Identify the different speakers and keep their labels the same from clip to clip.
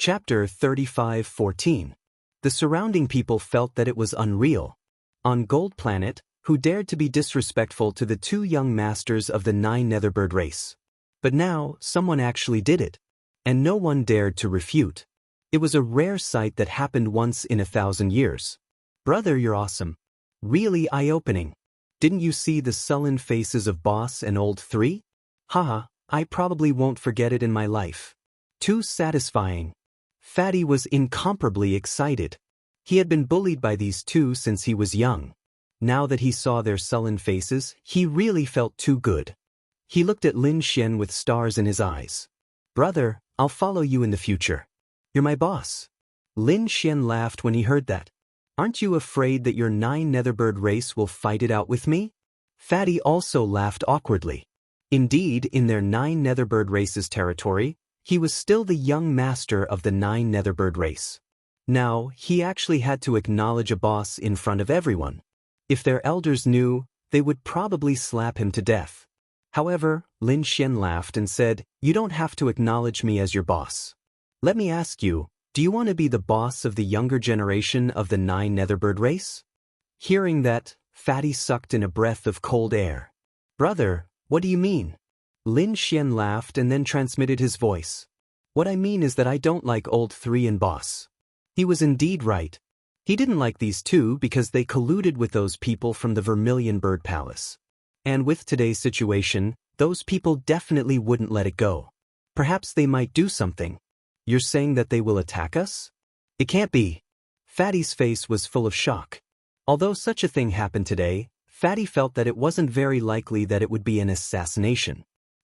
Speaker 1: Chapter 35:14. The surrounding people felt that it was unreal. On Gold Planet, who dared to be disrespectful to the two young masters of the 9 Netherbird race. But now, someone actually did it. And no one dared to refute. It was a rare sight that happened once in 1,000 years. Brother, you're awesome. Really eye-opening. Didn't you see the sullen faces of Boss and Old 3? Haha, I probably won't forget it in my life. Too satisfying. Fatty was incomparably excited. He had been bullied by these two since he was young. Now that he saw their sullen faces, he really felt too good. He looked at Lin Xian with stars in his eyes. Brother, I'll follow you in the future. You're my boss. Lin Xian laughed when he heard that. Aren't you afraid that your 9 Netherbird race will fight it out with me? Fatty also laughed awkwardly. Indeed, in their 9 Netherbird race's territory, he was still the young master of the 9 Netherbird race. Now, he actually had to acknowledge a boss in front of everyone. If their elders knew, they would probably slap him to death. However, Lin Xian laughed and said, "You don't have to acknowledge me as your boss. Let me ask you, do you want to be the boss of the younger generation of the 9 Netherbird race?" Hearing that, Fatty sucked in a breath of cold air. Brother, what do you mean? Lin Xian laughed and then transmitted his voice. What I mean is that I don't like Old 3 and Boss. He was indeed right. He didn't like these two because they colluded with those people from the Vermilion Bird Palace. And with today's situation, those people definitely wouldn't let it go. Perhaps they might do something. You're saying that they will attack us? It can't be. Fatty's face was full of shock. Although such a thing happened today, Fatty felt that it wasn't very likely that it would be an assassination.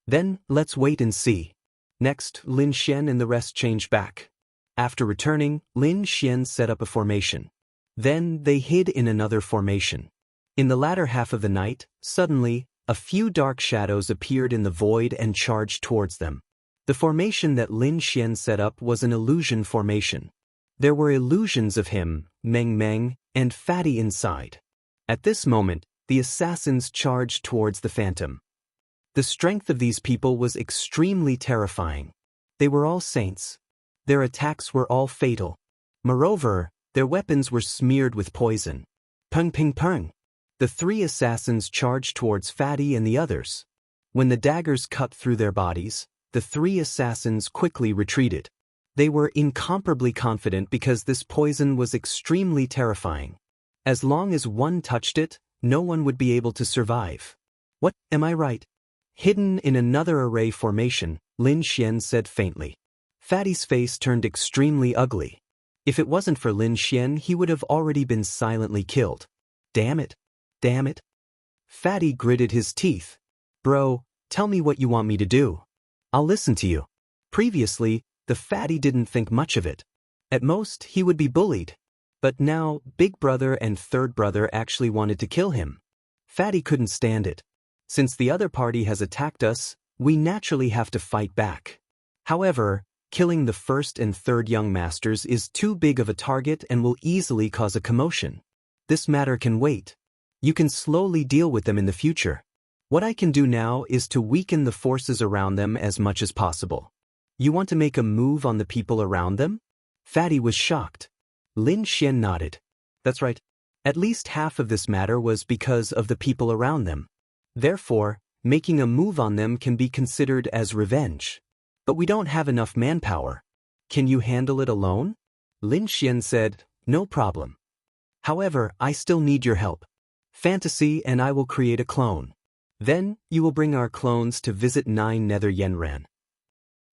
Speaker 1: Then, let's wait and see. Next, Lin Xian and the rest changed back. After returning, Lin Xian set up a formation. Then, they hid in another formation. In the latter half of the night, suddenly, a few dark shadows appeared in the void and charged towards them. The formation that Lin Xian set up was an illusion formation. There were illusions of him, Meng Meng, and Fatty inside. At this moment, the assassins charged towards the phantom. The strength of these people was extremely terrifying. They were all saints. Their attacks were all fatal. Moreover, their weapons were smeared with poison. Peng ping peng. The 3 assassins charged towards Fatty and the others. When the daggers cut through their bodies, the 3 assassins quickly retreated. They were incomparably confident because this poison was extremely terrifying. As long as one touched it, no one would be able to survive. What, am I right? Hidden in another array formation, Lin Xian said faintly. Fatty's face turned extremely ugly. If it wasn't for Lin Xian, he would have already been silently killed. Damn it. Damn it. Fatty gritted his teeth. Bro, tell me what you want me to do. I'll listen to you. Previously, the Fatty didn't think much of it. At most, he would be bullied. But now, Big Brother and Third Brother actually wanted to kill him. Fatty couldn't stand it. Since the other party has attacked us, we naturally have to fight back. However, killing the first and third young masters is too big of a target and will easily cause a commotion. This matter can wait. You can slowly deal with them in the future. What I can do now is to weaken the forces around them as much as possible. You want to make a move on the people around them? Fatty was shocked. Lin Xian nodded. That's right. At least half of this matter was because of the people around them. Therefore, making a move on them can be considered as revenge. But we don't have enough manpower. Can you handle it alone? Lin Xian said, no problem. However, I still need your help. Fantasy and I will create a clone. Then, you will bring our clones to visit 9 Nether Yenran.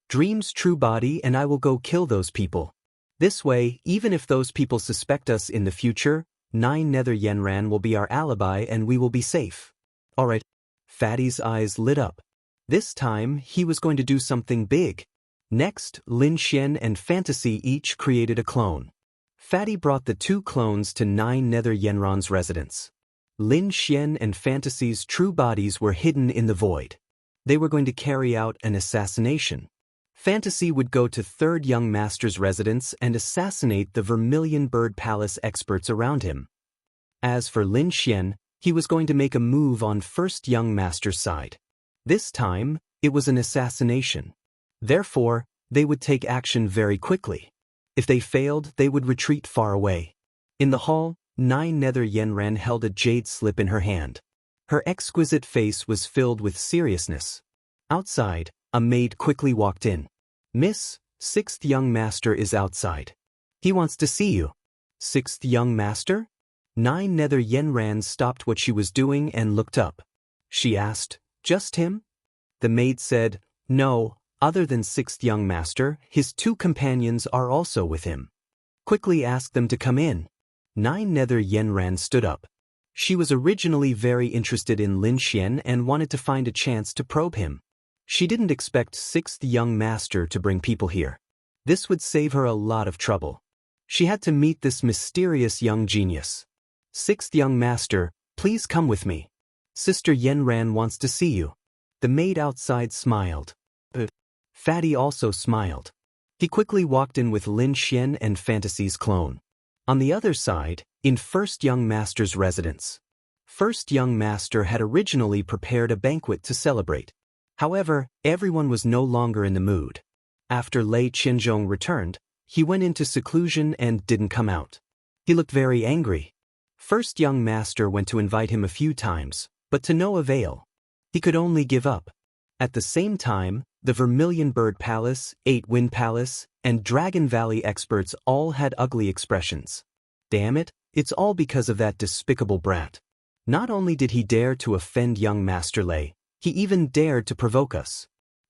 Speaker 1: Dream's true body and I will go kill those people. This way, even if those people suspect us in the future, 9 Nether Yenran will be our alibi and we will be safe. Alright. Fatty's eyes lit up. This time, he was going to do something big. Next, Lin Xian and Fantasy each created a clone. Fatty brought the 2 clones to 9 Nether Yenran's residence. Lin Xian and Fantasy's true bodies were hidden in the void. They were going to carry out an assassination. Fantasy would go to Third Young Master's residence and assassinate the Vermilion Bird Palace experts around him. As for Lin Xian, he was going to make a move on First Young Master's side. This time, it was an assassination. Therefore, they would take action very quickly. If they failed, they would retreat far away. In the hall, Nine Nether Yenran held a jade slip in her hand. Her exquisite face was filled with seriousness. Outside, a maid quickly walked in. "Miss, Sixth Young Master is outside. He wants to see you." "Sixth Young Master?" Nine Nether Yenran stopped what she was doing and looked up. She asked, "Just him?" The maid said, "No, other than Sixth Young Master, his two companions are also with him. Quickly ask them to come in." Nine Nether Yenran stood up. She was originally very interested in Lin Xian and wanted to find a chance to probe him. She didn't expect Sixth Young Master to bring people here. This would save her a lot of trouble. She had to meet this mysterious young genius. "Sixth Young Master, please come with me. Sister Yenran wants to see you." The maid outside smiled. Fatty also smiled. He quickly walked in with Lin Xian and Fantasy's clone. On the other side, in First Young Master's residence. First Young Master had originally prepared a banquet to celebrate. However, everyone was no longer in the mood. After Lei Qinzhong returned, he went into seclusion and didn't come out. He looked very angry. First Young Master went to invite him a few times, but to no avail. He could only give up. At the same time, the Vermilion Bird Palace, Eight Wind Palace, and Dragon Valley experts all had ugly expressions. "Damn it, it's all because of that despicable brat. Not only did he dare to offend young Master Lei, he even dared to provoke us.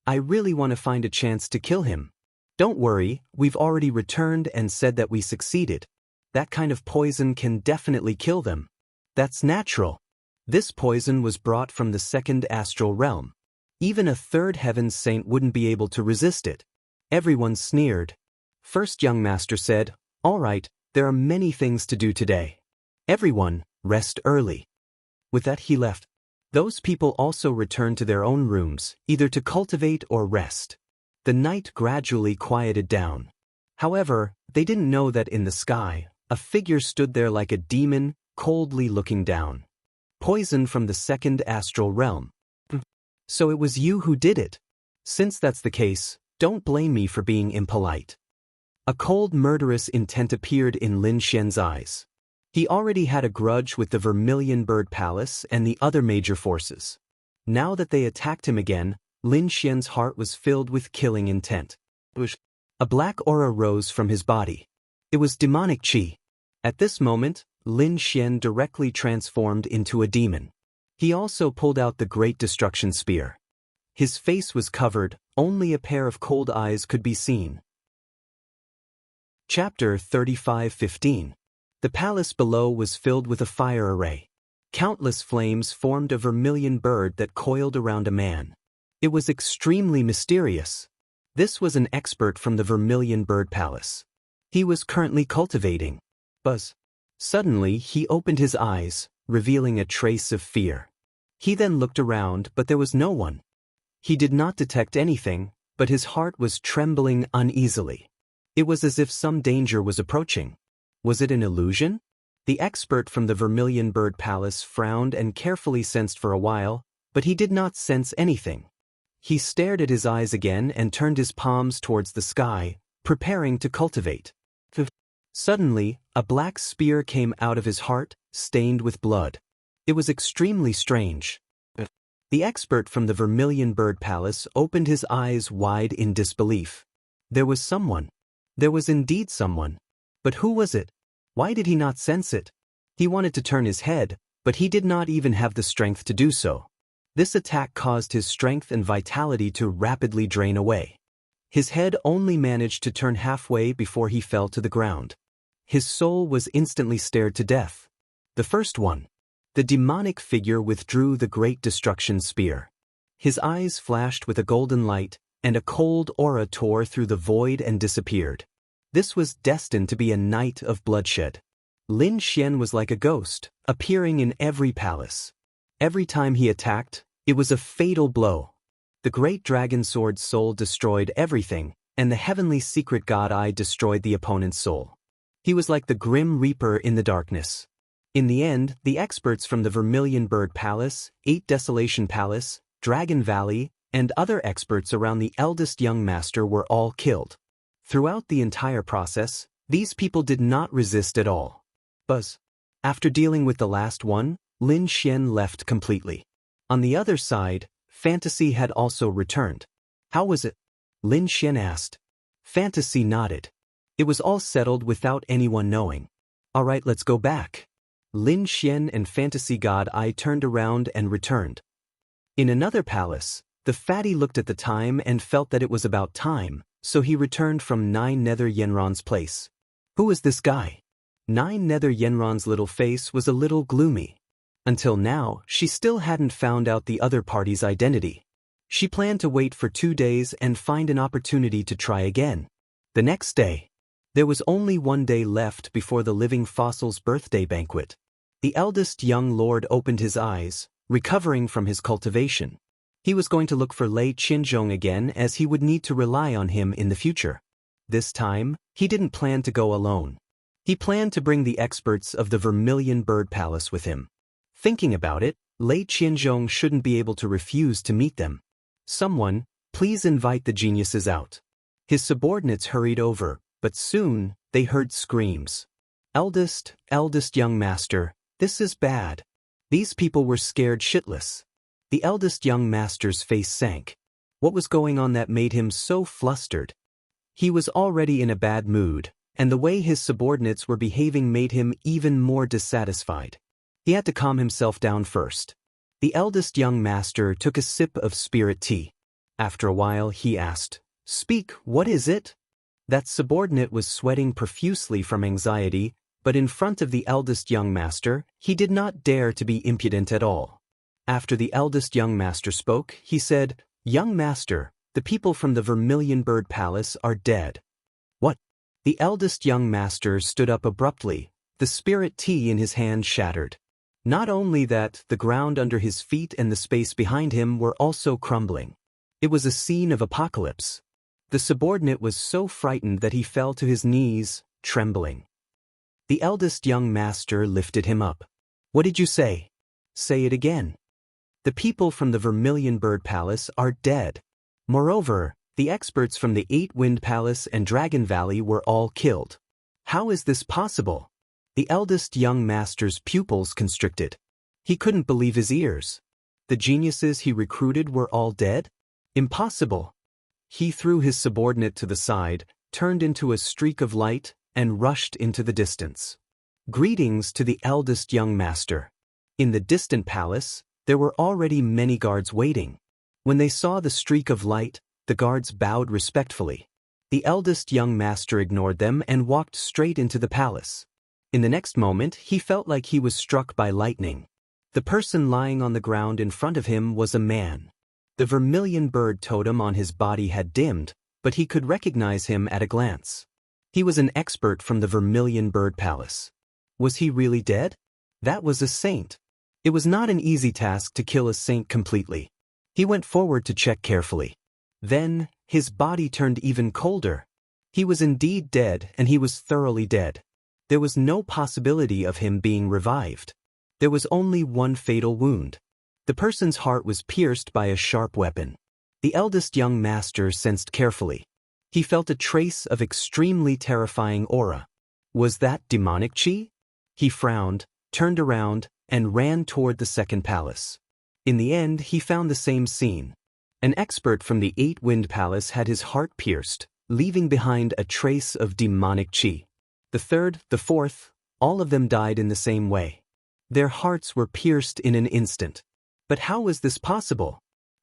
Speaker 1: I really want to find a chance to kill him. Don't worry, we've already returned and said that we succeeded. That kind of poison can definitely kill them. That's natural. This poison was brought from the second astral realm. Even a third heaven saint wouldn't be able to resist it." Everyone sneered. First Young Master said, "All right, there are many things to do today. Everyone, rest early." With that he left. Those people also returned to their own rooms, either to cultivate or rest. The night gradually quieted down. However, they didn't know that in the sky, a figure stood there like a demon, coldly looking down. "Poison from the second astral realm. So it was you who did it. Since that's the case, don't blame me for being impolite." A cold murderous intent appeared in Lin Xian's eyes. He already had a grudge with the Vermilion Bird Palace and the other major forces. Now that they attacked him again, Lin Xian's heart was filled with killing intent. A black aura rose from his body. It was demonic qi. At this moment, Lin Xian directly transformed into a demon. He also pulled out the Great Destruction Spear. His face was covered, only a pair of cold eyes could be seen. Chapter 35:15. The palace below was filled with a fire array. Countless flames formed a vermilion bird that coiled around a man. It was extremely mysterious. This was an expert from the Vermilion Bird Palace. He was currently cultivating. Buzz. Suddenly, he opened his eyes, revealing a trace of fear. He then looked around, but there was no one. He did not detect anything, but his heart was trembling uneasily. It was as if some danger was approaching. Was it an illusion? The expert from the Vermilion Bird Palace frowned and carefully sensed for a while, but he did not sense anything. He stared at his eyes again and turned his palms towards the sky, preparing to cultivate. Suddenly, a black spear came out of his heart, stained with blood. It was extremely strange. The expert from the Vermilion Bird Palace opened his eyes wide in disbelief. There was someone. There was indeed someone. But who was it? Why did he not sense it? He wanted to turn his head, but he did not even have the strength to do so. This attack caused his strength and vitality to rapidly drain away. His head only managed to turn halfway before he fell to the ground. His soul was instantly stared to death. The first one. The demonic figure withdrew the Great Destruction Spear. His eyes flashed with a golden light, and a cold aura tore through the void and disappeared. This was destined to be a night of bloodshed. Lin Xian was like a ghost, appearing in every palace. Every time he attacked, it was a fatal blow. The great dragon sword's soul destroyed everything, and the heavenly secret god eye destroyed the opponent's soul. He was like the grim reaper in the darkness. In the end, the experts from the Vermilion Bird Palace, Eight Desolation Palace, Dragon Valley, and other experts around the eldest young master were all killed. Throughout the entire process, these people did not resist at all. Buzz. After dealing with the last one, Lin Xian left completely. On the other side, Fantasy had also returned. How was it? Lin Xian asked. Fantasy nodded. It was all settled without anyone knowing. All right, let's go back. Lin Xian and Fantasy God Eye turned around and returned. In another palace, the fatty looked at the time and felt that it was about time, so he returned from 9 Nether Yenron's place. Who is this guy? 9 Nether Yenron's little face was a little gloomy. Until now, she still hadn't found out the other party's identity. She planned to wait for 2 days and find an opportunity to try again. The next day. There was only 1 day left before the living fossil's birthday banquet. The eldest young lord opened his eyes, recovering from his cultivation. He was going to look for Lei Qinzhong again as he would need to rely on him in the future. This time, he didn't plan to go alone. He planned to bring the experts of the Vermilion Bird Palace with him. Thinking about it, Lei Qinzhong shouldn't be able to refuse to meet them. Someone, please invite the geniuses out. His subordinates hurried over, but soon, they heard screams. Eldest young master, this is bad. These people were scared shitless. The eldest young master's face sank. What was going on that made him so flustered? He was already in a bad mood, and the way his subordinates were behaving made him even more dissatisfied. He had to calm himself down first. The eldest young master took a sip of spirit tea. After a while, he asked, "Speak, what is it?" That subordinate was sweating profusely from anxiety, but in front of the eldest young master, he did not dare to be impudent at all. After the eldest young master spoke, he said, "Young master, the people from the Vermilion Bird Palace are dead." What? The eldest young master stood up abruptly, the spirit tea in his hand shattered. Not only that, the ground under his feet and the space behind him were also crumbling. It was a scene of apocalypse. The subordinate was so frightened that he fell to his knees, trembling. The eldest young master lifted him up. "What did you say?" "Say it again." "The people from the Vermilion Bird Palace are dead. Moreover, the experts from the 8-Wind Palace and Dragon Valley were all killed." "How is this possible?" The eldest young master's pupils constricted. He couldn't believe his ears. The geniuses he recruited were all dead? Impossible. He threw his subordinate to the side, turned into a streak of light, and rushed into the distance. Greetings to the eldest young master. In the distant palace, there were already many guards waiting. When they saw the streak of light, the guards bowed respectfully. The eldest young master ignored them and walked straight into the palace. In the next moment, he felt like he was struck by lightning. The person lying on the ground in front of him was a man. The vermilion bird totem on his body had dimmed, but he could recognize him at a glance. He was an expert from the Vermilion Bird Palace. Was he really dead? That was a saint. It was not an easy task to kill a saint completely. He went forward to check carefully. Then, his body turned even colder. He was indeed dead, and he was thoroughly dead. There was no possibility of him being revived. There was only one fatal wound. The person's heart was pierced by a sharp weapon. The eldest young master sensed carefully. He felt a trace of extremely terrifying aura. Was that demonic chi? He frowned, turned around, and ran toward the second palace. In the end, he found the same scene. An expert from the 8-Wind Palace had his heart pierced, leaving behind a trace of demonic chi. The third, the fourth, all of them died in the same way. Their hearts were pierced in an instant. But how was this possible?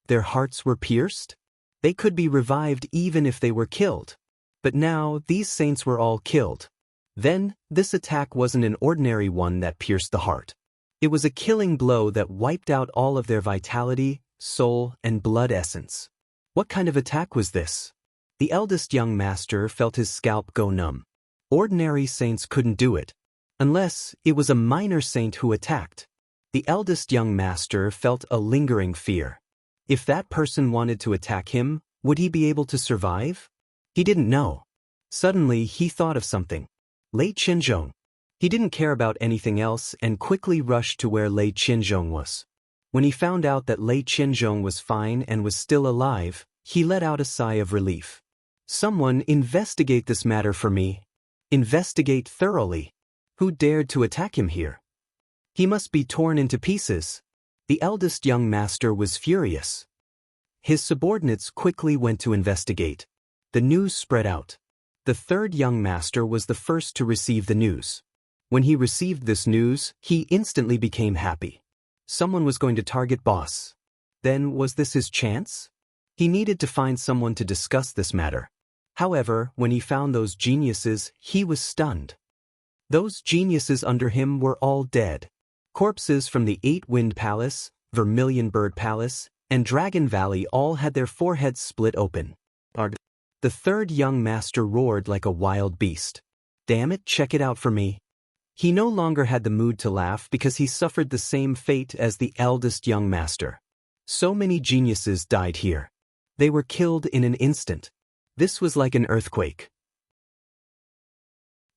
Speaker 1: Their hearts were pierced? They could be revived even if they were killed. But now, these saints were all killed. Then, this attack wasn't an ordinary one that pierced the heart. It was a killing blow that wiped out all of their vitality, soul, and blood essence. What kind of attack was this? The eldest young master felt his scalp go numb. Ordinary saints couldn't do it. Unless it was a minor saint who attacked. The eldest young master felt a lingering fear. If that person wanted to attack him, would he be able to survive? He didn't know. Suddenly, he thought of something. Lei Qinzhong. He didn't care about anything else and quickly rushed to where Lei Qinzhong was. When he found out that Lei Qinzhong was fine and was still alive, he let out a sigh of relief. Someone investigate this matter for me. Investigate thoroughly. Who dared to attack him here? He must be torn into pieces. The eldest young master was furious. His subordinates quickly went to investigate. The news spread out. The third young master was the first to receive the news. When he received this news, he instantly became happy. Someone was going to target boss. Then was this his chance? He needed to find someone to discuss this matter. However, when he found those geniuses, he was stunned. Those geniuses under him were all dead. Corpses from the Eight-Wind Palace, Vermilion Bird Palace, and Dragon Valley all had their foreheads split open. The third young master roared like a wild beast. Damn it, check it out for me. He no longer had the mood to laugh because he suffered the same fate as the eldest young master. So many geniuses died here. They were killed in an instant. This was like an earthquake.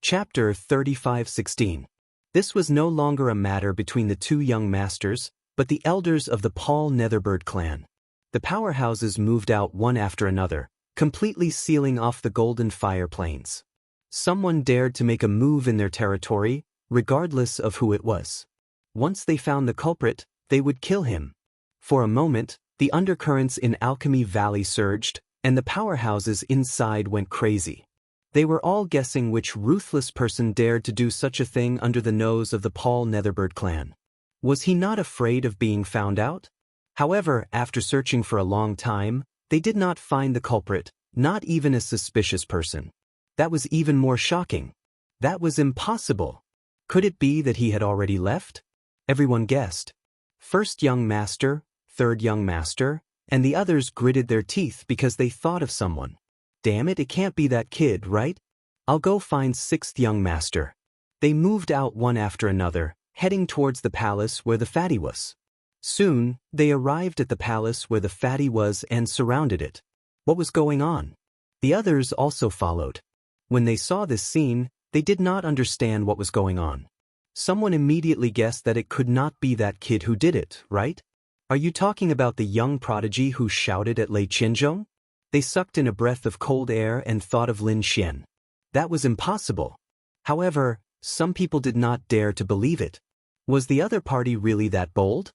Speaker 1: Chapter 35:16. This was no longer a matter between the two young masters, but the elders of the Paul Netherbird clan. The powerhouses moved out one after another, completely sealing off the golden fire plains. Someone dared to make a move in their territory, regardless of who it was. Once they found the culprit, they would kill him. For a moment, the undercurrents in Alchemy Valley surged, and the powerhouses inside went crazy. They were all guessing which ruthless person dared to do such a thing under the nose of the Paul Netherbird clan. Was he not afraid of being found out? However, after searching for a long time, they did not find the culprit, not even a suspicious person. That was even more shocking. That was impossible. Could it be that he had already left? Everyone guessed. First young master, third young master, and the others gritted their teeth because they thought of someone. Damn it, it can't be that kid, right? I'll go find sixth young master. They moved out one after another, heading towards the palace where the fatty was. Soon, they arrived at the palace where the fatty was and surrounded it. What was going on? The others also followed. When they saw this scene, they did not understand what was going on. Someone immediately guessed that it could not be that kid who did it, right? Are you talking about the young prodigy who shouted at Lei Qianzhong? They sucked in a breath of cold air and thought of Lin Xian. That was impossible. However, some people did not dare to believe it. Was the other party really that bold?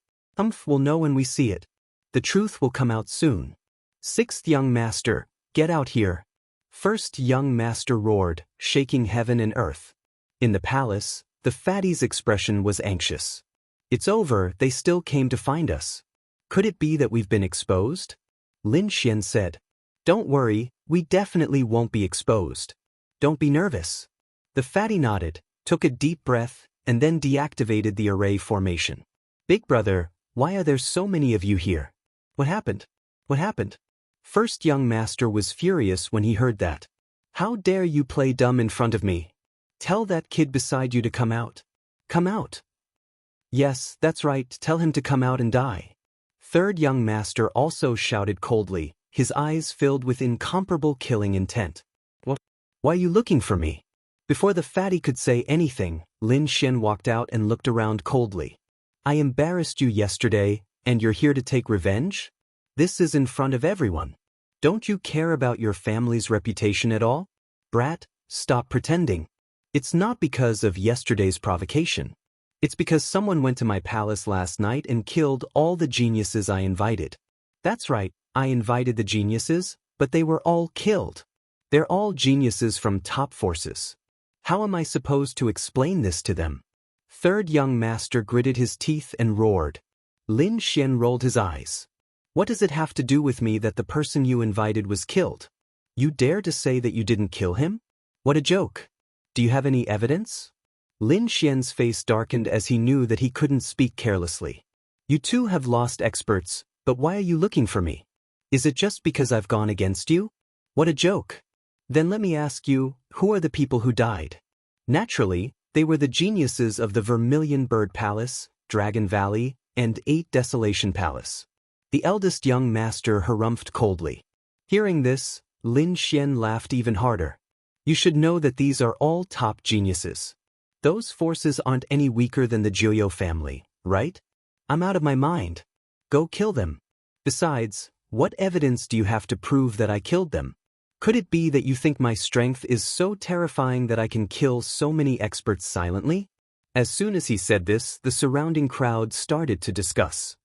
Speaker 1: We'll know when we see it. The truth will come out soon. Sixth young master, get out here. First young master roared, shaking heaven and earth. In the palace, the fatty's expression was anxious. It's over, they still came to find us. Could it be that we've been exposed? Lin Xian said. Don't worry, we definitely won't be exposed. Don't be nervous. The fatty nodded, took a deep breath, and then deactivated the array formation. Big brother, why are there so many of you here? What happened? What happened? First young master was furious when he heard that. How dare you play dumb in front of me? Tell that kid beside you to come out. Come out. Yes, that's right, tell him to come out and die. Third young master also shouted coldly, his eyes filled with incomparable killing intent. What? Why are you looking for me? Before the fatty could say anything, Lin Xian walked out and looked around coldly. I embarrassed you yesterday, and you're here to take revenge? This is in front of everyone. Don't you care about your family's reputation at all? Brat, stop pretending. It's not because of yesterday's provocation. It's because someone went to my palace last night and killed all the geniuses I invited. That's right, I invited the geniuses, but they were all killed. They're all geniuses from top forces. How am I supposed to explain this to them? Third young master gritted his teeth and roared. Lin Xian rolled his eyes. What does it have to do with me that the person you invited was killed? You dare to say that you didn't kill him? What a joke. Do you have any evidence? Lin Xian's face darkened as he knew that he couldn't speak carelessly. You two have lost experts, but why are you looking for me? Is it just because I've gone against you? What a joke. Then let me ask you, who are the people who died? Naturally, they were the geniuses of the Vermilion Bird Palace, Dragon Valley, and Eight Desolation Palace. The eldest young master harumphed coldly. Hearing this, Lin Xian laughed even harder. You should know that these are all top geniuses. Those forces aren't any weaker than the Jiuyo family, right? I'm out of my mind. Go kill them. Besides, what evidence do you have to prove that I killed them? Could it be that you think my strength is so terrifying that I can kill so many experts silently? As soon as he said this, the surrounding crowd started to discuss.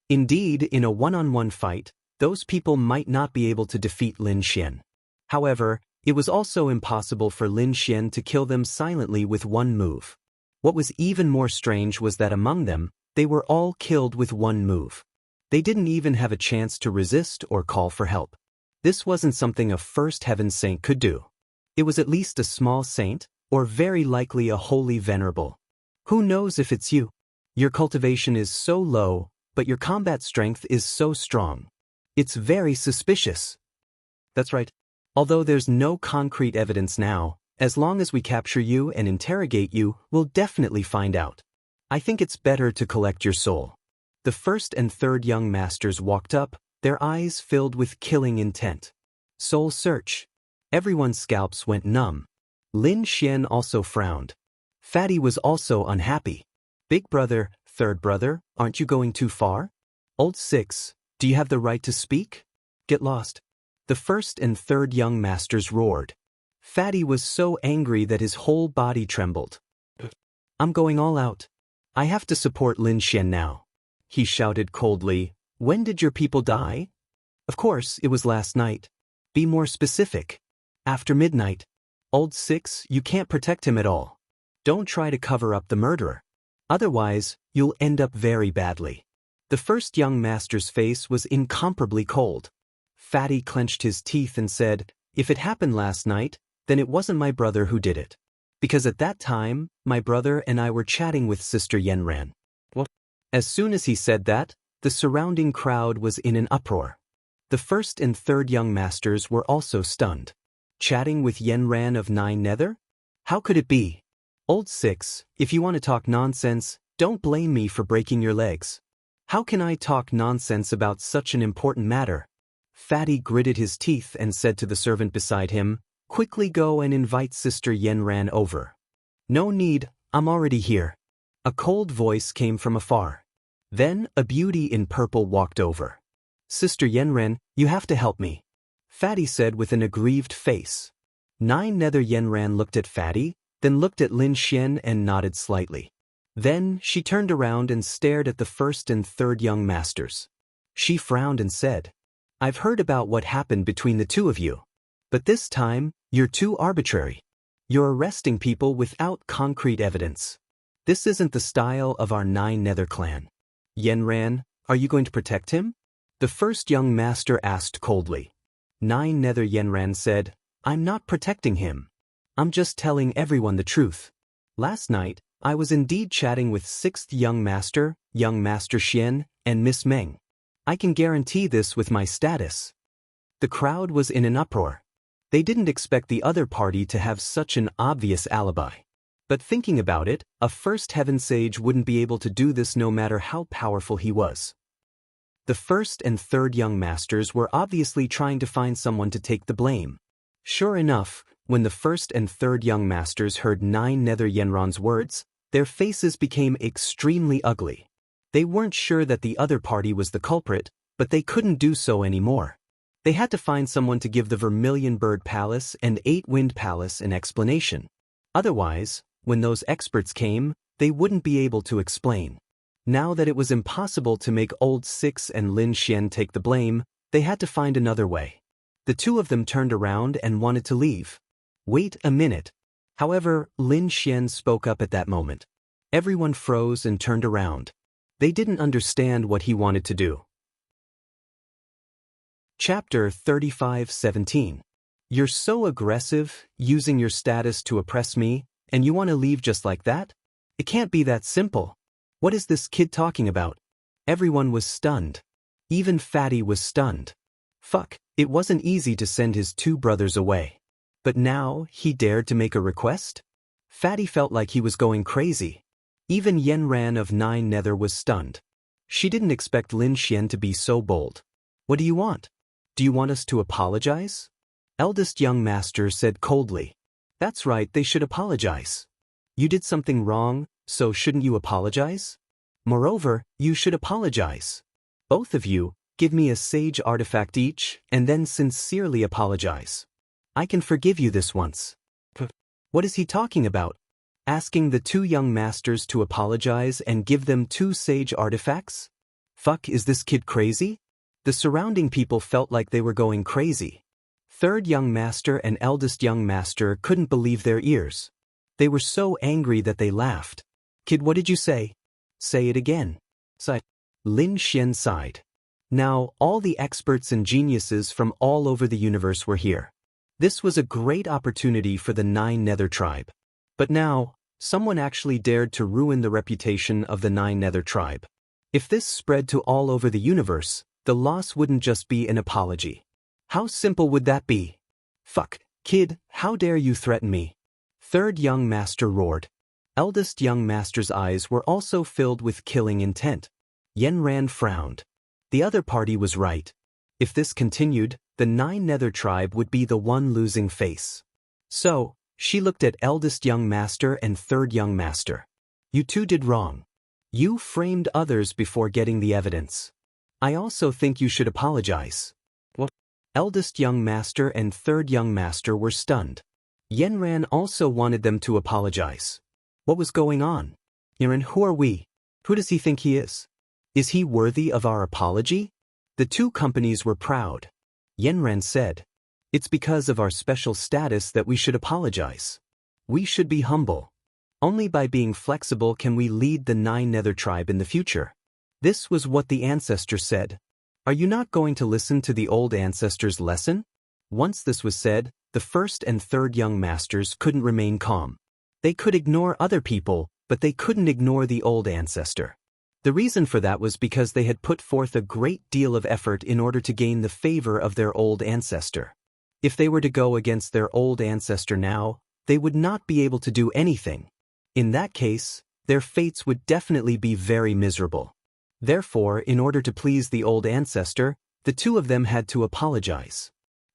Speaker 1: Indeed, in a one-on-one fight, those people might not be able to defeat Lin Xian. However, it was also impossible for Lin Xian to kill them silently with one move. What was even more strange was that among them, they were all killed with one move. They didn't even have a chance to resist or call for help. This wasn't something a first heaven saint could do. It was at least a small saint, or very likely a holy venerable. Who knows if it's you? Your cultivation is so low, but your combat strength is so strong. It's very suspicious. That's right. Although there's no concrete evidence now, as long as we capture you and interrogate you, we'll definitely find out. I think it's better to collect your soul. The first and third young masters walked up, their eyes filled with killing intent. Soul search. Everyone's scalps went numb. Lin Xian also frowned. Fatty was also unhappy. Big brother, third brother, aren't you going too far? Old Six, do you have the right to speak? Get lost. The first and third young masters roared. Fatty was so angry that his whole body trembled. I'm going all out. I have to support Lin Xian now. He shouted coldly. When did your people die? Of course, it was last night. Be more specific. After midnight. Old Six, you can't protect him at all. Don't try to cover up the murderer. Otherwise, you'll end up very badly. The first young master's face was incomparably cold. Fatty clenched his teeth and said, if it happened last night, then it wasn't my brother who did it. Because at that time, my brother and I were chatting with Sister Yenran. What? As soon as he said that, the surrounding crowd was in an uproar. The first and third young masters were also stunned. Chatting with Yenran of Nine Nether? How could it be? Old Six, if you want to talk nonsense, don't blame me for breaking your legs. How can I talk nonsense about such an important matter? Fatty gritted his teeth and said to the servant beside him, quickly go and invite Sister Yenran over. No need, I'm already here. A cold voice came from afar. Then a beauty in purple walked over. Sister Yenran, you have to help me. Fatty said with an aggrieved face. Nine Nether Yenran looked at Fatty, then looked at Lin Xian and nodded slightly. Then she turned around and stared at the first and third young masters. She frowned and said, I've heard about what happened between the two of you. But this time, you're too arbitrary. You're arresting people without concrete evidence. This isn't the style of our Nine Nether clan. Yenran, are you going to protect him? The first young master asked coldly. Nine Nether Yenran said, I'm not protecting him. I'm just telling everyone the truth. Last night, I was indeed chatting with 6th Young Master Xian, and Miss Meng. I can guarantee this with my status. The crowd was in an uproar. They didn't expect the other party to have such an obvious alibi. But thinking about it, a first heaven sage wouldn't be able to do this no matter how powerful he was. The first and third young masters were obviously trying to find someone to take the blame. Sure enough, when the first and third young masters heard Nine Nether Yenran's words, their faces became extremely ugly. They weren't sure that the other party was the culprit, but they couldn't do so anymore. They had to find someone to give the Vermilion Bird Palace and 8-Wind Palace an explanation. Otherwise, when those experts came, they wouldn't be able to explain. Now that it was impossible to make Old Six and Lin Xian take the blame, they had to find another way. The two of them turned around and wanted to leave. Wait a minute. However, Lin Xian spoke up at that moment. Everyone froze and turned around. They didn't understand what he wanted to do. Chapter 35:17. You're so aggressive, using your status to oppress me, and you want to leave just like that? It can't be that simple. What is this kid talking about? Everyone was stunned. Even Fatty was stunned. Fuck, it wasn't easy to send his two brothers away. But now, he dared to make a request? Fatty felt like he was going crazy. Even Yenran of Nine Nether was stunned. She didn't expect Lin Xian to be so bold. What do you want? Do you want us to apologize? Eldest young master said coldly. That's right, they should apologize. You did something wrong, so shouldn't you apologize? Moreover, you should apologize. Both of you, Give me a sage artifact each, and then sincerely apologize. I can forgive you this once. What is he talking about? Asking the two young masters to apologize and give them 2 sage artifacts? Fuck, is this kid crazy? The surrounding people felt like they were going crazy. Third young master and eldest young master couldn't believe their ears. They were so angry that they laughed. Kid, what did you say? Say it again. Sighed. Lin Xian sighed. Now, all the experts and geniuses from all over the universe were here. This was a great opportunity for the 9 Nether tribe. But now, someone actually dared to ruin the reputation of the 9 Nether tribe. If this spread to all over the universe, the loss wouldn't just be an apology. How simple would that be? Fuck, kid, how dare you threaten me? Third young master roared. Eldest young master's eyes were also filled with killing intent. Yenran frowned. The other party was right. If this continued, the 9 Nether tribe would be the one losing face. So, she looked at eldest young master and third young master. You two did wrong. You framed others before getting the evidence. I also think you should apologize. What? Eldest young master and third young master were stunned. Yenran also wanted them to apologize. What was going on? Eren, who are we? Who does he think he is? Is he worthy of our apology? The two companies were proud. Yenran said, it's because of our special status that we should apologize. We should be humble. Only by being flexible can we lead the 9 Nether tribe in the future. This was what the ancestor said. Are you not going to listen to the old ancestor's lesson? Once this was said, the first and third young masters couldn't remain calm. They could ignore other people, but they couldn't ignore the old ancestor. The reason for that was because they had put forth a great deal of effort in order to gain the favor of their old ancestor. If they were to go against their old ancestor now, they would not be able to do anything. In that case, their fates would definitely be very miserable. Therefore, in order to please the old ancestor, the two of them had to apologize.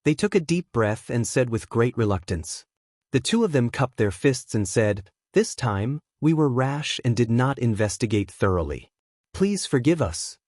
Speaker 1: They took a deep breath and said with great reluctance. The two of them cupped their fists and said, this time, we were rash and did not investigate thoroughly. Please forgive us.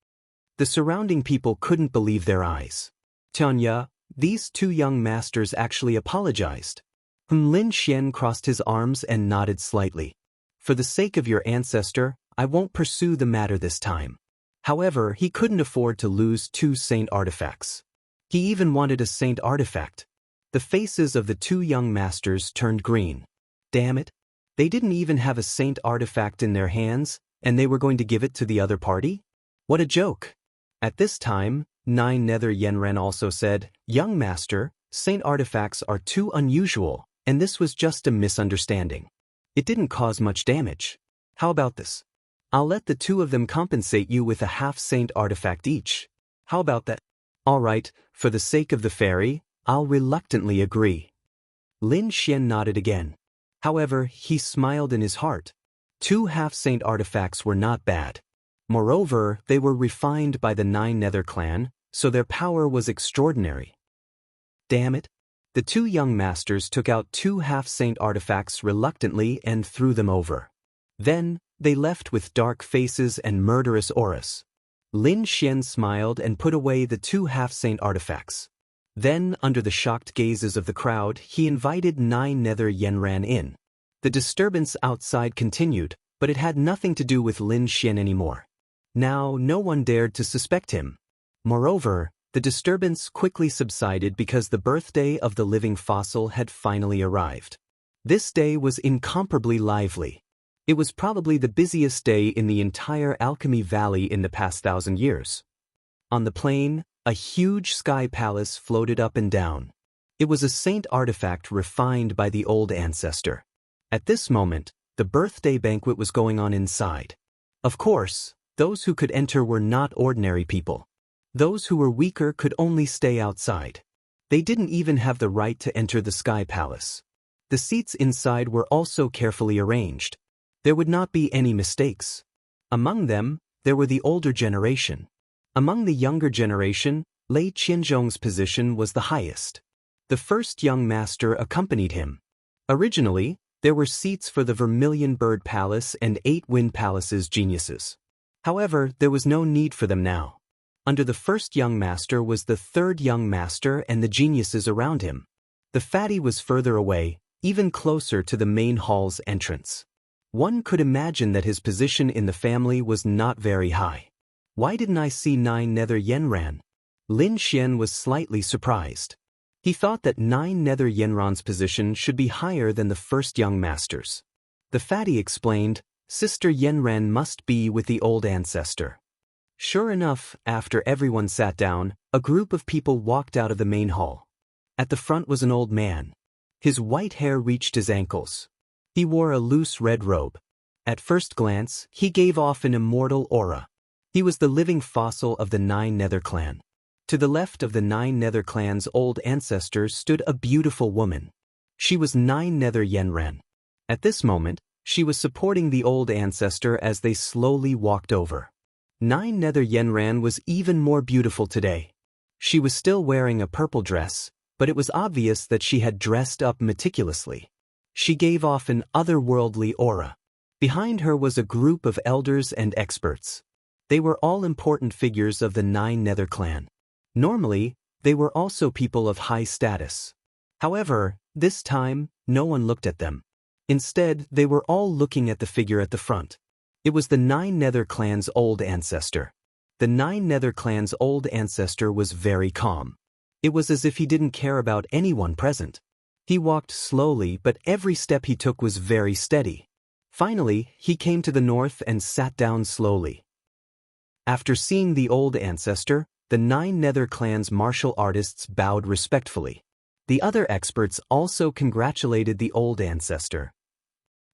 Speaker 1: The surrounding people couldn't believe their eyes. Tanya, these two young masters actually apologized. Lin Xian crossed his arms and nodded slightly. For the sake of your ancestor, I won't pursue the matter this time. However, he couldn't afford to lose 2 saint artifacts. He even wanted a saint artifact. The faces of the two young masters turned green. Damn it. They didn't even have a saint artifact in their hands, and they were going to give it to the other party? What a joke. At this time, 9 Nether Yenran also said, young master, saint artifacts are too unusual, and this was just a misunderstanding. It didn't cause much damage. How about this? I'll let the two of them compensate you with a half-saint artifact each. How about that? All right, for the sake of the fairy, I'll reluctantly agree. Lin Xian nodded again. However, he smiled in his heart. 2 half-saint artifacts were not bad. Moreover, they were refined by the 9 Nether clan, so their power was extraordinary. Damn it. The two young masters took out 2 half-saint artifacts reluctantly and threw them over. Then, they left with dark faces and murderous auras. Lin Xian smiled and put away the 2 half-saint artifacts. Then, under the shocked gazes of the crowd, he invited 9 Nether Yenran in. The disturbance outside continued, but it had nothing to do with Lin Xian anymore. Now, no one dared to suspect him. Moreover, the disturbance quickly subsided because the birthday of the living fossil had finally arrived. This day was incomparably lively. It was probably the busiest day in the entire Alchemy Valley in the past 1,000 years. On the plain, a huge sky palace floated up and down. It was a saint artifact refined by the old ancestor. At this moment, the birthday banquet was going on inside. Of course, those who could enter were not ordinary people. Those who were weaker could only stay outside. They didn't even have the right to enter the sky palace. The seats inside were also carefully arranged. There would not be any mistakes. Among them, there were the older generation. Among the younger generation, Lei Qianzhong's position was the highest. The first young master accompanied him. Originally, there were seats for the Vermilion Bird Palace and 8 Wind Palace's geniuses. However, there was no need for them now. Under the first young master was the third young master and the geniuses around him. The fatty was further away, even closer to the main hall's entrance. One could imagine that his position in the family was not very high. Why didn't I see 9 nether yenran? Lin Xian was slightly surprised. He thought that 9 nether yenran's position should be higher than the first young master's. The fatty explained, Sister Yenran must be with the old ancestor. Sure enough, after everyone sat down, a group of people walked out of the main hall. At the front was an old man. His white hair reached his ankles. He wore a loose red robe. At first glance, he gave off an immortal aura. He was the living fossil of the 9 Nether clan. To the left of the 9 Nether clan's old ancestors stood a beautiful woman. She was 9 Nether yenran. At this moment, she was supporting the old ancestor as they slowly walked over. 9 Nether yenran was even more beautiful today. She was still wearing a purple dress, but it was obvious that she had dressed up meticulously. She gave off an otherworldly aura. Behind her was a group of elders and experts. They were all important figures of the 9 Nether clan. Normally, they were also people of high status. However, this time, no one looked at them. Instead, they were all looking at the figure at the front. It was the 9 Nether clan's old ancestor. The 9 Nether clan's old ancestor was very calm. It was as if he didn't care about anyone present. He walked slowly, but every step he took was very steady. Finally, he came to the north and sat down slowly. After seeing the old ancestor, the 9 Nether clan's martial artists bowed respectfully. The other experts also congratulated the old ancestor.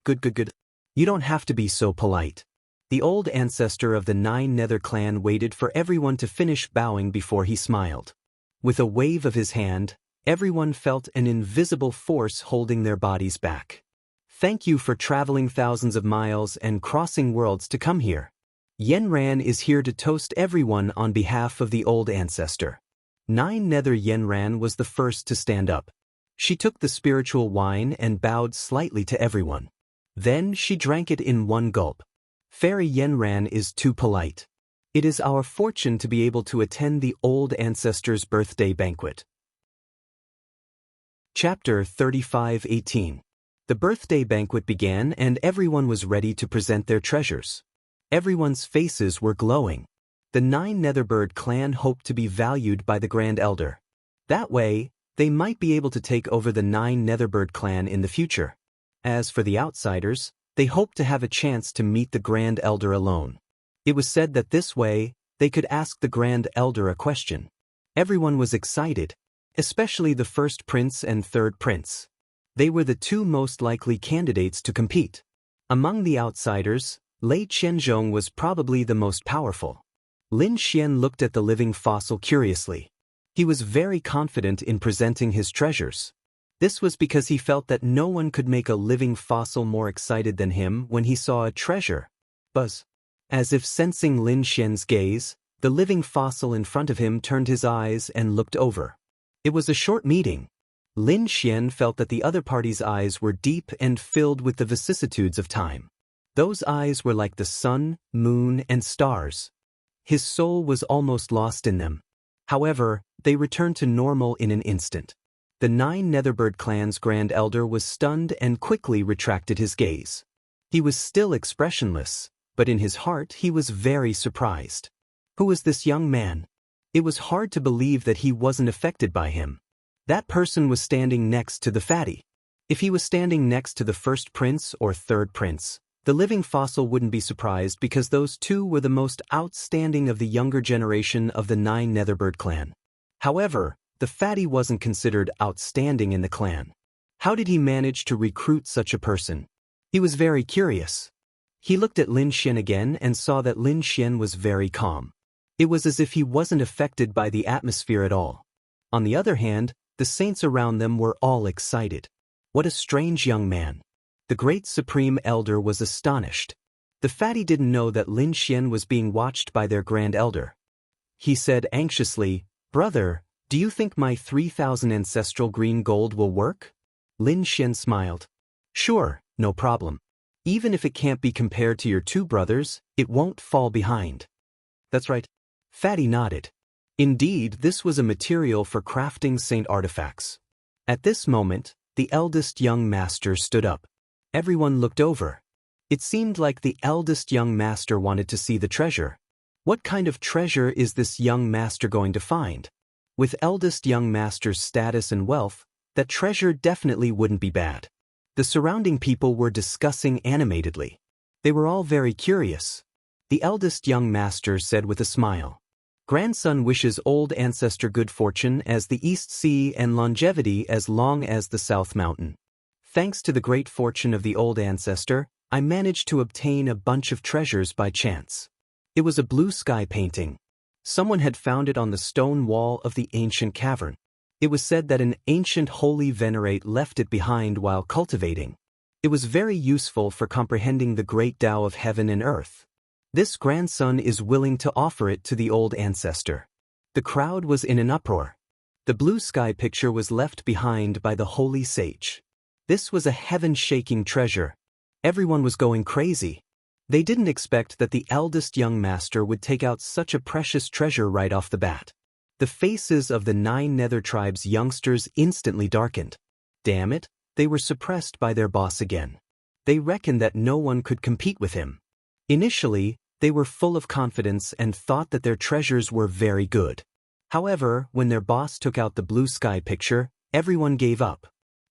Speaker 1: Good. You don't have to be so polite. The old ancestor of the 9 Nether clan waited for everyone to finish bowing before he smiled. With a wave of his hand, everyone felt an invisible force holding their bodies back. Thank you for traveling thousands of miles and crossing worlds to come here. Yenran is here to toast everyone on behalf of the old ancestor. 9 Nether yenran was the first to stand up. She took the spiritual wine and bowed slightly to everyone. Then she drank it in one gulp. Fairy Yenran is too polite. It is our fortune to be able to attend the old ancestor's birthday banquet. Chapter 35:18. The birthday banquet began and everyone was ready to present their treasures. Everyone's faces were glowing. The 9 Netherbird clan hoped to be valued by the Grand Elder. That way, they might be able to take over the 9 Netherbird clan in the future. As for the outsiders, they hoped to have a chance to meet the Grand Elder alone. It was said that this way, they could ask the Grand Elder a question. Everyone was excited, especially the first prince and third prince. They were the 2 most likely candidates to compete. Among the outsiders, Lei Qianzhong was probably the most powerful. Lin Xian looked at the living fossil curiously. He was very confident in presenting his treasures. This was because he felt that no one could make a living fossil more excited than him when he saw a treasure. Buzz. As if sensing Lin Xian's gaze, the living fossil in front of him turned his eyes and looked over. It was a short meeting. Lin Xian felt that the other party's eyes were deep and filled with the vicissitudes of time. Those eyes were like the sun, moon, and stars. His soul was almost lost in them. However, they returned to normal in an instant. The 9 Netherbird clan's Grand Elder was stunned and quickly retracted his gaze. He was still expressionless, but in his heart he was very surprised. Who was this young man? It was hard to believe that he wasn't affected by him. That person was standing next to the fatty. If he was standing next to the first prince or third prince, the living fossil wouldn't be surprised because those 2 were the most outstanding of the younger generation of the 9 Netherbird clan. However, the fatty wasn't considered outstanding in the clan. How did he manage to recruit such a person? He was very curious. He looked at Lin Xian again and saw that Lin Xian was very calm. It was as if he wasn't affected by the atmosphere at all. On the other hand, the saints around them were all excited. What a strange young man. The great Supreme Elder was astonished. The fatty didn't know that Lin Xian was being watched by their Grand Elder. He said anxiously, "Brother, do you think my 3,000 ancestral green gold will work?" Lin Xian smiled. "Sure, no problem. Even if it can't be compared to your 2 brothers, it won't fall behind." "That's right. Fatty nodded. Indeed, this was a material for crafting saint artifacts. At this moment, the eldest young master stood up. Everyone looked over. It seemed like the eldest young master wanted to see the treasure. What kind of treasure is this young master going to find? With eldest young master's status and wealth, that treasure definitely wouldn't be bad. The surrounding people were discussing animatedly. They were all very curious. The eldest young master said with a smile, "Grandson wishes old ancestor good fortune as the East Sea and longevity as long as the South Mountain. Thanks to the great fortune of the old ancestor, I managed to obtain a bunch of treasures by chance." It was a blue sky painting. Someone had found it on the stone wall of the ancient cavern. It was said that an ancient holy venerate left it behind while cultivating. It was very useful for comprehending the great Tao of heaven and earth. This grandson is willing to offer it to the old ancestor. The crowd was in an uproar. The blue sky picture was left behind by the holy sage. This was a heaven-shaking treasure. Everyone was going crazy. They didn't expect that the eldest young master would take out such a precious treasure right off the bat. The faces of the 9 Nether Tribes youngsters instantly darkened. Damn it, they were suppressed by their boss again. They reckoned that no one could compete with him. Initially, they were full of confidence and thought that their treasures were very good. However, when their boss took out the blue sky picture, everyone gave up.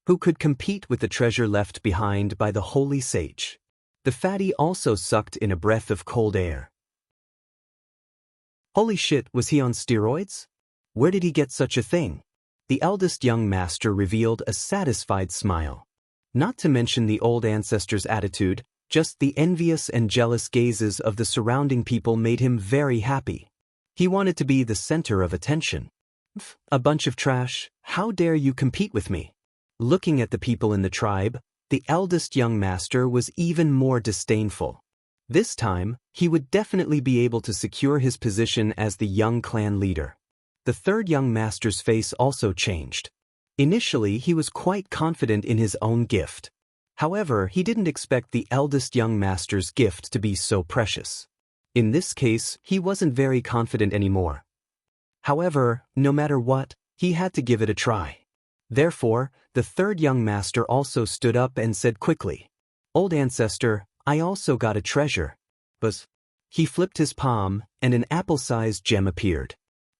Speaker 1: Who could compete with the treasure left behind by the holy sage? The fatty also sucked in a breath of cold air. Holy shit, was he on steroids? Where did he get such a thing? The eldest young master revealed a satisfied smile. Not to mention the old ancestor's attitude, just the envious and jealous gazes of the surrounding people made him very happy. He wanted to be the center of attention. A bunch of trash, how dare you compete with me? Looking at the people in the tribe, the eldest young master was even more disdainful. This time, he would definitely be able to secure his position as the young clan leader. The third young master's face also changed. Initially, he was quite confident in his own gift. However, he didn't expect the eldest young master's gift to be so precious. In this case, he wasn't very confident anymore. However, no matter what, he had to give it a try. Therefore, the third young master also stood up and said quickly, "Old ancestor, I also got a treasure." But he flipped his palm, and an apple-sized gem appeared.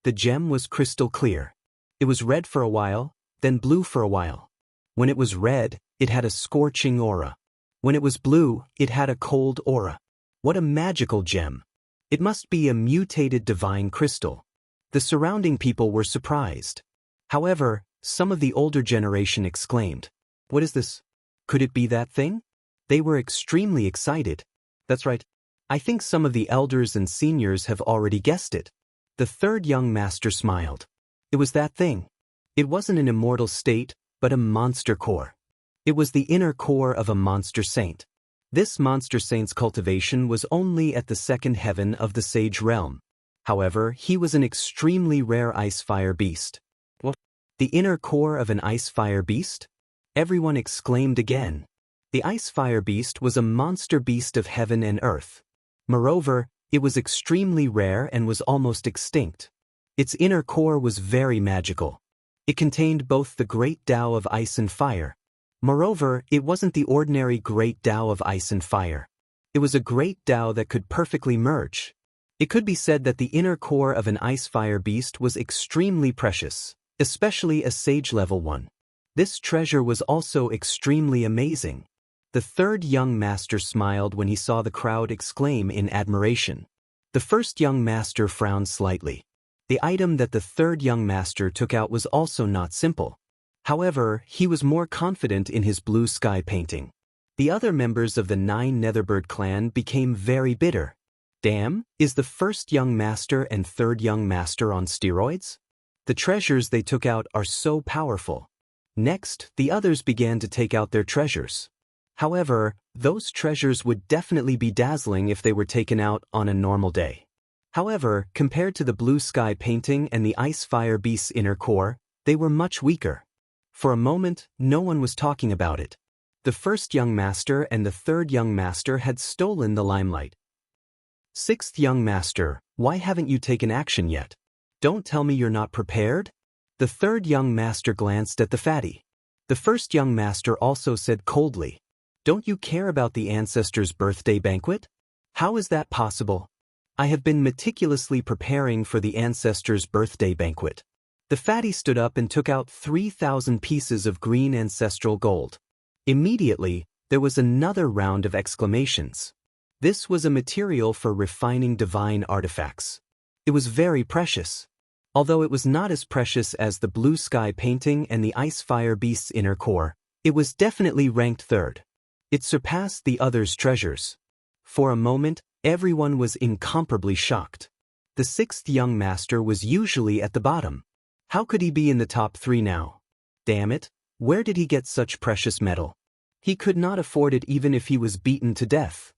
Speaker 1: The gem was crystal clear. It was red for a while, then blue for a while. When it was red, it had a scorching aura. When it was blue, it had a cold aura. What a magical gem! It must be a mutated divine crystal. The surrounding people were surprised. However, some of the older generation exclaimed, "What is this? Could it be that thing?" They were extremely excited. That's right. I think some of the elders and seniors have already guessed it. The third young master smiled. It was that thing. It wasn't an immortal state, but a monster core. It was the inner core of a monster saint. This monster saint's cultivation was only at the second heaven of the sage realm. However, he was an extremely rare ice-fire beast. What? The inner core of an ice-fire beast? Everyone exclaimed again. The ice-fire beast was a monster beast of heaven and earth. Moreover, it was extremely rare and was almost extinct. Its inner core was very magical. It contained both the great Tao of ice and fire. Moreover, it wasn't the ordinary great Tao of ice and fire. It was a great Tao that could perfectly merge. It could be said that the inner core of an ice-fire beast was extremely precious, especially a sage-level one. This treasure was also extremely amazing. The third young master smiled when he saw the crowd exclaim in admiration. The first young master frowned slightly. The item that the third young master took out was also not simple. However, he was more confident in his blue sky painting. The other members of the 9 Netherbird clan became very bitter. Damn, is the first young master and third young master on steroids? The treasures they took out are so powerful. Next, the others began to take out their treasures. However, those treasures would definitely be dazzling if they were taken out on a normal day. However, compared to the blue sky painting and the ice-fire beast's inner core, they were much weaker. For a moment, no one was talking about it. The first young master and the third young master had stolen the limelight. Sixth young master, why haven't you taken action yet? Don't tell me you're not prepared? The third young master glanced at the fatty. The first young master also said coldly, don't you care about the ancestor's birthday banquet? How is that possible? I have been meticulously preparing for the ancestor's birthday banquet. The fatty stood up and took out 3,000 pieces of green ancestral gold. Immediately, there was another round of exclamations. This was a material for refining divine artifacts. It was very precious. Although it was not as precious as the blue sky painting and the ice fire beast's inner core, it was definitely ranked third. It surpassed the others' treasures. For a moment, everyone was incomparably shocked. The sixth young master was usually at the bottom. How could he be in the top 3 now? Damn it, where did he get such precious metal? He could not afford it even if he was beaten to death.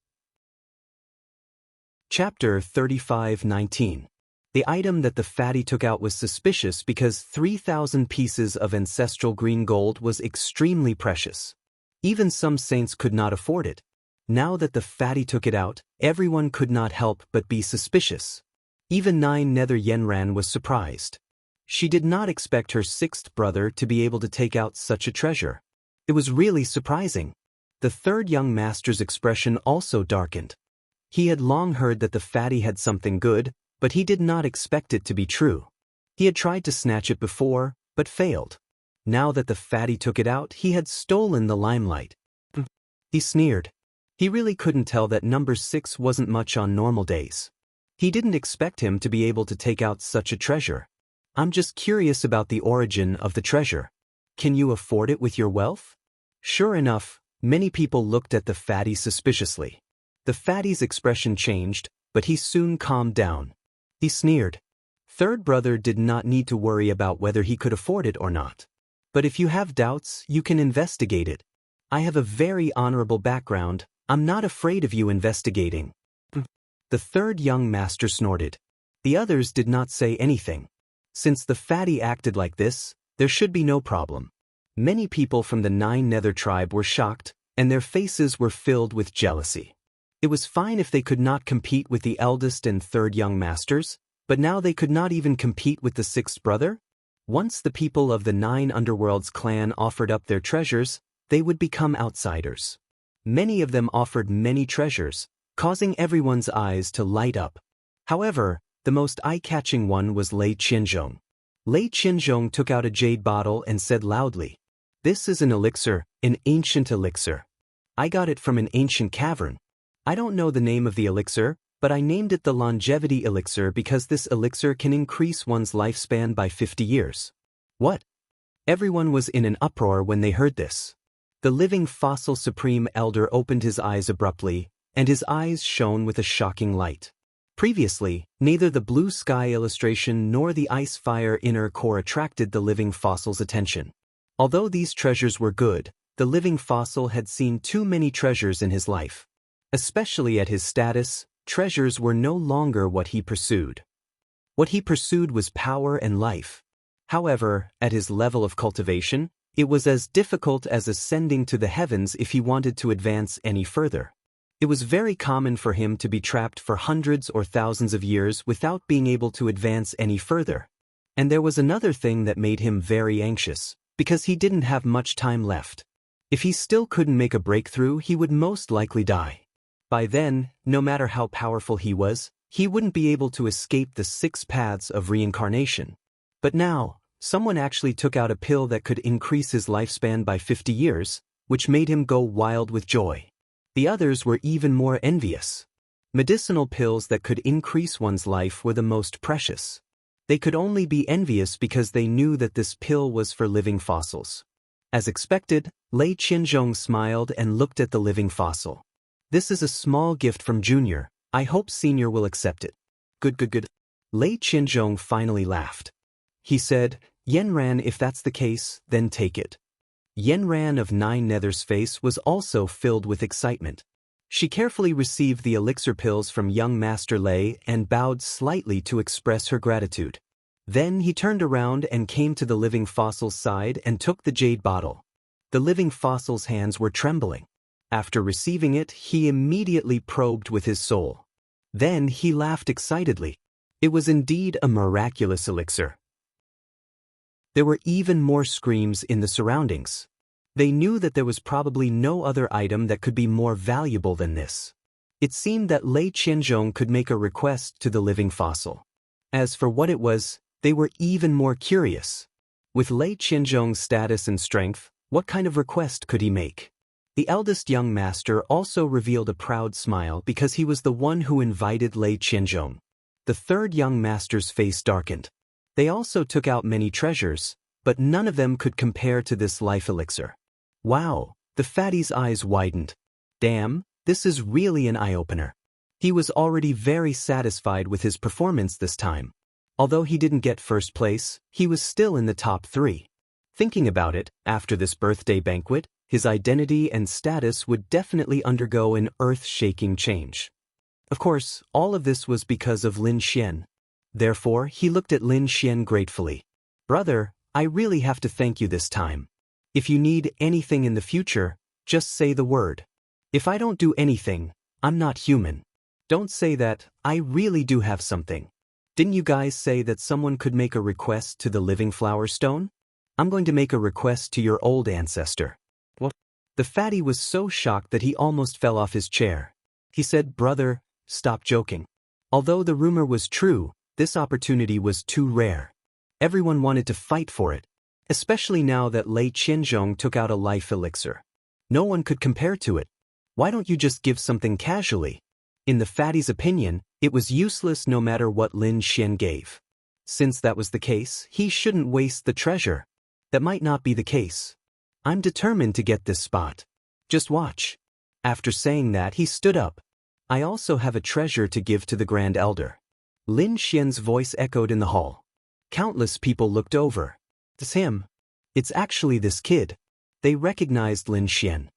Speaker 1: Chapter 35:19. The item that the fatty took out was suspicious because 3,000 pieces of ancestral green gold was extremely precious. Even some saints could not afford it. Now that the fatty took it out, everyone could not help but be suspicious. Even 9 Nether Yenran was surprised. She did not expect her sixth brother to be able to take out such a treasure. It was really surprising. The third young master's expression also darkened. He had long heard that the fatty had something good, but he did not expect it to be true. He had tried to snatch it before, but failed. Now that the fatty took it out, he had stolen the limelight. He sneered. He really couldn't tell that number 6 wasn't much on normal days. He didn't expect him to be able to take out such a treasure. I'm just curious about the origin of the treasure. Can you afford it with your wealth? Sure enough, many people looked at the fatty suspiciously. The fatty's expression changed, but he soon calmed down. He sneered. Third brother did not need to worry about whether he could afford it or not. But if you have doubts, you can investigate it. I have a very honorable background. I'm not afraid of you investigating. The third young master snorted. The others did not say anything. Since the fatty acted like this, there should be no problem. Many people from the 9 Nether tribe were shocked, and their faces were filled with jealousy. It was fine if they could not compete with the eldest and third young masters, but now they could not even compete with the sixth brother? Once the people of the 9 Underworlds clan offered up their treasures, they would become outsiders. Many of them offered many treasures, causing everyone's eyes to light up. However, the most eye-catching one was Lei Qianzhong. Lei Qianzhong took out a jade bottle and said loudly, "This is an elixir, an ancient elixir. I got it from an ancient cavern. I don't know the name of the elixir, but I named it the longevity elixir because this elixir can increase one's lifespan by 50 years. What? Everyone was in an uproar when they heard this. The living fossil supreme elder opened his eyes abruptly, and his eyes shone with a shocking light. Previously, neither the blue sky illustration nor the ice fire inner core attracted the living fossil's attention. Although these treasures were good, the living fossil had seen too many treasures in his life. Especially at his status, treasures were no longer what he pursued. What he pursued was power and life. However, at his level of cultivation, it was as difficult as ascending to the heavens if he wanted to advance any further. It was very common for him to be trapped for hundreds or thousands of years without being able to advance any further. And there was another thing that made him very anxious, because he didn't have much time left. If he still couldn't make a breakthrough, he would most likely die. By then, no matter how powerful he was, he wouldn't be able to escape the 6 paths of reincarnation. But now, someone actually took out a pill that could increase his lifespan by 50 years, which made him go wild with joy. The others were even more envious. Medicinal pills that could increase one's life were the most precious. They could only be envious because they knew that this pill was for living fossils. As expected, Lei Qianzhong smiled and looked at the living fossil. This is a small gift from Junior. I hope Senior will accept it. Good. Lei Qianzhong finally laughed. He said, Yenran, if that's the case, then take it. Yenran of 9 Nether's face was also filled with excitement. She carefully received the elixir pills from young Master Lei and bowed slightly to express her gratitude. Then he turned around and came to the living fossil's side and took the jade bottle. The living fossil's hands were trembling. After receiving it, he immediately probed with his soul. Then he laughed excitedly. It was indeed a miraculous elixir. There were even more screams in the surroundings. They knew that there was probably no other item that could be more valuable than this. It seemed that Lei Qianzhong could make a request to the living fossil. As for what it was, they were even more curious. With Lei Qianzhong's status and strength, what kind of request could he make? The eldest young master also revealed a proud smile because he was the one who invited Lei Qianzhong. The third young master's face darkened. They also took out many treasures, but none of them could compare to this life elixir. Wow, the fatty's eyes widened. Damn, this is really an eye-opener. He was already very satisfied with his performance this time. Although he didn't get first place, he was still in the top 3. Thinking about it, after this birthday banquet, his identity and status would definitely undergo an earth-shaking change. Of course, all of this was because of Lin Xian. Therefore, he looked at Lin Xian gratefully. Brother, I really have to thank you this time. If you need anything in the future, just say the word. If I don't do anything, I'm not human. Don't say that, I really do have something. Didn't you guys say that someone could make a request to the living flower stone? I'm going to make a request to your old ancestor. What? The fatty was so shocked that he almost fell off his chair. He said, Brother, stop joking. Although the rumor was true, this opportunity was too rare. Everyone wanted to fight for it, especially now that Lei Qianzhong took out a life elixir. No one could compare to it. Why don't you just give something casually? In the fatty's opinion, it was useless no matter what Lin Xian gave. Since that was the case, he shouldn't waste the treasure. That might not be the case. I'm determined to get this spot. Just watch. After saying that, he stood up. I also have a treasure to give to the Grand Elder. Lin Xian's voice echoed in the hall. Countless people looked over. It's him. It's actually this kid. They recognized Lin Xian.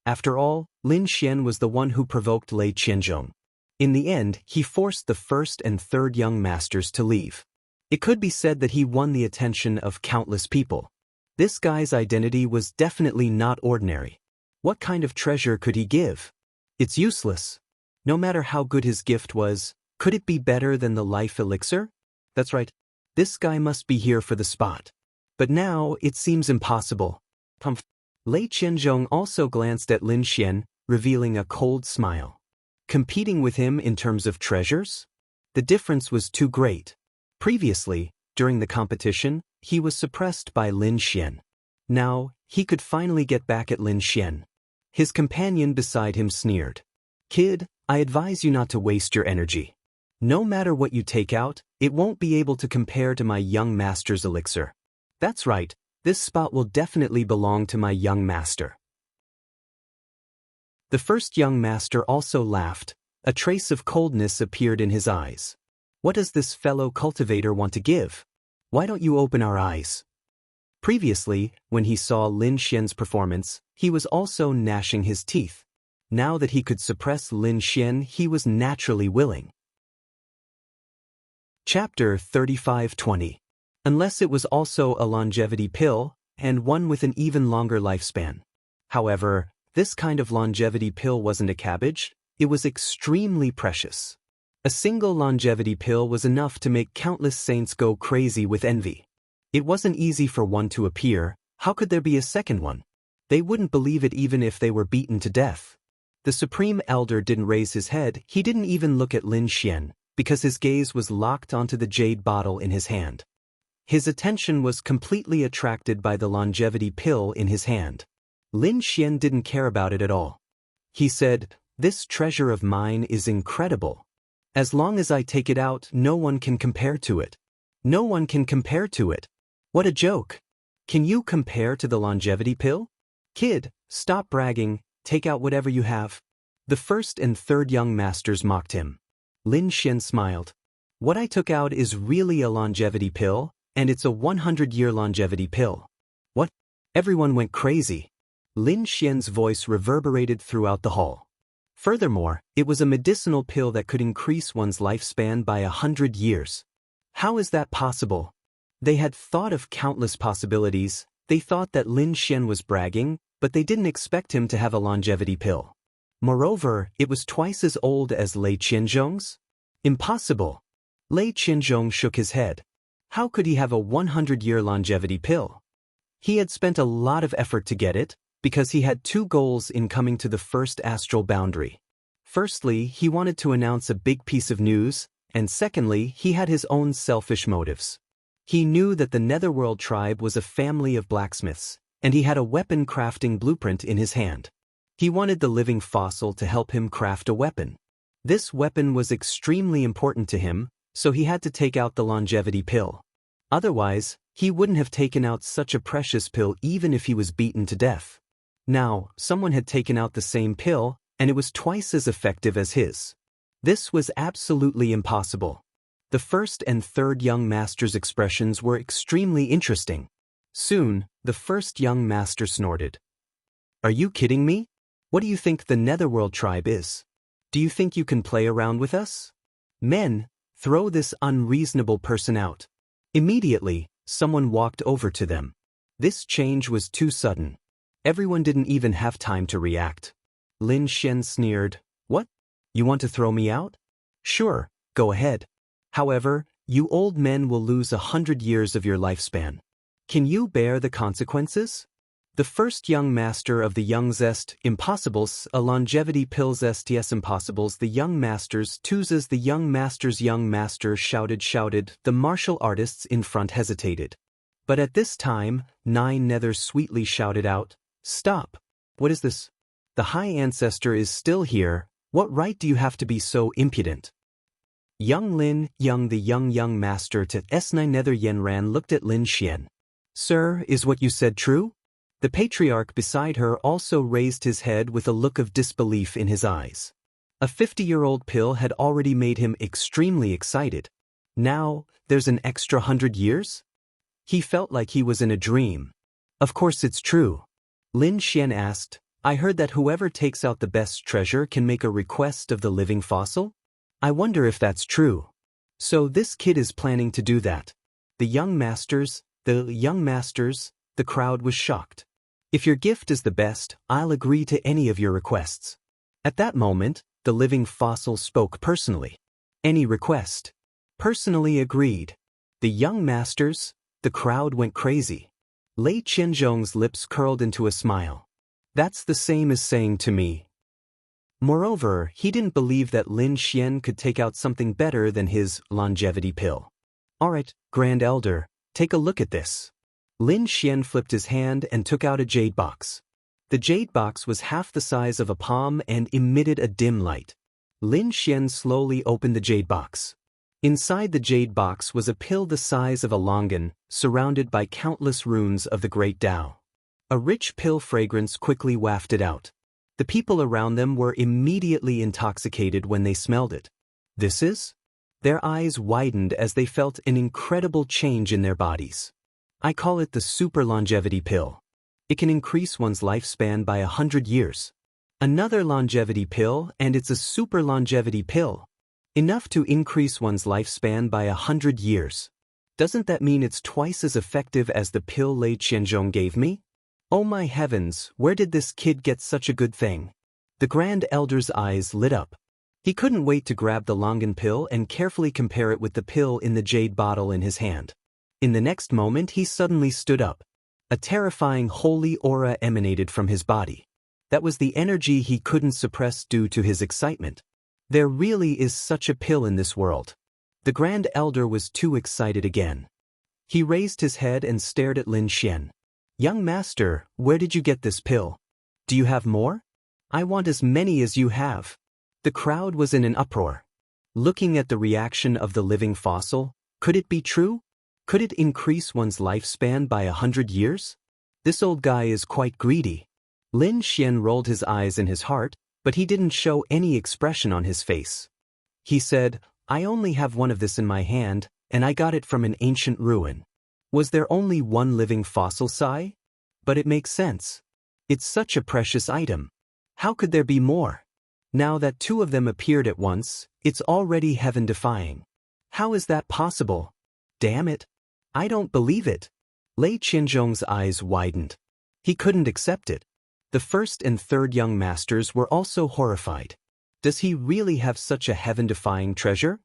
Speaker 1: After all, Lin Xian was the one who provoked Lei Qianzhong. In the end, he forced the first and third young masters to leave. It could be said that he won the attention of countless people. This guy's identity was definitely not ordinary. What kind of treasure could he give? It's useless. No matter how good his gift was, could it be better than the life elixir? That's right. This guy must be here for the spot. But now, it seems impossible. Lei Qianzhong also glanced at Lin Xian, revealing a cold smile. Competing with him in terms of treasures? The difference was too great. Previously, during the competition, he was suppressed by Lin Xian. Now, he could finally get back at Lin Xian. His companion beside him sneered. Kid, I advise you not to waste your energy. No matter what you take out, it won't be able to compare to my young master's elixir. That's right, this spot will definitely belong to my young master. The first young master also laughed. A trace of coldness appeared in his eyes. What does this fellow cultivator want to give? Why don't you open our eyes? Previously, when he saw Lin Xian's performance, he was also gnashing his teeth. Now that he could suppress Lin Xian, he was naturally willing. Chapter 35:20. Unless it was also a longevity pill, and one with an even longer lifespan. However, this kind of longevity pill wasn't a cabbage, it was extremely precious. A single longevity pill was enough to make countless saints go crazy with envy. It wasn't easy for one to appear, how could there be a second one? They wouldn't believe it even if they were beaten to death. The Supreme Elder didn't raise his head, he didn't even look at Lin Xian, because his gaze was locked onto the jade bottle in his hand. His attention was completely attracted by the longevity pill in his hand. Lin Xian didn't care about it at all. He said, "This treasure of mine is incredible. As long as I take it out, no one can compare to it. No one can compare to it. What a joke. Can you compare to the longevity pill? Kid, stop bragging, take out whatever you have." The first and third young masters mocked him. Lin Xian smiled. "What I took out is really a longevity pill, and it's a 100-year longevity pill." What? Everyone went crazy. Lin Xian's voice reverberated throughout the hall. Furthermore, it was a medicinal pill that could increase one's lifespan by 100 years. How is that possible? They had thought of countless possibilities. They thought that Lin Xian was bragging, but they didn't expect him to have a longevity pill. Moreover, it was twice as old as Lei Qianzhong's. Impossible. Lei Qianzhong shook his head. How could he have a 100-year longevity pill? He had spent a lot of effort to get it, because he had two goals in coming to the first astral boundary. Firstly, he wanted to announce a big piece of news, and secondly, he had his own selfish motives. He knew that the Netherworld tribe was a family of blacksmiths, and he had a weapon crafting blueprint in his hand. He wanted the living fossil to help him craft a weapon. This weapon was extremely important to him, so he had to take out the longevity pill. Otherwise, he wouldn't have taken out such a precious pill even if he was beaten to death. Now, someone had taken out the same pill, and it was twice as effective as his. This was absolutely impossible. The first and third young master's expressions were extremely interesting. Soon, the first young master snorted. Are you kidding me? What do you think the Netherworld tribe is? Do you think you can play around with us? Men, throw this unreasonable person out. Immediately, someone walked over to them. This change was too sudden. Everyone didn't even have time to react. Lin Xian sneered. What? You want to throw me out? Sure, go ahead. However, you old men will lose 100 years of your lifespan. Can you bear the consequences? The first young master of the young zest impossibles, a longevity pill zesties impossibles, the young masters, twos the young master shouted, the martial artists in front hesitated. But at this time, Nine Nethers sweetly shouted out, Stop! What is this? The high ancestor is still here, what right do you have to be so impudent? Young Lin, the young master to S9 Nether Yenran looked at Lin Xian. Sir, is what you said true? The patriarch beside her also raised his head with a look of disbelief in his eyes. A 50-year-old pill had already made him extremely excited. Now, there's an extra 100 years? He felt like he was in a dream. Of course it's true. Lin Xian asked, I heard that whoever takes out the best treasure can make a request of the living fossil? I wonder if that's true. So this kid is planning to do that. The crowd was shocked. If your gift is the best, I'll agree to any of your requests. At that moment, the living fossil spoke personally. Any request. Personally agreed. The young masters, the crowd went crazy. Lei Qianzhong's lips curled into a smile. That's the same as saying to me. Moreover, he didn't believe that Lin Xian could take out something better than his longevity pill. Alright, Grand Elder, take a look at this. Lin Xian flipped his hand and took out a jade box. The jade box was half the size of a palm and emitted a dim light. Lin Xian slowly opened the jade box. Inside the jade box was a pill the size of a longan, surrounded by countless runes of the Great Tao. A rich pill fragrance quickly wafted out. The people around them were immediately intoxicated when they smelled it. This is? Their eyes widened as they felt an incredible change in their bodies. I call it the super longevity pill. It can increase one's lifespan by 100 years. Another longevity pill, and it's a super longevity pill. Enough to increase one's lifespan by 100 years. Doesn't that mean it's twice as effective as the pill Lei Qianzhong gave me? Oh my heavens, where did this kid get such a good thing? The Grand Elder's eyes lit up. He couldn't wait to grab the longan pill and carefully compare it with the pill in the jade bottle in his hand. In the next moment he suddenly stood up. A terrifying holy aura emanated from his body. That was the energy he couldn't suppress due to his excitement. There really is such a pill in this world. The Grand Elder was too excited again. He raised his head and stared at Lin Xian. Young master, where did you get this pill? Do you have more? I want as many as you have. The crowd was in an uproar. Looking at the reaction of the living fossil, could it be true? Could it increase one's lifespan by 100 years? This old guy is quite greedy. Lin Xian rolled his eyes in his heart, but he didn't show any expression on his face. He said, I only have one of this in my hand, and I got it from an ancient ruin. Was there only one living fossil Sai? But it makes sense. It's such a precious item. How could there be more? Now that two of them appeared at once, it's already heaven-defying. How is that possible? Damn it. I don't believe it. Lei Qianzhong's eyes widened. He couldn't accept it. The first and third young masters were also horrified. Does he really have such a heaven-defying treasure?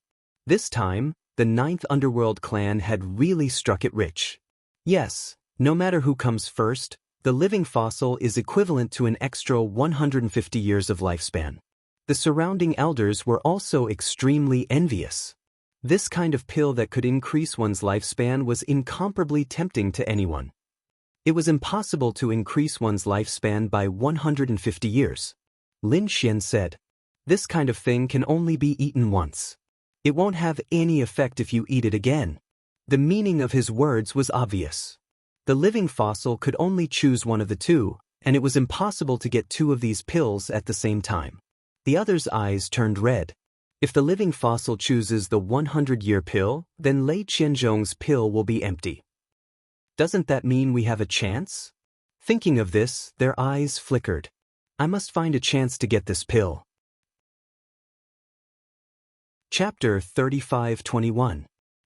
Speaker 1: This time, the ninth underworld clan had really struck it rich. Yes, no matter who comes first, the living fossil is equivalent to an extra 150 years of lifespan. The surrounding elders were also extremely envious. This kind of pill that could increase one's lifespan was incomparably tempting to anyone. It was impossible to increase one's lifespan by 150 years. Lin Xian said, "This kind of thing can only be eaten once. It won't have any effect if you eat it again." The meaning of his words was obvious. The living fossil could only choose one of the two, and it was impossible to get two of these pills at the same time. The other's eyes turned red. If the living fossil chooses the 100-year pill, then Lei Qianzhong's pill will be empty. Doesn't that mean we have a chance? Thinking of this, their eyes flickered. I must find a chance to get this pill. Chapter 35:21.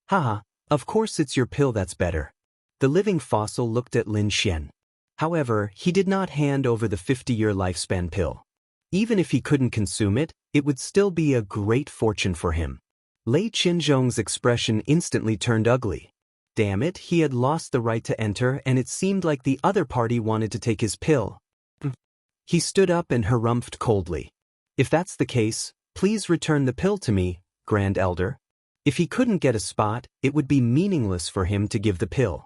Speaker 1: Haha, of course it's your pill that's better. The living fossil looked at Lin Xian. However, he did not hand over the 50-year lifespan pill. Even if he couldn't consume it, it would still be a great fortune for him. Lei Qianzhong's expression instantly turned ugly. Damn it, he had lost the right to enter, and it seemed like the other party wanted to take his pill. He stood up and harumphed coldly. If that's the case, please return the pill to me, Grand Elder. If he couldn't get a spot, it would be meaningless for him to give the pill.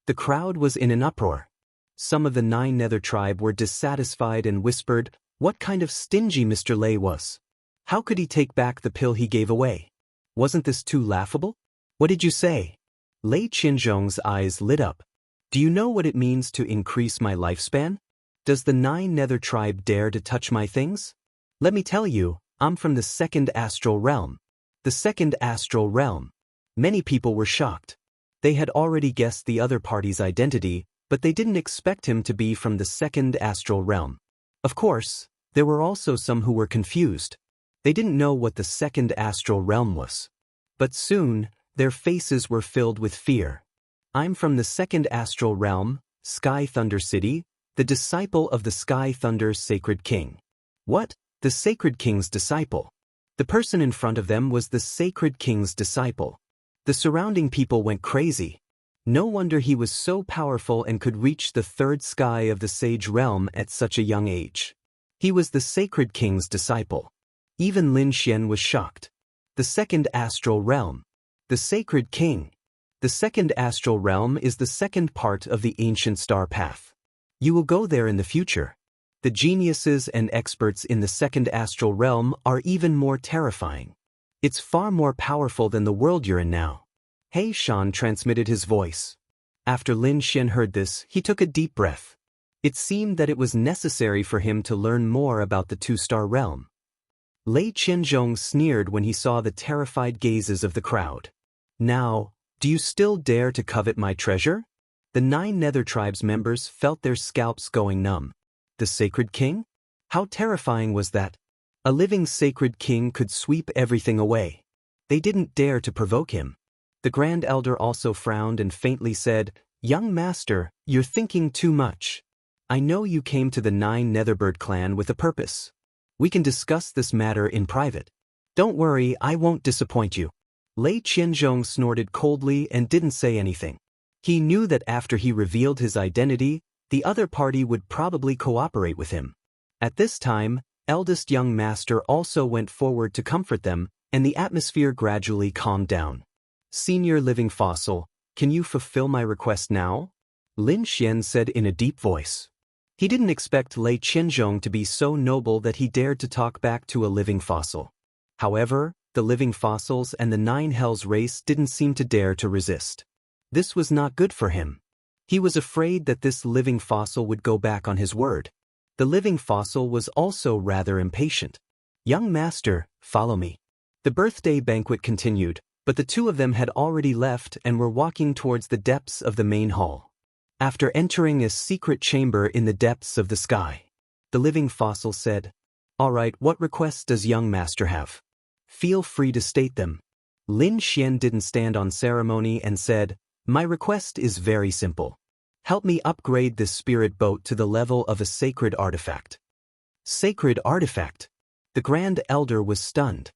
Speaker 1: The crowd was in an uproar. Some of the Nine Nether tribe were dissatisfied and whispered, what kind of stingy Mr. Lei was. How could he take back the pill he gave away? Wasn't this too laughable? What did you say? Lei Qianzhong's eyes lit up. Do you know what it means to increase my lifespan? Does the Nine Nether tribe dare to touch my things? Let me tell you, I'm from the second astral realm. The second astral realm. Many people were shocked. They had already guessed the other party's identity, but they didn't expect him to be from the second astral realm. Of course, there were also some who were confused. They didn't know what the second astral realm was. But soon, their faces were filled with fear. I'm from the second astral realm, Sky Thunder City, the disciple of the Sky Thunder Sacred King. What? The Sacred King's disciple? The person in front of them was the Sacred King's disciple. The surrounding people went crazy. No wonder he was so powerful and could reach the third sky of the Sage Realm at such a young age. He was the Sacred King's disciple. Even Lin Xian was shocked. The second astral realm. The Sacred King. The second astral realm is the second part of the ancient star path. You will go there in the future. The geniuses and experts in the second astral realm are even more terrifying. It's far more powerful than the world you're in now. He Shan transmitted his voice. After Lin Xian heard this, he took a deep breath. It seemed that it was necessary for him to learn more about the two-star realm. Lei Qianzhong sneered when he saw the terrified gazes of the crowd. Now, do you still dare to covet my treasure? The Nine Nether Tribes members felt their scalps going numb. The Sacred King? How terrifying was that? A living Sacred King could sweep everything away. They didn't dare to provoke him. The Grand Elder also frowned and faintly said, Young Master, you're thinking too much. I know you came to the Nine Netherbird clan with a purpose. We can discuss this matter in private. Don't worry, I won't disappoint you. Lei Qianzhong snorted coldly and didn't say anything. He knew that after he revealed his identity, the other party would probably cooperate with him. At this time, eldest young master also went forward to comfort them, and the atmosphere gradually calmed down. Senior living fossil, can you fulfill my request now? Lin Xian said in a deep voice. He didn't expect Lei Qianzhong to be so noble that he dared to talk back to a living fossil. However, the living fossils and the Nine Hells race didn't seem to dare to resist. This was not good for him. He was afraid that this living fossil would go back on his word. The living fossil was also rather impatient. Young master, follow me. The birthday banquet continued, but the two of them had already left and were walking towards the depths of the main hall. After entering a secret chamber in the depths of the sky, the living fossil said, All right, what requests does young master have? Feel free to state them. Lin Xian didn't stand on ceremony and said, My request is very simple. Help me upgrade this spirit boat to the level of a sacred artifact. Sacred artifact? The Grand Elder was stunned.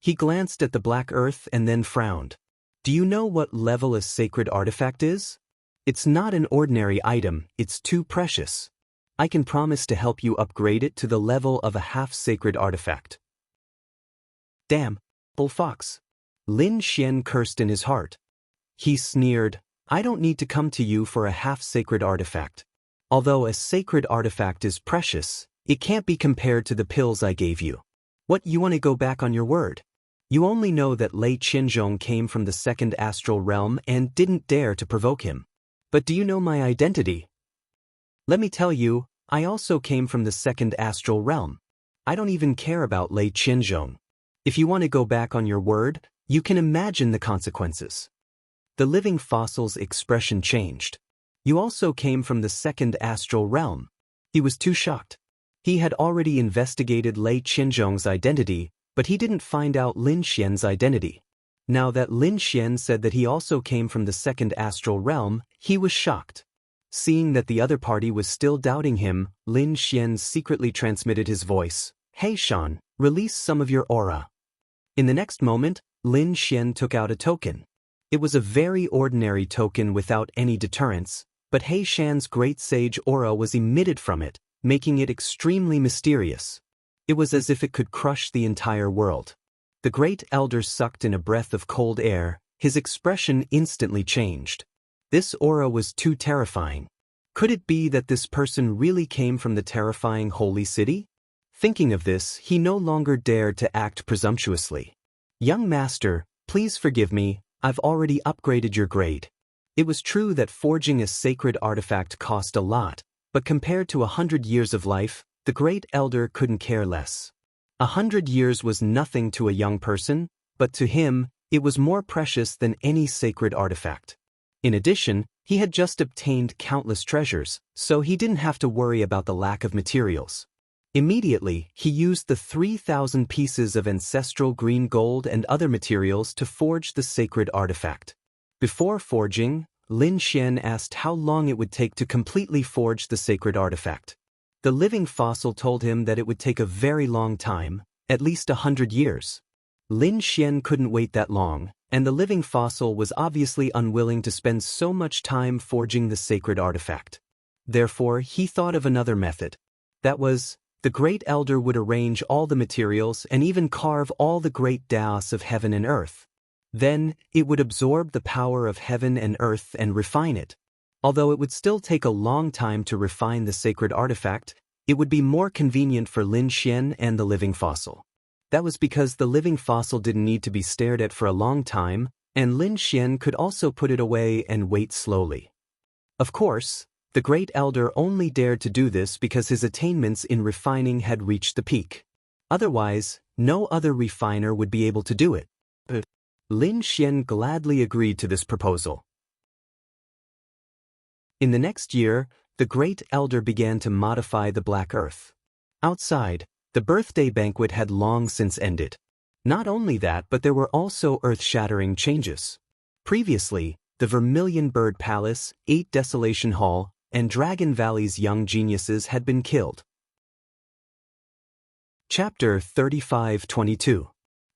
Speaker 1: He glanced at the black earth and then frowned. Do you know what level a sacred artifact is? It's not an ordinary item, it's too precious. I can promise to help you upgrade it to the level of a half-sacred artifact. Damn, bull fox. Lin Xian cursed in his heart. He sneered, I don't need to come to you for a half-sacred artifact. Although a sacred artifact is precious, it can't be compared to the pills I gave you. What, you want to go back on your word? You only know that Lei Qianzhong came from the second astral realm and didn't dare to provoke him. But do you know my identity? Let me tell you, I also came from the second astral realm. I don't even care about Lei Qianzhong. If you want to go back on your word, you can imagine the consequences. The living fossil's expression changed. You also came from the second astral realm. He was too shocked. He had already investigated Lei Qianzhong's identity, but he didn't find out Lin Xian's identity. Now that Lin Xian said that he also came from the second astral realm, he was shocked. Seeing that the other party was still doubting him, Lin Xian secretly transmitted his voice. Hey Shan, release some of your aura. In the next moment, Lin Xian took out a token. It was a very ordinary token without any deterrence, but He Shan's great sage aura was emitted from it, making it extremely mysterious. It was as if it could crush the entire world. The great elder sucked in a breath of cold air, his expression instantly changed. This aura was too terrifying. Could it be that this person really came from the terrifying holy city? Thinking of this, he no longer dared to act presumptuously. Young master, please forgive me, I've already upgraded your grade. It was true that forging a sacred artifact cost a lot, but compared to 100 years of life, the great elder couldn't care less. 100 years was nothing to a young person, but to him, it was more precious than any sacred artifact. In addition, he had just obtained countless treasures, so he didn't have to worry about the lack of materials. Immediately, he used the 3,000 pieces of ancestral green gold and other materials to forge the sacred artifact. Before forging, Lin Xian asked how long it would take to completely forge the sacred artifact. The living fossil told him that it would take a very long time, at least 100 years. Lin Xian couldn't wait that long, and the living fossil was obviously unwilling to spend so much time forging the sacred artifact. Therefore, he thought of another method. That was, the great elder would arrange all the materials and even carve all the great daos of heaven and earth. Then, it would absorb the power of heaven and earth and refine it. Although it would still take a long time to refine the sacred artifact, it would be more convenient for Lin Xian and the living fossil. That was because the living fossil didn't need to be stared at for a long time, and Lin Xian could also put it away and wait slowly. Of course, the great elder only dared to do this because his attainments in refining had reached the peak. Otherwise, no other refiner would be able to do it. But Lin Xian gladly agreed to this proposal. In the next year, the great elder began to modify the black earth. Outside, the birthday banquet had long since ended. Not only that, but there were also earth-shattering changes. Previously, the Vermilion Bird Palace, 8 Desolation Hall, and Dragon Valley's young geniuses had been killed. Chapter 35-22.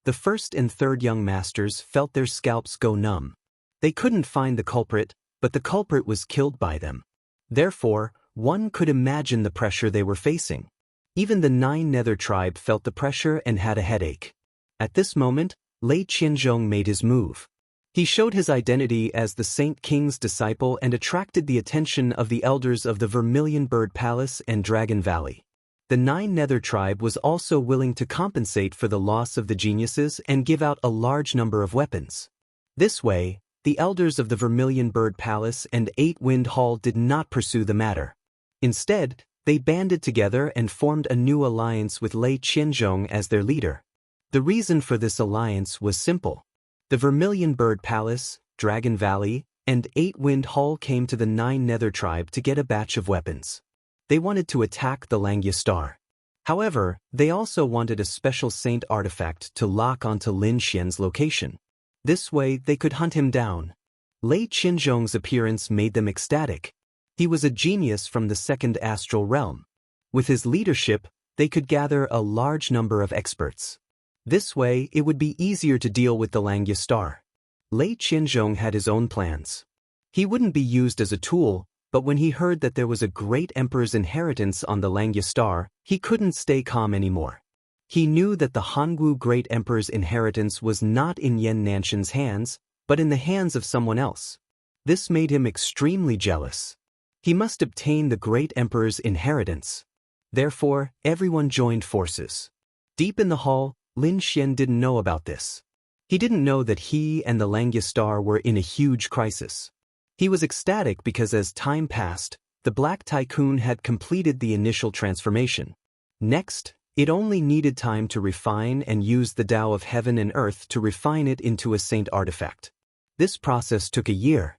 Speaker 1: The first and third young masters felt their scalps go numb. They couldn't find the culprit, but the culprit was killed by them. Therefore, one could imagine the pressure they were facing. Even the 9 Nether tribe felt the pressure and had a headache. At this moment, Lei Qianzhong made his move. He showed his identity as the Saint King's disciple and attracted the attention of the elders of the Vermilion Bird Palace and Dragon Valley. The 9 Nether tribe was also willing to compensate for the loss of the geniuses and give out a large number of weapons. This way, the elders of the Vermilion Bird Palace and 8 Wind Hall did not pursue the matter. Instead, they banded together and formed a new alliance with Lei Qianzhong as their leader. The reason for this alliance was simple. The Vermilion Bird Palace, Dragon Valley, and 8 Wind Hall came to the 9 Nether tribe to get a batch of weapons. They wanted to attack the Langya Star. However, they also wanted a special saint artifact to lock onto Lin Xian's location. This way, they could hunt him down. Lei Qianzhong's appearance made them ecstatic. He was a genius from the second astral realm. With his leadership, they could gather a large number of experts. This way, it would be easier to deal with the Langya star. Lei Qianzhong had his own plans. He wouldn't be used as a tool, but when he heard that there was a great emperor's inheritance on the Langya star, he couldn't stay calm anymore. He knew that the Hangwu great emperor's inheritance was not in Yan Nanshan's hands, but in the hands of someone else. This made him extremely jealous. He must obtain the great emperor's inheritance. Therefore, everyone joined forces. Deep in the hall, Lin Xian didn't know about this. He didn't know that he and the Langya star were in a huge crisis. He was ecstatic because as time passed, the Black Tycoon had completed the initial transformation. Next, it only needed time to refine and use the Tao of Heaven and Earth to refine it into a saint artifact. This process took a year.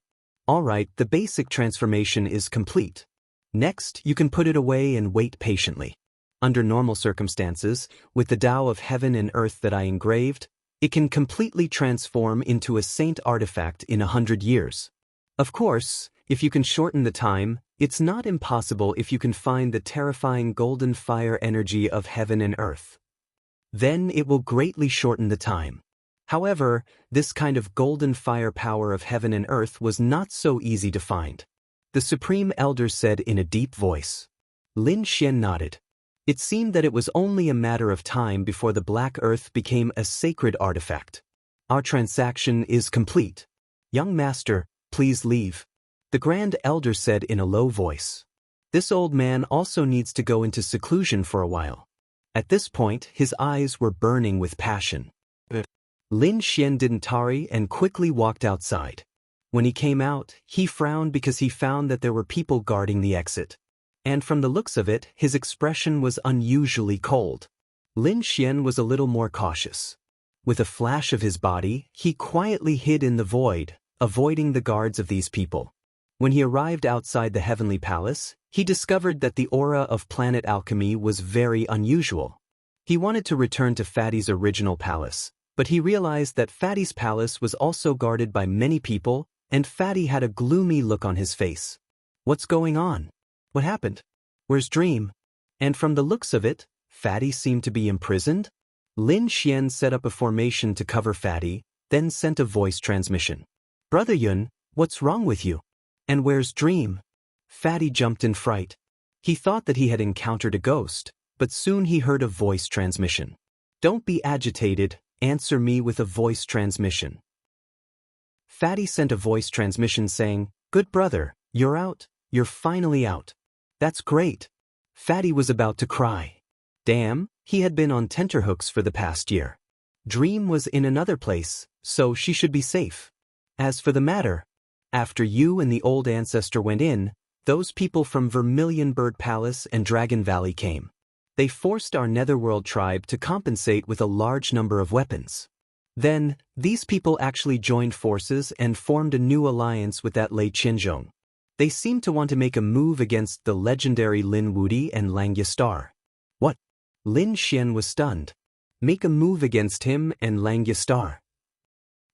Speaker 1: Alright, the basic transformation is complete. Next, you can put it away and wait patiently. Under normal circumstances, with the Tao of Heaven and Earth that I engraved, it can completely transform into a saint artifact in 100 years. Of course, if you can shorten the time, it's not impossible if you can find the terrifying golden fire energy of heaven and earth. Then it will greatly shorten the time. However, this kind of golden fire power of heaven and earth was not so easy to find. The Supreme Elder said in a deep voice. Lin Xian nodded. It seemed that it was only a matter of time before the Black Earth became a sacred artifact. Our transaction is complete. Young master, please leave. The Grand Elder said in a low voice. This old man also needs to go into seclusion for a while. At this point, his eyes were burning with passion. Lin Xian didn't tarry and quickly walked outside. When he came out, he frowned because he found that there were people guarding the exit. And from the looks of it, his expression was unusually cold. Lin Xian was a little more cautious. With a flash of his body, he quietly hid in the void, avoiding the guards of these people. When he arrived outside the heavenly palace, he discovered that the aura of planet alchemy was very unusual. He wanted to return to Fatty's original palace, but he realized that Fatty's palace was also guarded by many people, and Fatty had a gloomy look on his face. What's going on? What happened? Where's Dream? And from the looks of it, Fatty seemed to be imprisoned? Lin Xian set up a formation to cover Fatty, then sent a voice transmission. Brother Yun, what's wrong with you? And where's Dream? Fatty jumped in fright. He thought that he had encountered a ghost, but soon he heard a voice transmission. Don't be agitated, answer me with a voice transmission. Fatty sent a voice transmission saying, Good brother, you're out, you're finally out. That's great. Fatty was about to cry. Damn, he had been on tenterhooks for the past year. Dream was in another place, so she should be safe. As for the matter, after you and the old ancestor went in, those people from Vermilion Bird Palace and Dragon Valley came. They forced our Netherworld tribe to compensate with a large number of weapons. Then, these people actually joined forces and formed a new alliance with that Lei Qianzhong. They seemed to want to make a move against the legendary Lin Wudi and Langya Star. What? Lin Xian was stunned. Make a move against him and Langya Star.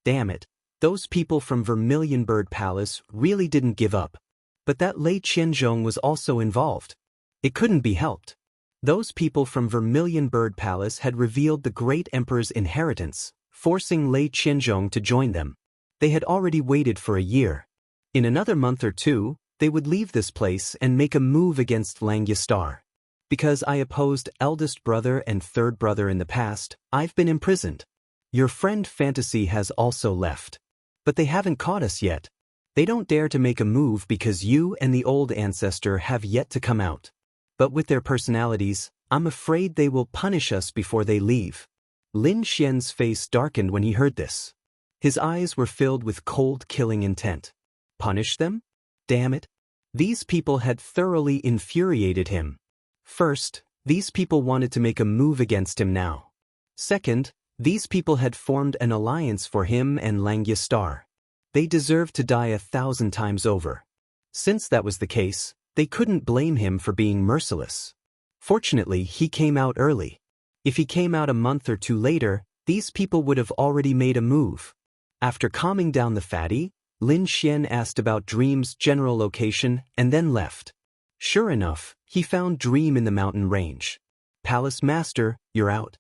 Speaker 1: Damn it. Those people from Vermilion Bird Palace really didn't give up. But that Lei Qianzhong was also involved. It couldn't be helped. Those people from Vermilion Bird Palace had revealed the great emperor's inheritance, forcing Lei Qianzhong to join them. They had already waited for a year. In another month or two, they would leave this place and make a move against Langya Star. Because I opposed eldest brother and third brother in the past, I've been imprisoned. Your friend Fantasy has also left. But they haven't caught us yet. They don't dare to make a move because you and the old ancestor have yet to come out. But with their personalities, I'm afraid they will punish us before they leave. Lin Xian's face darkened when he heard this. His eyes were filled with cold, killing intent. Punish them? Damn it. These people had thoroughly infuriated him. First, these people wanted to make a move against him now. Second, these people had formed an alliance for him and Langya Star. They deserved to die 1,000 times over. Since that was the case, they couldn't blame him for being merciless. Fortunately, he came out early. If he came out a month or two later, these people would have already made a move. After calming down the Fatty, Lin Xian asked about Dream's general location and then left. Sure enough, he found Dream in the mountain range. Palace Master, you're out.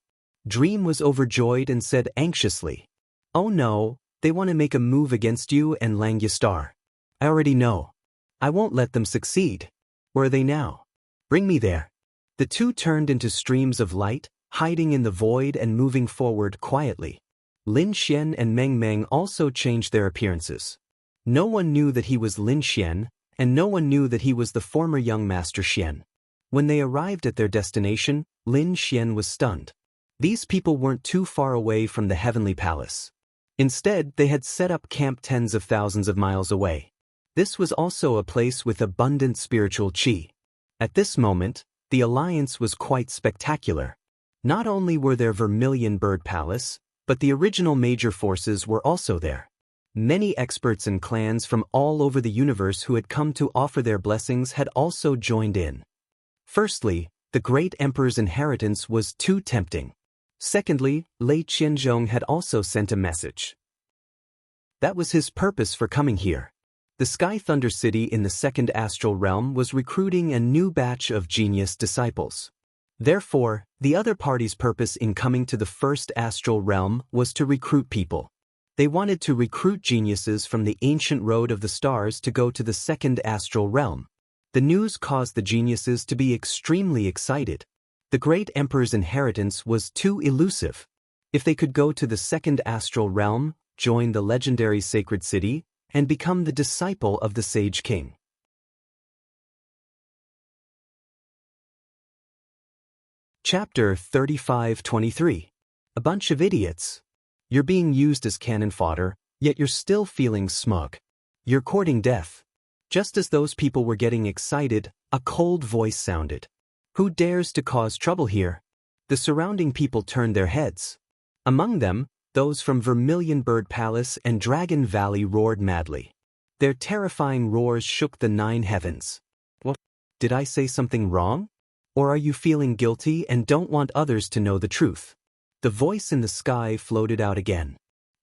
Speaker 1: Dream was overjoyed and said anxiously, "Oh no, they want to make a move against you and Langyastar. I already know. I won't let them succeed. Where are they now? Bring me there." The two turned into streams of light, hiding in the void and moving forward quietly. Lin Xian and Meng Meng also changed their appearances. No one knew that he was Lin Xian, and no one knew that he was the former young Master Xian. When they arrived at their destination, Lin Xian was stunned. These people weren't too far away from the heavenly palace. Instead, they had set up camp tens of thousands of miles away. This was also a place with abundant spiritual qi. At this moment, the alliance was quite spectacular. Not only were there Vermilion Bird Palace, but the original major forces were also there. Many experts and clans from all over the universe who had come to offer their blessings had also joined in. Firstly, the great emperor's inheritance was too tempting. Secondly, Lei Qianzhong had also sent a message. That was his purpose for coming here. The Sky Thunder City in the second astral realm was recruiting a new batch of genius disciples. Therefore, the other party's purpose in coming to the first astral realm was to recruit people. They wanted to recruit geniuses from the ancient road of the stars to go to the second astral realm. The news caused the geniuses to be extremely excited. The great emperor's inheritance was too elusive. If they could go to the second astral realm, join the legendary sacred city, and become the disciple of the Sage King. Chapter 35-23. A bunch of idiots. You're being used as cannon fodder, yet you're still feeling smug. You're courting death. Just as those people were getting excited, a cold voice sounded. Who dares to cause trouble here? The surrounding people turned their heads. Among them, those from Vermilion Bird Palace and Dragon Valley roared madly. Their terrifying roars shook the 9 heavens. What? Did I say something wrong? Or are you feeling guilty and don't want others to know the truth? The voice in the sky floated out again.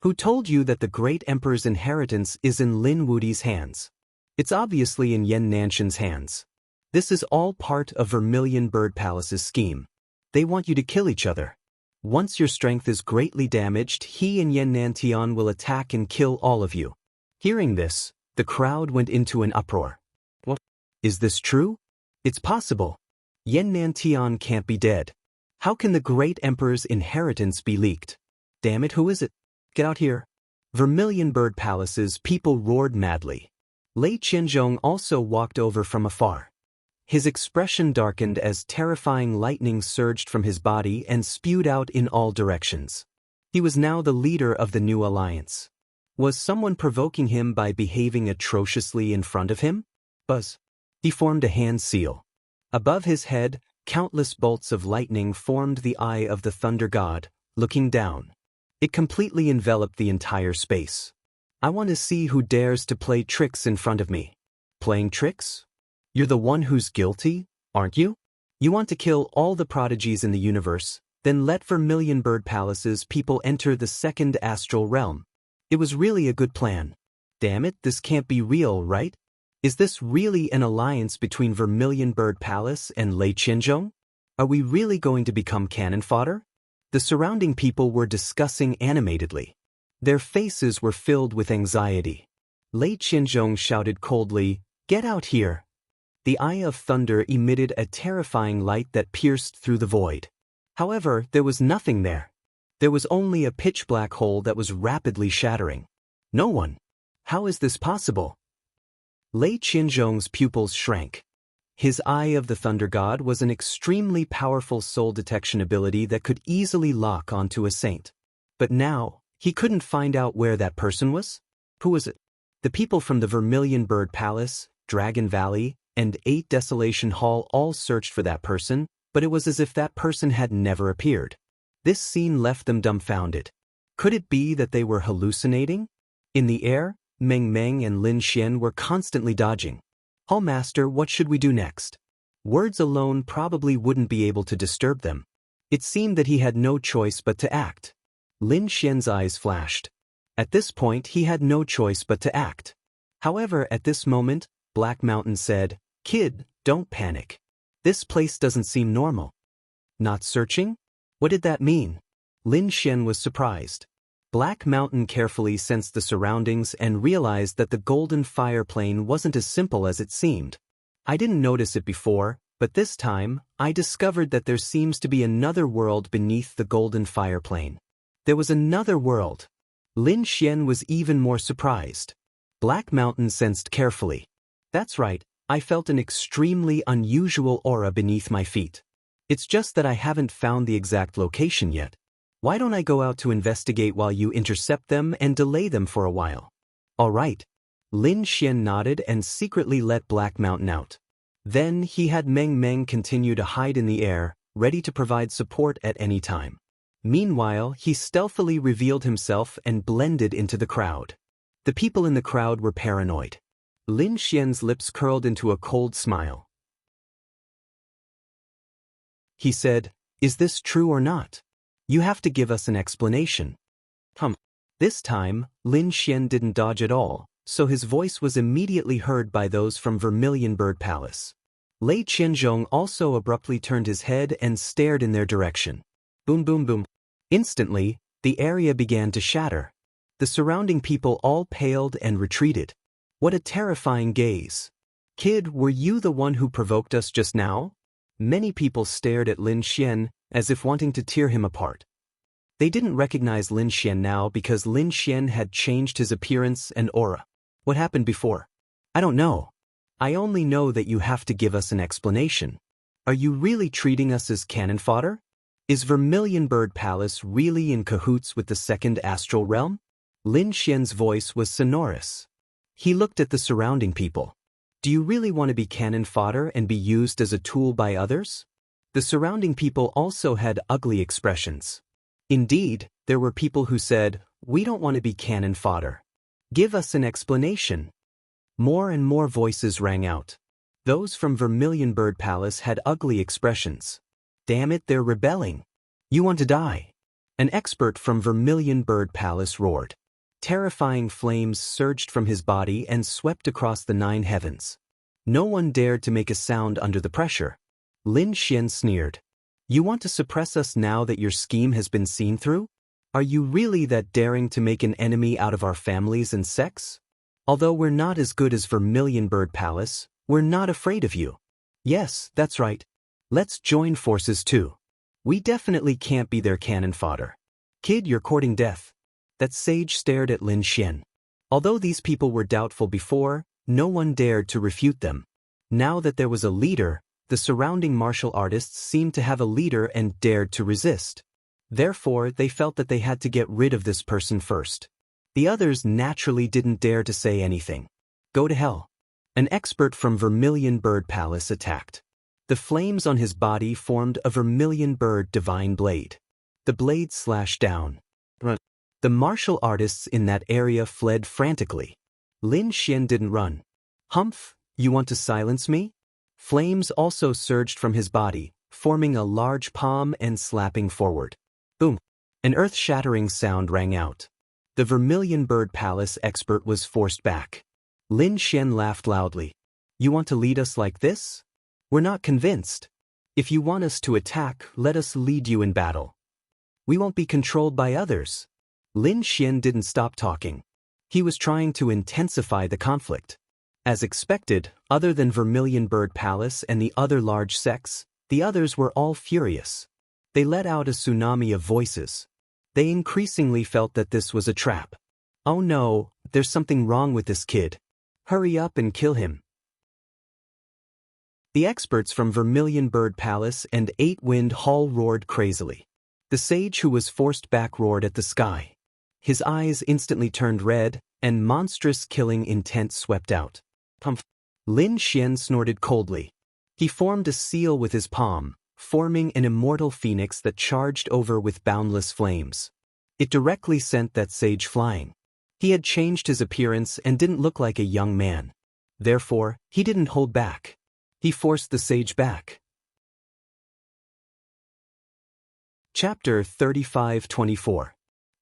Speaker 1: Who told you that the great emperor's inheritance is in Lin Wudi's hands? It's obviously in Yan Nanshan's hands. This is all part of Vermilion Bird Palace's scheme. They want you to kill each other. Once your strength is greatly damaged, he and Yan Nantian will attack and kill all of you. Hearing this, the crowd went into an uproar. What? Is this true? It's possible. Yan Nantian can't be dead. How can the great emperor's inheritance be leaked? Damn it, who is it? Get out here. Vermilion Bird Palace's people roared madly. Lei Qianzhong also walked over from afar. His expression darkened as terrifying lightning surged from his body and spewed out in all directions. He was now the leader of the new alliance. Was someone provoking him by behaving atrociously in front of him? Buzz. He formed a hand seal. Above his head, countless bolts of lightning formed the eye of the thunder god, looking down. It completely enveloped the entire space. I want to see who dares to play tricks in front of me. Playing tricks? You're the one who's guilty, aren't you? You want to kill all the prodigies in the universe, then let Vermilion Bird Palace's people enter the second astral realm. It was really a good plan. Damn it, this can't be real, right? Is this really an alliance between Vermilion Bird Palace and Lei Qianzhong? Are we really going to become cannon fodder? The surrounding people were discussing animatedly. Their faces were filled with anxiety. Lei Qianzhong shouted coldly, "Get out here!" The eye of thunder emitted a terrifying light that pierced through the void. However, there was nothing there. There was only a pitch-black hole that was rapidly shattering. No one. How is this possible? Lei Qianzhong's pupils shrank. His eye of the thunder god was an extremely powerful soul detection ability that could easily lock onto a saint. But now, he couldn't find out where that person was. Who was it? The people from the Vermilion Bird Palace, Dragon Valley, and 8 Desolation Hall all searched for that person, but it was as if that person had never appeared. This scene left them dumbfounded. Could it be that they were hallucinating? In the air, Meng Meng and Lin Xian were constantly dodging. Hall Master, what should we do next? Words alone probably wouldn't be able to disturb them. It seemed that he had no choice but to act. Lin Xian's eyes flashed. At this point, he had no choice but to act. However, at this moment, Black Mountain said, "Kid, don't panic. This place doesn't seem normal." Not searching? What did that mean? Lin Xian was surprised. Black Mountain carefully sensed the surroundings and realized that the golden fire plane wasn't as simple as it seemed. I didn't notice it before, but this time, I discovered that there seems to be another world beneath the golden fire plane. There was another world. Lin Xian was even more surprised. Black Mountain sensed carefully. That's right, I felt an extremely unusual aura beneath my feet. It's just that I haven't found the exact location yet. Why don't I go out to investigate while you intercept them and delay them for a while? All right. Lin Xian nodded and secretly let Black Mountain out. Then he had Meng Meng continue to hide in the air, ready to provide support at any time. Meanwhile, he stealthily revealed himself and blended into the crowd. The people in the crowd were paranoid. Lin Xian's lips curled into a cold smile. He said, "Is this true or not? You have to give us an explanation." This time, Lin Xian didn't dodge at all, so his voice was immediately heard by those from Vermilion Bird Palace. Lei Qianzhong also abruptly turned his head and stared in their direction. Boom boom boom. Instantly, the area began to shatter. The surrounding people all paled and retreated. What a terrifying gaze. "Kid, were you the one who provoked us just now?" Many people stared at Lin Xian, as if wanting to tear him apart. They didn't recognize Lin Xian now because Lin Xian had changed his appearance and aura. What happened before? I don't know. I only know that you have to give us an explanation. Are you really treating us as cannon fodder? Is Vermilion Bird Palace really in cahoots with the second astral realm? Lin Xian's voice was sonorous. He looked at the surrounding people. Do you really want to be cannon fodder and be used as a tool by others? The surrounding people also had ugly expressions. Indeed, there were people who said, "We don't want to be cannon fodder. Give us an explanation." More and more voices rang out. Those from Vermilion Bird Palace had ugly expressions. Damn it, they're rebelling. You want to die. An expert from Vermilion Bird Palace roared. Terrifying flames surged from his body and swept across the 9 heavens. No one dared to make a sound under the pressure. Lin Xian sneered. You want to suppress us now that your scheme has been seen through? Are you really that daring to make an enemy out of our families and sex? Although we're not as good as Vermilion Bird Palace, we're not afraid of you. Yes, that's right. Let's join forces too. We definitely can't be their cannon fodder. Kid, you're courting death. That sage stared at Lin Xian. Although these people were doubtful before, no one dared to refute them. Now that there was a leader, the surrounding martial artists seemed to have a leader and dared to resist. Therefore, they felt that they had to get rid of this person first. The others naturally didn't dare to say anything. Go to hell. An expert from Vermilion Bird Palace attacked. The flames on his body formed a Vermilion Bird divine blade. The blade slashed down. The martial artists in that area fled frantically. Lin Xian didn't run. Humph, you want to silence me? Flames also surged from his body, forming a large palm and slapping forward. Boom! An earth-shattering sound rang out. The Vermilion Bird Palace expert was forced back. Lin Xian laughed loudly. You want to lead us like this? We're not convinced. If you want us to attack, let us lead you in battle. We won't be controlled by others. Lin Xian didn't stop talking. He was trying to intensify the conflict. As expected, other than Vermilion Bird Palace and the other large sects, the others were all furious. They let out a tsunami of voices. They increasingly felt that this was a trap. Oh no, there's something wrong with this kid. Hurry up and kill him. The experts from Vermilion Bird Palace and 8-Wind Hall roared crazily. The sage who was forced back roared at the sky. His eyes instantly turned red, and monstrous killing intent swept out. Pumph! Lin Xian snorted coldly. He formed a seal with his palm, forming an immortal phoenix that charged over with boundless flames. It directly sent that sage flying. He had changed his appearance and didn't look like a young man. Therefore, he didn't hold back. He forced the sage back. Chapter 35-24.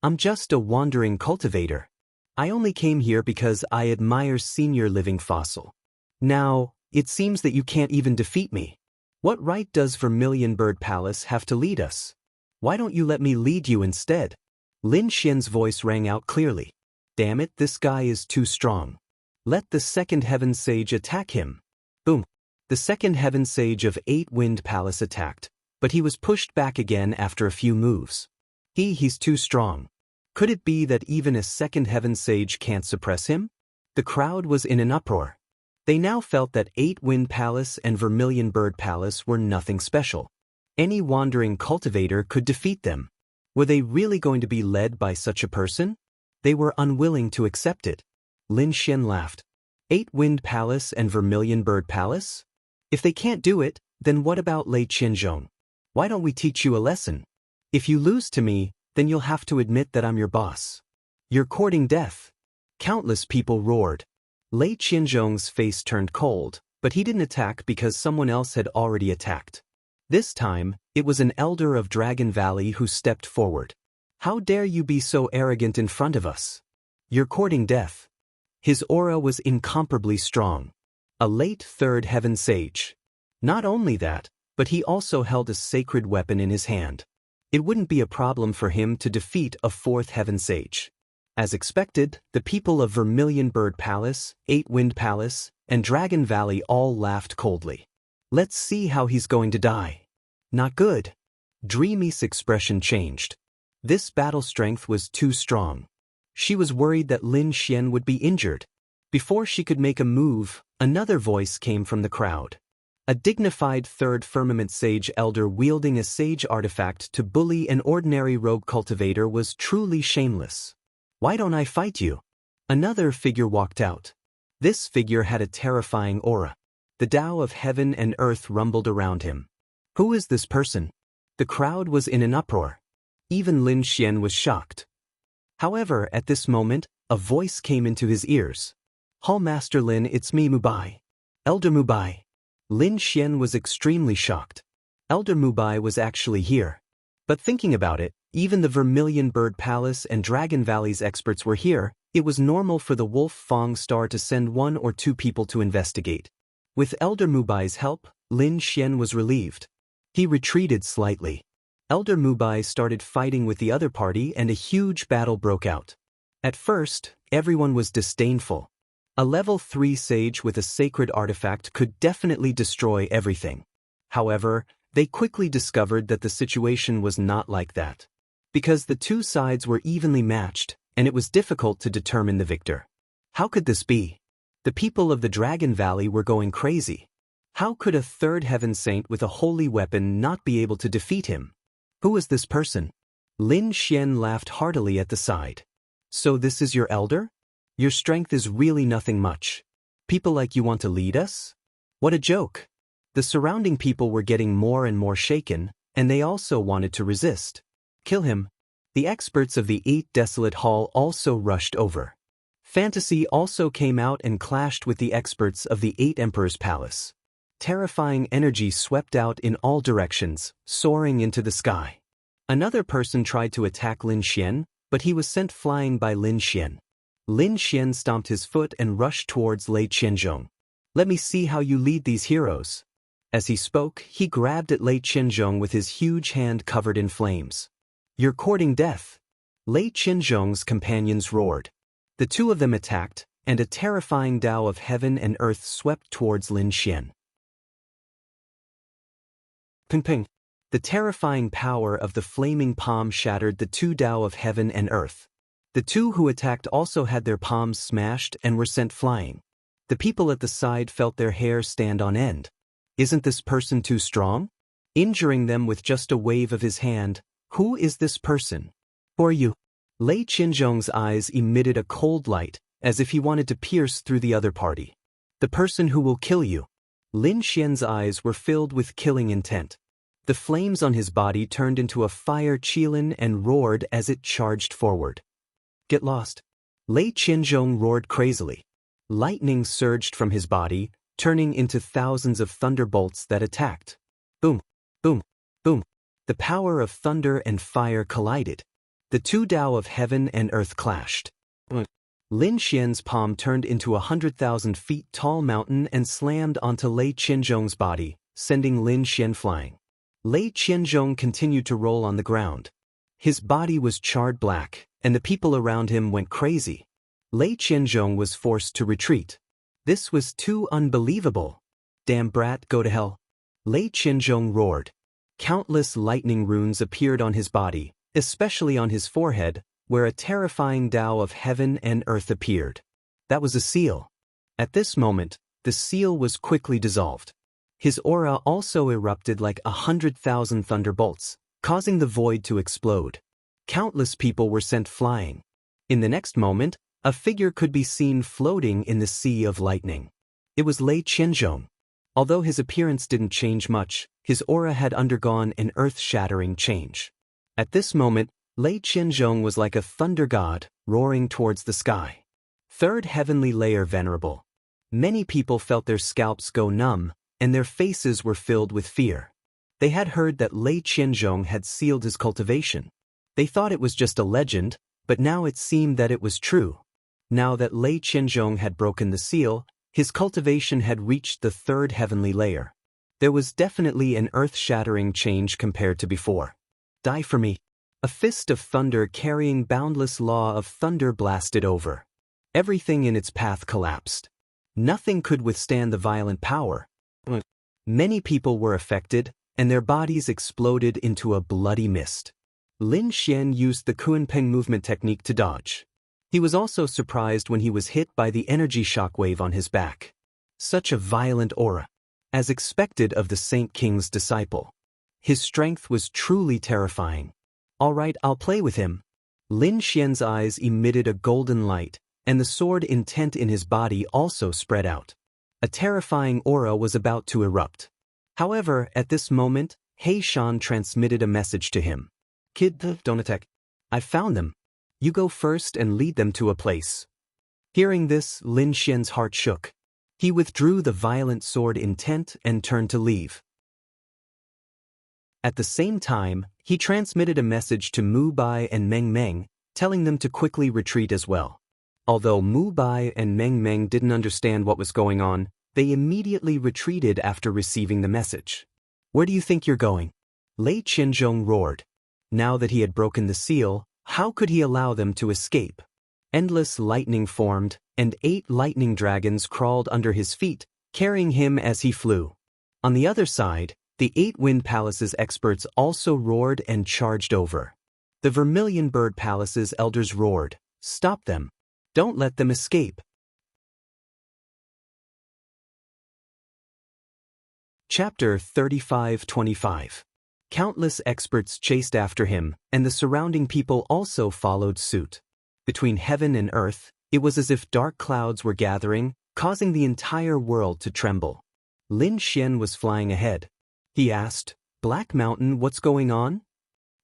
Speaker 1: I'm just a wandering cultivator. I only came here because I admire senior living fossil. Now, it seems that you can't even defeat me. What right does Vermilion Bird Palace have to lead us? Why don't you let me lead you instead? Lin Xian's voice rang out clearly. Damn it, this guy is too strong. Let the second heaven sage attack him. Boom. The second heaven sage of 8-Wind Palace attacked, but he was pushed back again after a few moves. He's too strong. Could it be that even a second heaven sage can't suppress him? The crowd was in an uproar. They now felt that 8-Wind Palace and Vermilion Bird Palace were nothing special. Any wandering cultivator could defeat them. Were they really going to be led by such a person? They were unwilling to accept it. Lin Xian laughed. 8-Wind Palace and Vermilion Bird Palace? If they can't do it, then what about Lei Qianzhong? Why don't we teach you a lesson? If you lose to me, then you'll have to admit that I'm your boss. You're courting death. Countless people roared. Lei Qianzhong's face turned cold, but he didn't attack because someone else had already attacked. This time, it was an elder of Dragon Valley who stepped forward. How dare you be so arrogant in front of us? You're courting death. His aura was incomparably strong. A late third heaven sage. Not only that, but he also held a sacred weapon in his hand. It wouldn't be a problem for him to defeat a fourth heaven sage. As expected, the people of Vermilion Bird Palace, 8-Wind Palace, and Dragon Valley all laughed coldly. Let's see how he's going to die. Not good. Dreamy's expression changed. This battle strength was too strong. She was worried that Lin Xian would be injured. Before she could make a move, another voice came from the crowd. A dignified third firmament sage elder wielding a sage artifact to bully an ordinary rogue cultivator was truly shameless. Why don't I fight you? Another figure walked out. This figure had a terrifying aura. The Tao of heaven and earth rumbled around him. Who is this person? The crowd was in an uproar. Even Lin Xian was shocked. However, at this moment, a voice came into his ears. Hall Master Lin, it's me, Mubai. Elder Mubai. Lin Xian was extremely shocked. Elder Mubai was actually here. But thinking about it, even the Vermilion Bird Palace and Dragon Valley's experts were here. It was normal for the Wolf Fong Star to send 1 or 2 people to investigate. With Elder Mubai's help, Lin Xian was relieved. He retreated slightly. Elder Mubai started fighting with the other party and a huge battle broke out. At first, everyone was disdainful. A level 3 sage with a sacred artifact could definitely destroy everything. However, they quickly discovered that the situation was not like that. Because the two sides were evenly matched, and it was difficult to determine the victor. How could this be? The people of the Dragon Valley were going crazy. How could a third heaven saint with a holy weapon not be able to defeat him? Who is this person? Lin Xian laughed heartily at the side. So this is your elder? Your strength is really nothing much. People like you want to lead us? What a joke. The surrounding people were getting more and more shaken, and they also wanted to resist. Kill him. The experts of the 8 Desolate Hall also rushed over. Fantasy also came out and clashed with the experts of the 8 Emperor's Palace. Terrifying energy swept out in all directions, soaring into the sky. Another person tried to attack Lin Xian, but he was sent flying by Lin Xian. Lin Xian stomped his foot and rushed towards Lei Qianzhong. Let me see how you lead these heroes. As he spoke, he grabbed at Lei Qianzhong with his huge hand covered in flames. You're courting death. Lei Qianzhong's companions roared. The two of them attacked, and a terrifying Tao of heaven and earth swept towards Lin Xian. Ping ping. The terrifying power of the flaming palm shattered the 2 Tao of heaven and earth. The 2 who attacked also had their palms smashed and were sent flying. The people at the side felt their hair stand on end. Isn't this person too strong? Injuring them with just a wave of his hand. Who is this person? Who are you? Lei Qianzhong's eyes emitted a cold light, as if he wanted to pierce through the other party. The person who will kill you. Lin Xian's eyes were filled with killing intent. The flames on his body turned into a fire qilin and roared as it charged forward. Get lost. Lei Qianzhong roared crazily. Lightning surged from his body, turning into thousands of thunderbolts that attacked. Boom, boom, boom. The power of thunder and fire collided. The 2 Tao of heaven and earth clashed. Lin Xian's palm turned into a 100,000 feet tall mountain and slammed onto Lei Qianzhong's body, sending Lin Xian flying. Lei Qianzhong continued to roll on the ground. His body was charred black, and the people around him went crazy. Lei Qianzhong was forced to retreat. This was too unbelievable. Damn brat, go to hell. Lei Qianzhong roared. Countless lightning runes appeared on his body, especially on his forehead, where a terrifying Tao of heaven and earth appeared. That was a seal. At this moment, the seal was quickly dissolved. His aura also erupted like 100,000 thunderbolts, causing the void to explode. Countless people were sent flying. In the next moment, a figure could be seen floating in the sea of lightning. It was Lei Qianzhong. Although his appearance didn't change much, his aura had undergone an earth-shattering change. At this moment, Lei Qianzhong was like a thunder god, roaring towards the sky. Third heavenly layer venerable. Many people felt their scalps go numb, and their faces were filled with fear. They had heard that Lei Qianzhong had sealed his cultivation. They thought it was just a legend, but now it seemed that it was true. Now that Lei Qianzhong had broken the seal, his cultivation had reached the third heavenly layer. There was definitely an earth-shattering change compared to before. Die for me. A fist of thunder carrying boundless law of thunder blasted over. Everything in its path collapsed. Nothing could withstand the violent power. Many people were affected, and their bodies exploded into a bloody mist. Lin Xian used the Kunpeng movement technique to dodge. He was also surprised when he was hit by the energy shockwave on his back. Such a violent aura. As expected of the Saint King's disciple. His strength was truly terrifying. All right, I'll play with him. Lin Xian's eyes emitted a golden light, and the sword intent in his body also spread out. A terrifying aura was about to erupt. However, at this moment, He Shan transmitted a message to him. Kid, don't attack. I found them. You go first and lead them to a place. Hearing this, Lin Xian's heart shook. He withdrew the violent sword intent and turned to leave. At the same time, he transmitted a message to Mu Bai and Meng Meng, telling them to quickly retreat as well. Although Mu Bai and Meng Meng didn't understand what was going on, they immediately retreated after receiving the message. Where do you think you're going? Lei Qianzhong roared. Now that he had broken the seal, how could he allow them to escape? Endless lightning formed, and 8 lightning dragons crawled under his feet, carrying him as he flew. On the other side, the 8 Wind Palace's experts also roared and charged over. The Vermilion Bird Palace's elders roared, "Stop them! Don't let them escape!" Chapter 35-25. Countless experts chased after him, and the surrounding people also followed suit. Between heaven and earth, it was as if dark clouds were gathering, causing the entire world to tremble. Lin Xian was flying ahead. He asked, "Black Mountain, what's going on?"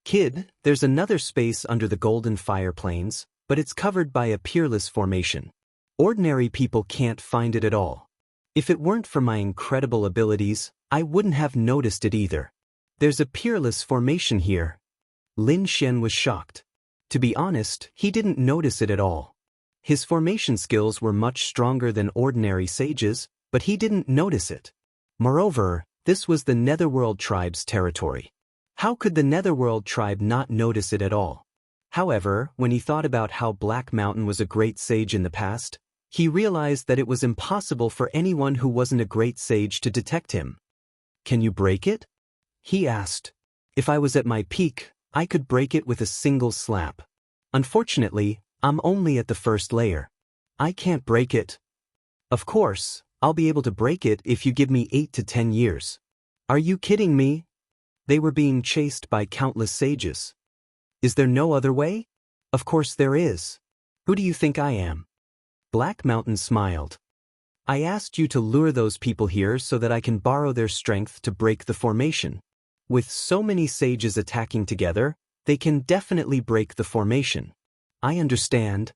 Speaker 1: "Kid, there's another space under the golden fire plains, but it's covered by a peerless formation. Ordinary people can't find it at all. If it weren't for my incredible abilities, I wouldn't have noticed it either. There's a peerless formation here." Lin Xian was shocked. To be honest, he didn't notice it at all. His formation skills were much stronger than ordinary sages, but he didn't notice it. Moreover, this was the Netherworld tribe's territory. How could the Netherworld tribe not notice it at all? However, when he thought about how Black Mountain was a great sage in the past, he realized that it was impossible for anyone who wasn't a great sage to detect him. "Can you break it?" he asked. "If I was at my peak, I could break it with a single slap. Unfortunately, I'm only at the first layer. I can't break it." "Of course, I'll be able to break it if you give me 8 to 10 years. "Are you kidding me?" They were being chased by countless sages. "Is there no other way?" "Of course there is. Who do you think I am?" Black Mountain smiled. "I asked you to lure those people here so that I can borrow their strength to break the formation. With so many sages attacking together, they can definitely break the formation." "I understand."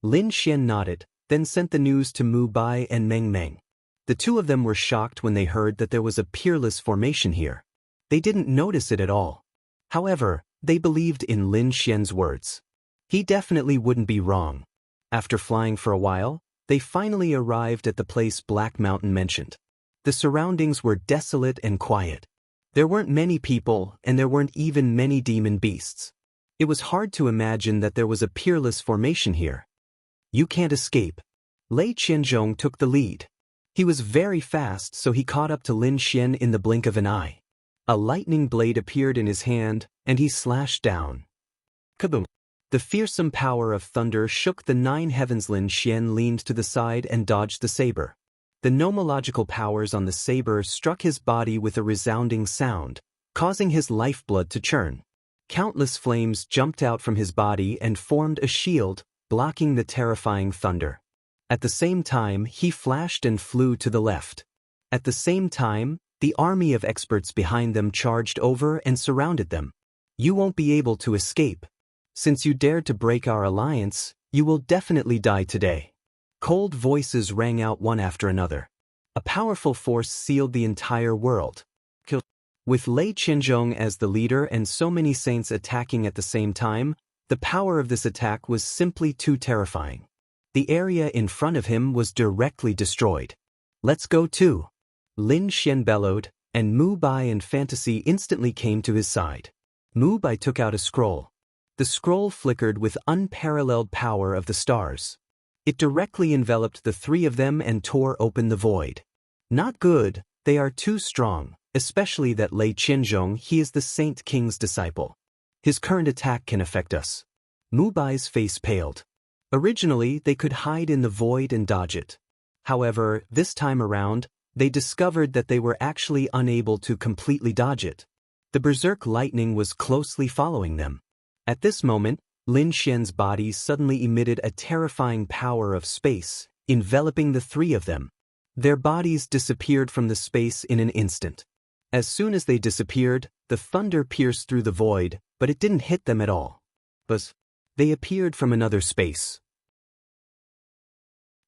Speaker 1: Lin Xian nodded, then sent the news to Mu Bai and Meng Meng. The two of them were shocked when they heard that there was a peerless formation here. They didn't notice it at all. However, they believed in Lin Xian's words. He definitely wouldn't be wrong. After flying for a while, they finally arrived at the place Black Mountain mentioned. The surroundings were desolate and quiet. There weren't many people, and there weren't even many demon beasts. It was hard to imagine that there was a peerless formation here. You can't escape. Lei Qianzhong took the lead. He was very fast, so he caught up to Lin Xian in the blink of an eye. A lightning blade appeared in his hand, and he slashed down. Kaboom! The fearsome power of thunder shook the 9 heavens. Lin Xian leaned to the side and dodged the saber. The nomological powers on the saber struck his body with a resounding sound, causing his lifeblood to churn. Countless flames jumped out from his body and formed a shield, blocking the terrifying thunder. At the same time, he flashed and flew to the left. At the same time, the army of experts behind them charged over and surrounded them. You won't be able to escape. Since you dared to break our alliance, you will definitely die today. Cold voices rang out one after another. A powerful force sealed the entire world. With Lei Qianzhong as the leader and so many saints attacking at the same time, the power of this attack was simply too terrifying. The area in front of him was directly destroyed. Let's go too. Lin Xian bellowed, and Mu Bai and Fantasy instantly came to his side. Mu Bai took out a scroll. The scroll flickered with unparalleled power of the stars. It directly enveloped the 3 of them and tore open the void. Not good, they are too strong, especially that Lei Qianzhong. He is the Saint King's disciple. His current attack can affect us. Mu Bai's face paled. Originally, they could hide in the void and dodge it. However, this time around, they discovered that they were actually unable to completely dodge it. The berserk lightning was closely following them. At this moment, Lin Xian's body suddenly emitted a terrifying power of space, enveloping the 3 of them. Their bodies disappeared from the space in an instant. As soon as they disappeared, the thunder pierced through the void, but it didn't hit them at all. But they appeared from another space.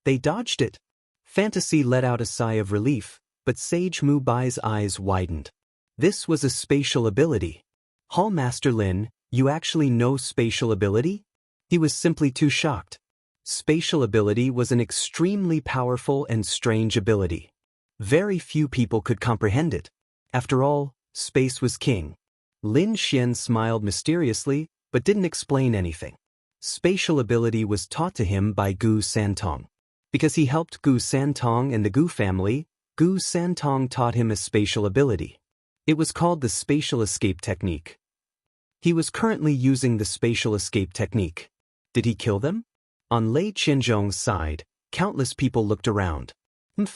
Speaker 1: They dodged it. Fantasy let out a sigh of relief, but Sage Mu Bai's eyes widened. This was a spatial ability. Hall Master Lin, you actually know spatial ability? He was simply too shocked. Spatial ability was an extremely powerful and strange ability. Very few people could comprehend it. After all, space was king. Lin Xian smiled mysteriously, but didn't explain anything. Spatial ability was taught to him by Gu Santong. Because he helped Gu Santong and the Gu family, Gu Santong taught him a spatial ability. It was called the spatial escape technique. He was currently using the spatial escape technique. Did he kill them? On Lei Qianzhong's side, countless people looked around.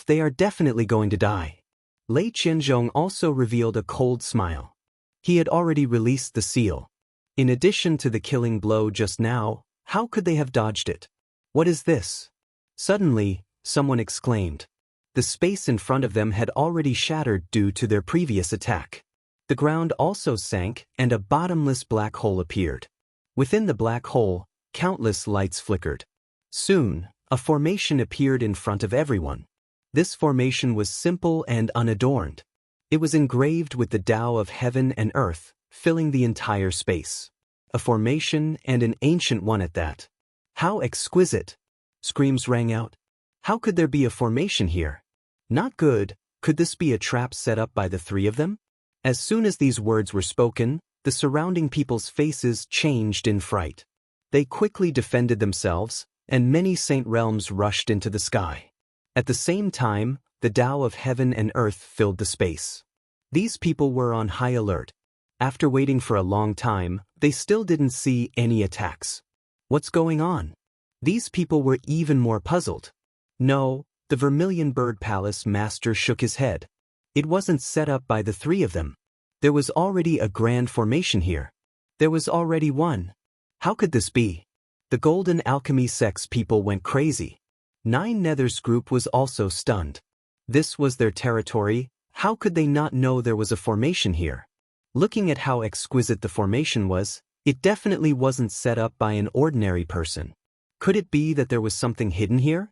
Speaker 1: They are definitely going to die. Lei Qianzhong also revealed a cold smile. He had already released the seal. In addition to the killing blow just now, how could they have dodged it? What is this? Suddenly, someone exclaimed. The space in front of them had already shattered due to their previous attack. The ground also sank, and a bottomless black hole appeared. Within the black hole, countless lights flickered. Soon, a formation appeared in front of everyone. This formation was simple and unadorned. It was engraved with the Tao of heaven and earth, filling the entire space. A formation, and an ancient one at that. How exquisite! Screams rang out. How could there be a formation here? Not good. Could this be a trap set up by the 3 of them? As soon as these words were spoken, the surrounding people's faces changed in fright. They quickly defended themselves, and many saint realms rushed into the sky. At the same time, the Tao of heaven and earth filled the space. These people were on high alert. After waiting for a long time, they still didn't see any attacks. What's going on? These people were even more puzzled. No, the Vermilion Bird Palace master shook his head. It wasn't set up by the 3 of them. There was already a grand formation here. There was already one. How could this be? The Golden Alchemy Sect's people went crazy. 9 Nether's group was also stunned. This was their territory. How could they not know there was a formation here? Looking at how exquisite the formation was, it definitely wasn't set up by an ordinary person. Could it be that there was something hidden here?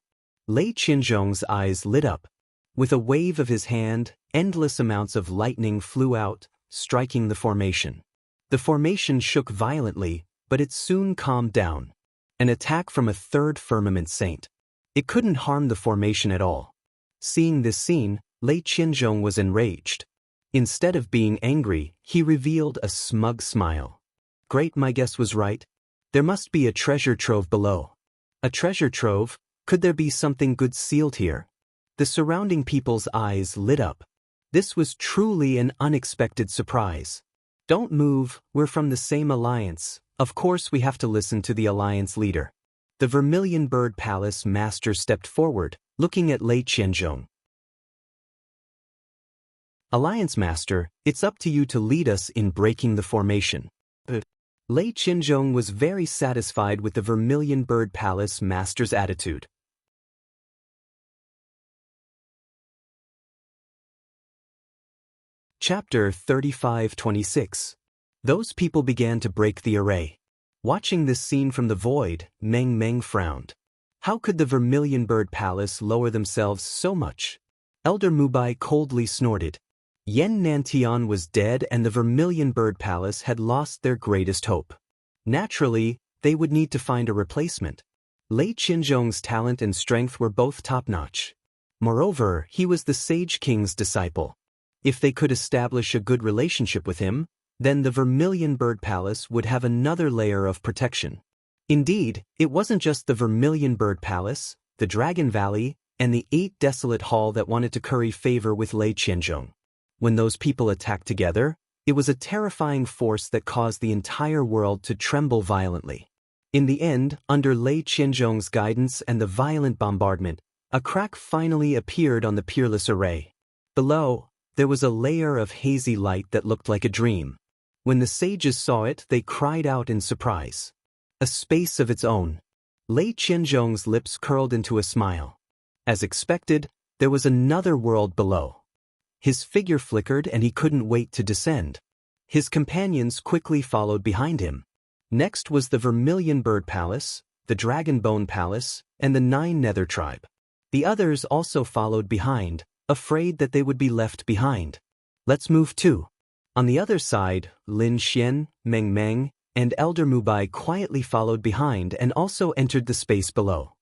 Speaker 1: Lei Qianzhong's eyes lit up. With a wave of his hand, endless amounts of lightning flew out, striking the formation. The formation shook violently, but it soon calmed down. An attack from a 3rd firmament saint. It couldn't harm the formation at all. Seeing this scene, Lei Qianzhong was enraged. Instead of being angry, he revealed a smug smile. Great, my guess was right. There must be a treasure trove below. A treasure trove? Could there be something good sealed here? The surrounding people's eyes lit up. This was truly an unexpected surprise. Don't move, we're from the same alliance. Of course we have to listen to the alliance leader. The Vermilion Bird Palace master stepped forward, looking at Lei Qianzhong. Alliance Master, it's up to you to lead us in breaking the formation. Lei Qianzhong was very satisfied with the Vermilion Bird Palace master's attitude. Chapter 35-26. Those people began to break the array. Watching this scene from the void, Meng Meng frowned. How could the Vermilion Bird Palace lower themselves so much? Elder Mubai coldly snorted. Yen Nantian was dead and the Vermilion Bird Palace had lost their greatest hope. Naturally, they would need to find a replacement. Lei Qianzhong's talent and strength were both top-notch. Moreover, he was the Sage King's disciple. If they could establish a good relationship with him, then the Vermilion Bird Palace would have another layer of protection. Indeed, it wasn't just the Vermilion Bird Palace, the Dragon Valley, and the 8 desolate hall that wanted to curry favor with Lei Qianzhong. When those people attacked together, it was a terrifying force that caused the entire world to tremble violently. In the end, under Lei Qianzhong's guidance and the violent bombardment, a crack finally appeared on the peerless array. Below, there was a layer of hazy light that looked like a dream. When the sages saw it, they cried out in surprise. A space of its own. Lei Qianzhong's lips curled into a smile. As expected, there was another world below. His figure flickered and he couldn't wait to descend. His companions quickly followed behind him. Next was the Vermilion Bird Palace, the Dragon Bone Palace, and the 9 Nether Tribe. The others also followed behind, afraid that they would be left behind. Let's move too. On the other side, Lin Xian, Meng Meng, and Elder Mubai quietly followed behind and also entered the space below.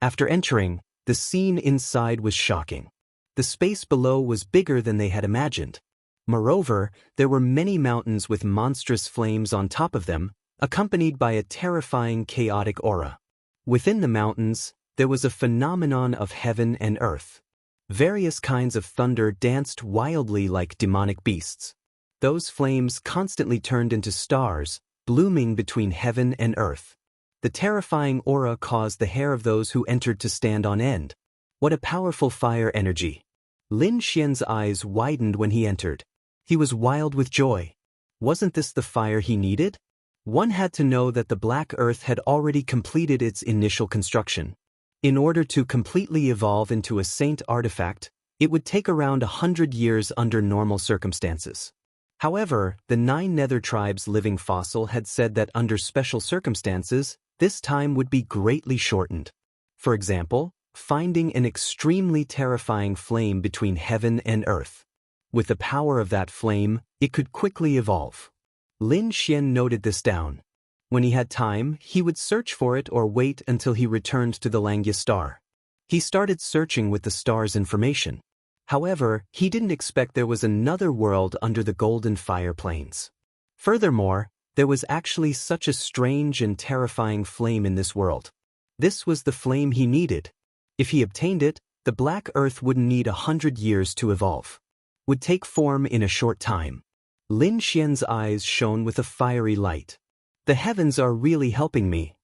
Speaker 1: After entering, the scene inside was shocking. The space below was bigger than they had imagined. Moreover, there were many mountains with monstrous flames on top of them, accompanied by a terrifying chaotic aura. Within the mountains, there was a phenomenon of heaven and earth. Various kinds of thunder danced wildly like demonic beasts. Those flames constantly turned into stars, blooming between heaven and earth. The terrifying aura caused the hair of those who entered to stand on end. What a powerful fire energy! Lin Xian's eyes widened when he entered. He was wild with joy. Wasn't this the fire he needed? One had to know that the Black Earth had already completed its initial construction. In order to completely evolve into a saint artifact, it would take around 100 years under normal circumstances. However, the 9 Nether Tribes' living fossil had said that under special circumstances, this time would be greatly shortened. For example, finding an extremely terrifying flame between heaven and earth. With the power of that flame, it could quickly evolve. Lin Xian noted this down. When he had time, he would search for it or wait until he returned to the Langya star. He started searching with the star's information. However, he didn't expect there was another world under the golden fire plains. Furthermore, there was actually such a strange and terrifying flame in this world. This was the flame he needed. If he obtained it, the Black Earth wouldn't need 100 years to evolve. Would take form in a short time. Lin Xian's eyes shone with a fiery light. The heavens are really helping me.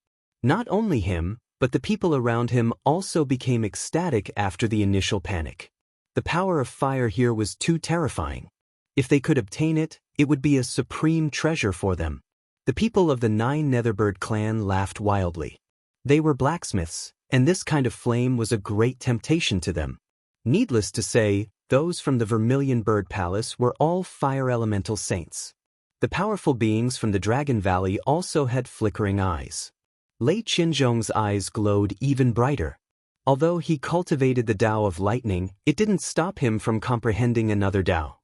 Speaker 1: Not only him, but the people around him also became ecstatic after the initial panic. The power of fire here was too terrifying. If they could obtain it, it would be a supreme treasure for them. The people of the 9 Netherbird clan laughed wildly. They were blacksmiths, and this kind of flame was a great temptation to them. Needless to say, those from the Vermilion Bird Palace were all fire elemental saints. The powerful beings from the Dragon Valley also had flickering eyes. Lei Qianzhong's eyes glowed even brighter. Although he cultivated the Tao of lightning, it didn't stop him from comprehending another Tao.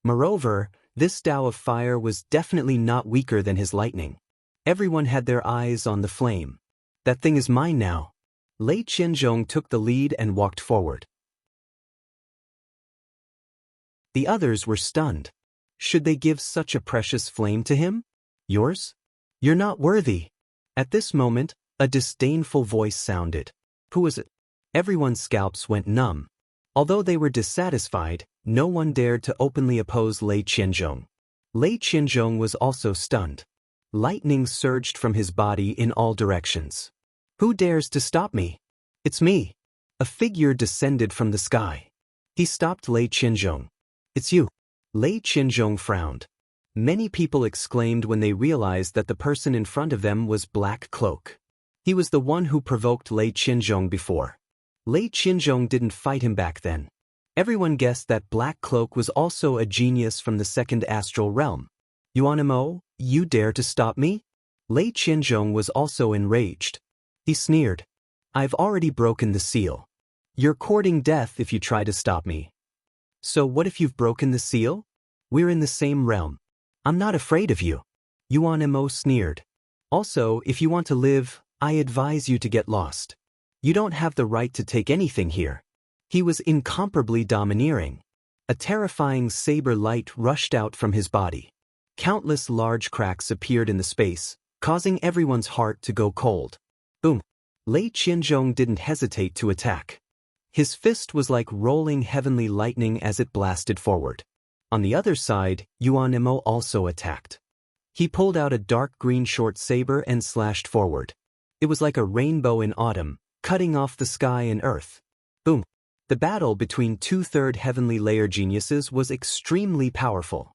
Speaker 1: Moreover, this Tao of fire was definitely not weaker than his lightning. Everyone had their eyes on the flame. That thing is mine now. Lei Qianzhong took the lead and walked forward. The others were stunned. Should they give such a precious flame to him? Yours? You're not worthy. At this moment, a disdainful voice sounded. Who was it? Everyone's scalps went numb. Although they were dissatisfied, no one dared to openly oppose Lei Qianzhong. Lei Qianzhong was also stunned. Lightning surged from his body in all directions. Who dares to stop me? It's me. A figure descended from the sky. He stopped Lei Qianzhong. It's you. Lei Qianzhong frowned. Many people exclaimed when they realized that the person in front of them was Black Cloak. He was the one who provoked Lei Qianzhong before. Lei Qianzhong didn't fight him back then. Everyone guessed that Black Cloak was also a genius from the second astral realm. Yuanmo, you dare to stop me? Lei Qianzhong was also enraged. He sneered. I've already broken the seal. You're courting death if you try to stop me. So what if you've broken the seal? We're in the same realm. I'm not afraid of you. Yuanmo sneered. Also, if you want to live, I advise you to get lost. You don't have the right to take anything here. He was incomparably domineering. A terrifying saber light rushed out from his body. Countless large cracks appeared in the space, causing everyone's heart to go cold. Boom! Lei Qianzhong didn't hesitate to attack. His fist was like rolling heavenly lightning as it blasted forward. On the other side, Yuanmo also attacked. He pulled out a dark green short saber and slashed forward. It was like a rainbow in autumn, cutting off the sky and earth. Boom! The battle between two-third heavenly layer geniuses was extremely powerful.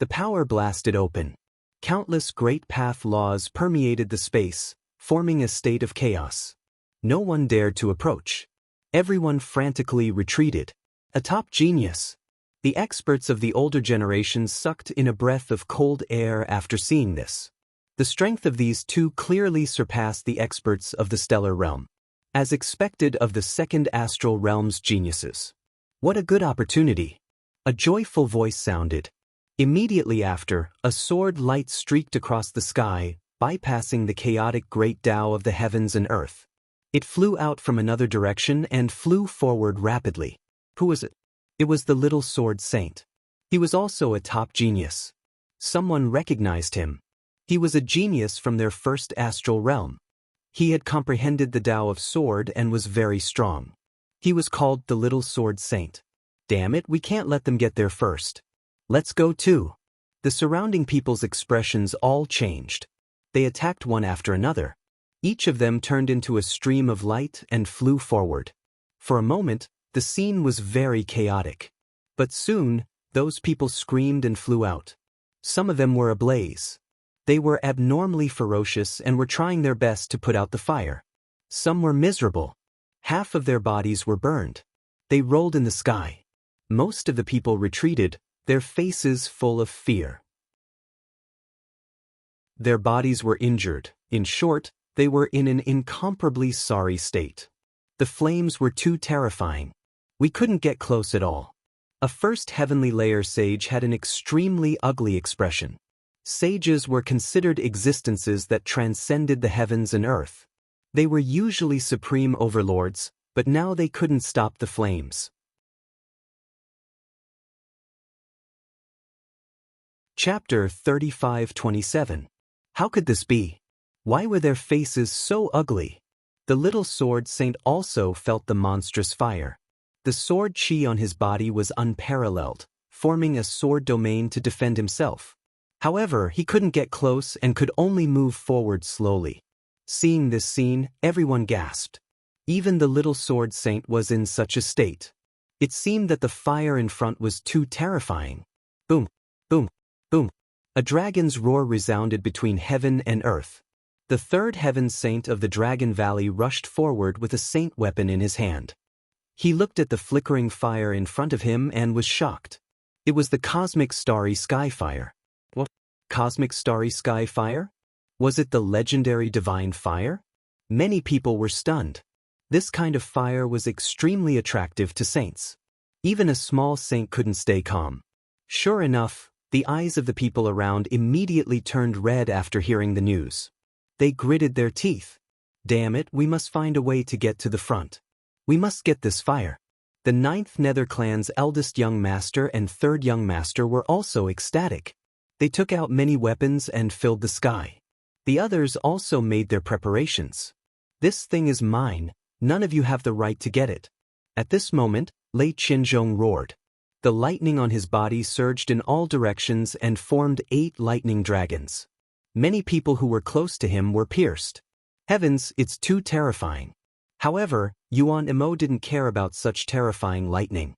Speaker 1: The power blasted open. Countless great path laws permeated the space, forming a state of chaos. No one dared to approach. Everyone frantically retreated. A top genius. The experts of the older generations sucked in a breath of cold air after seeing this. The strength of these two clearly surpassed the experts of the stellar realm, as expected of the second astral realm's geniuses. What a good opportunity! A joyful voice sounded. Immediately after, a sword light streaked across the sky, bypassing the chaotic great Tao of the heavens and earth. It flew out from another direction and flew forward rapidly. Who was it? It was the little sword saint. He was also a top genius. Someone recognized him. He was a genius from their first astral realm. He had comprehended the Tao of sword and was very strong. He was called the little sword saint. Damn it, we can't let them get there first. Let's go too. The surrounding people's expressions all changed. They attacked one after another. Each of them turned into a stream of light and flew forward. For a moment, the scene was very chaotic. But soon, those people screamed and flew out. Some of them were ablaze. They were abnormally ferocious and were trying their best to put out the fire. Some were miserable. Half of their bodies were burned. They rolled in the sky. Most of the people retreated, their faces full of fear. Their bodies were injured. In short, they were in an incomparably sorry state. The flames were too terrifying. We couldn't get close at all. A first heavenly layer sage had an extremely ugly expression. Sages were considered existences that transcended the heavens and earth. They were usually supreme overlords, but now they couldn't stop the flames. Chapter 35-27. How could this be? Why were their faces so ugly? The little sword saint also felt the monstrous fire. The sword chi on his body was unparalleled, forming a sword domain to defend himself. However, he couldn't get close and could only move forward slowly. Seeing this scene, everyone gasped. Even the little sword saint was in such a state. It seemed that the fire in front was too terrifying. Boom, boom, boom. A dragon's roar resounded between heaven and earth. The third heaven saint of the Dragon Valley rushed forward with a saint weapon in his hand. He looked at the flickering fire in front of him and was shocked. It was the cosmic starry sky fire. What? Cosmic starry sky fire? Was it the legendary divine fire? Many people were stunned. This kind of fire was extremely attractive to saints. Even a small saint couldn't stay calm. Sure enough, the eyes of the people around immediately turned red after hearing the news. They gritted their teeth. Damn it, we must find a way to get to the front. We must get this fire. The ninth Nether clan's eldest young master and third young master were also ecstatic. They took out many weapons and filled the sky. The others also made their preparations. This thing is mine, none of you have the right to get it. At this moment, Lei Qianzhong roared. The lightning on his body surged in all directions and formed 8 lightning dragons. Many people who were close to him were pierced. Heavens, it's too terrifying. However, Yuan Imo didn't care about such terrifying lightning.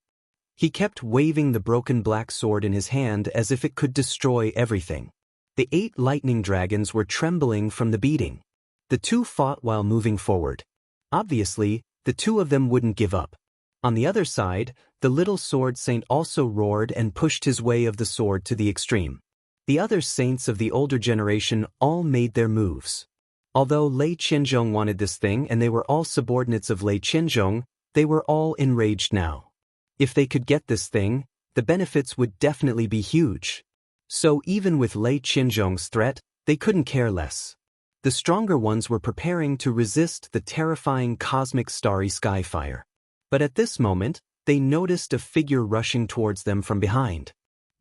Speaker 1: He kept waving the broken black sword in his hand as if it could destroy everything. The 8 lightning dragons were trembling from the beating. The two fought while moving forward. Obviously, the two of them wouldn't give up. On the other side, the little sword saint also roared and pushed his way of the sword to the extreme. The other saints of the older generation all made their moves. Although Lei Qianzhong wanted this thing and they were all subordinates of Lei Qianzhong, they were all enraged now. If they could get this thing, the benefits would definitely be huge. So even with Lei Qianzhong's threat, they couldn't care less. The stronger ones were preparing to resist the terrifying cosmic starry sky fire. But at this moment, they noticed a figure rushing towards them from behind.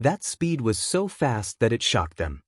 Speaker 1: That speed was so fast that it shocked them.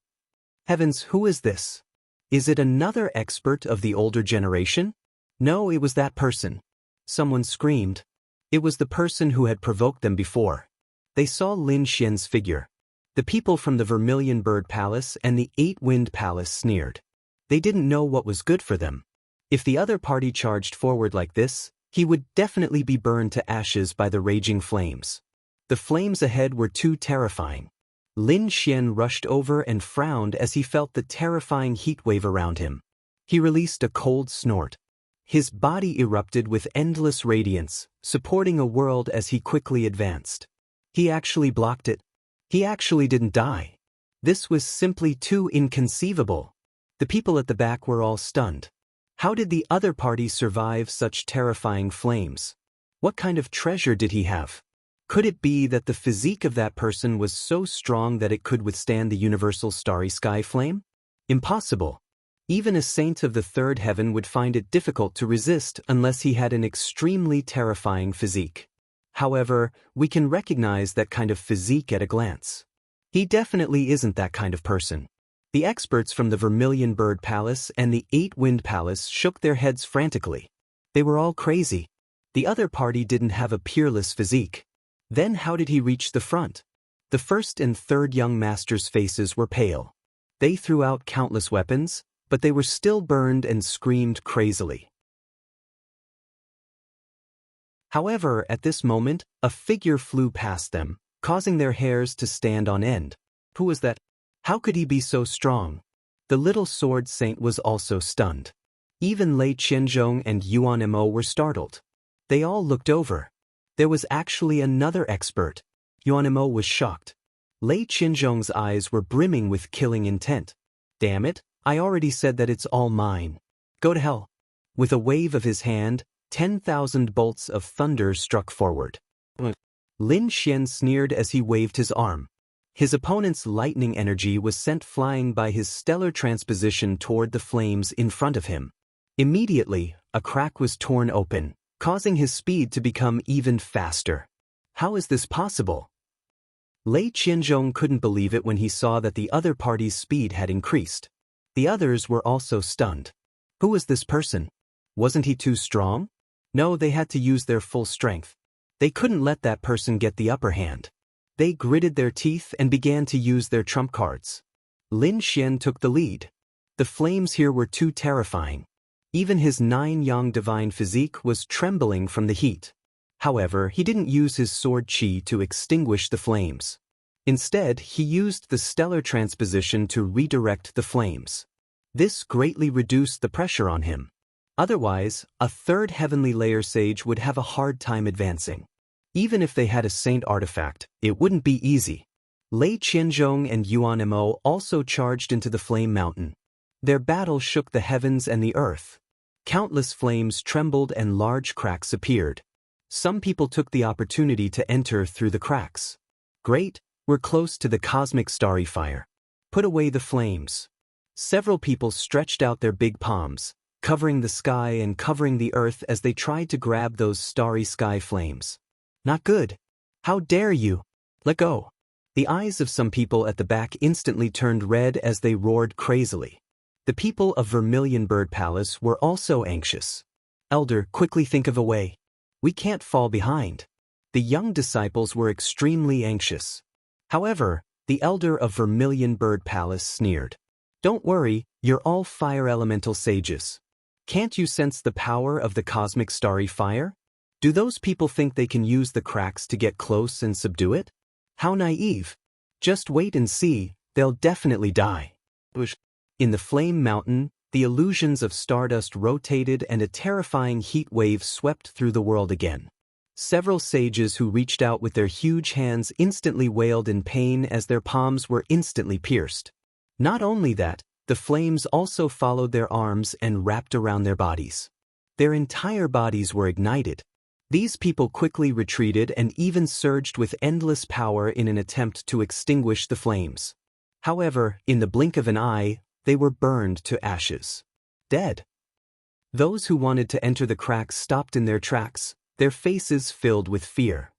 Speaker 1: Heavens, who is this? Is it another expert of the older generation? No, it was that person. Someone screamed. It was the person who had provoked them before. They saw Lin Xian's figure. The people from the Vermilion Bird Palace and the 8-Wind Palace sneered. They didn't know what was good for them. If the other party charged forward like this, he would definitely be burned to ashes by the raging flames. The flames ahead were too terrifying. Lin Xian rushed over and frowned as he felt the terrifying heat wave around him. He released a cold snort. His body erupted with endless radiance, supporting a world as he quickly advanced. He actually blocked it. He actually didn't die. This was simply too inconceivable. The people at the back were all stunned. How did the other party survive such terrifying flames? What kind of treasure did he have? Could it be that the physique of that person was so strong that it could withstand the universal starry sky flame? Impossible. Even a saint of the third heaven would find it difficult to resist unless he had an extremely terrifying physique. However, we can recognize that kind of physique at a glance. He definitely isn't that kind of person. The experts from the Vermilion Bird Palace and the 8-Wind Palace shook their heads frantically. They were all crazy. The other party didn't have a peerless physique. Then how did he reach the front? The first and third young masters' faces were pale. They threw out countless weapons, but they were still burned and screamed crazily. However, at this moment, a figure flew past them, causing their hairs to stand on end. Who was that? How could he be so strong? The little sword saint was also stunned. Even Lei Qianzhong and Yuan Imo were startled. They all looked over. There was actually another expert. Yuan Imo was shocked. Lei Qianzhong's eyes were brimming with killing intent. Damn it, I already said that it's all mine. Go to hell. With a wave of his hand, 10,000 bolts of thunder struck forward. Lin Xian sneered as he waved his arm. His opponent's lightning energy was sent flying by his stellar transposition toward the flames in front of him. Immediately, a crack was torn open, causing his speed to become even faster. How is this possible? Lei Qianzhong couldn't believe it when he saw that the other party's speed had increased. The others were also stunned. Who was this person? Wasn't he too strong? No, they had to use their full strength. They couldn't let that person get the upper hand. They gritted their teeth and began to use their trump cards. Lin Xian took the lead. The flames here were too terrifying. Even his 9-yang divine physique was trembling from the heat. However, he didn't use his sword qi to extinguish the flames. Instead, he used the stellar transposition to redirect the flames. This greatly reduced the pressure on him. Otherwise, a third heavenly layer sage would have a hard time advancing. Even if they had a saint artifact, it wouldn't be easy. Lei Qianzhong and Yuan Imo also charged into the flame mountain. Their battle shook the heavens and the earth. Countless flames trembled and large cracks appeared. Some people took the opportunity to enter through the cracks. Great, we're close to the cosmic starry fire. Put away the flames. Several people stretched out their big palms, covering the sky and covering the earth as they tried to grab those starry sky flames. Not good. How dare you? Let go. The eyes of some people at the back instantly turned red as they roared crazily. The people of Vermilion Bird Palace were also anxious. Elder, quickly think of a way. We can't fall behind. The young disciples were extremely anxious. However, the elder of Vermilion Bird Palace sneered. Don't worry, you're all fire elemental sages. Can't you sense the power of the cosmic starry fire? Do those people think they can use the cracks to get close and subdue it? How naive. Just wait and see, they'll definitely die. In the Flame Mountain, the illusions of stardust rotated and a terrifying heat wave swept through the world again. Several sages who reached out with their huge hands instantly wailed in pain as their palms were instantly pierced. Not only that, the flames also followed their arms and wrapped around their bodies. Their entire bodies were ignited. These people quickly retreated and even surged with endless power in an attempt to extinguish the flames. However, in the blink of an eye, they were burned to ashes. Dead. Those who wanted to enter the cracks stopped in their tracks, their faces filled with fear.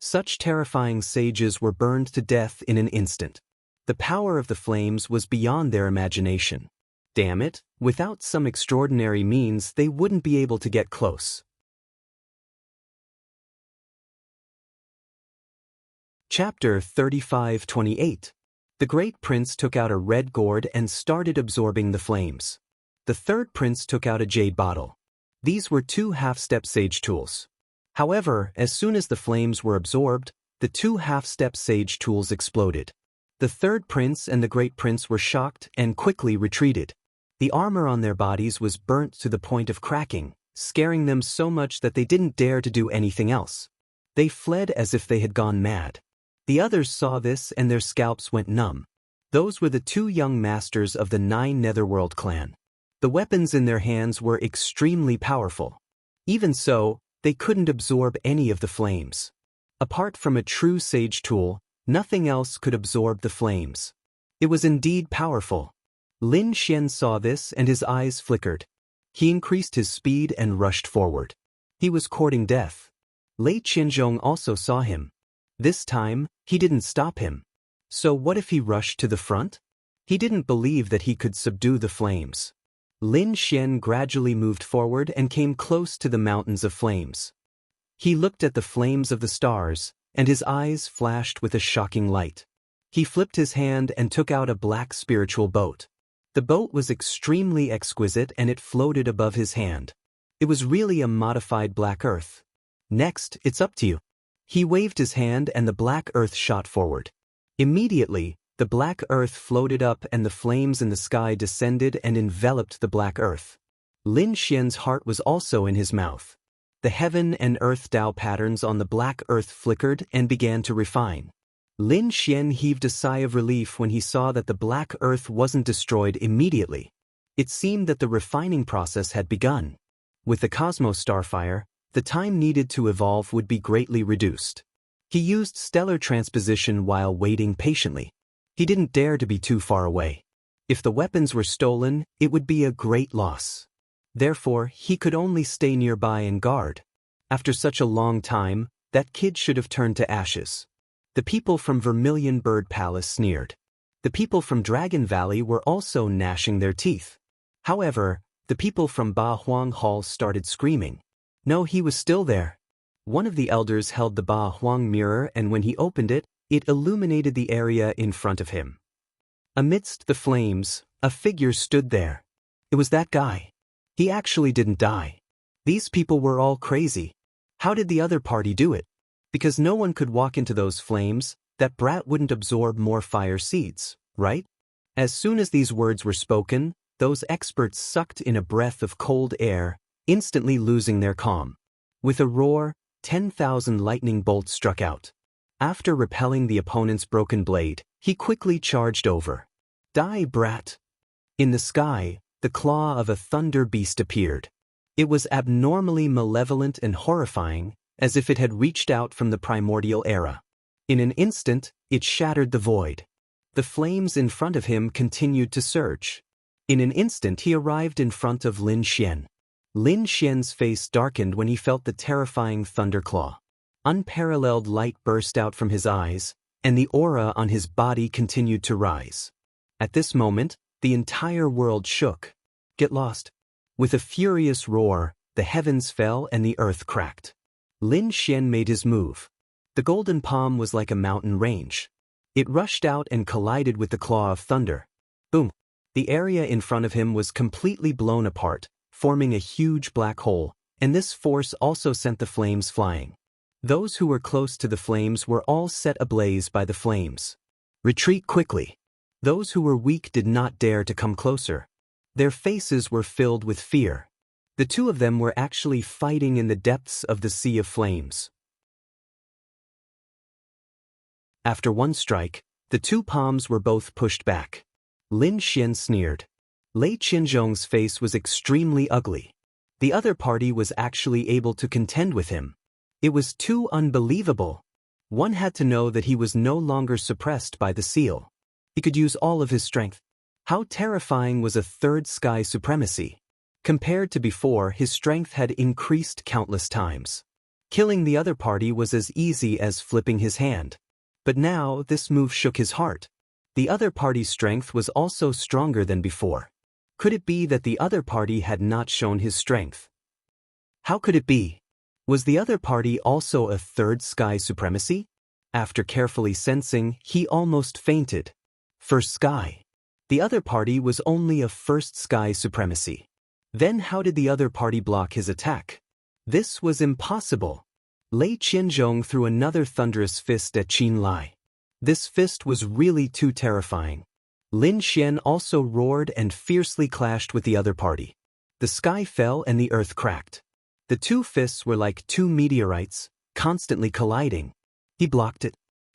Speaker 1: Such terrifying sages were burned to death in an instant. The power of the flames was beyond their imagination. Damn it, without some extraordinary means they wouldn't be able to get close. Chapter 35-28. The great prince took out a red gourd and started absorbing the flames. The third prince took out a jade bottle. These were two half-step sage tools. However, as soon as the flames were absorbed, the two half-step sage tools exploded. The third prince and the great prince were shocked and quickly retreated. The armor on their bodies was burnt to the point of cracking, scaring them so much that they didn't dare to do anything else. They fled as if they had gone mad. The others saw this and their scalps went numb. Those were the two young masters of the 9 Netherworld clan. The weapons in their hands were extremely powerful. Even so, they couldn't absorb any of the flames. Apart from a true sage tool, nothing else could absorb the flames. It was indeed powerful. Lin Xian saw this and his eyes flickered. He increased his speed and rushed forward. He was courting death. Lei Qianzhong also saw him. This time, he didn't stop him. So what if he rushed to the front? He didn't believe that he could subdue the flames. Lin Xian gradually moved forward and came close to the mountains of flames. He looked at the flames of the stars, and his eyes flashed with a shocking light. He flipped his hand and took out a black spiritual boat. The boat was extremely exquisite and it floated above his hand. It was really a modified black earth. Next, it's up to you. He waved his hand and the black earth shot forward. Immediately, the black earth floated up and the flames in the sky descended and enveloped the black earth. Lin Xian's heart was also in his mouth. The heaven and earth Tao patterns on the black earth flickered and began to refine. Lin Xian heaved a sigh of relief when he saw that the black earth wasn't destroyed immediately. It seemed that the refining process had begun. With the Cosmos Starfire, the time needed to evolve would be greatly reduced. He used stellar transposition while waiting patiently. He didn't dare to be too far away. If the weapons were stolen, it would be a great loss. Therefore, he could only stay nearby and guard. After such a long time, that kid should have turned to ashes. The people from Vermilion Bird Palace sneered. The people from Dragon Valley were also gnashing their teeth. However, the people from Ba Huang Hall started screaming. No, he was still there. One of the elders held the Ba Huang mirror and when he opened it, it illuminated the area in front of him. Amidst the flames, a figure stood there. It was that guy. He actually didn't die. These people were all crazy. How did the other party do it? Because no one could walk into those flames, that brat wouldn't absorb more fire seeds, right? As soon as these words were spoken, those experts sucked in a breath of cold air, instantly losing their calm. With a roar, 10,000 lightning bolts struck out. After repelling the opponent's broken blade, he quickly charged over. Die, brat! In the sky, the claw of a thunder beast appeared. It was abnormally malevolent and horrifying, as if it had reached out from the primordial era. In an instant, it shattered the void. The flames in front of him continued to surge. In an instant he arrived in front of Lin Xian. Lin Xian's face darkened when he felt the terrifying thunderclaw. Unparalleled light burst out from his eyes, and the aura on his body continued to rise. At this moment, the entire world shook. Get lost. With a furious roar, the heavens fell and the earth cracked. Lin Xian made his move. The golden palm was like a mountain range. It rushed out and collided with the claw of thunder. Boom! The area in front of him was completely blown apart, forming a huge black hole, and this force also sent the flames flying. Those who were close to the flames were all set ablaze by the flames. Retreat quickly. Those who were weak did not dare to come closer. Their faces were filled with fear. The two of them were actually fighting in the depths of the sea of flames. After one strike, the two palms were both pushed back. Lin Xian sneered. Lei Qinzhong's face was extremely ugly. The other party was actually able to contend with him. It was too unbelievable. One had to know that he was no longer suppressed by the seal. He could use all of his strength. How terrifying was a third sky supremacy? Compared to before, his strength had increased countless times. Killing the other party was as easy as flipping his hand. But now, this move shook his heart. The other party's strength was also stronger than before. Could it be that the other party had not shown his strength? How could it be? Was the other party also a third sky supremacy? After carefully sensing, he almost fainted. First sky. The other party was only a first sky supremacy. Then how did the other party block his attack? This was impossible. Lei Qinzhong threw another thunderous fist at Qin Lai. This fist was really too terrifying. Lin Xian also roared and fiercely clashed with the other party. The sky fell and the earth cracked. The two fists were like two meteorites, constantly colliding. He blocked it.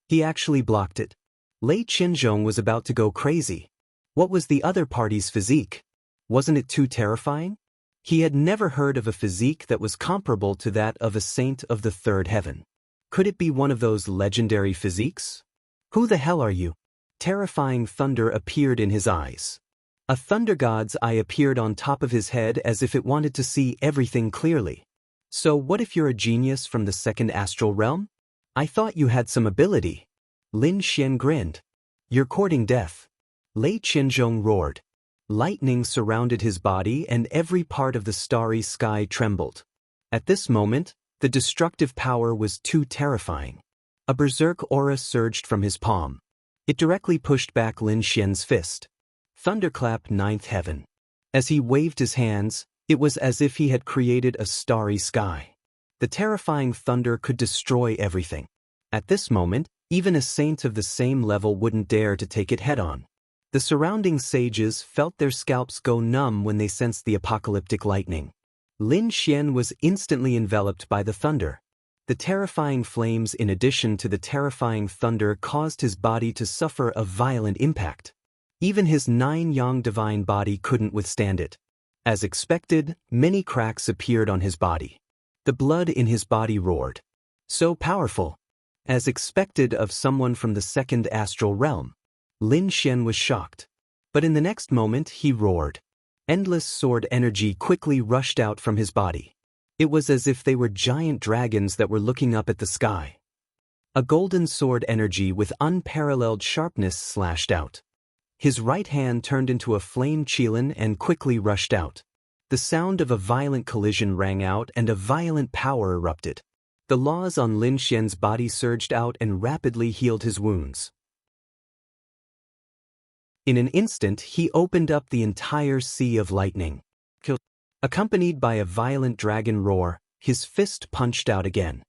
Speaker 1: He actually blocked it. Lei Qinzhong was about to go crazy. What was the other party's physique? Wasn't it too terrifying? He had never heard of a physique that was comparable to that of a saint of the third heaven. Could it be one of those legendary physiques? Who the hell are you? Terrifying thunder appeared in his eyes. A thunder god's eye appeared on top of his head as if it wanted to see everything clearly. So what if you're a genius from the second astral realm? I thought you had some ability. Lin Xian grinned. You're courting death. Lei Qinzhong roared. Lightning surrounded his body and every part of the starry sky trembled. At this moment, the destructive power was too terrifying. A berserk aura surged from his palm. It directly pushed back Lin Xian's fist. Thunderclap ninth heaven. As he waved his hands, it was as if he had created a starry sky. The terrifying thunder could destroy everything. At this moment, even a saint of the same level wouldn't dare to take it head-on. The surrounding sages felt their scalps go numb when they sensed the apocalyptic lightning. Lin Xian was instantly enveloped by the thunder. The terrifying flames in addition to the terrifying thunder caused his body to suffer a violent impact. Even his 9-yang divine body couldn't withstand it. As expected, many cracks appeared on his body. The blood in his body roared. So powerful. As expected of someone from the second astral realm. Lin Xian was shocked. But in the next moment he roared. Endless sword energy quickly rushed out from his body. It was as if they were giant dragons that were looking up at the sky. A golden sword energy with unparalleled sharpness slashed out. His right hand turned into a flame qilin and quickly rushed out. The sound of a violent collision rang out and a violent power erupted. The laws on Lin Xian's body surged out and rapidly healed his wounds. In an instant, he opened up the entire sea of lightning. Accompanied by a violent dragon roar, his fist punched out again.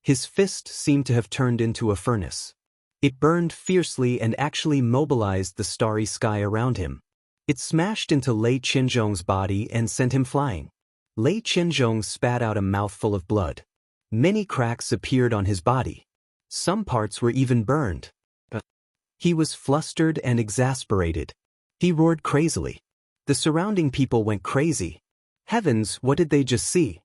Speaker 1: His fist seemed to have turned into a furnace. It burned fiercely and actually mobilized the starry sky around him. It smashed into Lei Qinzhong's body and sent him flying. Lei Qinzhong spat out a mouthful of blood. Many cracks appeared on his body. Some parts were even burned. He was flustered and exasperated. He roared crazily. The surrounding people went crazy. Heavens, what did they just see?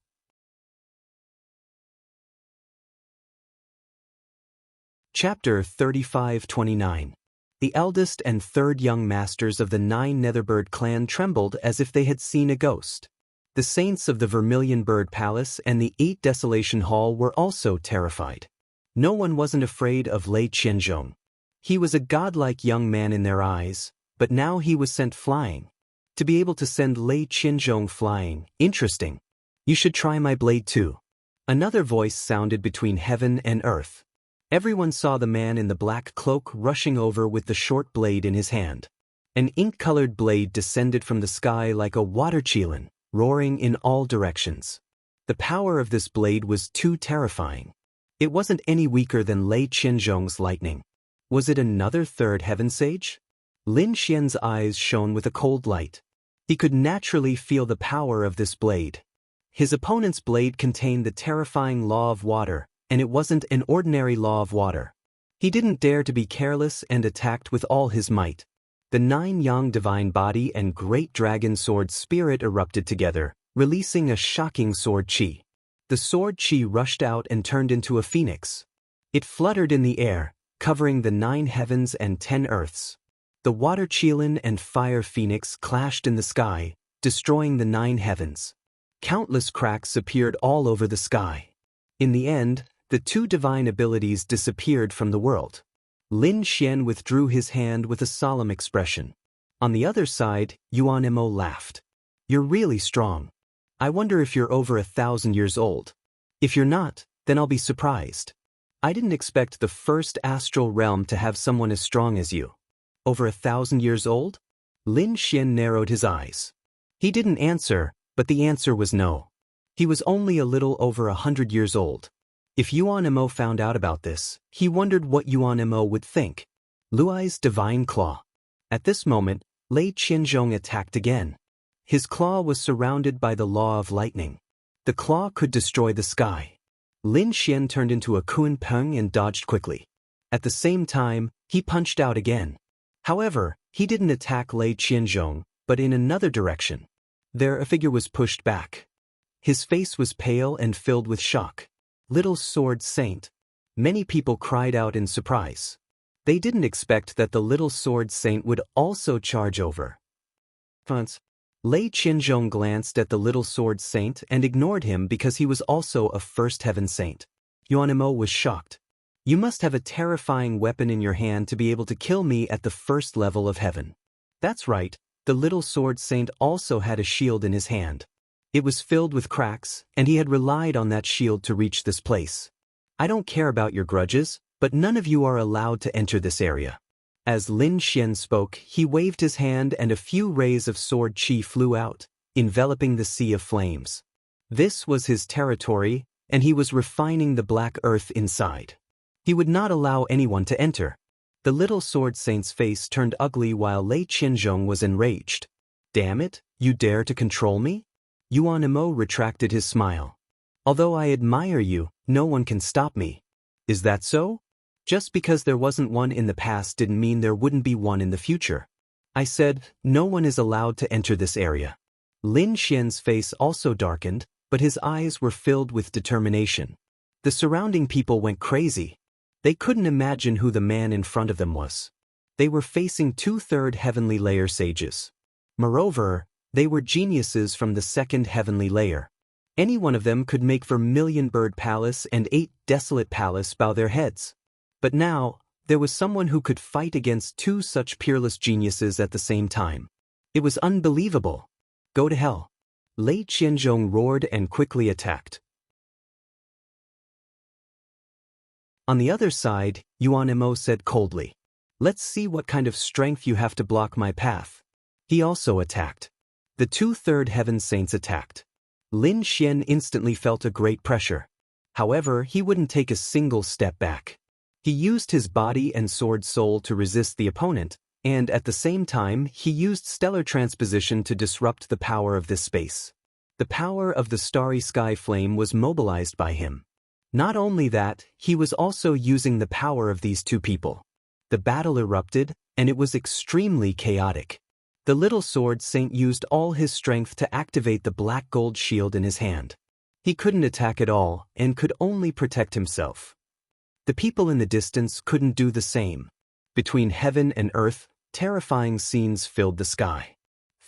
Speaker 1: Chapter 35-29. The eldest and third young masters of the 9 Netherbird clan trembled as if they had seen a ghost. The saints of the Vermilion Bird Palace and the 8 Desolation Hall were also terrified. No one wasn't afraid of Lei Qianzhong. He was a godlike young man in their eyes, but now he was sent flying. To be able to send Lei Qianzhong flying, interesting. You should try my blade too. Another voice sounded between heaven and earth. Everyone saw the man in the black cloak rushing over with the short blade in his hand. An ink-colored blade descended from the sky like a water qilin, roaring in all directions. The power of this blade was too terrifying. It wasn't any weaker than Lei Qianzhong's lightning. Was it another third heaven sage? Lin Xian's eyes shone with a cold light. He could naturally feel the power of this blade. His opponent's blade contained the terrifying law of water, and it wasn't an ordinary law of water. He didn't dare to be careless and attacked with all his might. The 9 Yang divine body and great dragon sword spirit erupted together, releasing a shocking sword qi. The sword qi rushed out and turned into a phoenix. It fluttered in the air, covering the 9 heavens and 10 earths. The water qilin and fire phoenix clashed in the sky, destroying the 9 heavens. Countless cracks appeared all over the sky. In the end, the 2 divine abilities disappeared from the world. Lin Xian withdrew his hand with a solemn expression. On the other side, Yuan Mo laughed. You're really strong. I wonder if you're over 1,000 years old. If you're not, then I'll be surprised. I didn't expect the first astral realm to have someone as strong as you. Over 1,000 years old? Lin Xian narrowed his eyes. He didn't answer, but the answer was no. He was only a little over 100 years old. If Yuan Mo found out about this, he wondered what Yuan Mo would think. Luai's divine claw. At this moment, Lei Qianzhong attacked again. His claw was surrounded by the law of lightning. The claw could destroy the sky. Lin Xian turned into a Kunpeng and dodged quickly. At the same time, he punched out again. However, he didn't attack Lei Qianzhong, but in another direction. There a figure was pushed back. His face was pale and filled with shock. Little Sword Saint. Many people cried out in surprise. They didn't expect that the Little Sword Saint would also charge over. Lei Qianzhong glanced at the Little Sword Saint and ignored him because he was also a first heaven saint. Yuan Mo was shocked. You must have a terrifying weapon in your hand to be able to kill me at the first level of heaven. That's right, the Little Sword Saint also had a shield in his hand. It was filled with cracks, and he had relied on that shield to reach this place. I don't care about your grudges, but none of you are allowed to enter this area. As Lin Xian spoke, he waved his hand and a few rays of sword qi flew out, enveloping the sea of flames. This was his territory, and he was refining the black earth inside. He would not allow anyone to enter. The Little Sword Saint's face turned ugly while Lei Qianzhong was enraged. Damn it, you dare to control me? Yuan Mo retracted his smile. Although I admire you, no one can stop me. Is that so? Just because there wasn't one in the past didn't mean there wouldn't be one in the future. I said, no one is allowed to enter this area. Lin Xian's face also darkened, but his eyes were filled with determination. The surrounding people went crazy. They couldn't imagine who the man in front of them was. They were facing 2/3 heavenly layer sages. Moreover, they were geniuses from the 2nd heavenly layer. Any one of them could make Vermilion Bird Palace and 8 Desolate Palace bow their heads. But now, there was someone who could fight against 2 such peerless geniuses at the same time. It was unbelievable. Go to hell. Lei Qianzhong roared and quickly attacked. On the other side, Yuan Mo said coldly, let's see what kind of strength you have to block my path. He also attacked. The 2/3 heaven saints attacked. Lin Xian instantly felt a great pressure. However, he wouldn't take a single step back. He used his body and sword soul to resist the opponent, and at the same time, he used stellar transposition to disrupt the power of this space. The power of the starry sky flame was mobilized by him. Not only that, he was also using the power of these 2 people. The battle erupted, and it was extremely chaotic. The Little Sword Saint used all his strength to activate the black gold shield in his hand. He couldn't attack at all, and could only protect himself. The people in the distance couldn't do the same. Between heaven and earth, terrifying scenes filled the sky.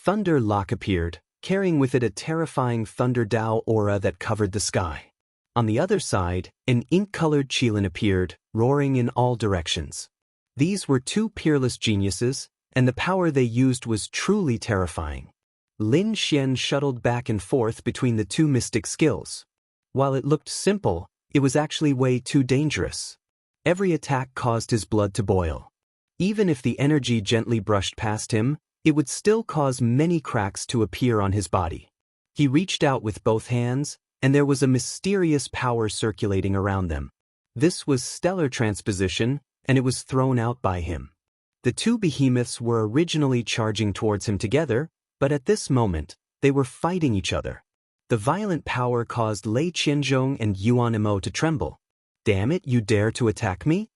Speaker 1: Thunder Lock appeared, carrying with it a terrifying Thunder Dao aura that covered the sky. On the other side, an ink-colored Qilin appeared, roaring in all directions. These were two peerless geniuses, and the power they used was truly terrifying. Lin Xian shuttled back and forth between the two mystic skills. While it looked simple, it was actually way too dangerous. Every attack caused his blood to boil. Even if the energy gently brushed past him, it would still cause many cracks to appear on his body. He reached out with both hands, and there was a mysterious power circulating around them. This was stellar transposition, and it was thrown out by him. The two behemoths were originally charging towards him together, but at this moment, they were fighting each other. The violent power caused Lei Qianzhong and Yuan Mo to tremble. "Damn it, you dare to attack me?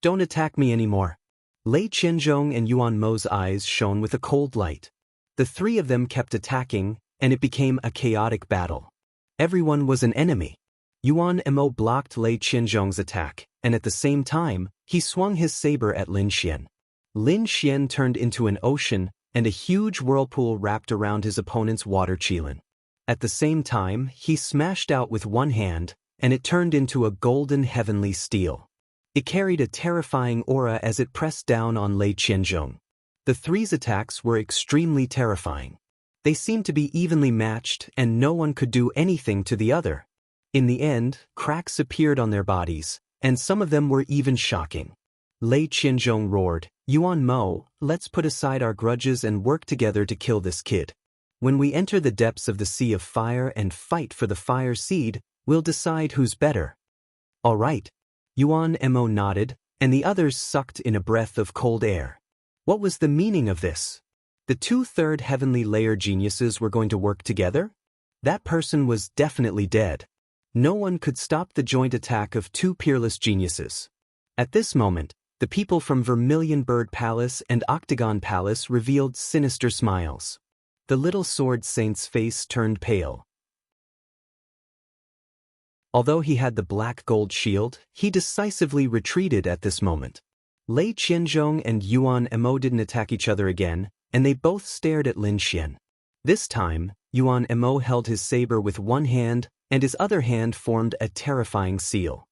Speaker 1: Don't attack me anymore." Lei Qianzhong and Yuan Mo's eyes shone with a cold light. The three of them kept attacking, and it became a chaotic battle. Everyone was an enemy. Yuan Mo blocked Lei Qianzhong's attack, and at the same time, he swung his saber at Lin Xian. Lin Xian turned into an ocean, and a huge whirlpool wrapped around his opponent's water Qilin. At the same time, he smashed out with one hand, and it turned into a golden heavenly steel. It carried a terrifying aura as it pressed down on Lei Qianzhong. The three's attacks were extremely terrifying. They seemed to be evenly matched, and no one could do anything to the other. In the end, cracks appeared on their bodies, and some of them were even shocking. Lei Qianzhong roared, "Yuan Mo, let's put aside our grudges and work together to kill this kid. When we enter the depths of the Sea of Fire and fight for the Fire Seed, we'll decide who's better." "All right." Yuan Mo nodded, and the others sucked in a breath of cold air. What was the meaning of this? The two-third heavenly layer geniuses were going to work together? That person was definitely dead. No one could stop the joint attack of two peerless geniuses. At this moment, the people from Vermilion Bird Palace and Octagon Palace revealed sinister smiles. The little sword saint's face turned pale. Although he had the black gold shield, he decisively retreated at this moment. Lei Qianzhong and Yuan Mo didn't attack each other again, and they both stared at Lin Xian. This time, Yuan Mo held his saber with one hand, and his other hand formed a terrifying seal.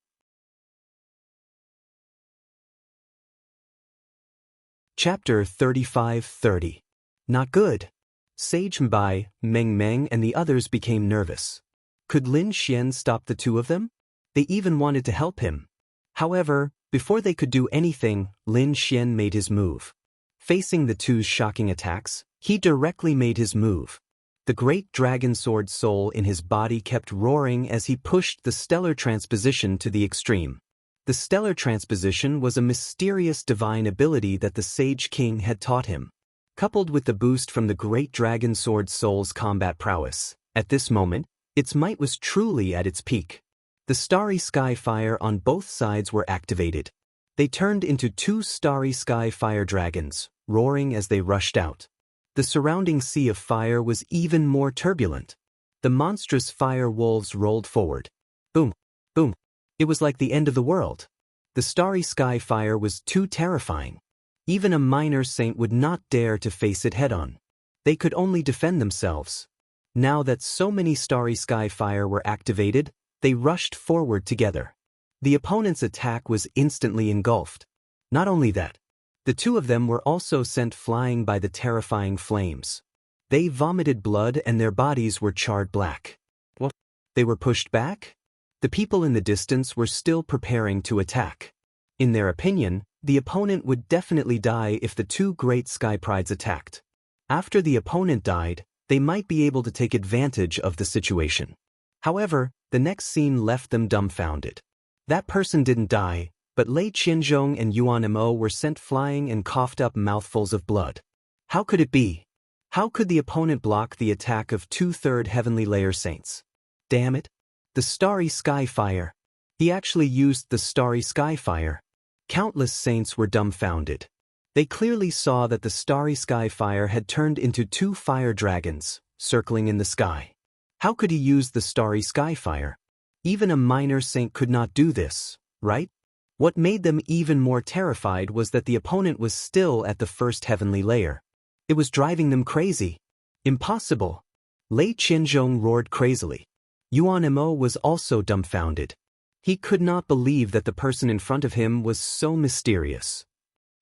Speaker 1: Chapter 35-30. Not good. Sage Mbai, Meng Meng and the others became nervous. Could Lin Xian stop the two of them? They even wanted to help him. However, before they could do anything, Lin Xian made his move. Facing the two's shocking attacks, he directly made his move. The great dragon sword soul in his body kept roaring as he pushed the stellar transposition to the extreme. The stellar transposition was a mysterious divine ability that the Sage King had taught him. Coupled with the boost from the great dragon sword soul's combat prowess, at this moment, its might was truly at its peak. The starry sky fire on both sides were activated. They turned into two starry sky fire dragons, roaring as they rushed out. The surrounding sea of fire was even more turbulent. The monstrous fire wolves rolled forward. Boom, boom. It was like the end of the world. The starry sky fire was too terrifying. Even a minor saint would not dare to face it head-on. They could only defend themselves. Now that so many starry sky fire were activated, they rushed forward together. The opponent's attack was instantly engulfed. Not only that, the two of them were also sent flying by the terrifying flames. They vomited blood and their bodies were charred black. What? They were pushed back? The people in the distance were still preparing to attack. In their opinion, the opponent would definitely die if the two great sky prides attacked. After the opponent died, they might be able to take advantage of the situation. However, the next scene left them dumbfounded. That person didn't die, but Lei Qianzhong and Yuan Mo were sent flying and coughed up mouthfuls of blood. How could it be? How could the opponent block the attack of two-third heavenly layer saints? Damn it! The starry sky fire. He actually used the starry sky fire. Countless saints were dumbfounded. They clearly saw that the starry sky fire had turned into two fire dragons, circling in the sky. How could he use the starry sky fire? Even a minor saint could not do this, right? What made them even more terrified was that the opponent was still at the first heavenly layer. It was driving them crazy. Impossible! Lei Qianzhong roared crazily. Yuan Mo was also dumbfounded. He could not believe that the person in front of him was so mysterious.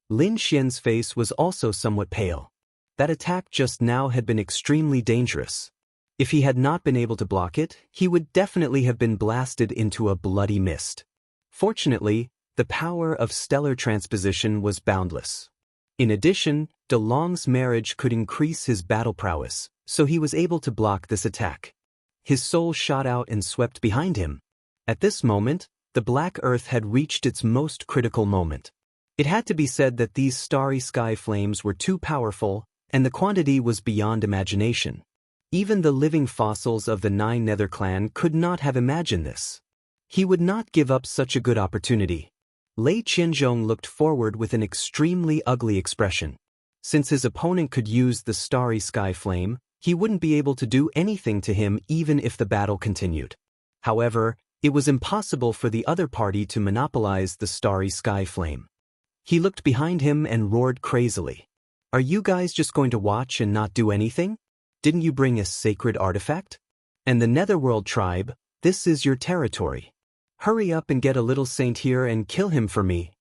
Speaker 1: Lin Xian's face was also somewhat pale. That attack just now had been extremely dangerous. If he had not been able to block it, he would definitely have been blasted into a bloody mist. Fortunately, the power of stellar transposition was boundless. In addition, De Long's marriage could increase his battle prowess, so he was able to block this attack. His soul shot out and swept behind him. At this moment, the Black Earth had reached its most critical moment. It had to be said that these starry sky flames were too powerful, and the quantity was beyond imagination. Even the living fossils of the Nine Nether clan could not have imagined this. He would not give up such a good opportunity. Lei Qianzhong looked forward with an extremely ugly expression. Since his opponent could use the starry sky flame, he wouldn't be able to do anything to him even if the battle continued. However, it was impossible for the other party to monopolize the starry sky flame. He looked behind him and roared crazily. Are you guys just going to watch and not do anything? Didn't you bring a sacred artifact? And the Netherworld tribe, this is your territory. Hurry up and get a little saint here and kill him for me.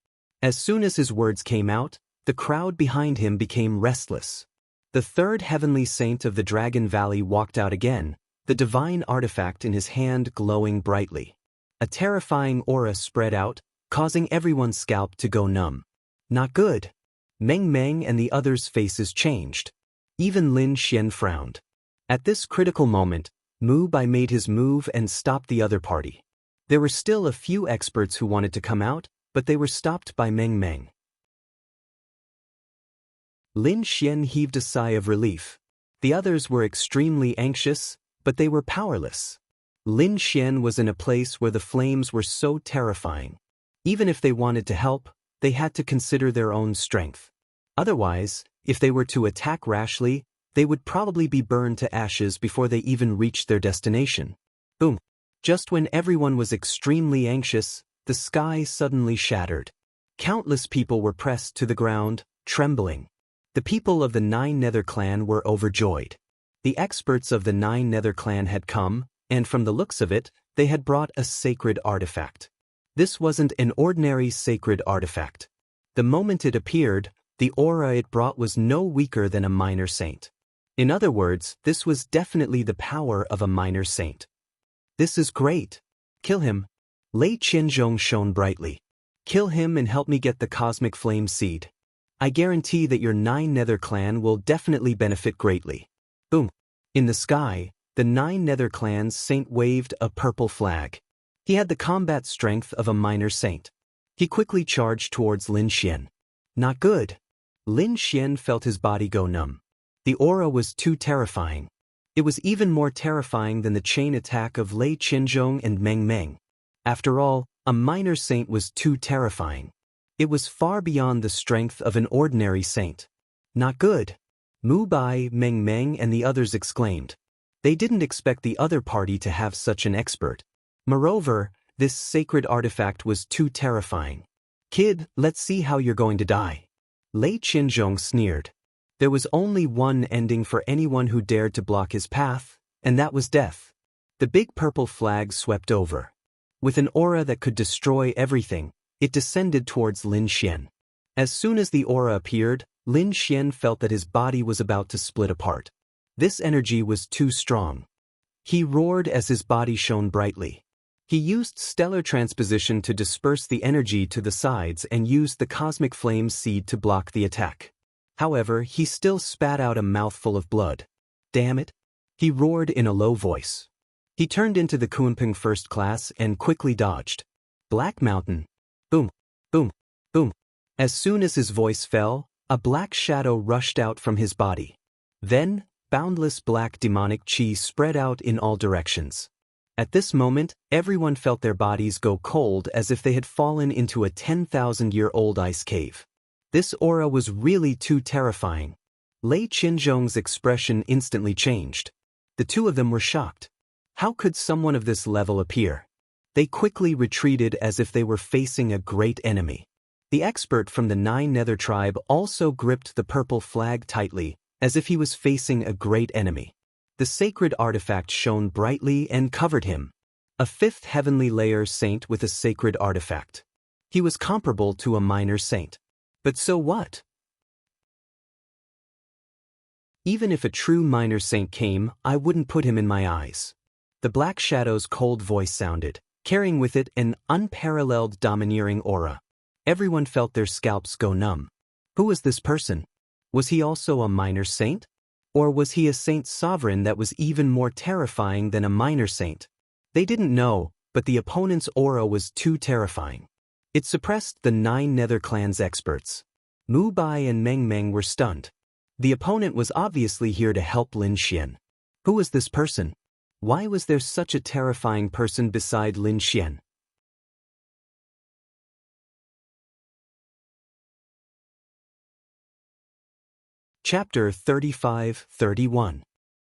Speaker 1: As soon as his words came out, the crowd behind him became restless. The third heavenly saint of the Dragon Valley walked out again, the divine artifact in his hand glowing brightly. A terrifying aura spread out, causing everyone's scalp to go numb. Not good. Meng Meng and the others' faces changed. Even Lin Xian frowned. At this critical moment, Mu Bai made his move and stopped the other party. There were still a few experts who wanted to come out, but they were stopped by Meng Meng. Lin Xian heaved a sigh of relief. The others were extremely anxious, but they were powerless. Lin Xian was in a place where the flames were so terrifying. Even if they wanted to help, they had to consider their own strength. Otherwise, if they were to attack rashly, they would probably be burned to ashes before they even reached their destination. Boom! Just when everyone was extremely anxious, the sky suddenly shattered. Countless people were pressed to the ground, trembling. The people of the Nine Nether clan were overjoyed. The experts of the Nine Nether clan had come, and from the looks of it, they had brought a sacred artifact. This wasn't an ordinary sacred artifact. The moment it appeared, the aura it brought was no weaker than a minor saint. In other words, this was definitely the power of a minor saint. This is great. Kill him. Lei Qianzhong shone brightly. Kill him and help me get the cosmic flame seed. I guarantee that your Nine Nether clan will definitely benefit greatly. Boom. In the sky, the Nine Nether clan's saint waved a purple flag. He had the combat strength of a minor saint. He quickly charged towards Lin Xian. Not good. Lin Xian felt his body go numb. The aura was too terrifying. It was even more terrifying than the chain attack of Lei Qianzhong and Meng Meng. After all, a minor saint was too terrifying. It was far beyond the strength of an ordinary saint. Not good. Mu Bai, Meng Meng and the others exclaimed. They didn't expect the other party to have such an expert. Moreover, this sacred artifact was too terrifying. Kid, let's see how you're going to die. Lei Qianzhong sneered. There was only one ending for anyone who dared to block his path, and that was death. The big purple flag swept over. With an aura that could destroy everything, it descended towards Lin Xian. As soon as the aura appeared, Lin Xian felt that his body was about to split apart. This energy was too strong. He roared as his body shone brightly. He used stellar transposition to disperse the energy to the sides and used the cosmic flame seed to block the attack. However, he still spat out a mouthful of blood. Damn it! He roared in a low voice. He turned into the Kunpeng first class and quickly dodged. Black Mountain. Boom, boom, boom. As soon as his voice fell, a black shadow rushed out from his body. Then, boundless black demonic chi spread out in all directions. At this moment, everyone felt their bodies go cold as if they had fallen into a 10,000-year-old ice cave. This aura was really too terrifying. Lei Qianzhong's expression instantly changed. The two of them were shocked. How could someone of this level appear? They quickly retreated as if they were facing a great enemy. The expert from the Nine Nether tribe also gripped the purple flag tightly, as if he was facing a great enemy. The sacred artifact shone brightly and covered him. A fifth heavenly layer saint with a sacred artifact. He was comparable to a minor saint. But so what? Even if a true minor saint came, I wouldn't put him in my eyes. The Black Shadow's cold voice sounded, carrying with it an unparalleled domineering aura. Everyone felt their scalps go numb. Who was this person? Was he also a minor saint? Or was he a saint sovereign that was even more terrifying than a minor saint? They didn't know, but the opponent's aura was too terrifying. It suppressed the 9 Nether Clan's experts. Mu Bai and Meng Meng were stunned. The opponent was obviously here to help Lin Xian. Who was this person? Why was there such a terrifying person beside Lin Xian? Chapter 35-31.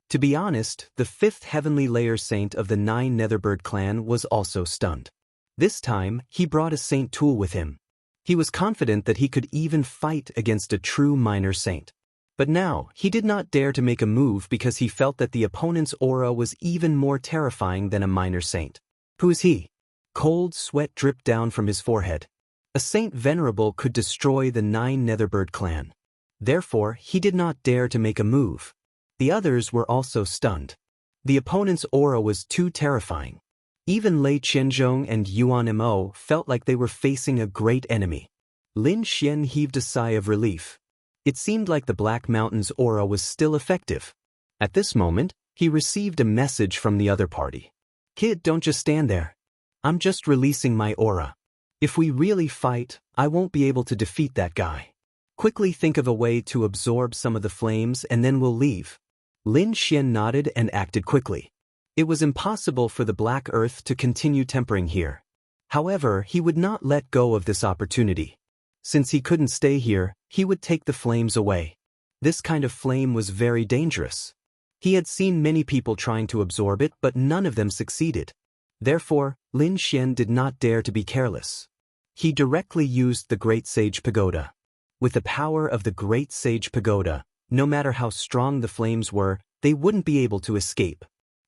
Speaker 1: To be honest, the 5th heavenly layer saint of the 9 Netherbird clan was also stunned. This time, he brought a saint tool with him. He was confident that he could even fight against a true minor saint. But now, he did not dare to make a move because he felt that the opponent's aura was even more terrifying than a minor saint. Who is he? Cold sweat dripped down from his forehead. A saint venerable could destroy the 9 Netherbird clan. Therefore, he did not dare to make a move. The others were also stunned. The opponent's aura was too terrifying. Even Lei Qianzhong and Yuan Mo felt like they were facing a great enemy. Lin Xian heaved a sigh of relief. It seemed like the Black Mountain's aura was still effective. At this moment, he received a message from the other party. Kid, don't just stand there. I'm just releasing my aura. If we really fight, I won't be able to defeat that guy. Quickly think of a way to absorb some of the flames and then we'll leave. Lin Xian nodded and acted quickly. It was impossible for the Black Earth to continue tempering here. However, he would not let go of this opportunity. Since he couldn't stay here, he would take the flames away. This kind of flame was very dangerous. He had seen many people trying to absorb it, but none of them succeeded. Therefore, Lin Xian did not dare to be careless. He directly used the Great Sage Pagoda. With the power of the Great Sage Pagoda, no matter how strong the flames were, they wouldn't be able to escape.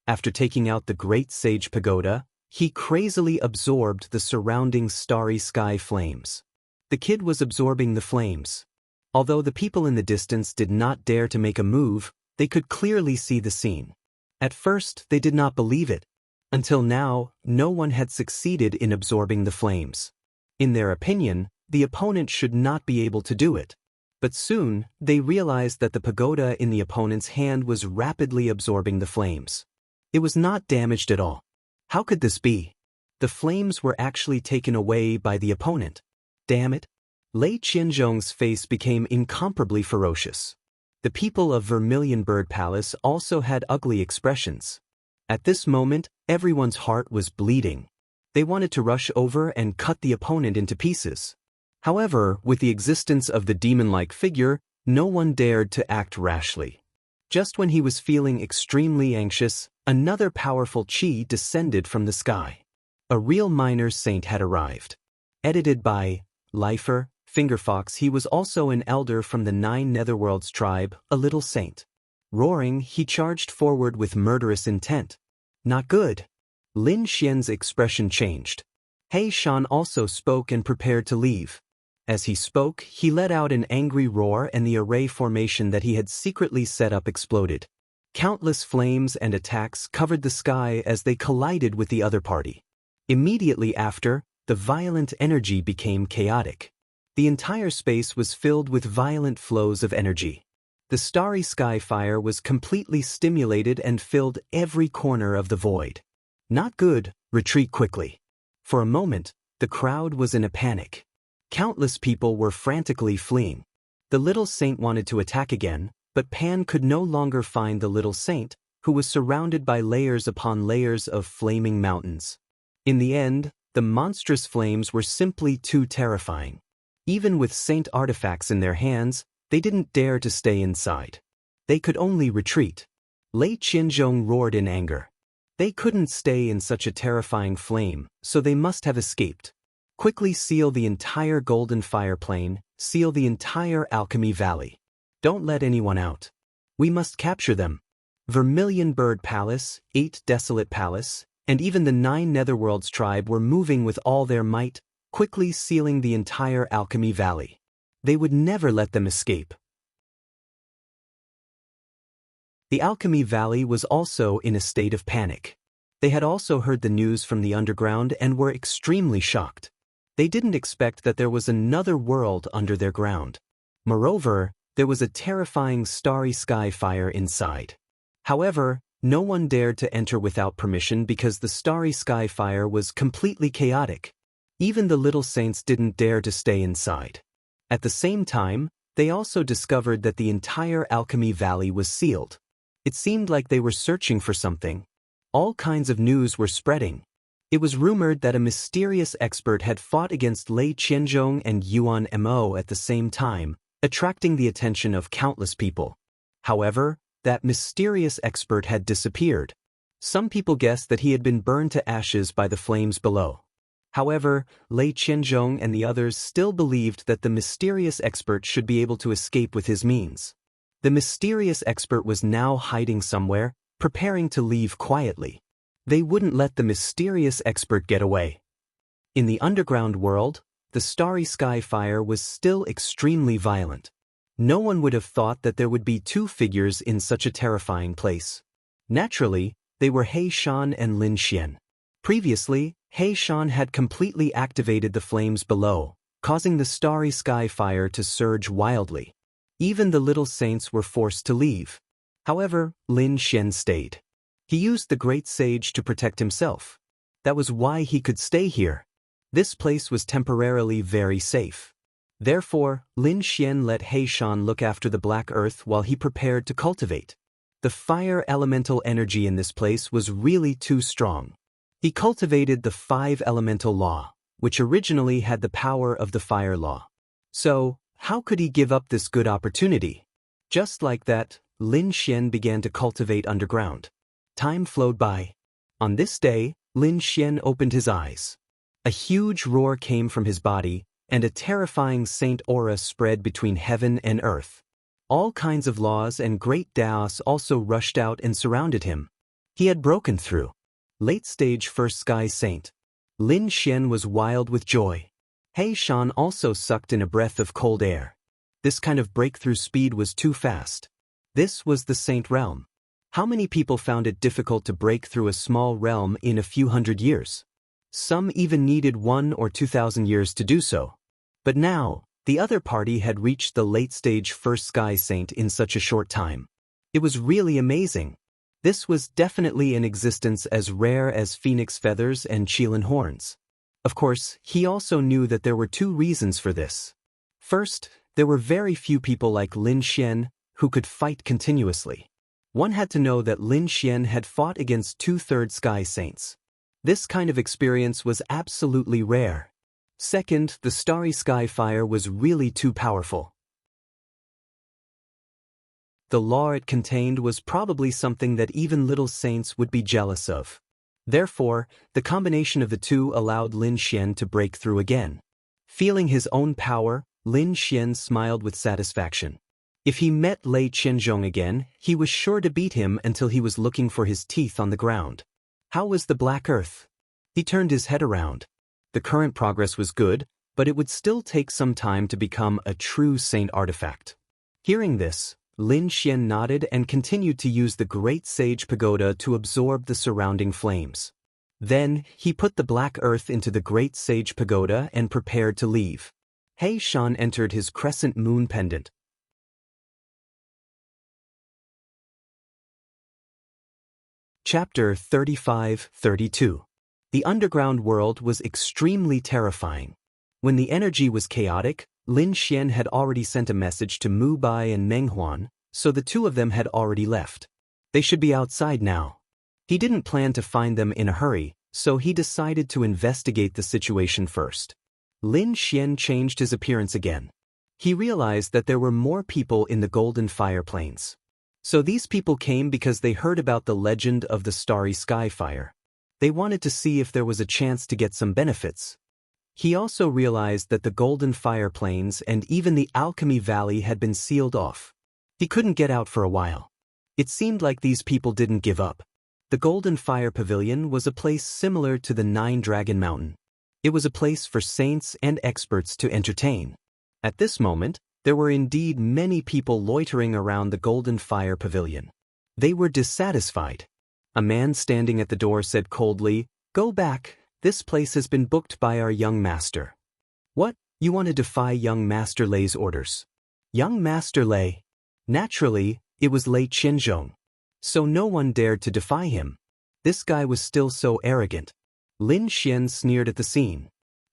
Speaker 1: After taking out the Great Sage Pagoda, he crazily absorbed the surrounding starry sky flames. The kid was absorbing the flames. Although the people in the distance did not dare to make a move, they could clearly see the scene. At first, they did not believe it. Until now, no one had succeeded in absorbing the flames. In their opinion, the opponent should not be able to do it. But soon, they realized that the pagoda in the opponent's hand was rapidly absorbing the flames. It was not damaged at all. How could this be? The flames were actually taken away by the opponent. Damn it. Lei Qianzhong's face became incomparably ferocious. The people of Vermilion Bird Palace also had ugly expressions. At this moment, everyone's heart was bleeding. They wanted to rush over and cut the opponent into pieces. However, with the existence of the demon-like figure, no one dared to act rashly. Just when he was feeling extremely anxious, another powerful chi descended from the sky. A real minor saint had arrived. Edited by Lifer, Fingerfox. He was also an elder from the 9 Netherworlds tribe, a little saint. Roaring, he charged forward with murderous intent. Not good. Lin Xian's expression changed. He Shan also spoke and prepared to leave. As he spoke, he let out an angry roar and the array formation that he had secretly set up exploded. Countless flames and attacks covered the sky as they collided with the other party. Immediately after, the violent energy became chaotic. The entire space was filled with violent flows of energy. The starry sky fire was completely stimulated and filled every corner of the void. Not good, retreat quickly. For a moment, the crowd was in a panic. Countless people were frantically fleeing. The little saint wanted to attack again, but Pan could no longer find the little saint, who was surrounded by layers upon layers of flaming mountains. In the end, the monstrous flames were simply too terrifying. Even with saint artifacts in their hands, they didn't dare to stay inside. They could only retreat. Lei Qianzhong roared in anger. They couldn't stay in such a terrifying flame, so they must have escaped. Quickly seal the entire Golden Fire Plain, seal the entire Alchemy Valley. Don't let anyone out. We must capture them. Vermilion Bird Palace, 8 Desolate Palace, and even the 9 Netherworlds tribe were moving with all their might, quickly sealing the entire Alchemy Valley. They would never let them escape. The Alchemy Valley was also in a state of panic. They had also heard the news from the underground and were extremely shocked. They didn't expect that there was another world under their ground. Moreover, there was a terrifying starry sky fire inside. However, no one dared to enter without permission because the starry sky fire was completely chaotic. Even the little saints didn't dare to stay inside. At the same time, they also discovered that the entire Alchemy Valley was sealed. It seemed like they were searching for something. All kinds of news were spreading. It was rumored that a mysterious expert had fought against Lei Qianzhong and Yuan Mo at the same time, attracting the attention of countless people. However, that mysterious expert had disappeared. Some people guessed that he had been burned to ashes by the flames below. However, Lei Qianzhong and the others still believed that the mysterious expert should be able to escape with his means. The mysterious expert was now hiding somewhere, preparing to leave quietly. They wouldn't let the mysterious expert get away. In the underground world, the starry sky fire was still extremely violent. No one would have thought that there would be 2 figures in such a terrifying place. Naturally, they were He Shan and Lin Xian. Previously, He Shan had completely activated the flames below, causing the starry sky fire to surge wildly. Even the little saints were forced to leave. However, Lin Xian stayed. He used the Great Sage to protect himself. That was why he could stay here. This place was temporarily very safe. Therefore, Lin Xian let He Shan look after the Black Earth while he prepared to cultivate. The fire elemental energy in this place was really too strong. He cultivated the 5 elemental law, which originally had the power of the fire law. So, how could he give up this good opportunity? Just like that, Lin Xian began to cultivate underground. Time flowed by. On this day, Lin Xian opened his eyes. A huge roar came from his body, and a terrifying saint aura spread between heaven and earth. All kinds of laws and great Daos also rushed out and surrounded him. He had broken through. Late stage first sky saint. Lin Xian was wild with joy. He Shan also sucked in a breath of cold air. This kind of breakthrough speed was too fast. This was the saint realm. How many people found it difficult to break through a small realm in a few hundred years? Some even needed 1 or 2,000 years to do so. But now, the other party had reached the late-stage first sky saint in such a short time. It was really amazing. This was definitely in existence as rare as phoenix feathers and Qilin horns. Of course, he also knew that there were 2 reasons for this. First, there were very few people like Lin Xian who could fight continuously. One had to know that Lin Xian had fought against 2/3 sky saints. This kind of experience was absolutely rare. Second, the starry sky fire was really too powerful. The law it contained was probably something that even little saints would be jealous of. Therefore, the combination of the 2 allowed Lin Xian to break through again. Feeling his own power, Lin Xian smiled with satisfaction. If he met Lei Qianzhong again, he was sure to beat him until he was looking for his teeth on the ground. How was the Black Earth? He turned his head around. The current progress was good, but it would still take some time to become a true saint artifact. Hearing this, Lin Xian nodded and continued to use the Great Sage Pagoda to absorb the surrounding flames. Then, he put the Black Earth into the Great Sage Pagoda and prepared to leave. He Shan entered his crescent moon pendant. Chapter 35-32. The underground world was extremely terrifying. When the energy was chaotic, Lin Xian had already sent a message to Mu Bai and Meng Huan, so the 2 of them had already left. They should be outside now. He didn't plan to find them in a hurry, so he decided to investigate the situation first. Lin Xian changed his appearance again. He realized that there were more people in the Golden Fire Plains. So these people came because they heard about the legend of the Starry Sky Fire. They wanted to see if there was a chance to get some benefits. He also realized that the Golden Fire Plains and even the Alchemy Valley had been sealed off. He couldn't get out for a while. It seemed like these people didn't give up. The Golden Fire Pavilion was a place similar to the Nine Dragon Mountain. It was a place for saints and experts to entertain. At this moment, there were indeed many people loitering around the Golden Fire Pavilion. They were dissatisfied. A man standing at the door said coldly, "Go back, this place has been booked by our young master." "What? You want to defy young Master Lei's orders?" Young Master Lei? Naturally, it was Lei Qianzhong. So no one dared to defy him. This guy was still so arrogant. Lin Xian sneered at the scene.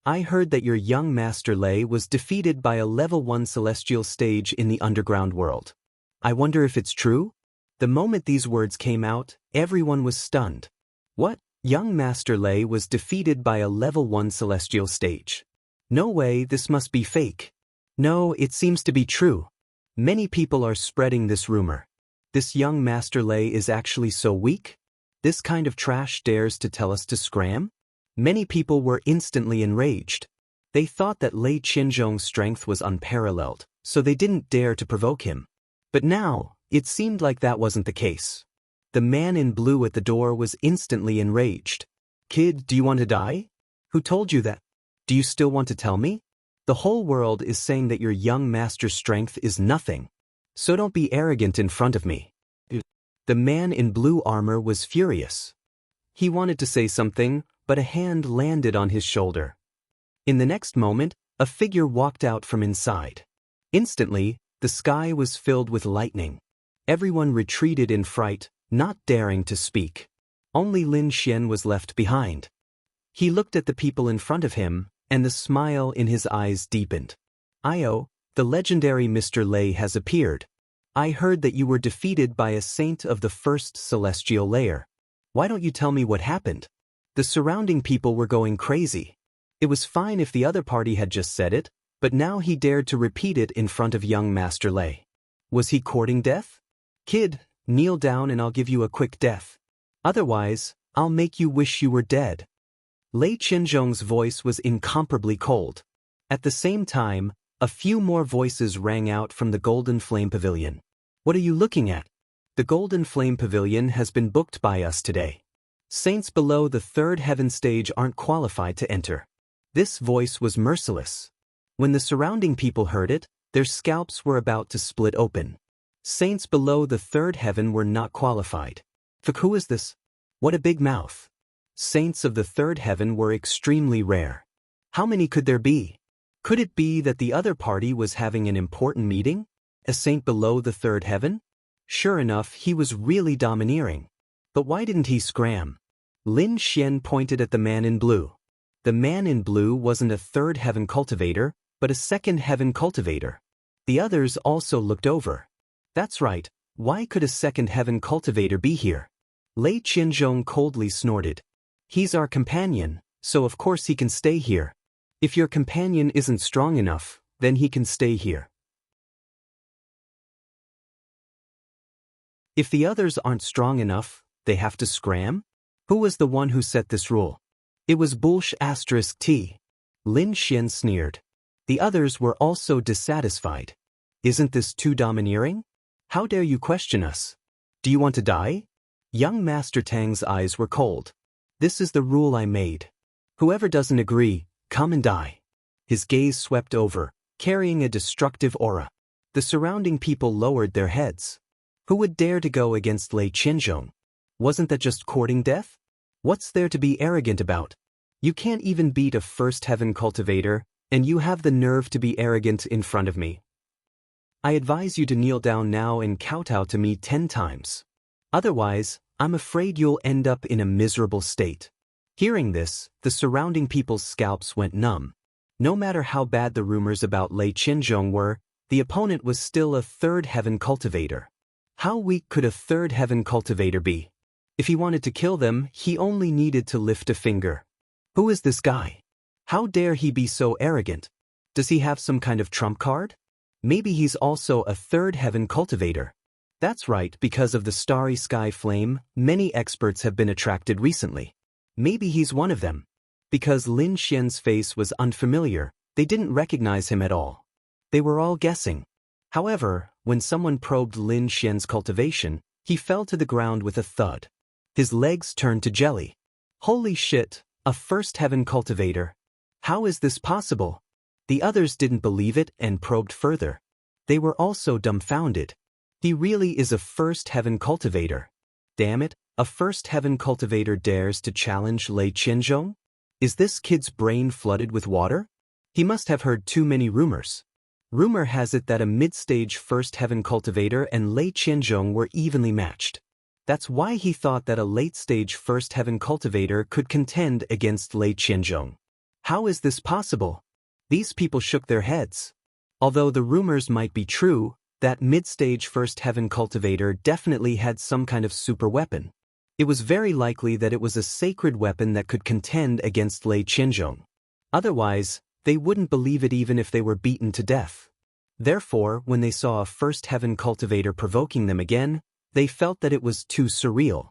Speaker 1: "I heard that your young Master Lei was defeated by a level 1 celestial stage in the underground world. I wonder if it's true?" The moment these words came out, everyone was stunned. What? Young Master Lei was defeated by a level 1 celestial stage? No way, this must be fake. No, it seems to be true. Many people are spreading this rumor. This young Master Lei is actually so weak? This kind of trash dares to tell us to scram? Many people were instantly enraged. They thought that Lei Qianzhong's strength was unparalleled, so they didn't dare to provoke him. But now, it seemed like that wasn't the case. The man in blue at the door was instantly enraged. "Kid, do you want to die? Who told you that? Do you still want to tell me? The whole world is saying that your young master's strength is nothing. So don't be arrogant in front of me." The man in blue armor was furious. He wanted to say something, but a hand landed on his shoulder. In the next moment, a figure walked out from inside. Instantly, the sky was filled with lightning. Everyone retreated in fright, not daring to speak. Only Lin Xian was left behind. He looked at the people in front of him, and the smile in his eyes deepened. "Io, the legendary Mr. Lei has appeared. I heard that you were defeated by a saint of the first celestial layer. Why don't you tell me what happened?" The surrounding people were going crazy. It was fine if the other party had just said it, but now he dared to repeat it in front of young Master Lei. Was he courting death? "Kid, kneel down and I'll give you a quick death. Otherwise, I'll make you wish you were dead." Lei Qianzhong's voice was incomparably cold. At the same time, a few more voices rang out from the Golden Flame Pavilion. "What are you looking at? The Golden Flame Pavilion has been booked by us today. Saints below the third heaven stage aren't qualified to enter." This voice was merciless. When the surrounding people heard it, their scalps were about to split open. Saints below the third heaven were not qualified. Fuck, who is this? What a big mouth. Saints of the third heaven were extremely rare. How many could there be? Could it be that the other party was having an important meeting? A saint below the third heaven? Sure enough, he was really domineering. But why didn't he scram? Lin Xian pointed at the man in blue. The man in blue wasn't a third heaven cultivator, but a second heaven cultivator. The others also looked over. That's right, why could a second heaven cultivator be here? Lei Qianzhong coldly snorted. "He's our companion, so of course he can stay here. If your companion isn't strong enough, then he can stay here. If the others aren't strong enough, they have to scram? Who was the one who set this rule?" "It was Bullsh*T. Lin Xian sneered. The others were also dissatisfied. "Isn't this too domineering? How dare you question us? Do you want to die?" Young Master Tang's eyes were cold. "This is the rule I made. Whoever doesn't agree, come and die." His gaze swept over, carrying a destructive aura. The surrounding people lowered their heads. Who would dare to go against Lei Qianzhong? Wasn't that just courting death? What's there to be arrogant about? You can't even beat a first heaven cultivator, and you have the nerve to be arrogant in front of me. I advise you to kneel down now and kowtow to me 10 times. Otherwise, I'm afraid you'll end up in a miserable state. Hearing this, the surrounding people's scalps went numb. No matter how bad the rumors about Lei Qianzhong were, the opponent was still a third heaven cultivator. How weak could a third heaven cultivator be? If he wanted to kill them, he only needed to lift a finger. Who is this guy? How dare he be so arrogant? Does he have some kind of trump card? Maybe he's also a third heaven cultivator. That's right, because of the starry sky flame, many experts have been attracted recently. Maybe he's one of them. Because Lin Xian's face was unfamiliar, they didn't recognize him at all. They were all guessing. However, when someone probed Lin Xian's cultivation, he fell to the ground with a thud. His legs turned to jelly. Holy shit, a first heaven cultivator. How is this possible? The others didn't believe it and probed further. They were also dumbfounded. He really is a first heaven cultivator. Damn it, a first heaven cultivator dares to challenge Lei Qianzhong? Is this kid's brain flooded with water? He must have heard too many rumors. Rumor has it that a mid-stage first heaven cultivator and Lei Qianzhong were evenly matched. That's why he thought that a late-stage first heaven cultivator could contend against Lei Qianzhong. How is this possible? These people shook their heads. Although the rumors might be true, that mid-stage first heaven cultivator definitely had some kind of super weapon. It was very likely that it was a sacred weapon that could contend against Lei Qianzhong. Otherwise, they wouldn't believe it even if they were beaten to death. Therefore, when they saw a first heaven cultivator provoking them again, they felt that it was too surreal.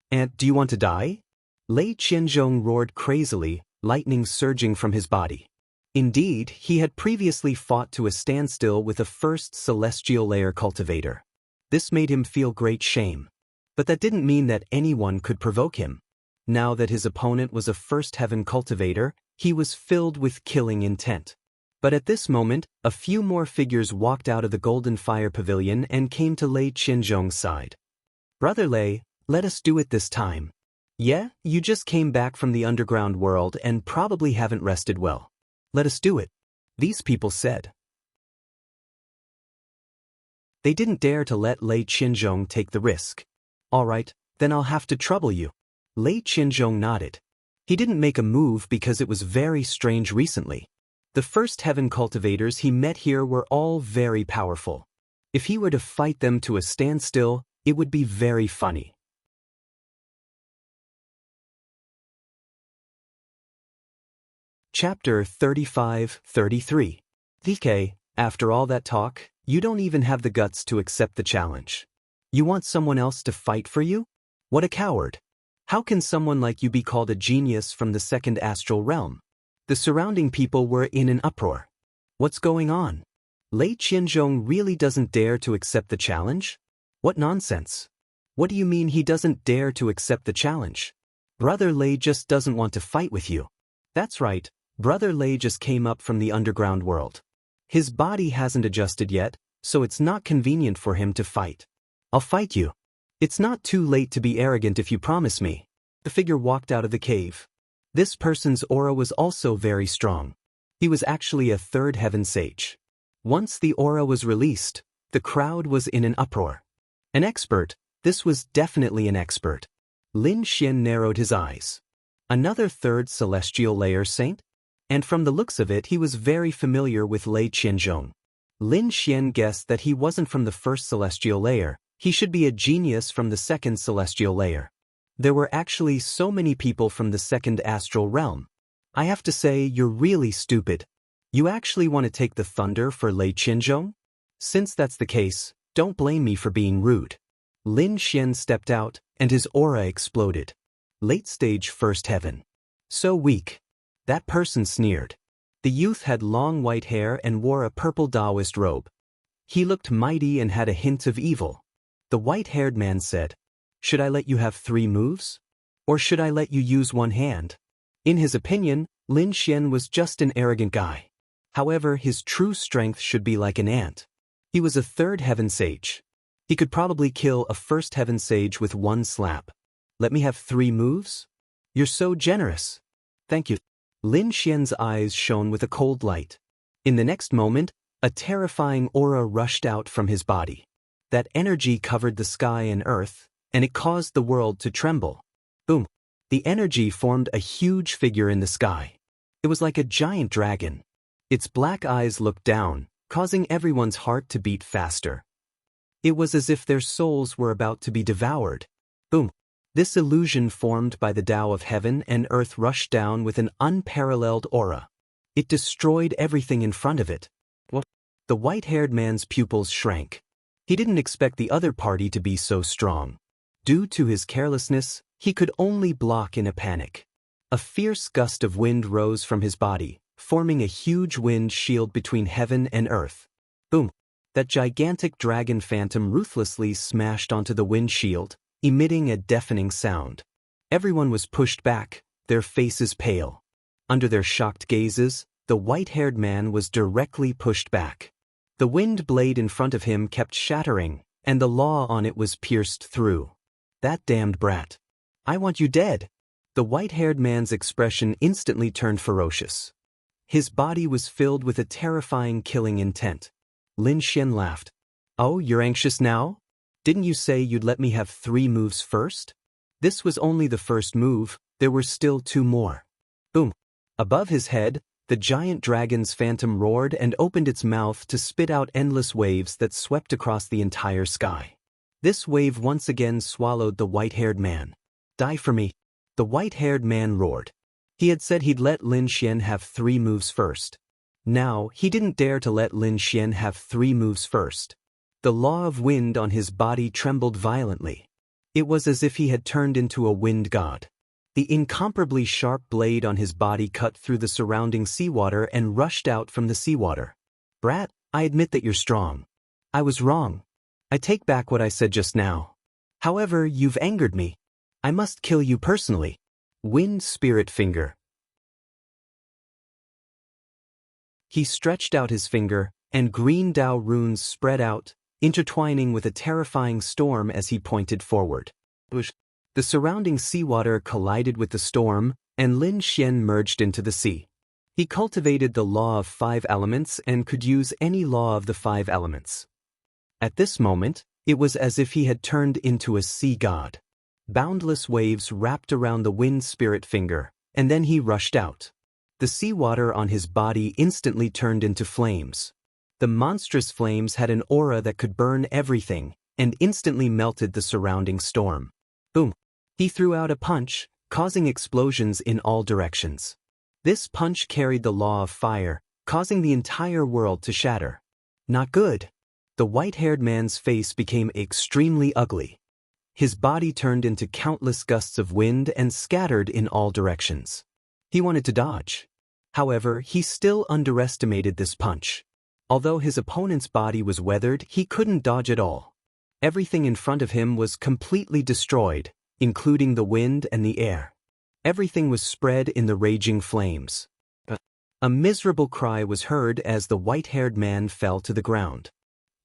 Speaker 1: And do you want to die? Lei Qianzhong roared crazily, lightning surging from his body. Indeed, he had previously fought to a standstill with a first celestial layer cultivator. This made him feel great shame. But that didn't mean that anyone could provoke him. Now that his opponent was a first heaven cultivator, he was filled with killing intent. But at this moment, a few more figures walked out of the Golden Fire Pavilion and came to Lei Qianzhong's side. Brother Lei, let us do it this time. Yeah, you just came back from the underground world and probably haven't rested well. Let us do it, these people said. They didn't dare to let Lei Qianzhong take the risk. All right, then I'll have to trouble you. Lei Qianzhong nodded. He didn't make a move because it was very strange recently. The first heaven cultivators he met here were all very powerful. If he were to fight them to a standstill, it would be very funny. Chapter 35-33. DK, after all that talk, you don't even have the guts to accept the challenge. You want someone else to fight for you? What a coward. How can someone like you be called a genius from the second astral realm? The surrounding people were in an uproar. What's going on? Lei Qianzhong really doesn't dare to accept the challenge? What nonsense. What do you mean he doesn't dare to accept the challenge? Brother Lei just doesn't want to fight with you. That's right, Brother Lei just came up from the underground world. His body hasn't adjusted yet, so it's not convenient for him to fight. I'll fight you. It's not too late to be arrogant if you promise me. The figure walked out of the cave. This person's aura was also very strong. He was actually a third heaven sage. Once the aura was released, the crowd was in an uproar. An expert, this was definitely an expert. Lin Xian narrowed his eyes. Another third celestial layer saint? And from the looks of it he was very familiar with Lei Qianzhong. Lin Xian guessed that he wasn't from the first celestial layer, he should be a genius from the second celestial layer. There were actually so many people from the second astral realm. I have to say, you're really stupid. You actually want to take the thunder for Lei Qianzhong? Since that's the case, don't blame me for being rude. Lin Xian stepped out, and his aura exploded. Late stage first heaven. So weak. That person sneered. The youth had long white hair and wore a purple Taoist robe. He looked mighty and had a hint of evil. The white-haired man said, "Should I let you have 3 moves? Or should I let you use one hand?" In his opinion, Lin Xian was just an arrogant guy. However, his true strength should be like an ant. He was a third heaven sage. He could probably kill a first heaven sage with one slap. Let me have 3 moves? You're so generous. Thank you. Lin Xian's eyes shone with a cold light. In the next moment, a terrifying aura rushed out from his body. That energy covered the sky and earth, and it caused the world to tremble. Boom. The energy formed a huge figure in the sky. It was like a giant dragon. Its black eyes looked down, causing everyone's heart to beat faster. It was as if their souls were about to be devoured. Boom. This illusion formed by the Tao of heaven and earth rushed down with an unparalleled aura. It destroyed everything in front of it. What? The white-haired man's pupils shrank. He didn't expect the other party to be so strong. Due to his carelessness, he could only block in a panic. A fierce gust of wind rose from his body, forming a huge wind shield between heaven and earth. Boom. That gigantic dragon phantom ruthlessly smashed onto the windshield, emitting a deafening sound. Everyone was pushed back, their faces pale. Under their shocked gazes, the white-haired man was directly pushed back. The wind blade in front of him kept shattering, and the law on it was pierced through. That damned brat. I want you dead. The white-haired man's expression instantly turned ferocious. His body was filled with a terrifying killing intent. Lin Xian laughed. Oh, you're anxious now? Didn't you say you'd let me have 3 moves first? This was only the first move, there were still 2 more. Boom. Above his head, the giant dragon's phantom roared and opened its mouth to spit out endless waves that swept across the entire sky. This wave once again swallowed the white-haired man. Die for me. The white-haired man roared. He had said he'd let Lin Xian have 3 moves first. Now, he didn't dare to let Lin Xian have 3 moves first. The law of wind on his body trembled violently. It was as if he had turned into a wind god. The incomparably sharp blade on his body cut through the surrounding seawater and rushed out from the seawater. Brat, I admit that you're strong. I was wrong. I take back what I said just now. However, you've angered me. I must kill you personally. Wind Spirit Finger. He stretched out his finger, and green Dao runes spread out, intertwining with a terrifying storm as he pointed forward. The surrounding seawater collided with the storm, and Lin Xian merged into the sea. He cultivated the law of 5 elements and could use any law of the 5 elements. At this moment, it was as if he had turned into a sea god. Boundless waves wrapped around the wind spirit finger, and then he rushed out. The seawater on his body instantly turned into flames. The monstrous flames had an aura that could burn everything, and instantly melted the surrounding storm. Boom! He threw out a punch, causing explosions in all directions. This punch carried the law of fire, causing the entire world to shatter. Not good. The white-haired man's face became extremely ugly. His body turned into countless gusts of wind and scattered in all directions. He wanted to dodge. However, he still underestimated this punch. Although his opponent's body was weathered, he couldn't dodge at all. Everything in front of him was completely destroyed, including the wind and the air. Everything was spread in the raging flames. A miserable cry was heard as the white-haired man fell to the ground.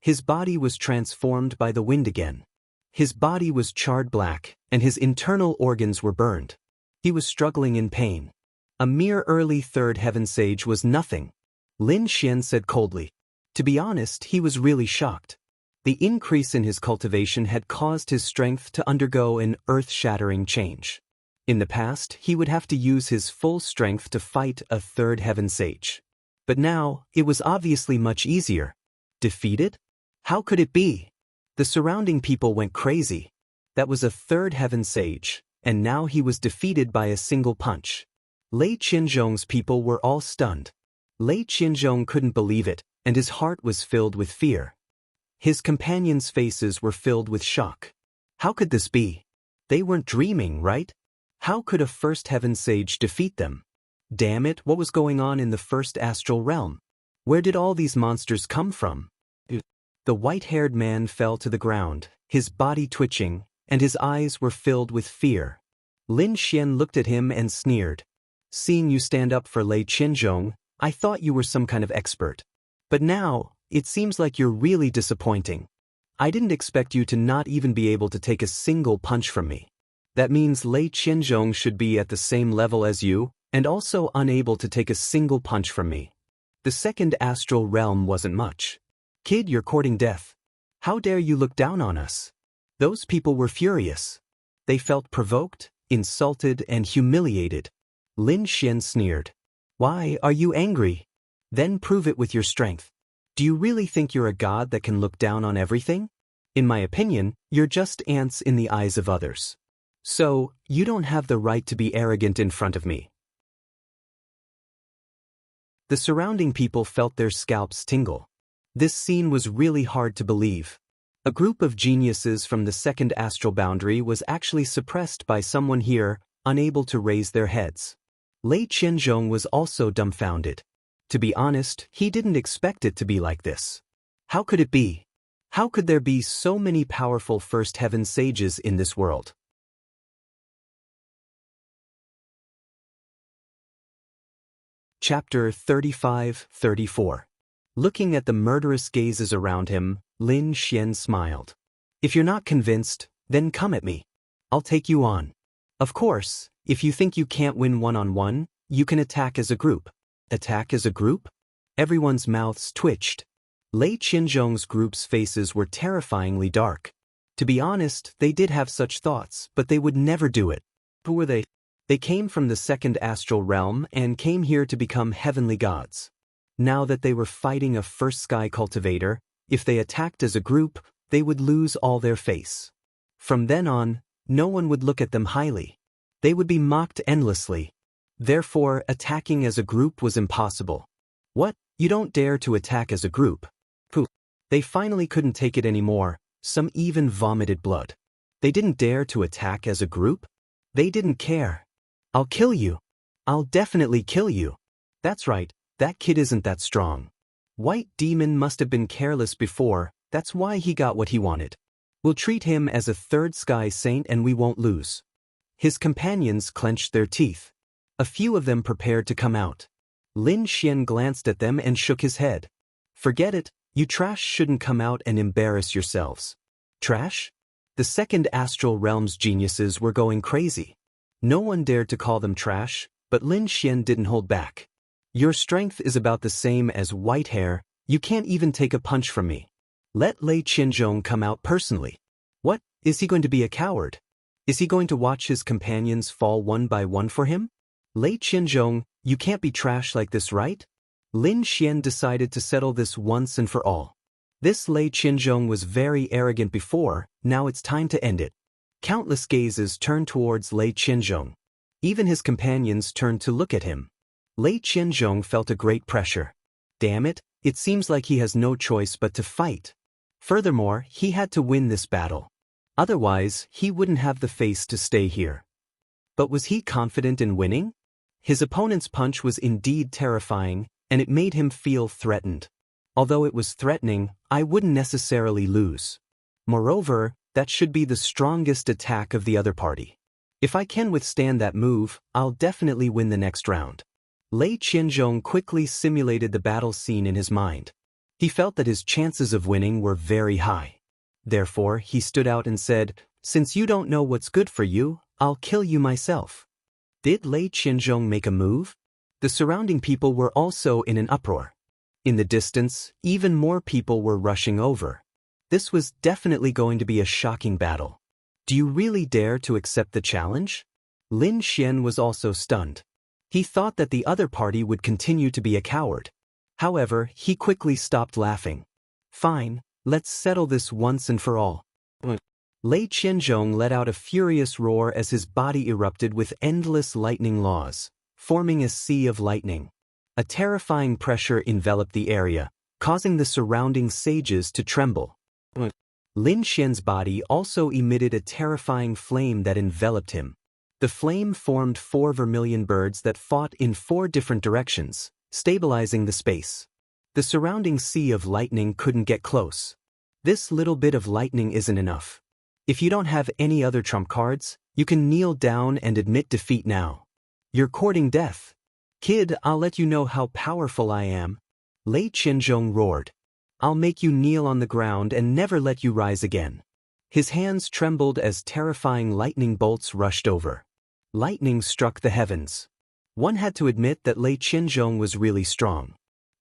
Speaker 1: His body was transformed by the wind again. His body was charred black, and his internal organs were burned. He was struggling in pain. A mere early 3rd heaven sage was nothing. Lin Xian said coldly. To be honest, he was really shocked. The increase in his cultivation had caused his strength to undergo an earth-shattering change. In the past, he would have to use his full strength to fight a 3rd heaven sage. But now, it was obviously much easier. Defeated? How could it be? The surrounding people went crazy. That was a 3rd heaven sage, and now he was defeated by a single punch. Lei Qinzhong's people were all stunned. Lei Qinzhong couldn't believe it, and his heart was filled with fear. His companions' faces were filled with shock. How could this be? They weren't dreaming, right? How could a 1st heaven sage defeat them? Damn it, what was going on in the 1st astral realm? Where did all these monsters come from? The white-haired man fell to the ground, his body twitching, and his eyes were filled with fear. Lin Xian looked at him and sneered. Seeing you stand up for Lei Qinzhong, I thought you were some kind of expert. But now, it seems like you're really disappointing. I didn't expect you to not even be able to take a single punch from me. That means Lei Qinzhong should be at the same level as you, and also unable to take a single punch from me. The 2nd astral realm wasn't much. Kid, you're courting death. How dare you look down on us? Those people were furious. They felt provoked, insulted, and humiliated. Lin Xian sneered. Why are you angry? Then prove it with your strength. Do you really think you're a god that can look down on everything? In my opinion, you're just ants in the eyes of others. So, you don't have the right to be arrogant in front of me. The surrounding people felt their scalps tingle. This scene was really hard to believe. A group of geniuses from the 2nd astral boundary was actually suppressed by someone here, unable to raise their heads. Lei Qinzhong was also dumbfounded. To be honest, he didn't expect it to be like this. How could it be? How could there be so many powerful First Heaven sages in this world? Chapter 35-34. Looking at the murderous gazes around him, Lin Xian smiled. If you're not convinced, then come at me. I'll take you on. Of course, if you think you can't win one-on-one, you can attack as a group. Attack as a group? Everyone's mouths twitched. Lei Qinzhong's group's faces were terrifyingly dark. To be honest, they did have such thoughts, but they would never do it. Who were they? They came from the second astral realm and came here to become heavenly gods. Now that they were fighting a first sky cultivator, if they attacked as a group, they would lose all their face. From then on, no one would look at them highly. They would be mocked endlessly. Therefore, attacking as a group was impossible. What? You don't dare to attack as a group? Pooh. They finally couldn't take it anymore. Some even vomited blood. They didn't dare to attack as a group? They didn't care. I'll kill you. I'll definitely kill you. That's right, that kid isn't that strong. White Demon must have been careless before, that's why he got what he wanted. We'll treat him as a third sky saint and we won't lose. His companions clenched their teeth. A few of them prepared to come out. Lin Xian glanced at them and shook his head. Forget it, you trash shouldn't come out and embarrass yourselves. Trash? The second astral realm's geniuses were going crazy. No one dared to call them trash, but Lin Xian didn't hold back. Your strength is about the same as white hair, you can't even take a punch from me. Let Lei Qinzhong come out personally. What, is he going to be a coward? Is he going to watch his companions fall one by one for him? Lei Qinzhong, you can't be trash like this, right? Lin Xian decided to settle this once and for all. This Lei Qinzhong was very arrogant before, now it's time to end it. Countless gazes turned towards Lei Qinzhong. Even his companions turned to look at him. Lei Qinzhong felt a great pressure. Damn it, it seems like he has no choice but to fight. Furthermore, he had to win this battle. Otherwise, he wouldn't have the face to stay here. But was he confident in winning? His opponent's punch was indeed terrifying, and it made him feel threatened. Although it was threatening, I wouldn't necessarily lose. Moreover, that should be the strongest attack of the other party. If I can withstand that move, I'll definitely win the next round. Lei Qinzhong quickly simulated the battle scene in his mind. He felt that his chances of winning were very high. Therefore, he stood out and said, "Since you don't know what's good for you, I'll kill you myself." Did Lei Qinzhong make a move? The surrounding people were also in an uproar. In the distance, even more people were rushing over. This was definitely going to be a shocking battle. Do you really dare to accept the challenge? Lin Xian was also stunned. He thought that the other party would continue to be a coward. However, he quickly stopped laughing. Fine, let's settle this once and for all. Lei Qinzhong let out a furious roar as his body erupted with endless lightning laws, forming a sea of lightning. A terrifying pressure enveloped the area, causing the surrounding sages to tremble. Lin Xian's body also emitted a terrifying flame that enveloped him. The flame formed 4 vermilion birds that fought in 4 different directions, stabilizing the space. The surrounding sea of lightning couldn't get close. This little bit of lightning isn't enough. If you don't have any other trump cards, you can kneel down and admit defeat now. You're courting death. Kid, I'll let you know how powerful I am. Lei Qinzhong roared. I'll make you kneel on the ground and never let you rise again. His hands trembled as terrifying lightning bolts rushed over. Lightning struck the heavens. One had to admit that Lei Qinzhong was really strong.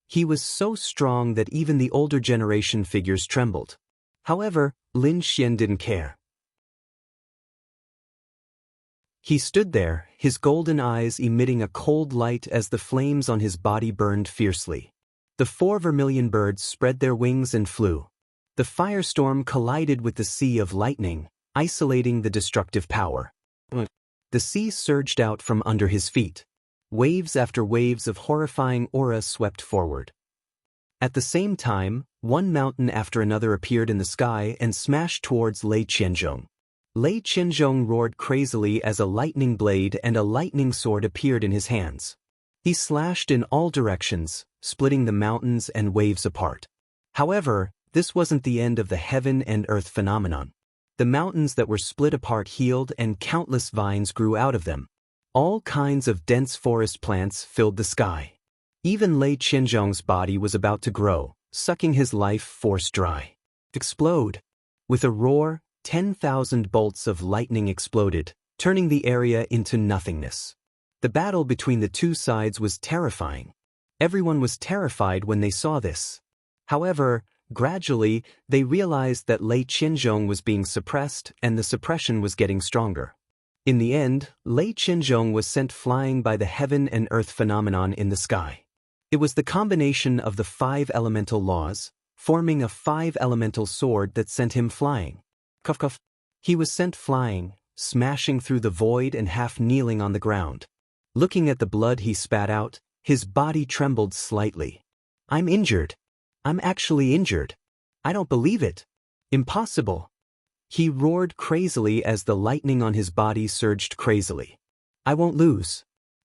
Speaker 1: He was so strong that even the older generation figures trembled. However, Lin Xian didn't care. He stood there, his golden eyes emitting a cold light as the flames on his body burned fiercely. The 4 vermilion birds spread their wings and flew. The firestorm collided with the sea of lightning, isolating the destructive power. The sea surged out from under his feet. Waves after waves of horrifying aura swept forward. At the same time, one mountain after another appeared in the sky and smashed towards Lei Qinzhong. Lei Qinzhong roared crazily as a lightning blade and a lightning sword appeared in his hands. He slashed in all directions, splitting the mountains and waves apart. However, This wasn't the end of the heaven and earth phenomenon. The mountains that were split apart healed and countless vines grew out of them. All kinds of dense forest plants filled the sky. Even Lei Qianzhong's body was about to grow, sucking his life force dry. Explode! With a roar, 10,000 bolts of lightning exploded, turning the area into nothingness. The battle between the two sides was terrifying. Everyone was terrified when they saw this. However, gradually, they realized that Lei Qianzhong was being suppressed and the suppression was getting stronger. In the end, Lei Qianzhong was sent flying by the heaven and earth phenomenon in the sky. It was the combination of the 5 elemental laws, forming a 5 elemental sword that sent him flying. Cuff cuff. He was sent flying, smashing through the void and half kneeling on the ground. Looking at the blood he spat out, his body trembled slightly. I'm injured. I'm actually injured. I don't believe it. Impossible. He roared crazily as the lightning on his body surged crazily. I won't lose.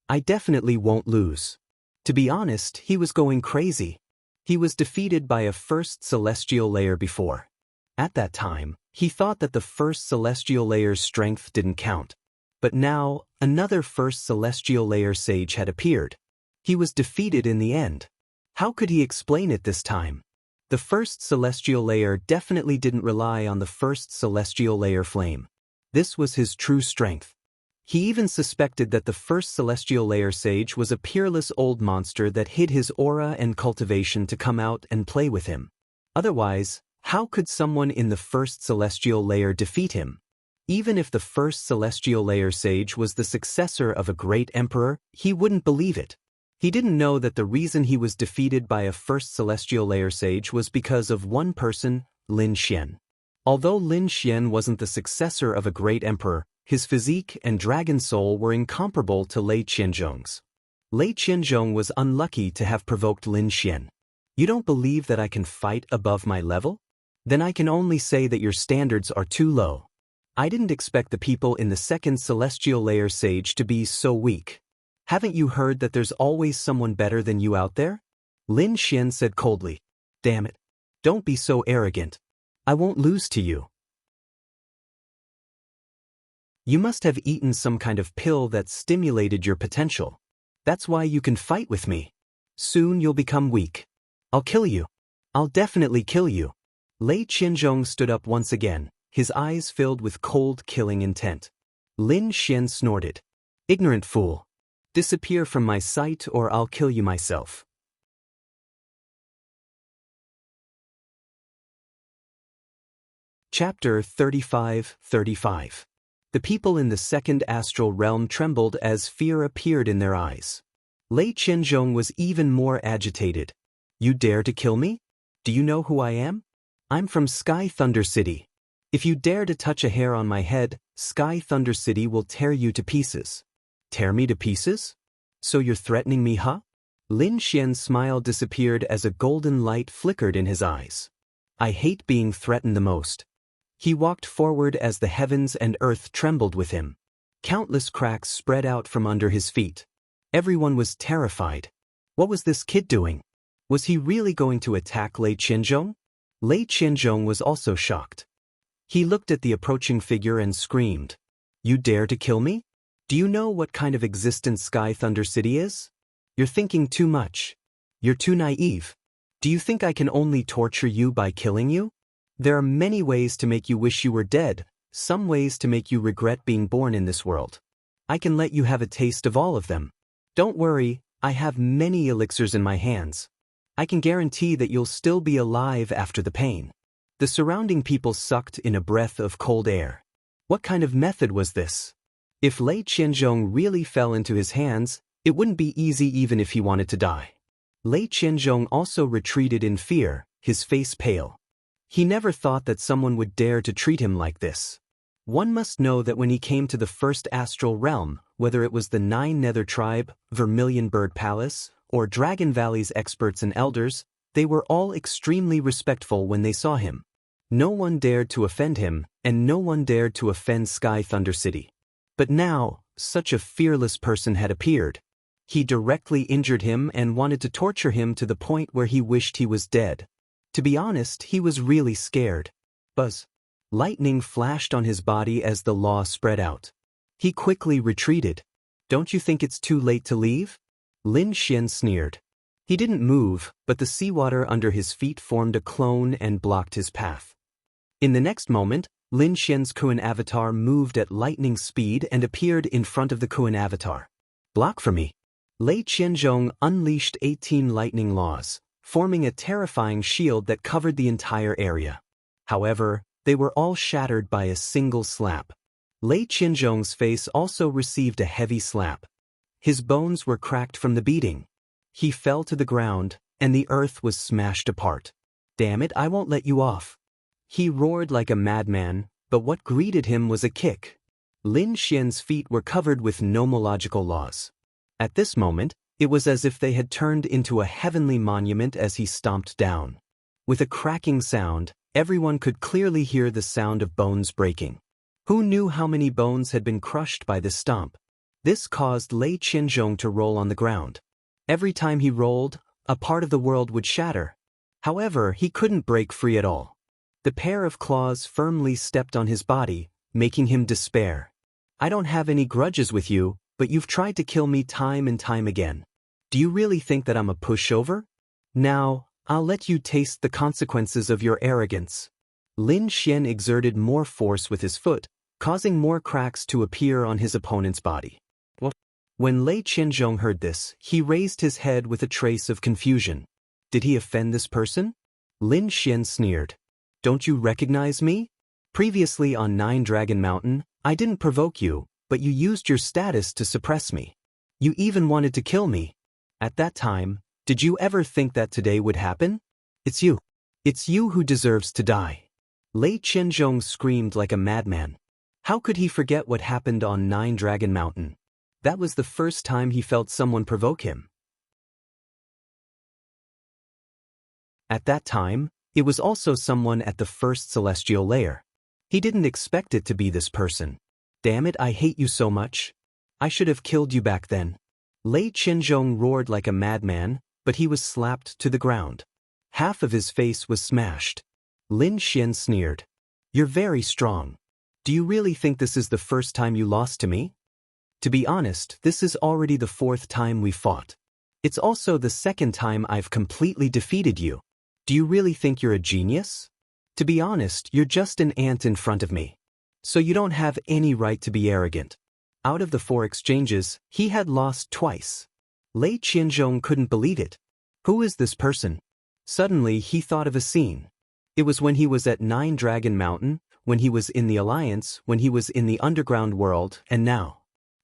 Speaker 1: I definitely won't lose. To be honest, he was going crazy. He was defeated by a first celestial layer before. At that time, he thought that the first celestial layer's strength didn't count. But now, another first celestial layer sage had appeared. He was defeated in the end. How could he explain it this time? The first celestial layer definitely didn't rely on the first celestial layer flame. This was his true strength. He even suspected that the first celestial layer sage was a peerless old monster that hid his aura and cultivation to come out and play with him. Otherwise, how could someone in the first celestial layer defeat him? Even if the first celestial layer sage was the successor of a great emperor, he wouldn't believe it. He didn't know that the reason he was defeated by a first celestial layer sage was because of one person, Lin Xian. Although Lin Xian wasn't the successor of a great emperor, his physique and dragon soul were incomparable to Lei Qianzhong's. Lei Qianzhong was unlucky to have provoked Lin Xian. You don't believe that I can fight above my level? Then I can only say that your standards are too low. I didn't expect the people in the second celestial layer sage to be so weak. Haven't you heard that there's always someone better than you out there? Lin Xian said coldly. Damn it. Don't be so arrogant. I won't lose to you. You must have eaten some kind of pill that stimulated your potential. That's why you can fight with me. Soon you'll become weak. I'll kill you. I'll definitely kill you. Lei Qianzhong stood up once again, his eyes filled with cold, killing intent. Lin Xian snorted. Ignorant fool. Disappear from my sight or I'll kill you myself. Chapter 35:35. The people in the second astral realm trembled as fear appeared in their eyes. Lei Qianzhong was even more agitated. You dare to kill me? Do you know who I am? I'm from Sky Thunder City. If you dare to touch a hair on my head, Sky Thunder City will tear you to pieces. Tear me to pieces? So you're threatening me, huh? Lin Xian's smile disappeared as a golden light flickered in his eyes. I hate being threatened the most. He walked forward as the heavens and earth trembled with him. Countless cracks spread out from under his feet. Everyone was terrified. What was this kid doing? Was he really going to attack Lei Qianzhong? Lei Qianzhong was also shocked. He looked at the approaching figure and screamed. You dare to kill me? Do you know what kind of existence Sky Thunder City is? You're thinking too much. You're too naive. Do you think I can only torture you by killing you? There are many ways to make you wish you were dead, some ways to make you regret being born in this world. I can let you have a taste of all of them. Don't worry, I have many elixirs in my hands. I can guarantee that you'll still be alive after the pain. The surrounding people sucked in a breath of cold air. What kind of method was this? If Lei Qianzhong really fell into his hands, it wouldn't be easy even if he wanted to die. Lei Qianzhong also retreated in fear, his face pale. He never thought that someone would dare to treat him like this. One must know that when he came to the first astral realm, whether it was the 9 Nether Tribe, Vermilion Bird Palace, or Dragon Valley's experts and elders, they were all extremely respectful when they saw him. No one dared to offend him, and no one dared to offend Sky Thunder City. But now, such a fearless person had appeared. He directly injured him and wanted to torture him to the point where he wished he was dead. To be honest, he was really scared. Buzz. Lightning flashed on his body as the law spread out. He quickly retreated. Don't you think it's too late to leave? Lin Xian sneered. He didn't move, but the seawater under his feet formed a clone and blocked his path. In the next moment, Lin Xian's Kuan avatar moved at lightning speed and appeared in front of the Kuan avatar. Block for me. Lei Qianzhong unleashed 18 lightning laws, forming a terrifying shield that covered the entire area. However, they were all shattered by a single slap. Lei Qianzhong's face also received a heavy slap. His bones were cracked from the beating. He fell to the ground, and the earth was smashed apart. Damn it, I won't let you off. He roared like a madman, but what greeted him was a kick. Lin Xian's feet were covered with nomological laws. At this moment, it was as if they had turned into a heavenly monument as he stomped down. With a cracking sound, everyone could clearly hear the sound of bones breaking. Who knew how many bones had been crushed by this stomp? This caused Lei Qianzhong to roll on the ground. Every time he rolled, a part of the world would shatter. However, he couldn't break free at all. The pair of claws firmly stepped on his body, making him despair. I don't have any grudges with you, but you've tried to kill me time and time again. Do you really think that I'm a pushover? Now, I'll let you taste the consequences of your arrogance. Lin Xian exerted more force with his foot, causing more cracks to appear on his opponent's body. What? When Lei Qianzhong heard this, he raised his head with a trace of confusion. Did he offend this person? Lin Xian sneered. Don't you recognize me? Previously on 9 Dragon Mountain, I didn't provoke you, but you used your status to suppress me. You even wanted to kill me. At that time, did you ever think that today would happen? It's you. It's you who deserves to die. Lei Qianzhong screamed like a madman. How could he forget what happened on 9 Dragon Mountain? That was the first time he felt someone provoke him. At that time, it was also someone at the first celestial layer. He didn't expect it to be this person. Damn it, I hate you so much. I should have killed you back then. Lei Qianzhong roared like a madman, but he was slapped to the ground. Half of his face was smashed. Lin Xian sneered. You're very strong. Do you really think this is the first time you lost to me? To be honest, this is already the 4th time we fought. It's also the 2nd time I've completely defeated you. Do you really think you're a genius? To be honest, you're just an ant in front of me. So you don't have any right to be arrogant. Out of the 4 exchanges, he had lost twice. Lei Qianzhong couldn't believe it. Who is this person? Suddenly, he thought of a scene. It was when he was at 9 Dragon Mountain, when he was in the Alliance, when he was in the underground world, and now.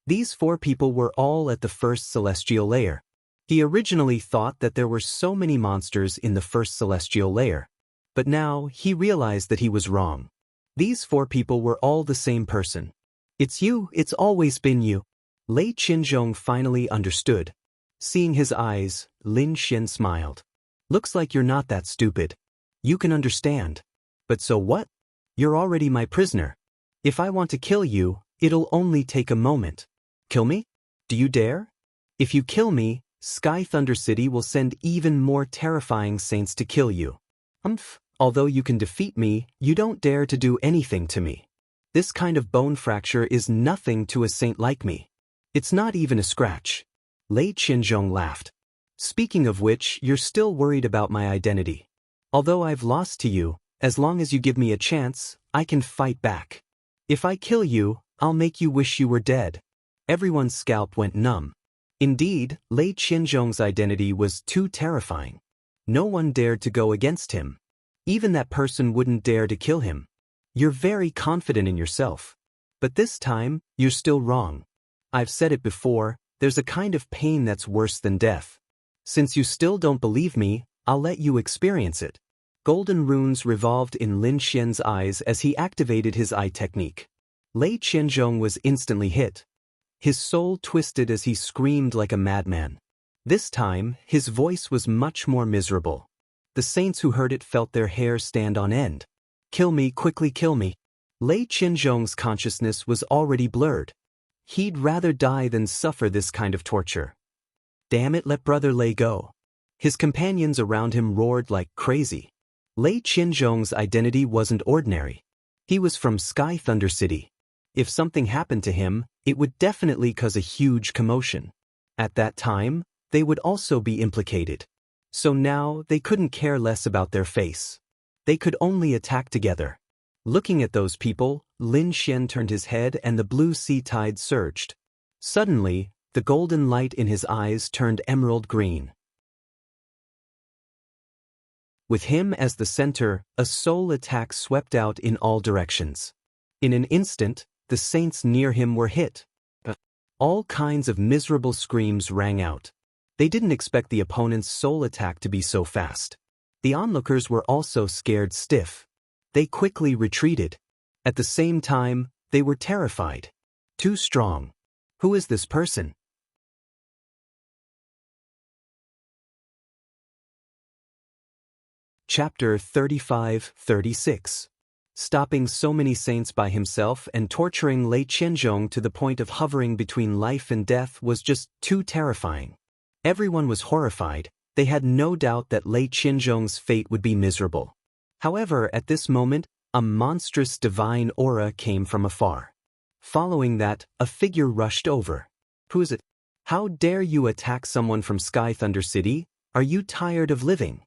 Speaker 1: These 4 people were all at the first celestial layer. He originally thought that there were so many monsters in the first celestial layer. But now, he realized that he was wrong. These 4 people were all the same person. It's you, it's always been you. Lei Qianzhong finally understood. Seeing his eyes, Lin Xian smiled. Looks like you're not that stupid. You can understand. But so what? You're already my prisoner. If I want to kill you, it'll only take a moment. Kill me? Do you dare? If you kill me, Sky Thunder City will send even more terrifying saints to kill you. Although you can defeat me, you don't dare to do anything to me. This kind of bone fracture is nothing to a saint like me. It's not even a scratch. Lei Qianzhong laughed. Speaking of which, you're still worried about my identity. Although I've lost to you, as long as you give me a chance, I can fight back. If I kill you, I'll make you wish you were dead. Everyone's scalp went numb. Indeed, Lei Qianzhong's identity was too terrifying. No one dared to go against him. Even that person wouldn't dare to kill him. You're very confident in yourself. But this time, you're still wrong. I've said it before, there's a kind of pain that's worse than death. Since you still don't believe me, I'll let you experience it. Golden runes revolved in Lin Xian's eyes as he activated his eye technique. Lei Qianzhong was instantly hit. His soul twisted as he screamed like a madman. This time, his voice was much more miserable. The saints who heard it felt their hair stand on end. Kill me, quickly kill me. Lei Qianzhong's consciousness was already blurred. He'd rather die than suffer this kind of torture. Damn it, let Brother Lei go. His companions around him roared like crazy. Lei Qianzhong's identity wasn't ordinary. He was from Sky Thunder City. If something happened to him, it would definitely cause a huge commotion. At that time, they would also be implicated. So now they couldn't care less about their face. They could only attack together. Looking at those people, Lin Xian turned his head and the blue sea tide surged. Suddenly, the golden light in his eyes turned emerald green. With him as the center, a soul attack swept out in all directions. In an instant, the saints near him were hit. All kinds of miserable screams rang out. They didn't expect the opponent's soul attack to be so fast. The onlookers were also scared stiff. They quickly retreated. At the same time, they were terrified. Too strong. Who is this person? Chapter 35-36. Stopping so many saints by himself and torturing Lei Qianzhong to the point of hovering between life and death was just too terrifying. Everyone was horrified. They had no doubt that Lei Qianzhong's fate would be miserable. However, at this moment, a monstrous divine aura came from afar. Following that, a figure rushed over. Who is it? How dare you attack someone from Sky Thunder City? Are you tired of living?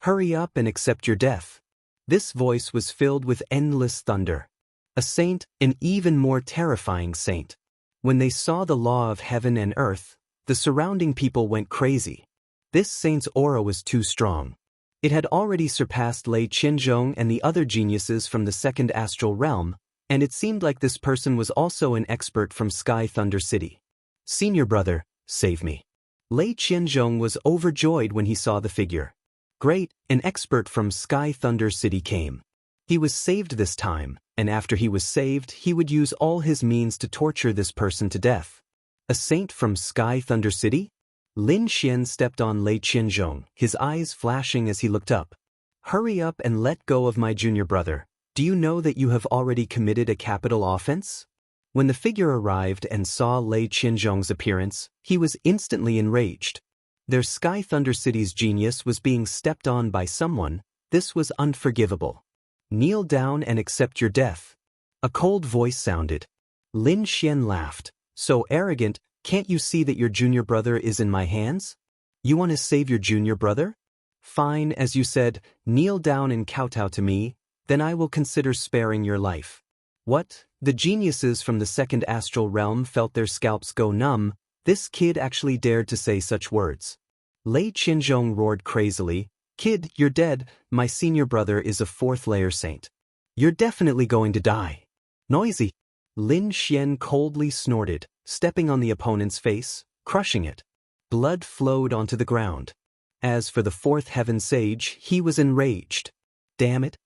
Speaker 1: Hurry up and accept your death. This voice was filled with endless thunder. A saint, an even more terrifying saint. When they saw the law of heaven and earth, the surrounding people went crazy. This saint's aura was too strong. It had already surpassed Lei Qianzhong and the other geniuses from the second astral realm, and it seemed like this person was also an expert from Sky Thunder City. Senior brother, save me. Lei Qianzhong was overjoyed when he saw the figure. Great, an expert from Sky Thunder City came. He was saved this time, and after he was saved, he would use all his means to torture this person to death. A saint from Sky Thunder City? Lin Xian stepped on Lei Qianzhong, his eyes flashing as he looked up. Hurry up and let go of my junior brother. Do you know that you have already committed a capital offense? When the figure arrived and saw Lei Qianzhong's appearance, he was instantly enraged. Their Sky Thunder City's genius was being stepped on by someone. This was unforgivable. Kneel down and accept your death. A cold voice sounded. Lin Xian laughed. So arrogant, can't you see that your junior brother is in my hands? You want to save your junior brother? Fine, as you said, kneel down and kowtow to me, then I will consider sparing your life. What? The geniuses from the second astral realm felt their scalps go numb. This kid actually dared to say such words. Lei Qianzhong roared crazily, Kid, you're dead. My senior brother is a fourth layer saint. You're definitely going to die. Noisy. Lin Xian coldly snorted, stepping on the opponent's face, crushing it. Blood flowed onto the ground. As for the fourth heaven sage, he was enraged. Damn it.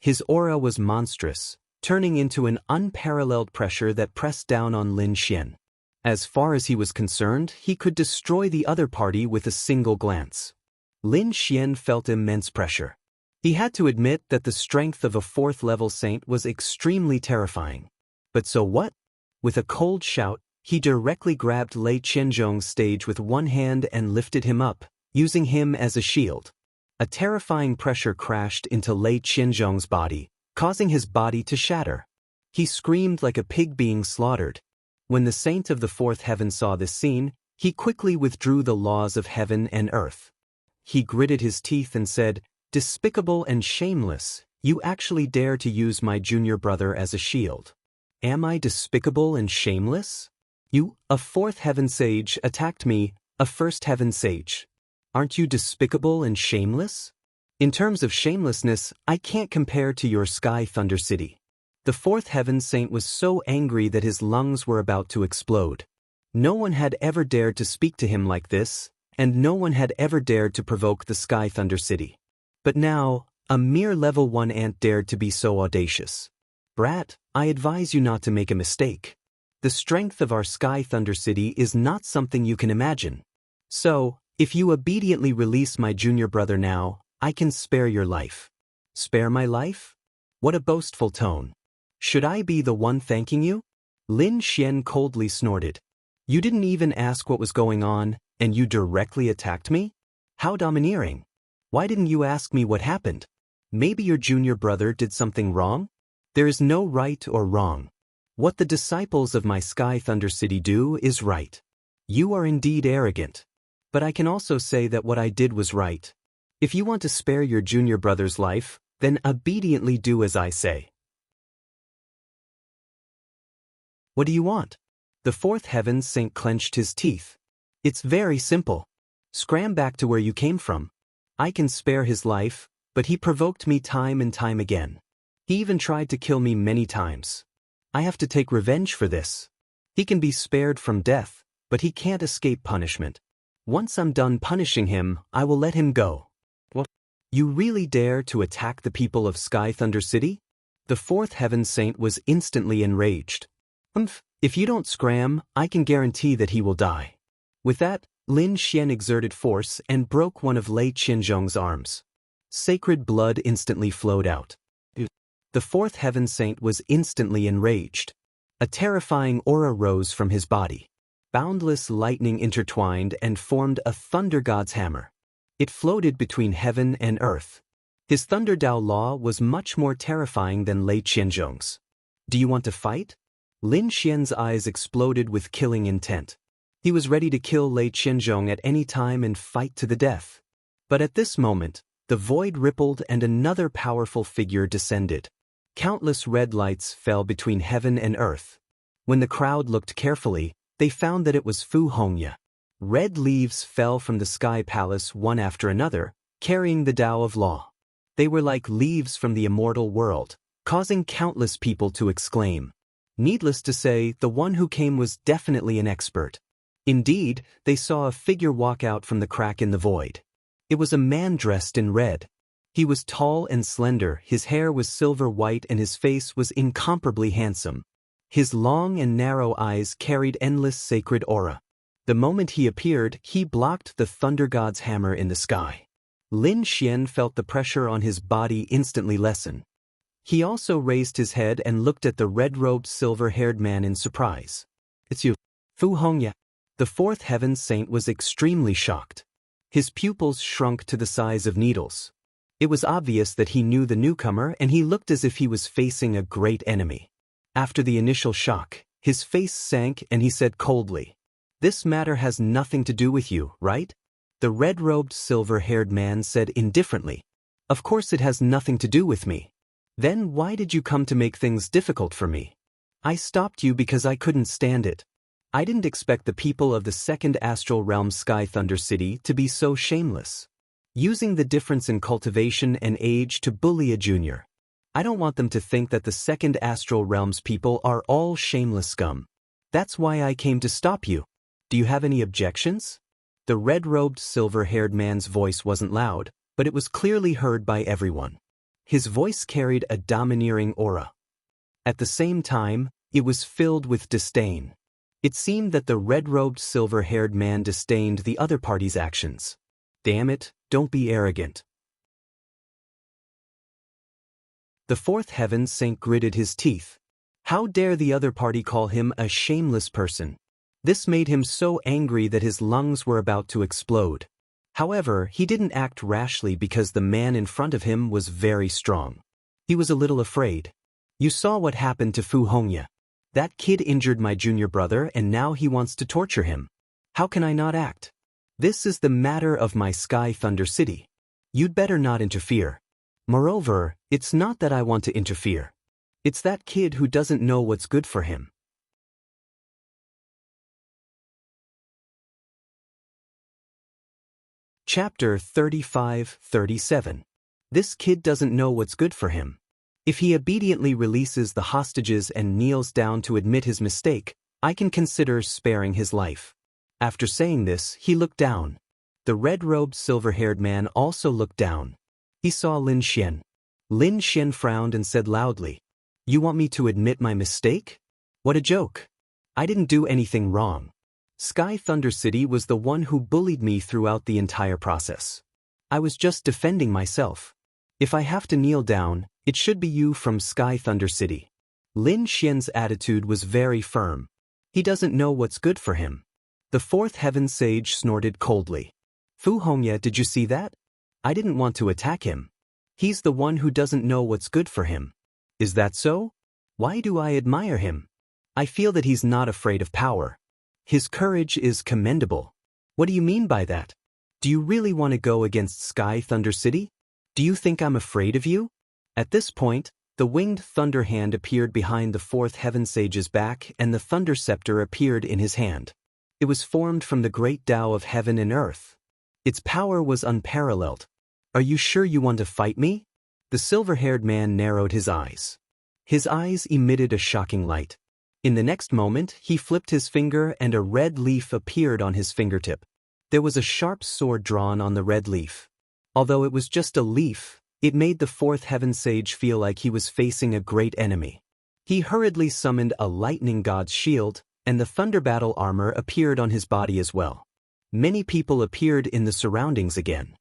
Speaker 1: His aura was monstrous, turning into an unparalleled pressure that pressed down on Lin Xian. As far as he was concerned, he could destroy the other party with a single glance. Lin Xian felt immense pressure. He had to admit that the strength of a fourth-level saint was extremely terrifying. But so what? With a cold shout, he directly grabbed Lei Qianzhong's stage with one hand and lifted him up, using him as a shield. A terrifying pressure crashed into Lei Qianzhong's body, causing his body to shatter. He screamed like a pig being slaughtered. When the saint of the fourth heaven saw this scene, he quickly withdrew the laws of heaven and earth. He gritted his teeth and said, Despicable and shameless, you actually dare to use my junior brother as a shield. Am I despicable and shameless? You, a fourth heaven sage, attacked me, a first heaven sage. Aren't you despicable and shameless? In terms of shamelessness, I can't compare to your Sky Thunder City. The fourth heaven saint was so angry that his lungs were about to explode. No one had ever dared to speak to him like this, and no one had ever dared to provoke the Sky Thunder City. But now, a mere level 1 ant dared to be so audacious. Brat, I advise you not to make a mistake. The strength of our Sky Thunder City is not something you can imagine. So, if you obediently release my junior brother now, I can spare your life. Spare my life? What a boastful tone. Should I be the one thanking you? Lin Xian coldly snorted. You didn't even ask what was going on, and you directly attacked me? How domineering. Why didn't you ask me what happened? Maybe your junior brother did something wrong? There is no right or wrong. What the disciples of my Sky Thunder City do is right. You are indeed arrogant. But I can also say that what I did was right. If you want to spare your junior brother's life, then obediently do as I say. What do you want? The fourth heaven saint clenched his teeth. It's very simple. Scram back to where you came from. I can spare his life, but he provoked me time and time again. He even tried to kill me many times. I have to take revenge for this. He can be spared from death, but he can't escape punishment. Once I'm done punishing him, I will let him go. What? You really dare to attack the people of Sky Thunder City? The fourth heaven saint was instantly enraged. If you don't scram, I can guarantee that he will die. With that, Lin Xian exerted force and broke one of Lei Qianzhong's arms. Sacred blood instantly flowed out. The fourth heaven saint was instantly enraged. A terrifying aura rose from his body. Boundless lightning intertwined and formed a thunder god's hammer. It floated between heaven and earth. His Thunder Dao law was much more terrifying than Lei Qianzhong's. Do you want to fight? Lin Xian's eyes exploded with killing intent. He was ready to kill Lei Qianzhong at any time and fight to the death. But at this moment, the void rippled and another powerful figure descended. Countless red lights fell between heaven and earth. When the crowd looked carefully, they found that it was Fu Hongya. Red leaves fell from the sky palace one after another, carrying the Tao of Law. They were like leaves from the immortal world, causing countless people to exclaim. Needless to say, the one who came was definitely an expert. Indeed, they saw a figure walk out from the crack in the void. It was a man dressed in red. He was tall and slender, his hair was silver white and his face was incomparably handsome. His long and narrow eyes carried endless sacred aura. The moment he appeared, he blocked the thunder god's hammer in the sky. Lin Xian felt the pressure on his body instantly lessen. He also raised his head and looked at the red-robed silver-haired man in surprise. It's you, Fu Hongya. The fourth heaven saint was extremely shocked. His pupils shrunk to the size of needles. It was obvious that he knew the newcomer and he looked as if he was facing a great enemy. After the initial shock, his face sank and he said coldly, "This matter has nothing to do with you, right?" The red-robed silver-haired man said indifferently, "Of course it has nothing to do with me. Then why did you come to make things difficult for me? I stopped you because I couldn't stand it. I didn't expect the people of the second astral realm Sky Thunder City to be so shameless. Using the difference in cultivation and age to bully a junior. I don't want them to think that the second astral realm's people are all shameless scum. That's why I came to stop you. Do you have any objections?" The red-robed silver-haired man's voice wasn't loud, but it was clearly heard by everyone. His voice carried a domineering aura. At the same time, it was filled with disdain. It seemed that the red-robed silver-haired man disdained the other party's actions. Damn it, don't be arrogant. The fourth heaven saint gritted his teeth. How dare the other party call him a shameless person? This made him so angry that his lungs were about to explode. However, he didn't act rashly because the man in front of him was very strong. He was a little afraid. You saw what happened to Fu Hongya. That kid injured my junior brother and now he wants to torture him. How can I not act? This is the matter of my Sky Thunder City. You'd better not interfere. Moreover, it's not that I want to interfere. It's that kid who doesn't know what's good for him. Chapter 35-37. This kid doesn't know what's good for him. If he obediently releases the hostages and kneels down to admit his mistake, I can consider sparing his life. After saying this, he looked down. The red-robed silver-haired man also looked down. He saw Lin Xian. Lin Xian frowned and said loudly, "You want me to admit my mistake? What a joke. I didn't do anything wrong. Sky Thunder City was the one who bullied me throughout the entire process. I was just defending myself. If I have to kneel down, it should be you from Sky Thunder City." Lin Xian's attitude was very firm. He doesn't know what's good for him. The fourth heaven sage snorted coldly. "Fu Hongya, did you see that? I didn't want to attack him. He's the one who doesn't know what's good for him. Is that so? Why do I admire him? I feel that he's not afraid of power. His courage is commendable. What do you mean by that? Do you really want to go against Sky Thunder City? Do you think I'm afraid of you? At this point, the winged thunder hand appeared behind the fourth heaven sage's back and the thunder scepter appeared in his hand. It was formed from the great Tao of heaven and earth. Its power was unparalleled. Are you sure you want to fight me? The silver-haired man narrowed his eyes. His eyes emitted a shocking light. In the next moment, he flipped his finger and a red leaf appeared on his fingertip. There was a sharp sword drawn on the red leaf. Although it was just a leaf, it made the fourth heaven sage feel like he was facing a great enemy. He hurriedly summoned a lightning god's shield, and the thunder battle armor appeared on his body as well. Many people appeared in the surroundings again.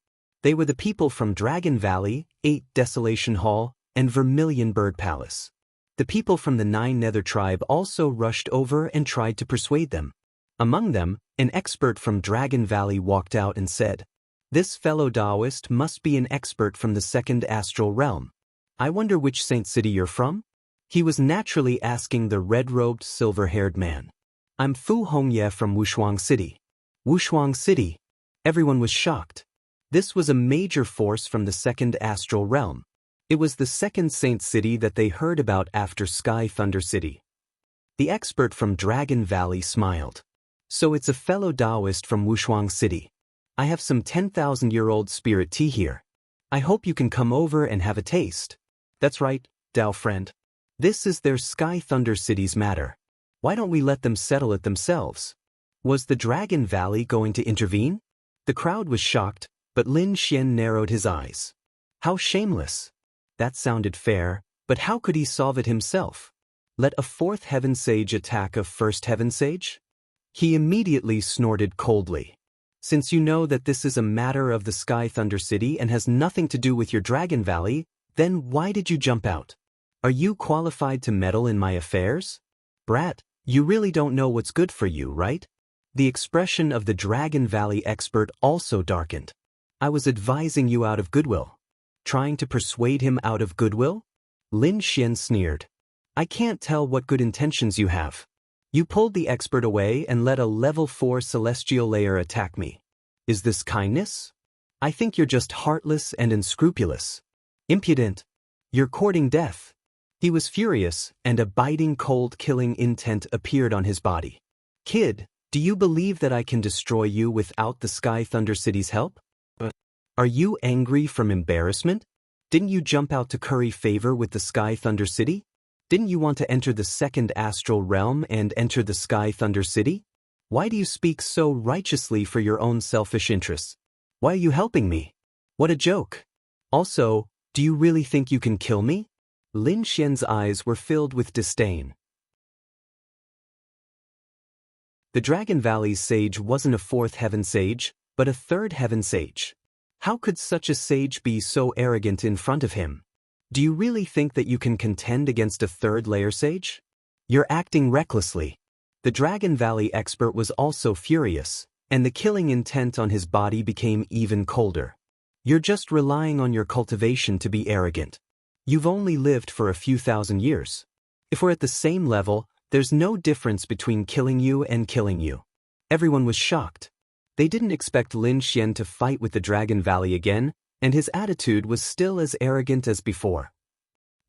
Speaker 1: They were the people from Dragon Valley, 8 Desolation Hall, and Vermilion Bird Palace. The people from the 9 Nether tribe also rushed over and tried to persuade them. Among them, an expert from Dragon Valley walked out and said, "This fellow Taoist must be an expert from the second astral realm. I wonder which saint city you're from?" He was naturally asking the red-robed, silver-haired man. "I'm Fu Hongye from Wushuang City." Wushuang City. Everyone was shocked. This was a major force from the second astral realm. It was the second saint city that they heard about after Sky Thunder City. The expert from Dragon Valley smiled. "So it's a fellow Taoist from Wushuang City. I have some 10,000-year-old spirit tea here. I hope you can come over and have a taste." "That's right, Tao friend. This is their Sky Thunder City's matter. Why don't we let them settle it themselves?" Was the Dragon Valley going to intervene? The crowd was shocked, but Lin Xian narrowed his eyes. How shameless. That sounded fair, but how could he solve it himself? Let a fourth heaven sage attack a first heaven sage? He immediately snorted coldly. "Since you know that this is a matter of the Sky Thunder City and has nothing to do with your Dragon Valley, then why did you jump out? Are you qualified to meddle in my affairs? Brat, you really don't know what's good for you, right?" The expression of the Dragon Valley expert also darkened. "I was advising you out of goodwill." Trying to persuade him out of goodwill? Lin Xian sneered. "I can't tell what good intentions you have. You pulled the expert away and let a level 4 celestial layer attack me. Is this kindness? I think you're just heartless and unscrupulous. Impudent. You're courting death." He was furious, and a biting cold killing intent appeared on his body. "Kid, do you believe that I can destroy you without the Sky Thunder City's help? Are you angry from embarrassment? Didn't you jump out to curry favor with the Sky Thunder City? Didn't you want to enter the second astral realm and enter the Sky Thunder City? Why do you speak so righteously for your own selfish interests? Why are you helping me? What a joke. Also, do you really think you can kill me?" Lin Xian's eyes were filled with disdain. The Dragon Valley's sage wasn't a fourth heaven sage, but a third heaven sage. How could such a sage be so arrogant in front of him? Do you really think that you can contend against a third layer sage? You're acting recklessly. The Dragon Valley expert was also furious, and the killing intent on his body became even colder. You're just relying on your cultivation to be arrogant. You've only lived for a few thousand years. If we're at the same level, there's no difference between killing you and killing you. Everyone was shocked. They didn't expect Lin Xian to fight with the Dragon Valley again, and his attitude was still as arrogant as before.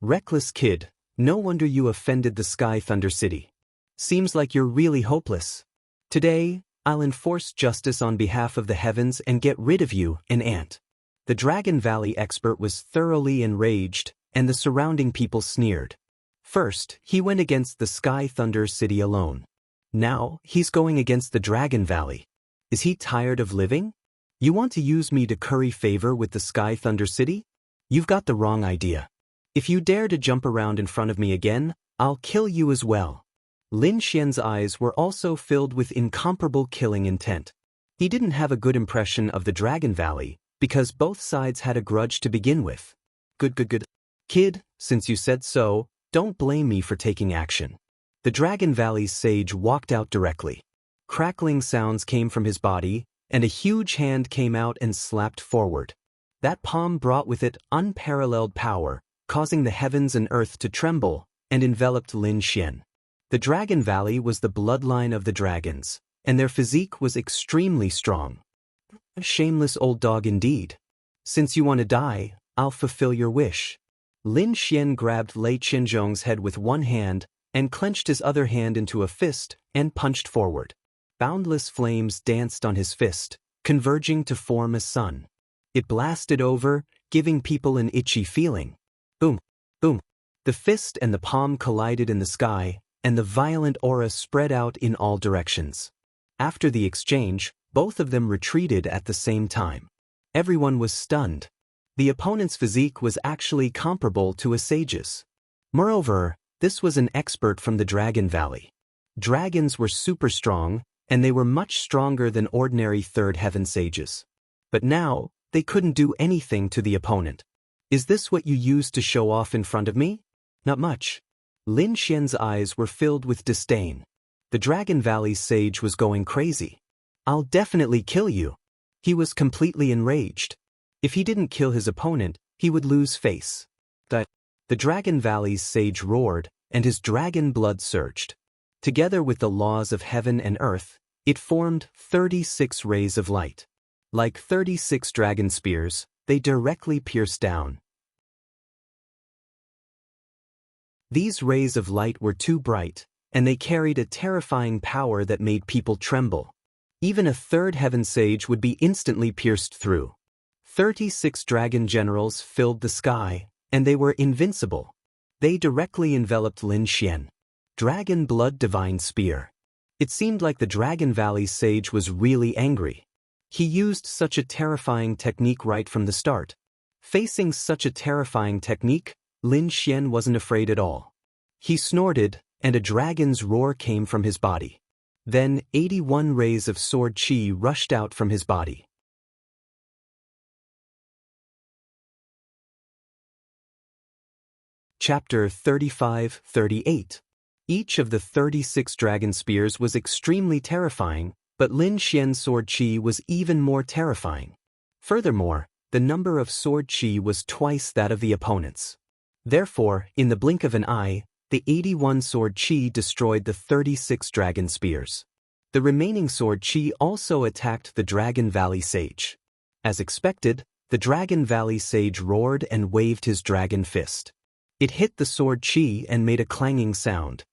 Speaker 1: "Reckless kid, no wonder you offended the Sky Thunder City. Seems like you're really hopeless. Today, I'll enforce justice on behalf of the heavens and get rid of you, an ant." The Dragon Valley expert was thoroughly enraged, and the surrounding people sneered. First, he went against the Sky Thunder City alone. Now, he's going against the Dragon Valley. Is he tired of living? You want to use me to curry favor with the Sky Thunder City? You've got the wrong idea. If you dare to jump around in front of me again, I'll kill you as well. Lin Xian's eyes were also filled with incomparable killing intent. He didn't have a good impression of the Dragon Valley, because both sides had a grudge to begin with. Good. Kid, since you said so, don't blame me for taking action. The Dragon Valley's sage walked out directly. Crackling sounds came from his body, and a huge hand came out and slapped forward. That palm brought with it unparalleled power, causing the heavens and earth to tremble, and enveloped Lin Xian. The Dragon Valley was the bloodline of the dragons, and their physique was extremely strong. A shameless old dog indeed. Since you want to die, I'll fulfill your wish. Lin Xian grabbed Lei Qinzhong's head with one hand and clenched his other hand into a fist and punched forward. Boundless flames danced on his fist, converging to form a sun. It blasted over, giving people an itchy feeling. Boom, boom. The fist and the palm collided in the sky, and the violent aura spread out in all directions. After the exchange, both of them retreated at the same time. Everyone was stunned. The opponent's physique was actually comparable to a sage's. Moreover, this was an expert from the Dragon Valley. Dragons were super strong, and they were much stronger than ordinary third heaven sages. But now, they couldn't do anything to the opponent. Is this what you used to show off in front of me? Not much. Lin Xian's eyes were filled with disdain. The Dragon Valley's sage was going crazy. I'll definitely kill you. He was completely enraged. If he didn't kill his opponent, he would lose face. The Dragon Valley's sage roared, and his dragon blood surged. Together with the laws of heaven and earth, it formed 36 rays of light. Like 36 dragon spears, they directly pierced down. These rays of light were too bright, and they carried a terrifying power that made people tremble. Even a third heaven sage would be instantly pierced through. 36 dragon generals filled the sky, and they were invincible. They directly enveloped Lin Xian. Dragon blood divine spear. It seemed like the Dragon Valley sage was really angry. He used such a terrifying technique right from the start. Facing such a terrifying technique, Lin Xian wasn't afraid at all. He snorted, and a dragon's roar came from his body. Then 81 rays of sword qi rushed out from his body. Chapter 35-38. Each of the 36 dragon spears was extremely terrifying, but Lin Xian's sword qi was even more terrifying. Furthermore, the number of sword qi was twice that of the opponent's. Therefore, in the blink of an eye, the 81 sword qi destroyed the 36 dragon spears. The remaining sword qi also attacked the Dragon Valley sage. As expected, the Dragon Valley sage roared and waved his dragon fist. It hit the sword qi and made a clanging sound.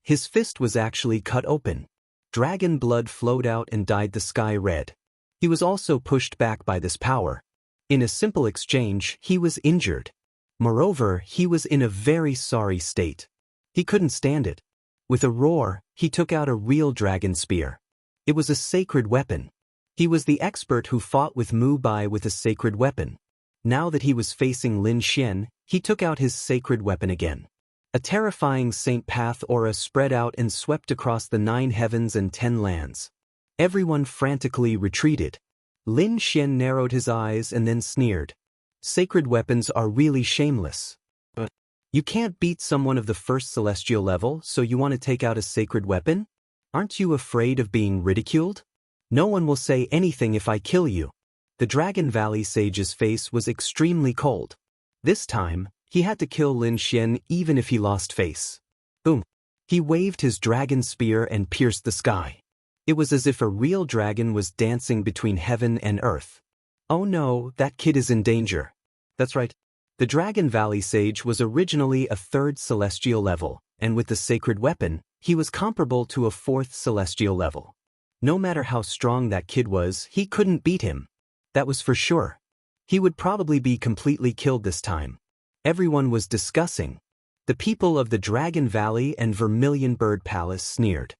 Speaker 1: His fist was actually cut open. Dragon blood flowed out and dyed the sky red. He was also pushed back by this power. In a simple exchange, he was injured. Moreover, he was in a very sorry state. He couldn't stand it. With a roar, he took out a real dragon spear. It was a sacred weapon. He was the expert who fought with Mu Bai with a sacred weapon. Now that he was facing Lin Xian, he took out his sacred weapon again. A terrifying Saint Path aura spread out and swept across the 9 heavens and 10 lands. Everyone frantically retreated. Lin Xian narrowed his eyes and then sneered. Sacred weapons are really shameless. But you can't beat someone of the first celestial level, so you want to take out a sacred weapon? Aren't you afraid of being ridiculed? No one will say anything if I kill you. The Dragon Valley sage's face was extremely cold. This time, he had to kill Lin Xian even if he lost face. Boom. He waved his dragon spear and pierced the sky. It was as if a real dragon was dancing between heaven and earth. Oh no, that kid is in danger. That's right. The Dragon Valley sage was originally a 3rd celestial level, and with the sacred weapon, he was comparable to a 4th celestial level. No matter how strong that kid was, he couldn't beat him. That was for sure. He would probably be completely killed this time. Everyone was discussing. The people of the Dragon Valley and Vermilion Bird Palace sneered.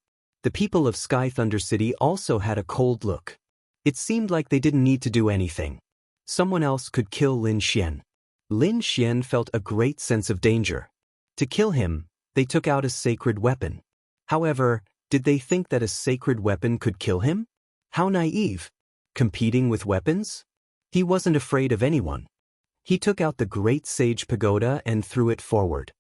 Speaker 1: The people of Sky Thunder City also had a cold look. It seemed like they didn't need to do anything. Someone else could kill Lin Xian. Lin Xian felt a great sense of danger. To kill him, they took out a sacred weapon. However, did they think that a sacred weapon could kill him? How naive! Competing with weapons? He wasn't afraid of anyone. He took out the Great Sage Pagoda and threw it forward.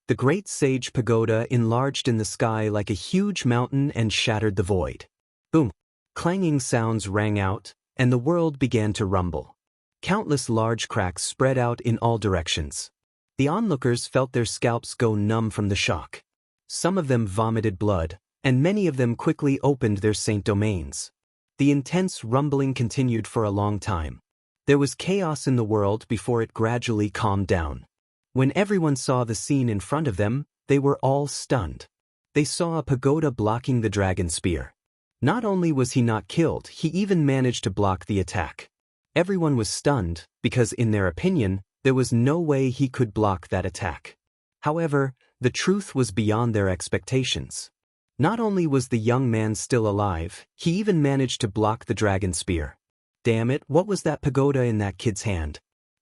Speaker 1: The Great Sage Pagoda enlarged in the sky like a huge mountain and shattered the void. Boom! Clanging sounds rang out, and the world began to rumble. Countless large cracks spread out in all directions. The onlookers felt their scalps go numb from the shock. Some of them vomited blood, and many of them quickly opened their saint domains. The intense rumbling continued for a long time. There was chaos in the world before it gradually calmed down. When everyone saw the scene in front of them, they were all stunned. They saw a pagoda blocking the dragon spear. Not only was he not killed, he even managed to block the attack. Everyone was stunned, because in their opinion, there was no way he could block that attack. However, the truth was beyond their expectations. Not only was the young man still alive, he even managed to block the dragon spear. Damn it, what was that pagoda in that kid's hand?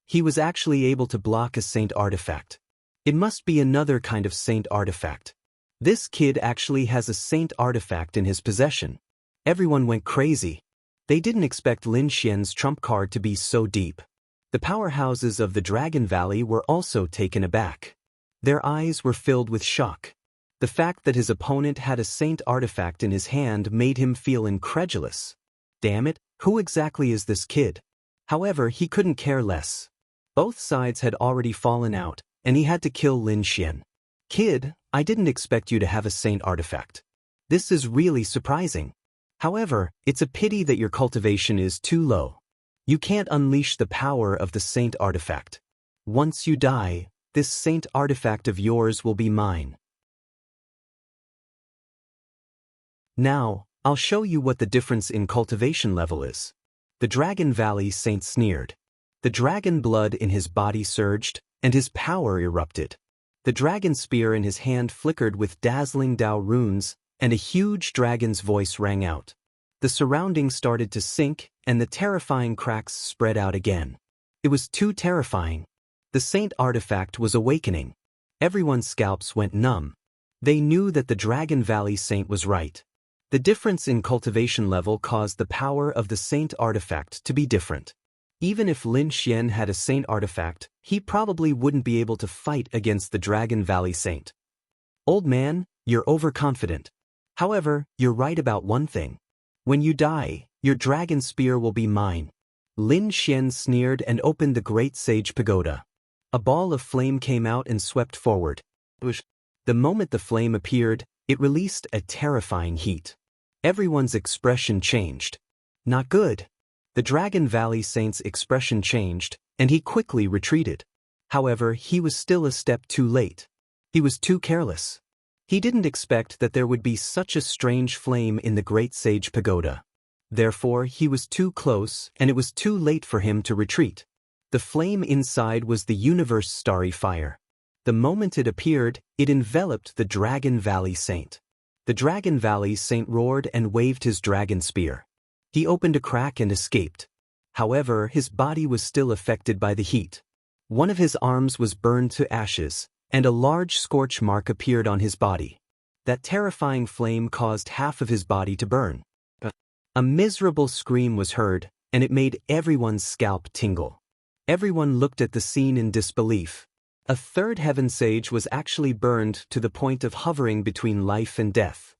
Speaker 1: He was actually able to block a saint artifact. It must be another kind of saint artifact. This kid actually has a saint artifact in his possession. Everyone went crazy. They didn't expect Lin Xian's trump card to be so deep. The powerhouses of the Dragon Valley were also taken aback. Their eyes were filled with shock. The fact that his opponent had a saint artifact in his hand made him feel incredulous. Damn it, who exactly is this kid? However, he couldn't care less. Both sides had already fallen out, and he had to kill Lin Xian. Kid, I didn't expect you to have a saint artifact. This is really surprising. However, it's a pity that your cultivation is too low. You can't unleash the power of the saint artifact. Once you die, this saint artifact of yours will be mine. Now, I'll show you what the difference in cultivation level is. The Dragon Valley Saint sneered. The dragon blood in his body surged, and his power erupted. The dragon spear in his hand flickered with dazzling Dao runes, and a huge dragon's voice rang out. The surroundings started to sink, and the terrifying cracks spread out again. It was too terrifying. The saint artifact was awakening. Everyone's scalps went numb. They knew that the Dragon Valley Saint was right. The difference in cultivation level caused the power of the saint artifact to be different. Even if Lin Xian had a saint artifact, he probably wouldn't be able to fight against the Dragon Valley Saint. Old man, you're overconfident. However, you're right about one thing. When you die, your dragon spear will be mine. Lin Xian sneered and opened the Great Sage Pagoda. A ball of flame came out and swept forward. The moment the flame appeared, it released a terrifying heat. Everyone's expression changed. Not good. The Dragon Valley Saint's expression changed, and he quickly retreated. However, he was still a step too late. He was too careless. He didn't expect that there would be such a strange flame in the Great Sage Pagoda. Therefore, he was too close, and it was too late for him to retreat. The flame inside was the universe starry fire. The moment it appeared, it enveloped the Dragon Valley Saint. The Dragon Valley Saint roared and waved his dragon spear. He opened a crack and escaped. However, his body was still affected by the heat. One of his arms was burned to ashes, and a large scorch mark appeared on his body. That terrifying flame caused half of his body to burn. A miserable scream was heard, and it made everyone's scalp tingle. Everyone looked at the scene in disbelief. A third heaven sage was actually burned to the point of hovering between life and death.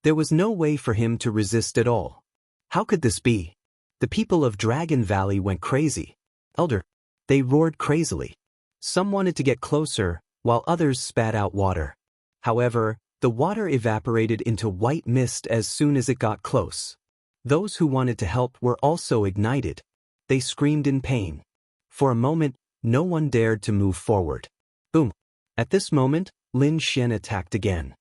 Speaker 1: There was no way for him to resist at all. How could this be? The people of Dragon Valley went crazy. Elder. They roared crazily. Some wanted to get closer, while others spat out water. However, the water evaporated into white mist as soon as it got close. Those who wanted to help were also ignited. They screamed in pain. For a moment, no one dared to move forward. Boom. At this moment, Lin Xian attacked again.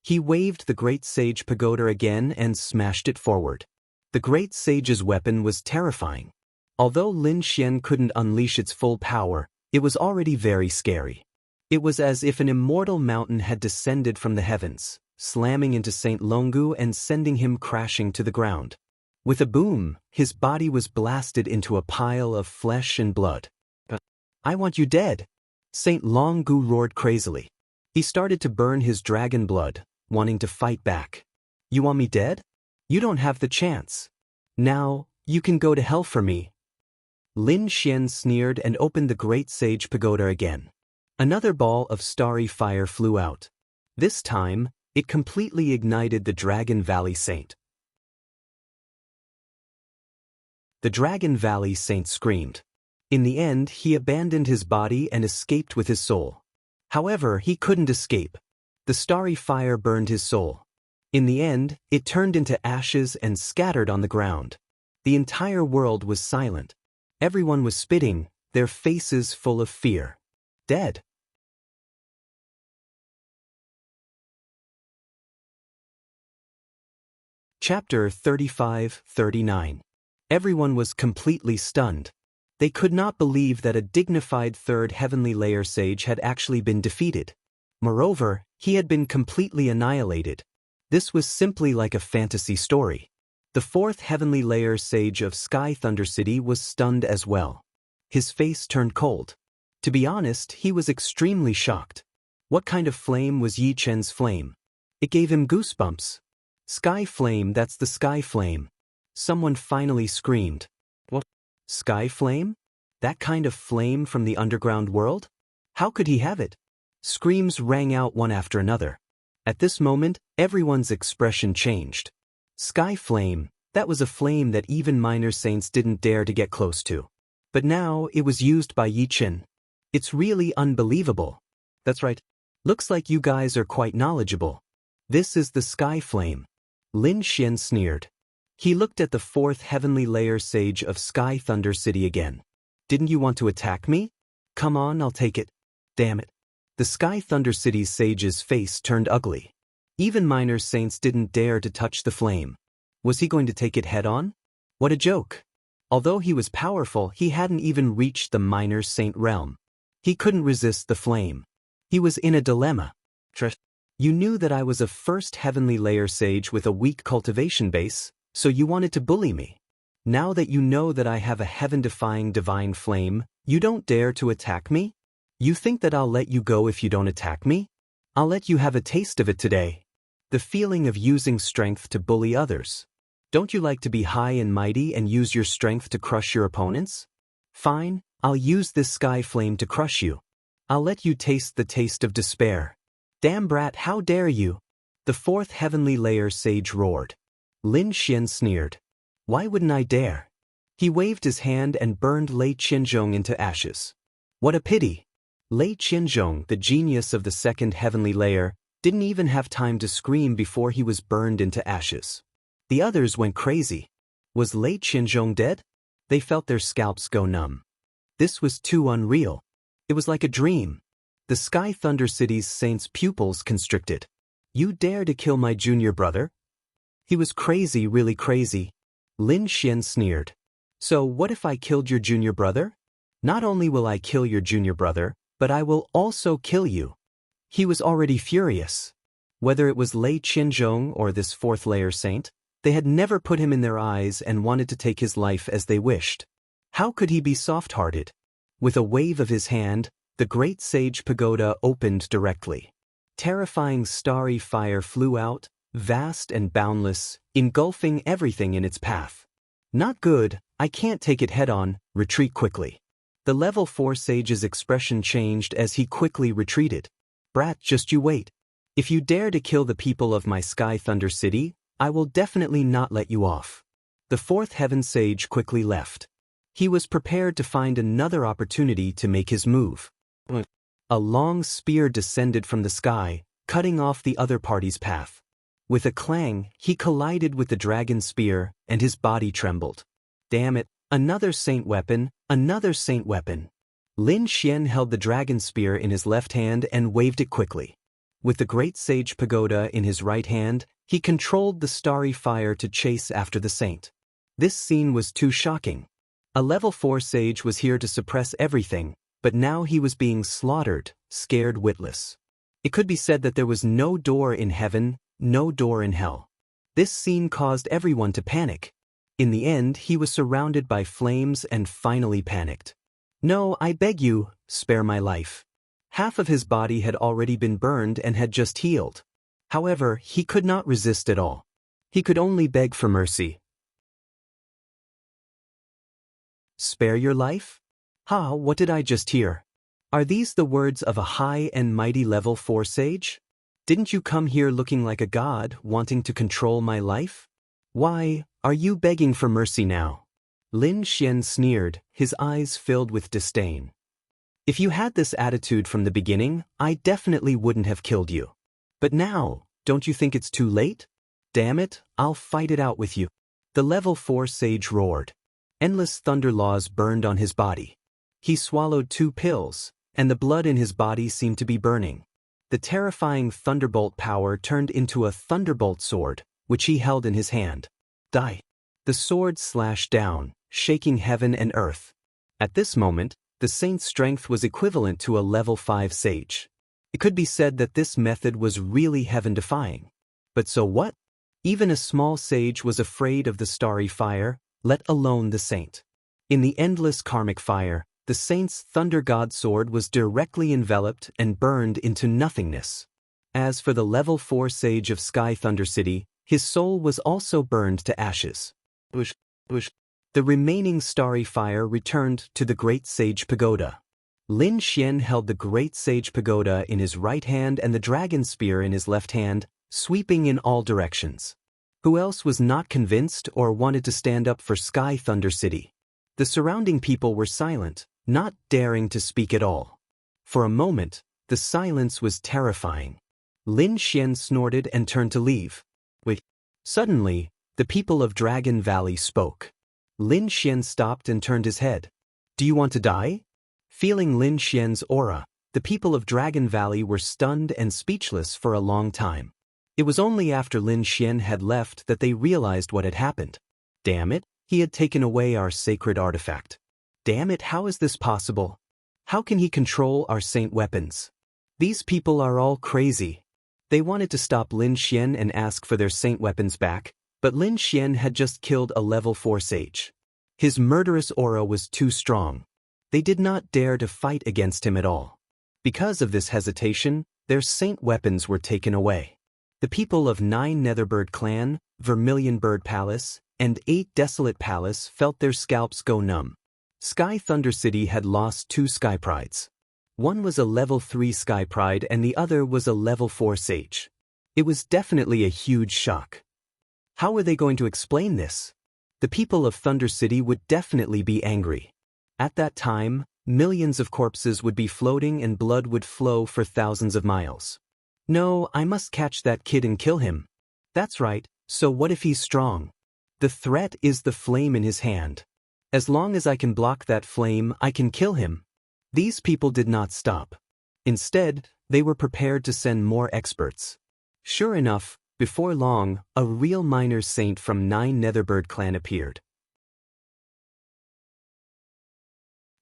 Speaker 1: He waved the Great Sage Pagoda again and smashed it forward. The Great Sage's weapon was terrifying. Although Lin Xian couldn't unleash its full power, it was already very scary. It was as if an immortal mountain had descended from the heavens, slamming into Saint Longu and sending him crashing to the ground. With a boom, his body was blasted into a pile of flesh and blood. I want you dead! Saint Longu roared crazily. He started to burn his dragon blood, wanting to fight back. You want me dead? You don't have the chance. Now, you can go to hell for me. Lin Xian sneered and opened the Great Sage Pagoda again. Another ball of starry fire flew out. This time, it completely ignited the Dragon Valley Saint. The Dragon Valley Saint screamed. In the end, he abandoned his body and escaped with his soul. However, he couldn't escape. The starry fire burned his soul. In the end, it turned into ashes and scattered on the ground. The entire world was silent. Everyone was spitting, their faces full of fear. Dead. Chapter 35-39. Everyone was completely stunned. They could not believe that a dignified third heavenly layer sage had actually been defeated. Moreover, he had been completely annihilated. This was simply like a fantasy story. The fourth heavenly layer sage of Sky Thunder City was stunned as well. His face turned cold. To be honest, he was extremely shocked. What kind of flame was Yi Chen's flame? It gave him goosebumps. Sky flame, that's the sky flame. Someone finally screamed. What? Sky flame? That kind of flame from the underground world? How could he have it? Screams rang out one after another. At this moment, everyone's expression changed. Sky flame, that was a flame that even minor saints didn't dare to get close to. But now it was used by Yi Chen. It's really unbelievable. That's right. Looks like you guys are quite knowledgeable. This is the sky flame. Lin Xian sneered. He looked at the fourth heavenly layer sage of Sky Thunder City again. Didn't you want to attack me? Come on, I'll take it. Damn it. The Sky Thunder City's sage's face turned ugly. Even minor saints didn't dare to touch the flame. Was he going to take it head-on? What a joke. Although he was powerful, he hadn't even reached the minor saint realm. He couldn't resist the flame. He was in a dilemma. You knew that I was a first heavenly layer sage with a weak cultivation base, so you wanted to bully me. Now that you know that I have a heaven-defying divine flame, you don't dare to attack me? You think that I'll let you go if you don't attack me? I'll let you have a taste of it today. The feeling of using strength to bully others. Don't you like to be high and mighty and use your strength to crush your opponents? Fine, I'll use this sky flame to crush you. I'll let you taste the taste of despair. Damn brat, how dare you? The fourth heavenly layer sage roared. Lin Xian sneered. Why wouldn't I dare? He waved his hand and burned Lei Qianzhong into ashes. What a pity. Lei Qianzhong, the genius of the second heavenly layer, didn't even have time to scream before he was burned into ashes. The others went crazy. Was Lei Qianzhong dead? They felt their scalps go numb. This was too unreal. It was like a dream. The Sky Thunder City's saint's pupils constricted. You dare to kill my junior brother? He was crazy, really crazy. Lin Xian sneered. So what if I killed your junior brother? Not only will I kill your junior brother, but I will also kill you. He was already furious. Whether it was Lei Qianzhong or this fourth layer saint, they had never put him in their eyes and wanted to take his life as they wished. How could he be soft-hearted? With a wave of his hand, the great sage pagoda opened directly. Terrifying starry fire flew out, vast and boundless, engulfing everything in its path. Not good, I can't take it head-on, retreat quickly. The level 4 sage's expression changed as he quickly retreated. Brat, just you wait. If you dare to kill the people of my Sky Thunder City, I will definitely not let you off. The fourth heaven sage quickly left. He was prepared to find another opportunity to make his move. A long spear descended from the sky, cutting off the other party's path. With a clang, he collided with the dragon spear, and his body trembled. Damn it, another saint weapon, another saint weapon. Lin Xian held the dragon spear in his left hand and waved it quickly. With the great sage pagoda in his right hand, he controlled the starry fire to chase after the saint. This scene was too shocking. A level 4 sage was here to suppress everything, but now he was being slaughtered, scared witless. It could be said that there was no door in heaven, no door in hell. This scene caused everyone to panic. In the end, he was surrounded by flames and finally panicked. No, I beg you, spare my life. Half of his body had already been burned and had just healed. However, he could not resist at all. He could only beg for mercy. Spare your life? Ha, what did I just hear? Are these the words of a high and mighty level 4 sage? Didn't you come here looking like a god, wanting to control my life? Why, are you begging for mercy now? Lin Xian sneered, his eyes filled with disdain. If you had this attitude from the beginning, I definitely wouldn't have killed you. But now, don't you think it's too late? Damn it, I'll fight it out with you. The level 4 sage roared. Endless thunder laws burned on his body. He swallowed 2 pills, and the blood in his body seemed to be burning. The terrifying thunderbolt power turned into a thunderbolt sword, which he held in his hand. Die. The sword slashed down, shaking heaven and earth. At this moment, the saint's strength was equivalent to a level 5 sage. It could be said that this method was really heaven-defying. But so what? Even a small sage was afraid of the starry fire, let alone the saint. In the endless karmic fire, the saint's thunder god sword was directly enveloped and burned into nothingness. As for the level 4 sage of Sky Thunder City, his soul was also burned to ashes. The remaining starry fire returned to the Great Sage Pagoda. Lin Xian held the Great Sage Pagoda in his right hand and the dragon spear in his left hand, sweeping in all directions. Who else was not convinced or wanted to stand up for Sky Thunder City? The surrounding people were silent, not daring to speak at all. For a moment, the silence was terrifying. Lin Xian snorted and turned to leave. Wait. Suddenly, the people of Dragon Valley spoke. Lin Xian stopped and turned his head. Do you want to die? Feeling Lin Xian's aura, the people of Dragon Valley were stunned and speechless for a long time. It was only after Lin Xian had left that they realized what had happened. Damn it, he had taken away our sacred artifact. Damn it, how is this possible? How can he control our saint weapons? These people are all crazy. They wanted to stop Lin Xian and ask for their saint weapons back, but Lin Xian had just killed a level 4 sage. His murderous aura was too strong. They did not dare to fight against him at all. Because of this hesitation, their saint weapons were taken away. The people of 9 Netherbird Clan, Vermilion Bird Palace, and 8 Desolate Palace felt their scalps go numb. Sky Thunder City had lost 2 Sky Prides. One was a level 3 Sky Pride and the other was a level 4 sage. It was definitely a huge shock. How were they going to explain this? The people of Thunder City would definitely be angry. At that time, millions of corpses would be floating and blood would flow for thousands of miles. No, I must catch that kid and kill him. That's right, so what if he's strong? The threat is the flame in his hand. As long as I can block that flame, I can kill him. These people did not stop. Instead, they were prepared to send more experts. Sure enough, before long, a real minor saint from 9 Netherbird Clan appeared.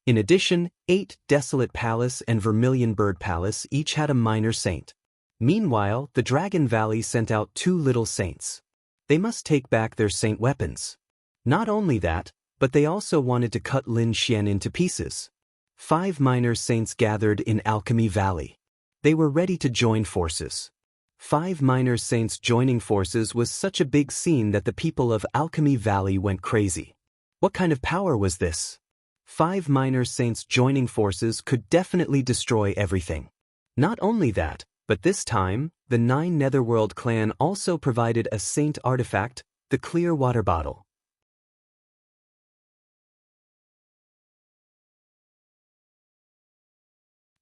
Speaker 1: In addition, 8 Desolate Palace and Vermilion Bird Palace each had a minor saint. Meanwhile, the Dragon Valley sent out 2 little saints. They must take back their saint weapons. Not only that, but they also wanted to cut Lin Xian into pieces. 5 minor saints gathered in Alchemy Valley. They were ready to join forces. 5 minor saints joining forces was such a big scene that the people of Alchemy Valley went crazy. What kind of power was this? 5 minor saints joining forces could definitely destroy everything. Not only that, but this time, the 9 Netherworld clan also provided a saint artifact, the clear water bottle.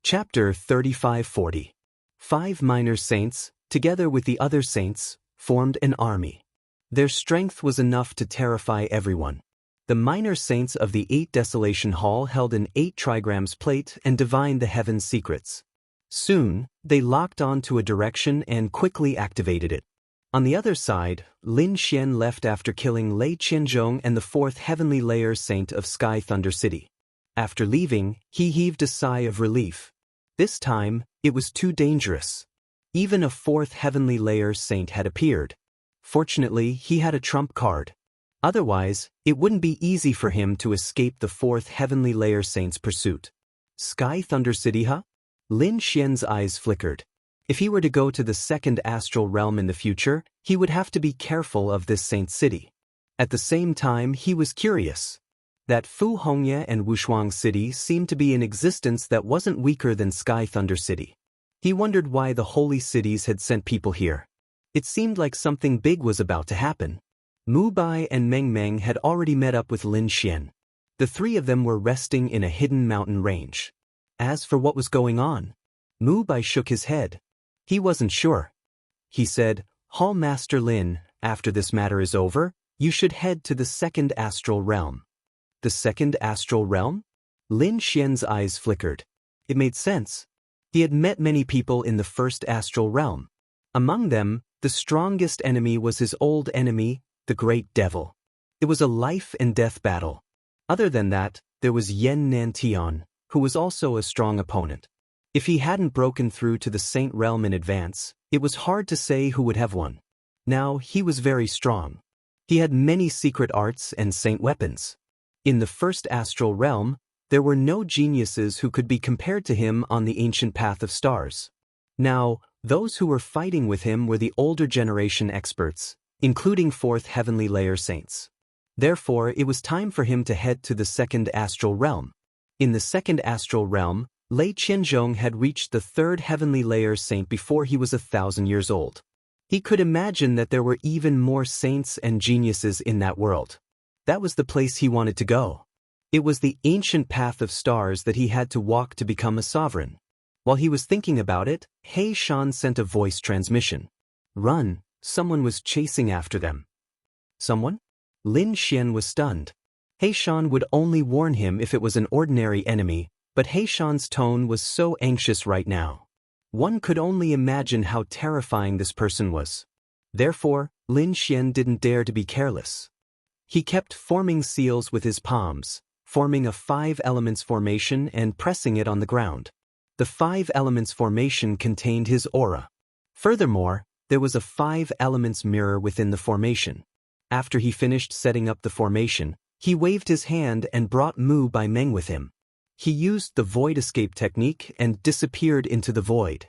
Speaker 1: Chapter 3540. 5 minor saints, together with the other saints, formed an army. Their strength was enough to terrify everyone. The minor saints of the 8 Desolation Hall held an 8 trigrams plate and divined the heaven's secrets. Soon, they locked on to a direction and quickly activated it. On the other side, Lin Xian left after killing Lei Qianzhong and the 4th Heavenly Layer Saint of Sky Thunder City. After leaving, he heaved a sigh of relief. This time, it was too dangerous. Even a 4th Heavenly Layer Saint had appeared. Fortunately, he had a trump card. Otherwise, it wouldn't be easy for him to escape the 4th Heavenly Layer Saint's pursuit. Sky Thunder City, huh? Lin Xian's eyes flickered. If he were to go to the 2nd astral realm in the future, he would have to be careful of this saint city. At the same time, he was curious. That Fu Hongye and Wushuang City seemed to be in existence that wasn't weaker than Sky Thunder City. He wondered why the holy cities had sent people here. It seemed like something big was about to happen. Mu Bai and Meng Meng had already met up with Lin Xian. The three of them were resting in a hidden mountain range. As for what was going on, Mu Bai shook his head. He wasn't sure. He said, Hall Master Lin, after this matter is over, you should head to the second astral realm. The second astral realm? Lin Xian's eyes flickered. It made sense. He had met many people in the first astral realm. Among them, the strongest enemy was his old enemy, the Great Devil. It was a life and death battle. Other than that, there was Yen Nantian, who was also a strong opponent. If he hadn't broken through to the Saint realm in advance, it was hard to say who would have won. Now, he was very strong. He had many secret arts and saint weapons. In the first astral realm, there were no geniuses who could be compared to him on the ancient path of stars. Now, those who were fighting with him were the older generation experts, including fourth heavenly layer saints. Therefore, it was time for him to head to the second astral realm. In the second astral realm, Lei Qianzhong had reached the third heavenly layer saint before he was 1,000 years old. He could imagine that there were even more saints and geniuses in that world. That was the place he wanted to go. It was the ancient path of stars that he had to walk to become a sovereign. While he was thinking about it, He Shan sent a voice transmission. Run, someone was chasing after them. Someone? Lin Xian was stunned. He Shan would only warn him if it was an ordinary enemy, but He Shan's tone was so anxious right now. One could only imagine how terrifying this person was. Therefore, Lin Xian didn't dare to be careless. He kept forming seals with his palms, forming a 5 elements formation and pressing it on the ground. The 5 elements formation contained his aura. Furthermore, there was a 5 elements mirror within the formation. After he finished setting up the formation, he waved his hand and brought Mu Bai Meng with him. He used the void escape technique and disappeared into the void.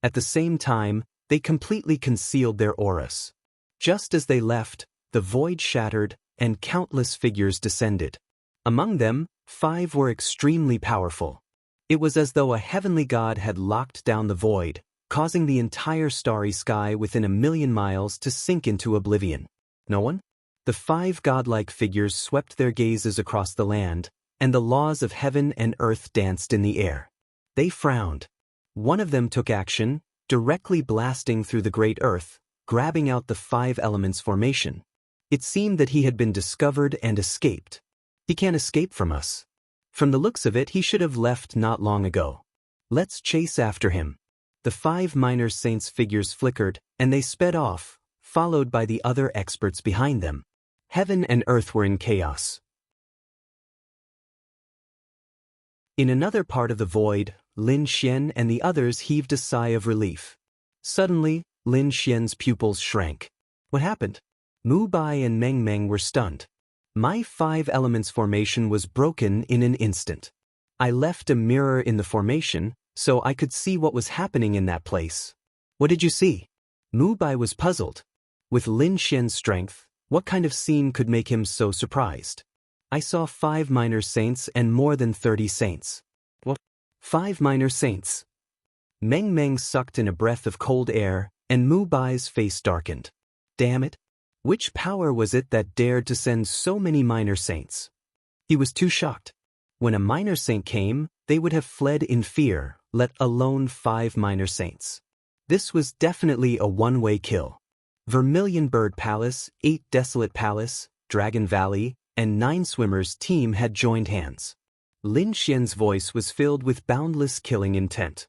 Speaker 1: At the same time, they completely concealed their auras. Just as they left, the void shattered and countless figures descended. Among them, 5 were extremely powerful. It was as though a heavenly god had locked down the void, causing the entire starry sky within 1,000,000 miles to sink into oblivion. No one? The 5 godlike figures swept their gazes across the land, and the laws of heaven and earth danced in the air. They frowned. One of them took action, directly blasting through the great earth, grabbing out the 5 elements formation. It seemed that he had been discovered and escaped. He can't escape from us. From the looks of it, he should have left not long ago. Let's chase after him. The 5 minor saints' figures flickered, and they sped off, followed by the other experts behind them. Heaven and earth were in chaos. In another part of the void, Lin Xian and the others heaved a sigh of relief. Suddenly, Lin Xian's pupils shrank. What happened? Mu Bai and Meng Meng were stunned. My 5 elements formation was broken in an instant. I left a mirror in the formation, so I could see what was happening in that place. What did you see? Mu Bai was puzzled. With Lin Xian's strength, what kind of scene could make him so surprised? I saw 5 minor saints and more than 30 saints. What? 5 minor saints? Meng Meng sucked in a breath of cold air, and Mu Bai's face darkened. Damn it! Which power was it that dared to send so many minor saints? He was too shocked. When a minor saint came, they would have fled in fear, let alone 5 minor saints. This was definitely a one-way kill. Vermilion Bird Palace, 8 Desolate Palace, Dragon Valley, and 9 Swimmers team had joined hands. Lin Xian's voice was filled with boundless killing intent.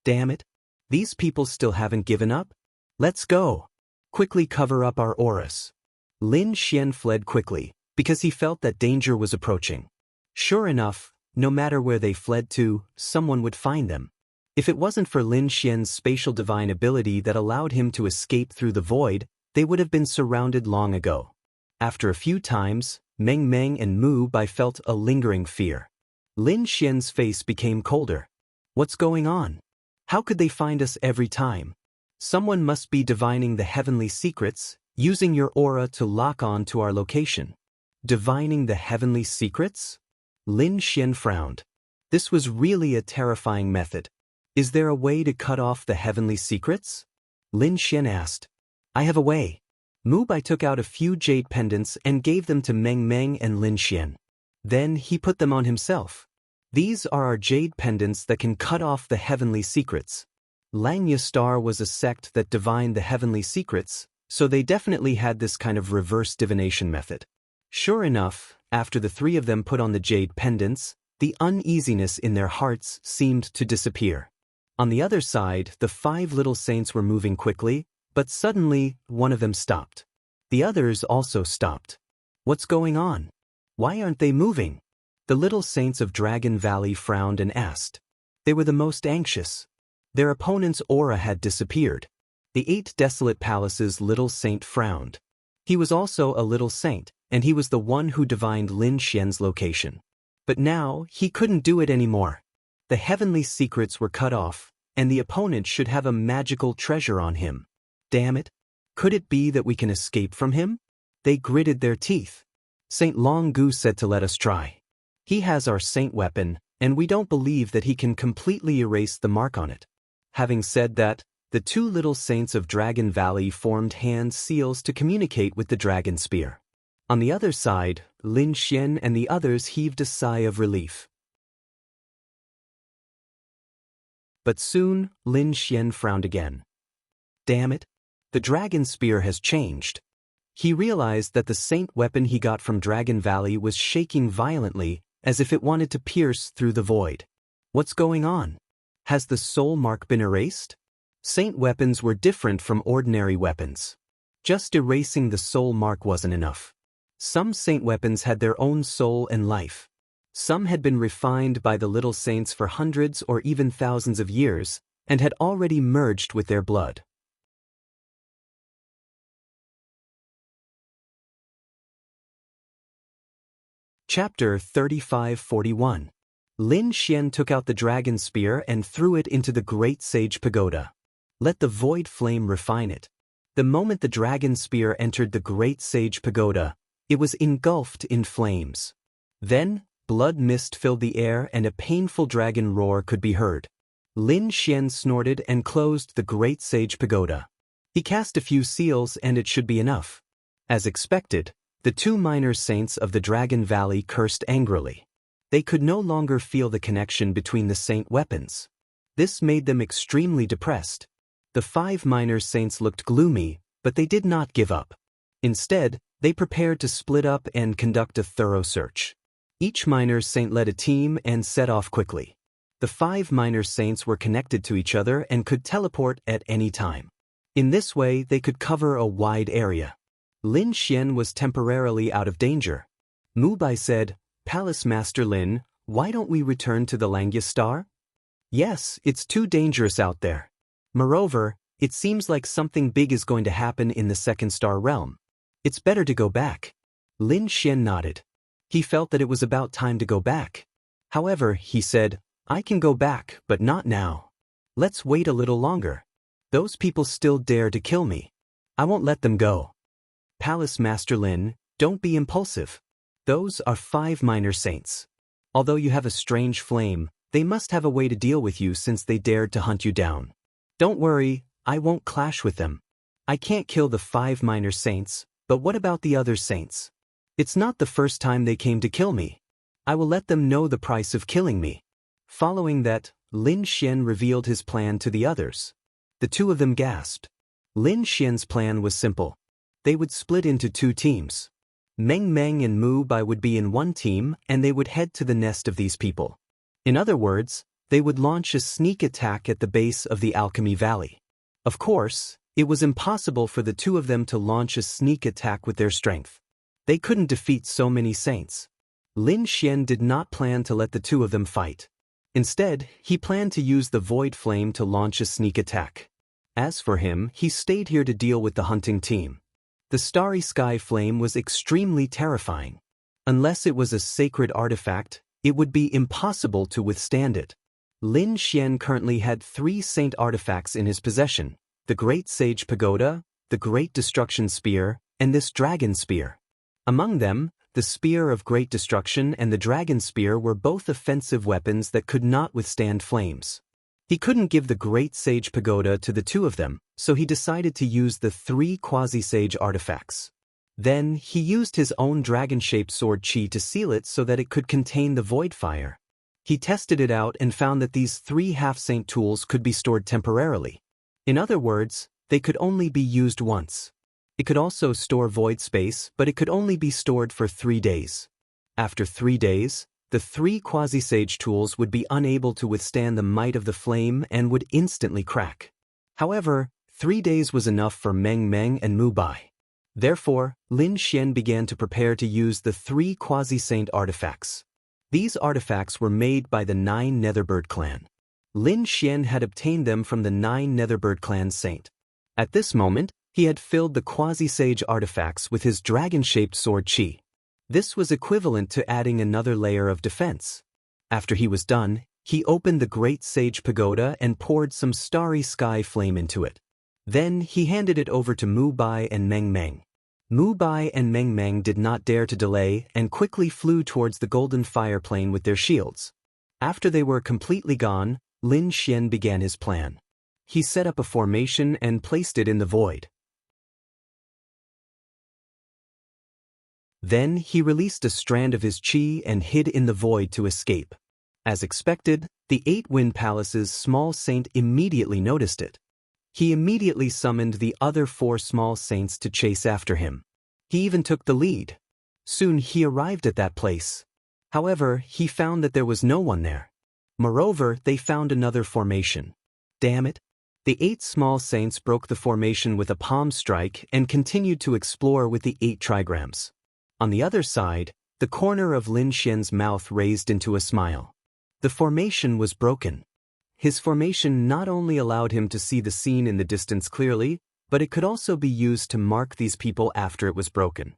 Speaker 1: Damn it! These people still haven't given up? Let's go! Quickly cover up our auras. Lin Xian fled quickly, because he felt that danger was approaching. Sure enough, no matter where they fled to, someone would find them. If it wasn't for Lin Xian's spatial divine ability that allowed him to escape through the void, they would have been surrounded long ago. After a few times, Meng Meng and Mu Bai felt a lingering fear. Lin Xian's face became colder. What's going on? How could they find us every time? Someone must be divining the heavenly secrets, using your aura to lock on to our location. Divining the heavenly secrets? Lin Xian frowned. This was really a terrifying method. Is there a way to cut off the heavenly secrets? Lin Xian asked. I have a way. Mu Bai took out a few jade pendants and gave them to Meng Meng and Lin Xian. Then he put them on himself. These are our jade pendants that can cut off the heavenly secrets. Langya Star was a sect that divined the heavenly secrets, so they definitely had this kind of reverse divination method. Sure enough, after the three of them put on the jade pendants, the uneasiness in their hearts seemed to disappear. On the other side, the 5 little saints were moving quickly, but suddenly, one of them stopped. The others also stopped. What's going on? Why aren't they moving? The little saints of Dragon Valley frowned and asked. They were the most anxious. Their opponent's aura had disappeared. The 8 desolate palaces' little saint frowned. He was also a little saint, and he was the one who divined Lin Xian's location. But now, he couldn't do it anymore. The heavenly secrets were cut off, and the opponent should have a magical treasure on him. Damn it! Could it be that we can escape from him? They gritted their teeth. Saint Long Gu said to let us try. He has our saint weapon, and we don't believe that he can completely erase the mark on it. Having said that, the 2 little saints of Dragon Valley formed hand seals to communicate with the dragon spear. On the other side, Lin Xian and the others heaved a sigh of relief. But soon, Lin Xian frowned again. Damn it! The dragon spear has changed. He realized that the saint weapon he got from Dragon Valley was shaking violently, as if it wanted to pierce through the void. What's going on? Has the soul mark been erased? Saint weapons were different from ordinary weapons. Just erasing the soul mark wasn't enough. Some saint weapons had their own soul and life. Some had been refined by the little saints for hundreds or even thousands of years, and had already merged with their blood. Chapter 3541. Lin Xian took out the dragon spear and threw it into the great sage pagoda. Let the void flame refine it. The moment the dragon spear entered the great sage pagoda, it was engulfed in flames. Then, blood mist filled the air and a painful dragon roar could be heard. Lin Xian snorted and closed the great sage pagoda. He cast a few seals and it should be enough. As expected, the 2 minor saints of the Dragon Valley cursed angrily. They could no longer feel the connection between the saint weapons. This made them extremely depressed. The 5 minor saints looked gloomy, but they did not give up. Instead, they prepared to split up and conduct a thorough search. Each minor saint led a team and set off quickly. The 5 minor saints were connected to each other and could teleport at any time. In this way, they could cover a wide area. Lin Xian was temporarily out of danger. Mu Bai said, "Palace Master Lin, why don't we return to the Langya Star?" "Yes, it's too dangerous out there. Moreover, it seems like something big is going to happen in the second star realm. It's better to go back." Lin Xian nodded. He felt that it was about time to go back. However, he said, "I can go back, but not now. Let's wait a little longer. Those people still dare to kill me. I won't let them go." "Palace Master Lin, don't be impulsive. Those are 5 minor saints. Although you have a strange flame, they must have a way to deal with you since they dared to hunt you down. Don't worry, I won't clash with them. I can't kill the 5 minor saints, but what about the other saints? It's not the first time they came to kill me. I will let them know the price of killing me." Following that, Lin Xian revealed his plan to the others. The 2 of them gasped. Lin Xian's plan was simple. They would split into 2 teams. Meng Meng and Mu Bai would be in one team and they would head to the nest of these people. In other words, they would launch a sneak attack at the base of the Alchemy Valley. Of course, it was impossible for the 2 of them to launch a sneak attack with their strength. They couldn't defeat so many saints. Lin Xian did not plan to let the 2 of them fight. Instead, he planned to use the Void Flame to launch a sneak attack. As for him, he stayed here to deal with the hunting team. The Starry Sky Flame was extremely terrifying. Unless it was a sacred artifact, it would be impossible to withstand it. Lin Xian currently had 3 saint artifacts in his possession: the Great Sage Pagoda, the Great Destruction Spear, and this Dragon Spear. Among them, the Spear of Great Destruction and the Dragon Spear were both offensive weapons that could not withstand flames. He couldn't give the Great Sage Pagoda to the two of them, so he decided to use the 3 quasi-sage artifacts. Then, he used his own dragon-shaped sword chi to seal it so that it could contain the void fire. He tested it out and found that these 3 half-saint tools could be stored temporarily. In other words, they could only be used once. It could also store void space, but it could only be stored for 3 days. After 3 days, the 3 quasi-sage tools would be unable to withstand the might of the flame and would instantly crack. However, 3 days was enough for Meng Meng and Mu Bai. Therefore, Lin Xian began to prepare to use the 3 quasi-saint artifacts. These artifacts were made by the 9 Netherbird clan. Lin Xian had obtained them from the 9 Netherbird clan saint. At this moment, he had filled the quasi-sage artifacts with his dragon-shaped sword chi. This was equivalent to adding another layer of defense. After he was done, he opened the Great Sage Pagoda and poured some starry sky flame into it. Then he handed it over to Mu Bai and Meng Meng. Mu Bai and Meng Meng did not dare to delay and quickly flew towards the golden fire plane with their shields. After they were completely gone, Lin Xian began his plan. He set up a formation and placed it in the void. Then he released a strand of his chi and hid in the void to escape. As expected, the 8 Wind Palace's small saint immediately noticed it. He immediately summoned the other 4 small saints to chase after him. He even took the lead. Soon he arrived at that place. However, he found that there was no one there. Moreover, they found another formation. Damn it! The 8 small saints broke the formation with a palm strike and continued to explore with the 8 trigrams. On the other side, the corner of Lin Xian's mouth raised into a smile. The formation was broken. His formation not only allowed him to see the scene in the distance clearly, but it could also be used to mark these people after it was broken.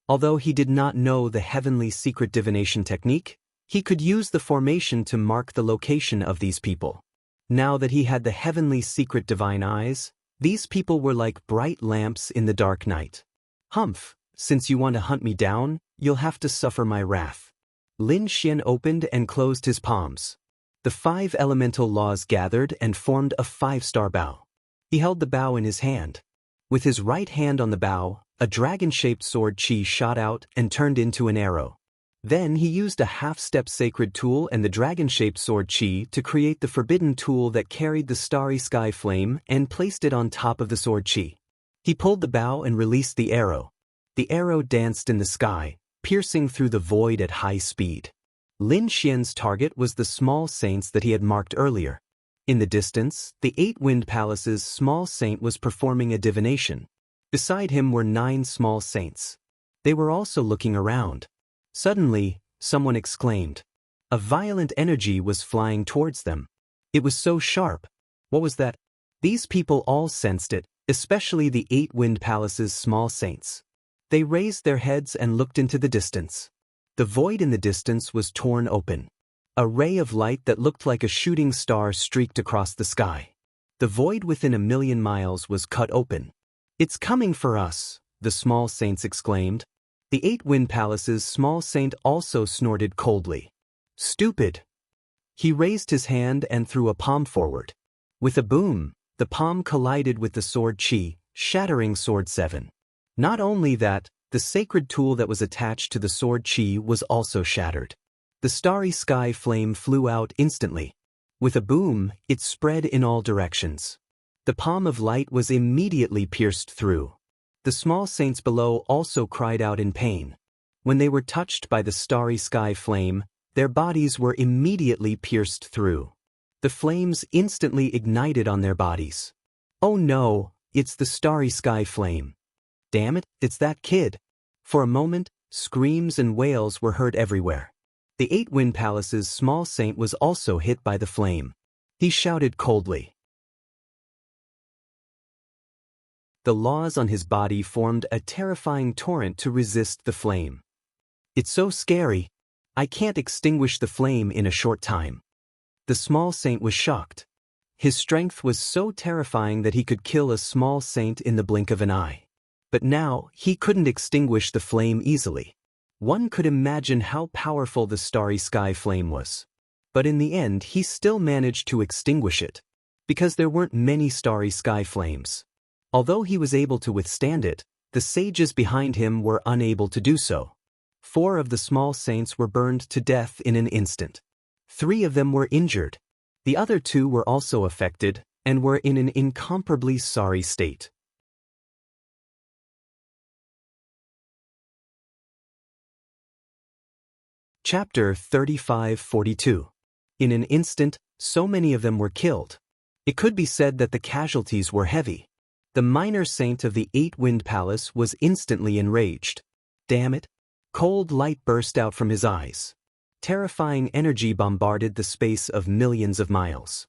Speaker 1: Although he did not know the heavenly secret divination technique, he could use the formation to mark the location of these people. Now that he had the heavenly secret divine eyes, these people were like bright lamps in the dark night. Humph! Since you want to hunt me down, you'll have to suffer my wrath. Lin Xian opened and closed his palms. The 5 elemental laws gathered and formed a 5-star bow. He held the bow in his hand. With his right hand on the bow, a dragon-shaped sword chi shot out and turned into an arrow. Then he used a half-step sacred tool and the dragon-shaped sword chi to create the forbidden tool that carried the starry sky flame and placed it on top of the sword chi. He pulled the bow and released the arrow. The arrow danced in the sky, piercing through the void at high speed. Lin Xian's target was the small saints that he had marked earlier. In the distance, the 8 Wind Palace's small saint was performing a divination. Beside him were 9 small saints. They were also looking around. Suddenly, someone exclaimed. A violent energy was flying towards them. It was so sharp. What was that? These people all sensed it, especially the 8 Wind Palace's small saints. They raised their heads and looked into the distance. The void in the distance was torn open. A ray of light that looked like a shooting star streaked across the sky. The void within 1,000,000 miles was cut open. It's coming for us, the small saints exclaimed. The 8 Wind Palace's small saint also snorted coldly. Stupid! He raised his hand and threw a palm forward. With a boom, the palm collided with the sword chi, shattering Sword 7. Not only that, the sacred tool that was attached to the sword chi was also shattered. The starry sky flame flew out instantly. With a boom, it spread in all directions. The palm of light was immediately pierced through. The small saints below also cried out in pain. When they were touched by the starry sky flame, their bodies were immediately pierced through. The flames instantly ignited on their bodies. Oh no, it's the starry sky flame. Damn it, it's that kid. For a moment, screams and wails were heard everywhere. The 8 Wind Palace's small saint was also hit by the flame. He shouted coldly. The laws on his body formed a terrifying torrent to resist the flame. It's so scary. I can't extinguish the flame in a short time. The small saint was shocked. His strength was so terrifying that he could kill a small saint in the blink of an eye. But now, he couldn't extinguish the flame easily. One could imagine how powerful the starry sky flame was. but in the end he still managed to extinguish it, because there weren't many starry sky flames. Although he was able to withstand it, the sages behind him were unable to do so. 4 of the small saints were burned to death in an instant. 3 of them were injured. The other 2 were also affected, and were in an incomparably sorry state. Chapter 35-42. In an instant, so many of them were killed. It could be said that the casualties were heavy. The minor saint of the 8-Wind Palace was instantly enraged. Damn it! Cold light burst out from his eyes. Terrifying energy bombarded the space of millions of miles.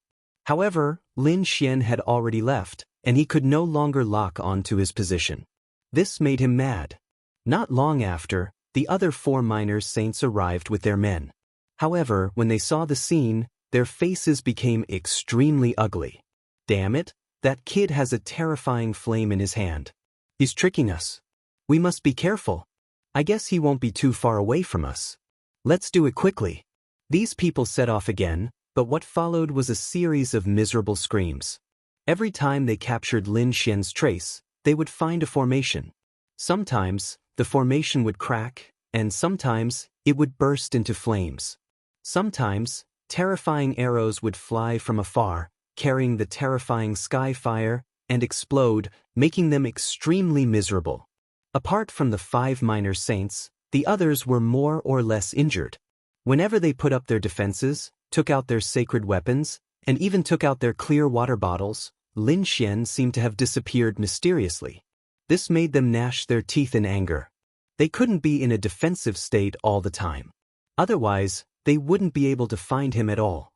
Speaker 1: However, Lin Xian had already left, and he could no longer lock on to his position. This made him mad. Not long after, the other 4 minor saints arrived with their men. However, when they saw the scene, their faces became extremely ugly. Damn it, that kid has a terrifying flame in his hand. He's tricking us. We must be careful. I guess he won't be too far away from us. Let's do it quickly. These people set off again, but what followed was a series of miserable screams. Every time they captured Lin Xian's trace, they would find a formation. Sometimes, the formation would crack, and sometimes, it would burst into flames. Sometimes, terrifying arrows would fly from afar, carrying the terrifying sky fire, and explode, making them extremely miserable. Apart from the 5 minor saints, the others were more or less injured. Whenever they put up their defenses, took out their sacred weapons, and even took out their clear water bottles, Lin Xian seemed to have disappeared mysteriously. This made them gnash their teeth in anger. They couldn't be in a defensive state all the time. Otherwise, they wouldn't be able to find him at all.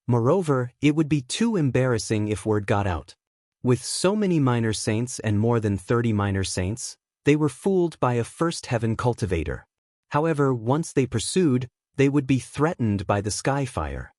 Speaker 1: Moreover, it would be too embarrassing if word got out. With so many minor saints and more than 30 minor saints, they were fooled by a first heaven cultivator. However, once they pursued, they would be threatened by the sky fire.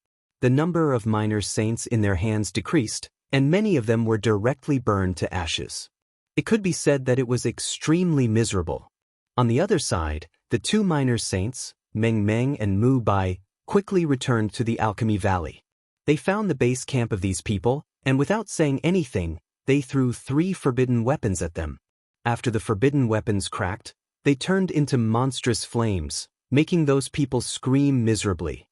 Speaker 1: The number of minor saints in their hands decreased, and many of them were directly burned to ashes. It could be said that it was extremely miserable. On the other side, the 2 minor saints, Meng Meng and Mu Bai, quickly returned to the Alchemy Valley. They found the base camp of these people, and without saying anything, they threw 3 forbidden weapons at them. After the forbidden weapons cracked, they turned into monstrous flames, making those people scream miserably.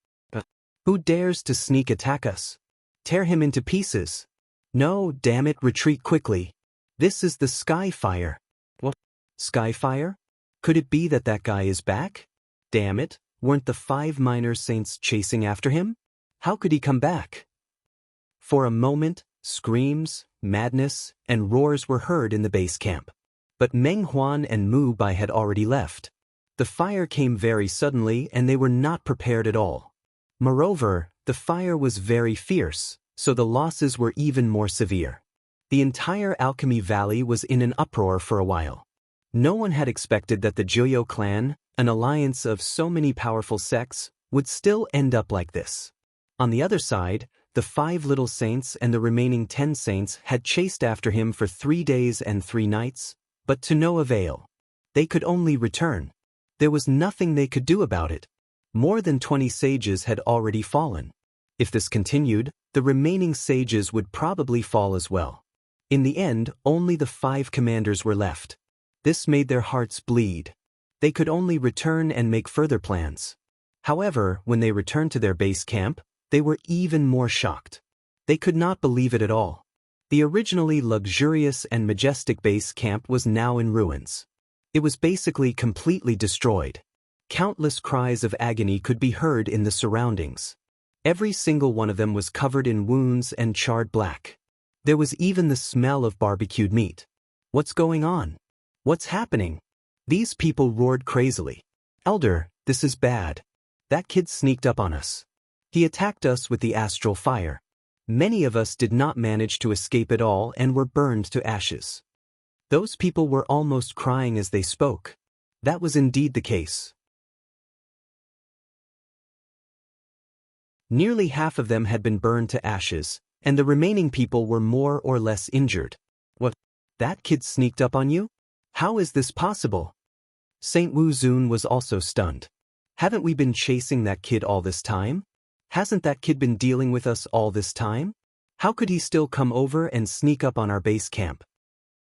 Speaker 1: Who dares to sneak attack us? Tear him into pieces. No, damn it, retreat quickly. This is the sky fire. What? Sky fire? Could it be that that guy is back? Damn it, weren't the 5 minor saints chasing after him? How could he come back? For a moment, screams, madness, and roars were heard in the base camp. But Meng Huan and Mu Bai had already left. The fire came very suddenly and they were not prepared at all. Moreover, the fire was very fierce, so the losses were even more severe. The entire Alchemy Valley was in an uproar for a while. No one had expected that the Jiuyou clan, an alliance of so many powerful sects, would still end up like this. On the other side, the 5 little saints and the remaining 10 saints had chased after him for 3 days and 3 nights, but to no avail. They could only return. There was nothing they could do about it. More than 20 sages had already fallen. If this continued, the remaining sages would probably fall as well. In the end, only the 5 commanders were left. This made their hearts bleed. They could only return and make further plans. However, when they returned to their base camp, they were even more shocked. They could not believe it at all. The originally luxurious and majestic base camp was now in ruins. It was basically completely destroyed. Countless cries of agony could be heard in the surroundings. Every single one of them was covered in wounds and charred black. There was even the smell of barbecued meat. What's going on? What's happening? These people roared crazily. Elder, this is bad. That kid sneaked up on us. He attacked us with the astral fire. Many of us did not manage to escape at all and were burned to ashes. Those people were almost crying as they spoke. That was indeed the case. Nearly half of them had been burned to ashes, and the remaining people were more or less injured. What? That kid sneaked up on you? How is this possible? Saint Wu Zun was also stunned. Haven't we been chasing that kid all this time? Hasn't that kid been dealing with us all this time? How could he still come over and sneak up on our base camp?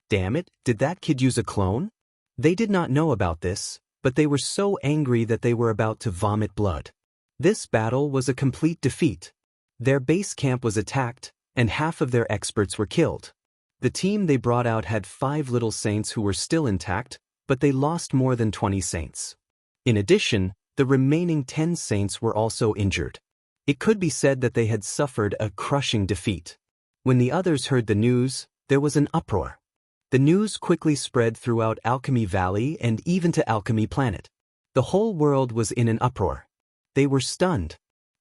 Speaker 1: Damn it, did that kid use a clone? They did not know about this, but they were so angry that they were about to vomit blood. This battle was a complete defeat. Their base camp was attacked, and half of their experts were killed. The team they brought out had 5 little saints who were still intact, but they lost more than 20 saints. In addition, the remaining 10 saints were also injured. It could be said that they had suffered a crushing defeat. When the others heard the news, there was an uproar. The news quickly spread throughout Alchemy Valley and even to Alchemy Planet. The whole world was in an uproar. They were stunned.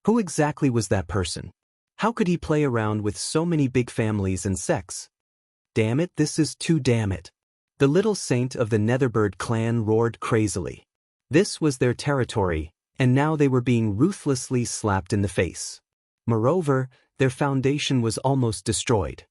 Speaker 1: Who exactly was that person? How could he play around with so many big families and sects? Damn it, this is too damn it. The little saint of the Netherbird clan roared crazily. This was their territory, and now they were being ruthlessly slapped in the face. Moreover, their foundation was almost destroyed.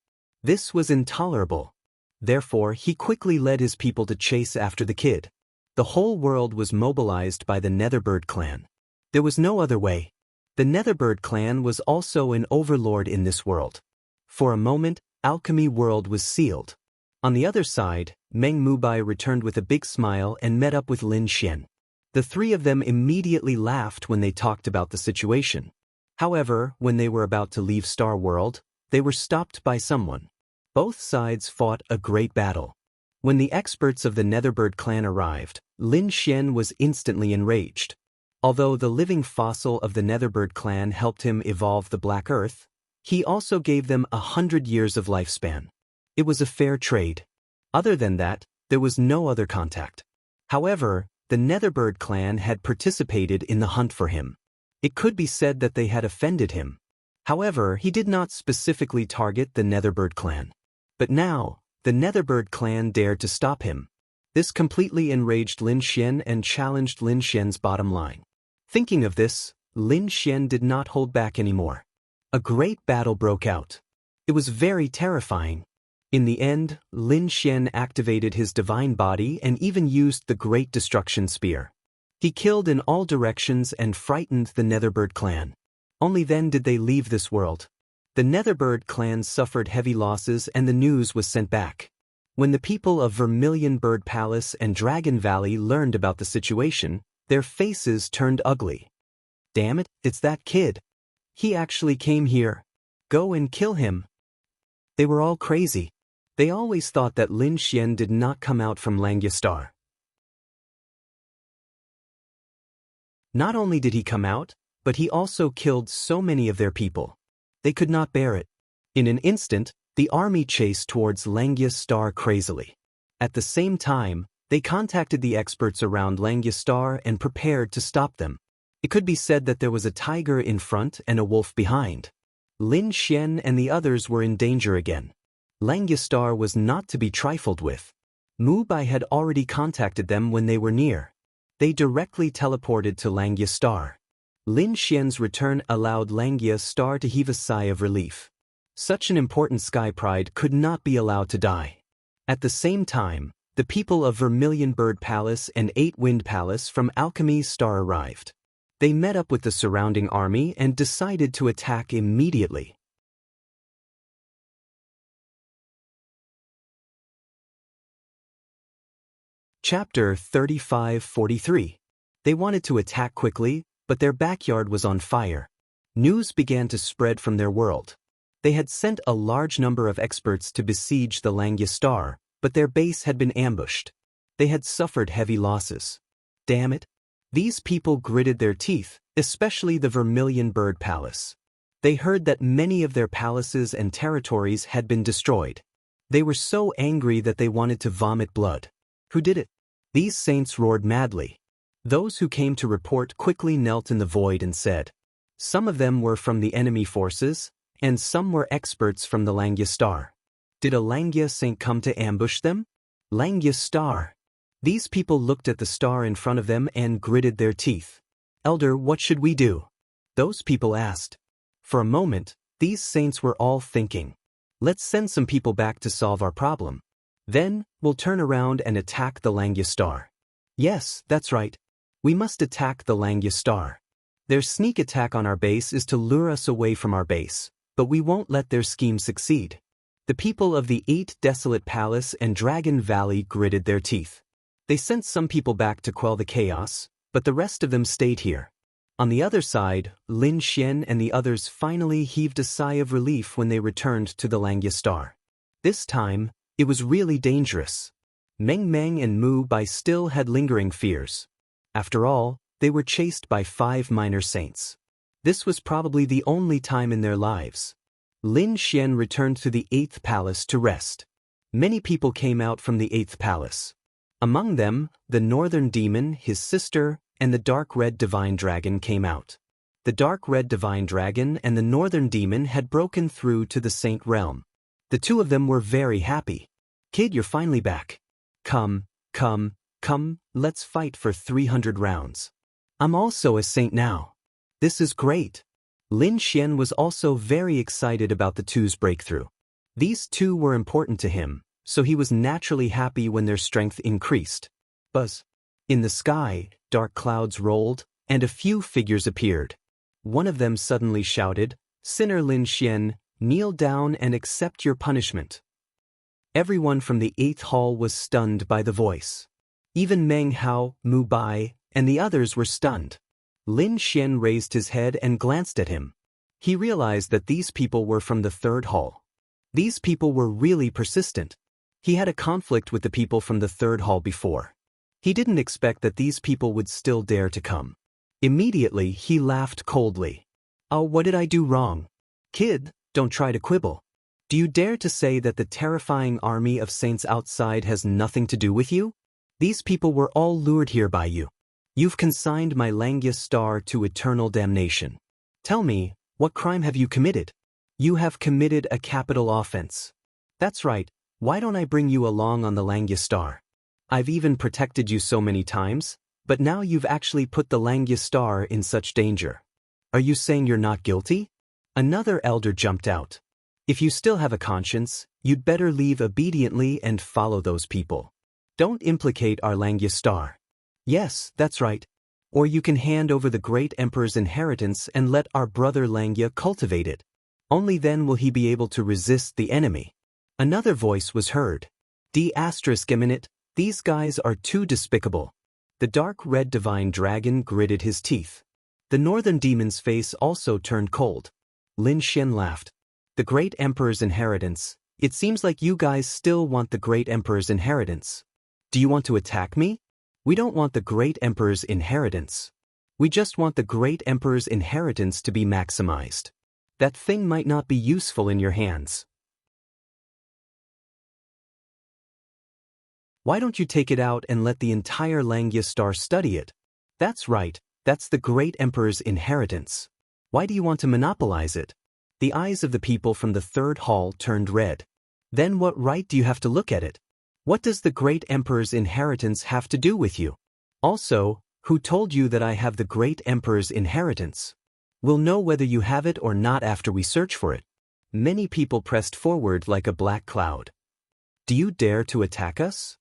Speaker 1: This was intolerable. Therefore, he quickly led his people to chase after the kid. The whole world was mobilized by the Netherbird clan. There was no other way. The Netherbird clan was also an overlord in this world. For a moment, Alchemy World was sealed. On the other side, Meng Mubai returned with a big smile and met up with Lin Xian. The 3 of them immediately laughed when they talked about the situation. However, when they were about to leave Star World, they were stopped by someone. Both sides fought a great battle. When the experts of the Netherbird clan arrived, Lin Xian was instantly enraged. Although the living fossil of the Netherbird clan helped him evolve the Black Earth, he also gave them 100 years of lifespan. It was a fair trade. Other than that, there was no other contact. However, the Netherbird clan had participated in the hunt for him. It could be said that they had offended him. However, he did not specifically target the Netherbird clan. But now, the Netherbird clan dared to stop him. This completely enraged Lin Xian and challenged Lin Xian's bottom line. Thinking of this, Lin Xian did not hold back anymore. A great battle broke out. It was very terrifying. In the end, Lin Xian activated his divine body and even used the Great Destruction Spear. He killed in all directions and frightened the Netherbird clan. Only then did they leave this world. The Netherbird clan suffered heavy losses and the news was sent back. When the people of Vermilion Bird Palace and Dragon Valley learned about the situation, their faces turned ugly. Damn it, it's that kid. He actually came here. Go and kill him. They were all crazy. They always thought that Lin Xian did not come out from Langya Star. Not only did he come out, but he also killed so many of their people. They could not bear it. In an instant, the army chased towards Langya Star crazily. At the same time, they contacted the experts around Langya Star and prepared to stop them. It could be said that there was a tiger in front and a wolf behind. Lin Xian and the others were in danger again. Langya Star was not to be trifled with. Mu Bai had already contacted them when they were near. They directly teleported to Langya Star. Lin Xian's return allowed Langya Star to heave a sigh of relief. Such an important sky pride could not be allowed to die. At the same time, the people of Vermilion Bird Palace and 8 Wind Palace from Alchemy Star arrived. They met up with the surrounding army and decided to attack immediately. Chapter 35-43. They wanted to attack quickly, but their backyard was on fire. News began to spread from their world. They had sent a large number of experts to besiege the Langya Star, but their base had been ambushed. They had suffered heavy losses. Damn it. These people gritted their teeth, especially the Vermilion Bird Palace. They heard that many of their palaces and territories had been destroyed. They were so angry that they wanted to vomit blood. Who did it? These saints roared madly. Those who came to report quickly knelt in the void and said, some of them were from the enemy forces, and some were experts from the Langya Star. Did a Langya saint come to ambush them? Langya Star. These people looked at the star in front of them and gritted their teeth. Elder, what should we do? Those people asked. For a moment, these saints were all thinking, let's send some people back to solve our problem. Then, we'll turn around and attack the Langya Star. Yes, that's right. We must attack the Langya Star. Their sneak attack on our base is to lure us away from our base, but we won't let their scheme succeed. The people of the 8 Desolate Palace and Dragon Valley gritted their teeth. They sent some people back to quell the chaos, but the rest of them stayed here. On the other side, Lin Xian and the others finally heaved a sigh of relief when they returned to the Langya Star. This time, it was really dangerous. Meng Meng and Mu Bai still had lingering fears. After all, they were chased by 5 minor saints. This was probably the only time in their lives. Lin Xian returned to the 8th palace to rest. Many people came out from the 8th palace. Among them, the Northern Demon, his sister, and the Dark Red Divine Dragon came out. The Dark Red Divine Dragon and the Northern Demon had broken through to the Saint Realm. The two of them were very happy. "Kid, you're finally back. Come, let's fight for 300 rounds. I'm also a saint now. This is great." Lin Xian was also very excited about the two's breakthrough. These two were important to him, so he was naturally happy when their strength increased. Buzz. In the sky, dark clouds rolled, and a few figures appeared. One of them suddenly shouted, "Sinner Lin Xian, kneel down and accept your punishment." Everyone from the 8th hall was stunned by the voice. Even Meng Hao, Mu Bai, and the others were stunned. Lin Xian raised his head and glanced at him. He realized that these people were from the 3rd hall. These people were really persistent. He had a conflict with the people from the 3rd hall before. He didn't expect that these people would still dare to come. Immediately, he laughed coldly. "Oh, what did I do wrong? Kid, don't try to quibble. Do you dare to say that the terrifying army of saints outside has nothing to do with you? These people were all lured here by you. You've consigned my Langya Star to eternal damnation. Tell me, what crime have you committed? You have committed a capital offense. That's right, why don't I bring you along on the Langya Star? I've even protected you so many times, but now you've actually put the Langya Star in such danger. Are you saying you're not guilty?" Another elder jumped out. "If you still have a conscience, you'd better leave obediently and follow those people. Don't implicate our Langya Star. Yes, that's right. Or you can hand over the great emperor's inheritance and let our brother Langya cultivate it. Only then will he be able to resist the enemy." Another voice was heard. "D***, these guys are too despicable." The Dark Red Divine Dragon gritted his teeth. The Northern Demon's face also turned cold. Lin Xian laughed. "The great emperor's inheritance. It seems like you guys still want the great emperor's inheritance. Do you want to attack me? We don't want the great emperor's inheritance. We just want the great emperor's inheritance to be maximized. That thing might not be useful in your hands. Why don't you take it out and let the entire Langya Star study it? That's right, that's the great emperor's inheritance. Why do you want to monopolize it?" The eyes of the people from the 3rd hall turned red. "Then what right do you have to look at it? What does the great emperor's inheritance have to do with you? Also, who told you that I have the great emperor's inheritance? We'll know whether you have it or not after we search for it." Many people pressed forward like a black cloud. "Do you dare to attack us?"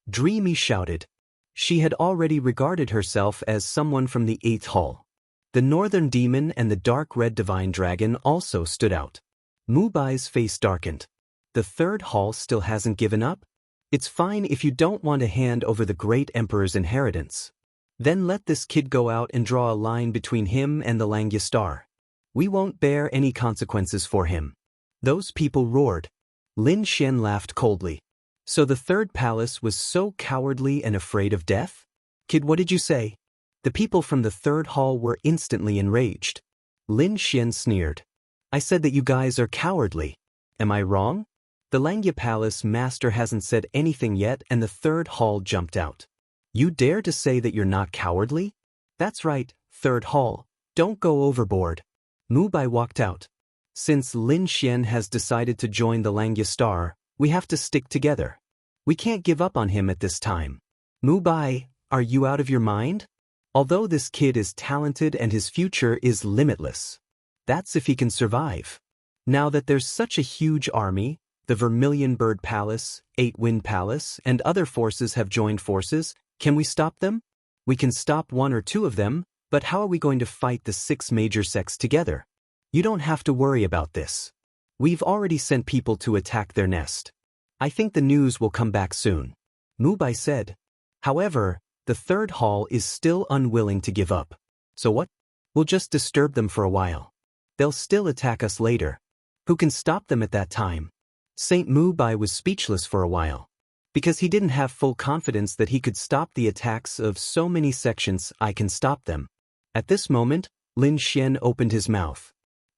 Speaker 1: Dreamy shouted. She had already regarded herself as someone from the 8th hall. The Northern Demon and the Dark Red Divine Dragon also stood out. Mu Bai's face darkened. The 3rd hall still hasn't given up? It's fine if you don't want to hand over the great emperor's inheritance. Then let this kid go out and draw a line between him and the Langya Star. We won't bear any consequences for him. Those people roared. Lin Xian laughed coldly. So the 3rd palace was so cowardly and afraid of death? Kid, what did you say? The people from the 3rd hall were instantly enraged. Lin Xian sneered. I said that you guys are cowardly. Am I wrong? The Langya Palace master hasn't said anything yet and the 3rd hall jumped out. You dare to say that you're not cowardly? That's right, 3rd hall, don't go overboard. Mu Bai walked out. Since Lin Xian has decided to join the Langya Star, we have to stick together. We can't give up on him at this time. Mu Bai, are you out of your mind? Although this kid is talented and his future is limitless. That's if he can survive. Now that there's such a huge army, the Vermilion Bird Palace, 8 Wind Palace, and other forces have joined forces, can we stop them? We can stop 1 or 2 of them, But how are we going to fight the 6 major sects together? You don't have to worry about this. We've already sent people to attack their nest. I think the news will come back soon. Mubai said. However, the third hall is still unwilling to give up. So what? We'll just disturb them for a while. They'll still attack us later. Who can stop them at that time? Saint Mubai was speechless for a while. Because he didn't have full confidence that he could stop the attacks of so many sections. I can stop them. At this moment, Lin Xian opened his mouth.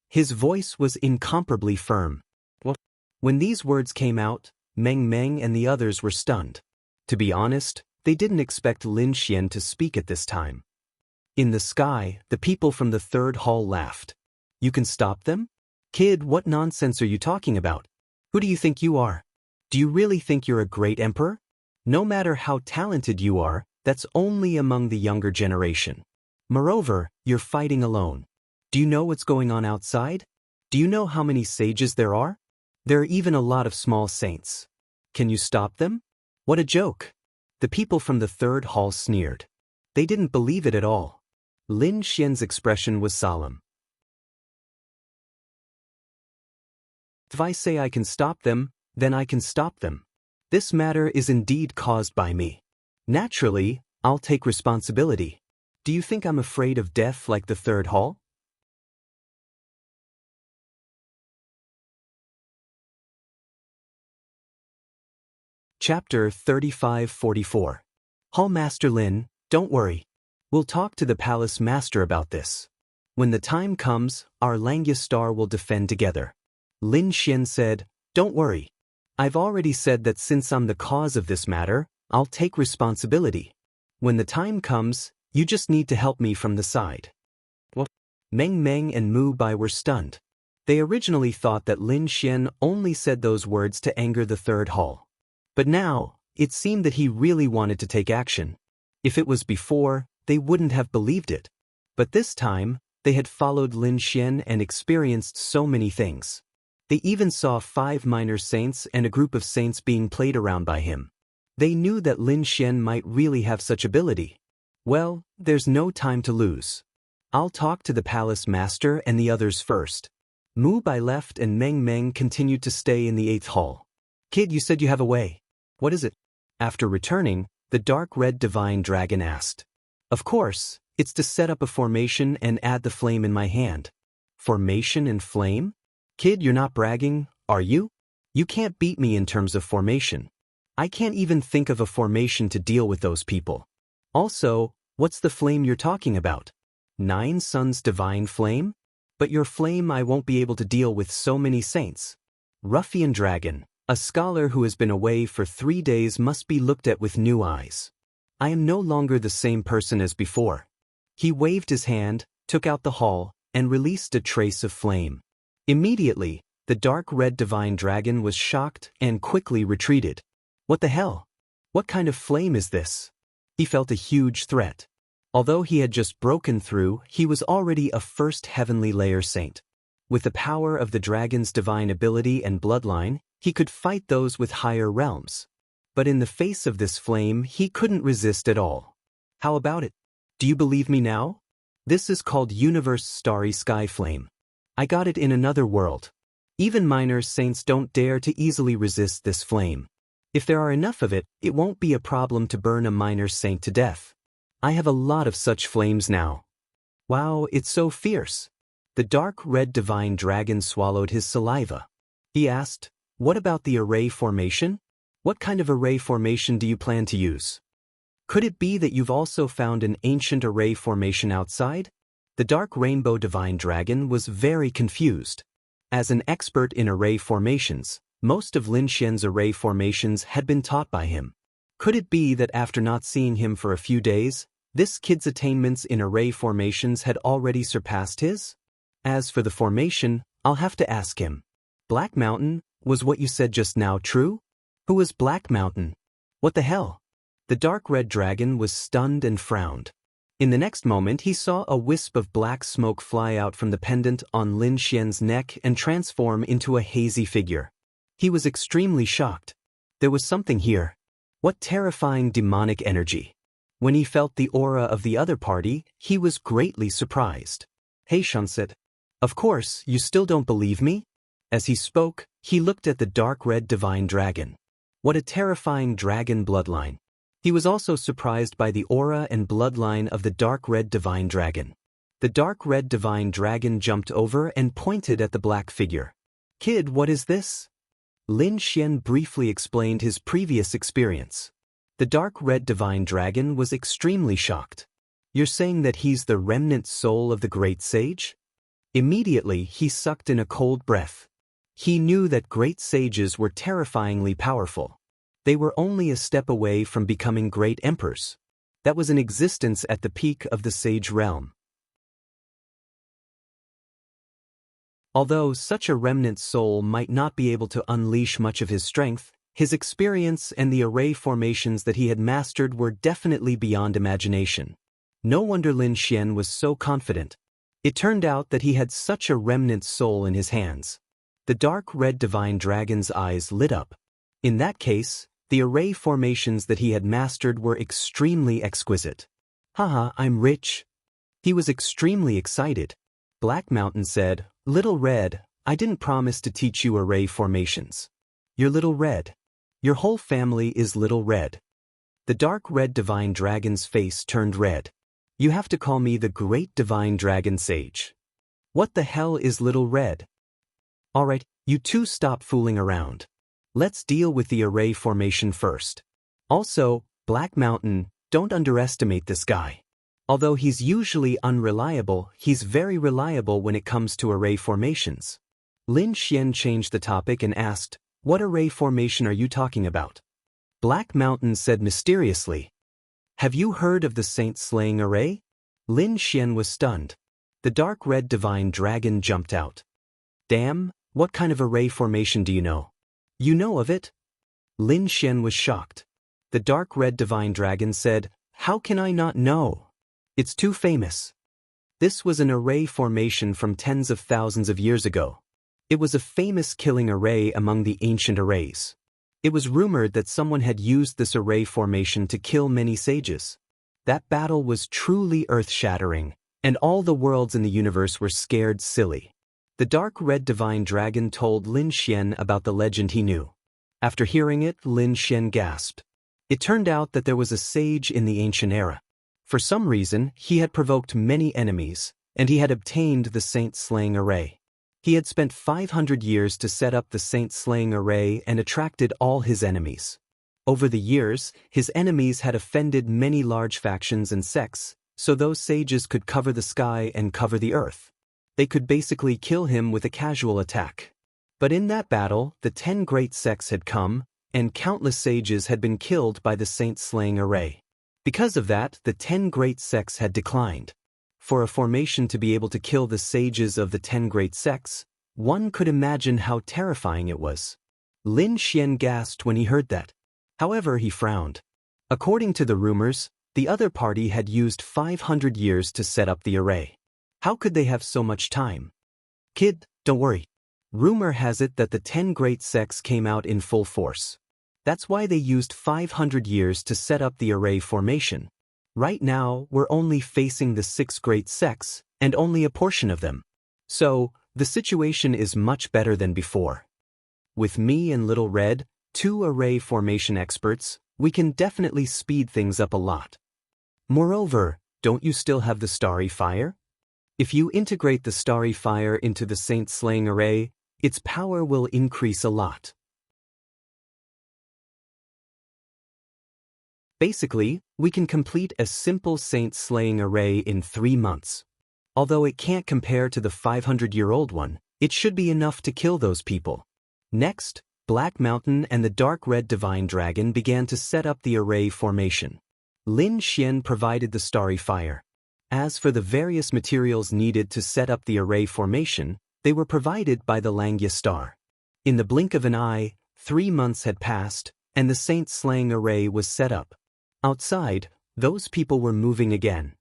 Speaker 1: His voice was incomparably firm. What? When these words came out, Meng Meng and the others were stunned. To be honest, they didn't expect Lin Xian to speak at this time. In the sky, the people from the third hall laughed. You can stop them? Kid, what nonsense are you talking about? Who do you think you are? Do you really think you're a great emperor? No matter how talented you are, that's only among the younger generation. Moreover, you're fighting alone. Do you know what's going on outside? Do you know how many sages there are? There are even a lot of small saints. Can you stop them? What a joke. The people from the third hall sneered. They didn't believe it at all. Lin Xian's expression was solemn. If I say I can stop them, then I can stop them. This matter is indeed caused by me. Naturally, I'll take responsibility. Do you think I'm afraid of death like the third hall? Chapter 35-44. Hall Master Lin, don't worry. We'll talk to the Palace Master about this. When the time comes, our Langya Star will defend together. Lin Xian said, don't worry. I've already said that since I'm the cause of this matter, I'll take responsibility. When the time comes, you just need to help me from the side. What? Meng Meng and Mu Bai were stunned. They originally thought that Lin Xian only said those words to anger the third hall. But now, it seemed that he really wanted to take action. If it was before, they wouldn't have believed it. But this time, they had followed Lin Xian and experienced so many things. They even saw 5 minor saints and a group of saints being played around by him. They knew that Lin Xian might really have such ability. Well, there's no time to lose. I'll talk to the Palace Master and the others first. Mu Bai left and Meng Meng continued to stay in the 8th hall. Kid, you said you have a way. What is it? After returning, the dark red divine dragon asked. Of course, it's to set up a formation and add the flame in my hand. Formation and flame? Kid, you're not bragging, are you? You can't beat me in terms of formation. I can't even think of a formation to deal with those people. Also, what's the flame you're talking about? 9 Suns divine flame? But your flame I won't be able to deal with so many saints. Ruffian dragon, a scholar who has been away for 3 days must be looked at with new eyes. I am no longer the same person as before. He waved his hand, took out the hall, and released a trace of flame. Immediately, the dark red divine dragon was shocked and quickly retreated. What the hell? What kind of flame is this? He felt a huge threat. Although he had just broken through, he was already a first heavenly layer saint. With the power of the dragon's divine ability and bloodline, he could fight those with higher realms. But in the face of this flame, he couldn't resist at all. How about it? Do you believe me now? This is called Universe Starry Sky Flame. I got it in another world. Even minor saints don't dare to easily resist this flame. If there are enough of it, it won't be a problem to burn a minor saint to death. I have a lot of such flames now. Wow, it's so fierce. The dark red divine dragon swallowed his saliva. He asked, what about the array formation? What kind of array formation do you plan to use? Could it be that you've also found an ancient array formation outside? The dark rainbow divine dragon was very confused. As an expert in array formations, most of Lin Xian's array formations had been taught by him. Could it be that after not seeing him for a few days, this kid's attainments in array formations had already surpassed his? As for the formation, I'll have to ask him. Black Mountain, was what you said just now true? Who was Black Mountain? What the hell? The dark red dragon was stunned and frowned. In the next moment he saw a wisp of black smoke fly out from the pendant on Lin Xian's neck and transform into a hazy figure. He was extremely shocked. There was something here. What terrifying demonic energy. When he felt the aura of the other party, he was greatly surprised. He said, "Of course, you still don't believe me?" As he spoke, he looked at the dark red divine dragon. What a terrifying dragon bloodline. He was also surprised by the aura and bloodline of the dark red divine dragon. The dark red divine dragon jumped over and pointed at the black figure. "Kid, what is this?" Lin Xian briefly explained his previous experience. The dark red divine dragon was extremely shocked. "You're saying that he's the remnant soul of the great sage?" Immediately, he sucked in a cold breath. He knew that great sages were terrifyingly powerful. They were only a step away from becoming great emperors. That was an existence at the peak of the sage realm. Although such a remnant soul might not be able to unleash much of his strength, his experience and the array formations that he had mastered were definitely beyond imagination. No wonder Lin Xian was so confident. It turned out that he had such a remnant soul in his hands. The dark red divine dragon's eyes lit up. In that case, the array formations that he had mastered were extremely exquisite. "Haha, I'm rich." He was extremely excited. Black Mountain said, "Little Red, I didn't promise to teach you array formations. You're Little Red. Your whole family is Little Red." The dark red divine dragon's face turned red. "You have to call me the great divine dragon sage." "What the hell is Little Red?" "Alright, you two stop fooling around. Let's deal with the array formation first. Also, Black Mountain, don't underestimate this guy. Although he's usually unreliable, he's very reliable when it comes to array formations." Lin Xian changed the topic and asked, "What array formation are you talking about?" Black Mountain said mysteriously, "Have you heard of the saint-slaying array?" Lin Xian was stunned. The dark red divine dragon jumped out. "Damn, what kind of array formation do you know?" "You know of it?" Lin Xian was shocked. The dark red divine dragon said, "How can I not know? It's too famous." This was an array formation from tens of thousands of years ago. It was a famous killing array among the ancient arrays. It was rumored that someone had used this array formation to kill many sages. That battle was truly earth-shattering, and all the worlds in the universe were scared silly. The dark red divine dragon told Lin Xian about the legend he knew. After hearing it, Lin Xian gasped. It turned out that there was a sage in the ancient era. For some reason, he had provoked many enemies, and he had obtained the saint-slaying array. He had spent 500 years to set up the saint-slaying array and attracted all his enemies. Over the years, his enemies had offended many large factions and sects, so those sages could cover the sky and cover the earth. They could basically kill him with a casual attack. But in that battle, the 10 great sects had come, and countless sages had been killed by the saint-slaying array. Because of that, the 10 great sects had declined. For a formation to be able to kill the sages of the 10 great sects, one could imagine how terrifying it was. Lin Xian gasped when he heard that. However, he frowned. According to the rumors, the other party had used 500 years to set up the array. How could they have so much time? "Kid, don't worry. Rumor has it that the 10 great sects came out in full force. That's why they used 500 years to set up the array formation. Right now, we're only facing the 6 great sects, and only a portion of them. So, the situation is much better than before. With me and Little Red, 2 array formation experts, we can definitely speed things up a lot. Moreover, don't you still have the Starry Fire? If you integrate the Starry Fire into the Saint-Slaying array, its power will increase a lot." Basically, we can complete a simple saint-slaying array in 3 months. Although it can't compare to the 500-year-old one, it should be enough to kill those people. Next, Black Mountain and the Dark Red Divine Dragon began to set up the array formation. Lin Xian provided the Starry Fire. As for the various materials needed to set up the array formation, they were provided by the Langya Star. In the blink of an eye, 3 months had passed, and the saint-slaying array was set up. Outside, those people were moving again.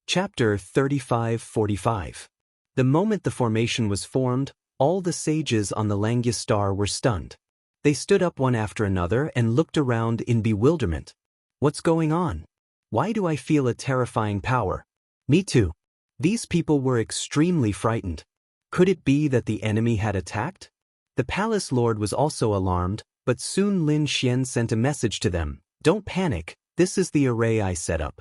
Speaker 1: Chapter 35-45. The moment the formation was formed, All the sages on the Langya star were stunned. They stood up one after another and looked around in bewilderment. What's going on? Why do I feel a terrifying power? Me too. These people were extremely frightened. Could it be that the enemy had attacked? The palace lord was also alarmed, but soon Lin Xian sent a message to them. Don't panic, this is the array I set up.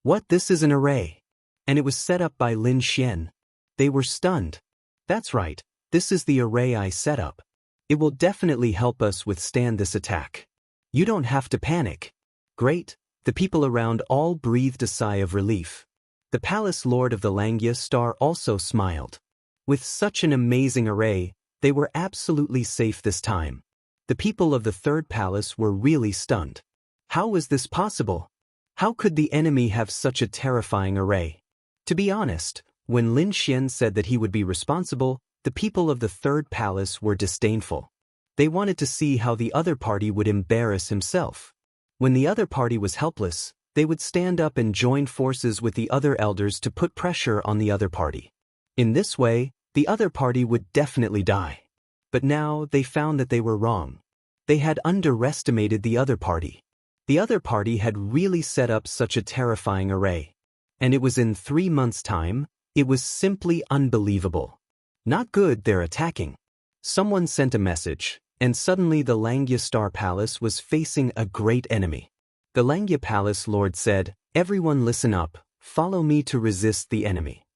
Speaker 1: What? This is an array? And it was set up by Lin Xian. They were stunned. That's right, this is the array I set up. It will definitely help us withstand this attack. You don't have to panic. Great, the people around all breathed a sigh of relief. The palace lord of the Langya star also smiled. With such an amazing array, they were absolutely safe this time. The people of the third palace were really stunned. How was this possible? How could the enemy have such a terrifying array? To be honest, when Lin Xian said that he would be responsible, the people of the third palace were disdainful. They wanted to see how the other party would embarrass himself. When the other party was helpless, they would stand up and join forces with the other elders to put pressure on the other party. In this way, the other party would definitely die. But now they found that they were wrong. They had underestimated the other party. The other party had really set up such a terrifying array. And it was in 3 months' time. It was simply unbelievable. Not good, they're attacking. Someone sent a message, and suddenly the Langya Star Palace was facing a great enemy. The Langya Palace Lord said, "Everyone listen up, follow me to resist the enemy."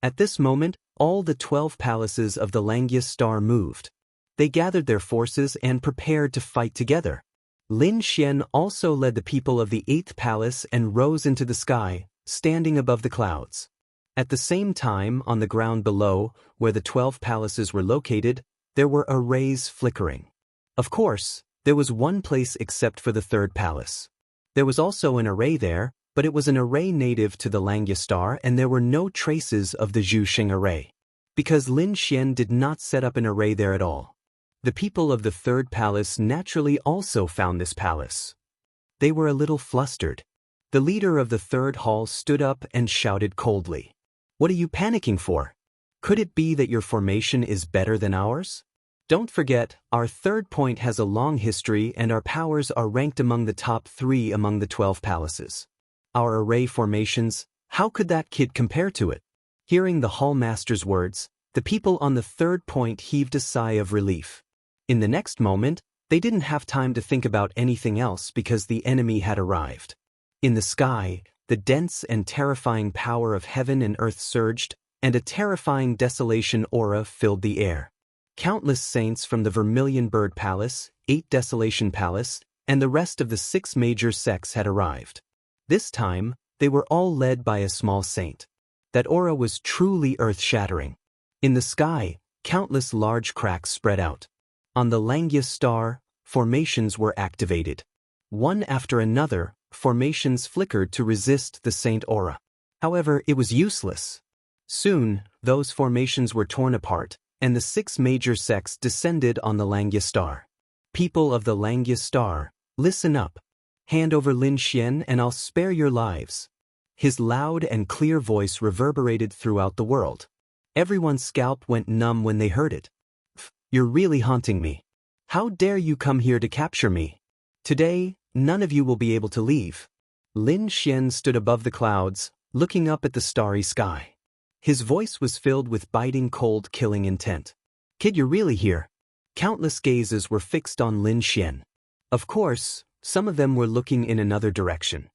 Speaker 1: At this moment, all the 12 palaces of the Langya Star moved. They gathered their forces and prepared to fight together. Lin Xian also led the people of the 8th palace and rose into the sky, standing above the clouds. At the same time, on the ground below, where the 12 palaces were located, there were arrays flickering. Of course, there was one place except for the 3rd palace. There was also an array there, but it was an array native to the Langya Star and there were no traces of the Zhuxing array. Because Lin Xian did not set up an array there at all. The people of the 3rd palace naturally also found this palace. They were a little flustered. The leader of the 3rd hall stood up and shouted coldly. "What are you panicking for? Could it be that your formation is better than ours? Don't forget, our 3rd point has a long history and our powers are ranked among the top 3 among the 12 palaces. Our array formations, how could that kid compare to it?" Hearing the hall master's words, the people on the 3rd point heaved a sigh of relief. In the next moment, they didn't have time to think about anything else because the enemy had arrived. In the sky, the dense and terrifying power of heaven and earth surged, and a terrifying desolation aura filled the air. Countless saints from the Vermilion Bird Palace, 8 Desolation Palace, and the rest of the 6 major sects had arrived. This time, they were all led by a small saint. That aura was truly earth-shattering. In the sky, countless large cracks spread out. On the Langya Star, formations were activated. One after another, formations flickered to resist the saint aura. However, it was useless. Soon, those formations were torn apart, and the 6 major sects descended on the Langya Star. People of the Langya Star, listen up. Hand over Lin Xian and I'll spare your lives. His loud and clear voice reverberated throughout the world. Everyone's scalp went numb when they heard it. You're really haunting me. How dare you come here to capture me? Today, none of you will be able to leave. Lin Xian stood above the clouds, looking up at the starry sky. His voice was filled with biting cold killing intent. Kid, you're really here? Countless gazes were fixed on Lin Xian. Of course, some of them were looking in another direction.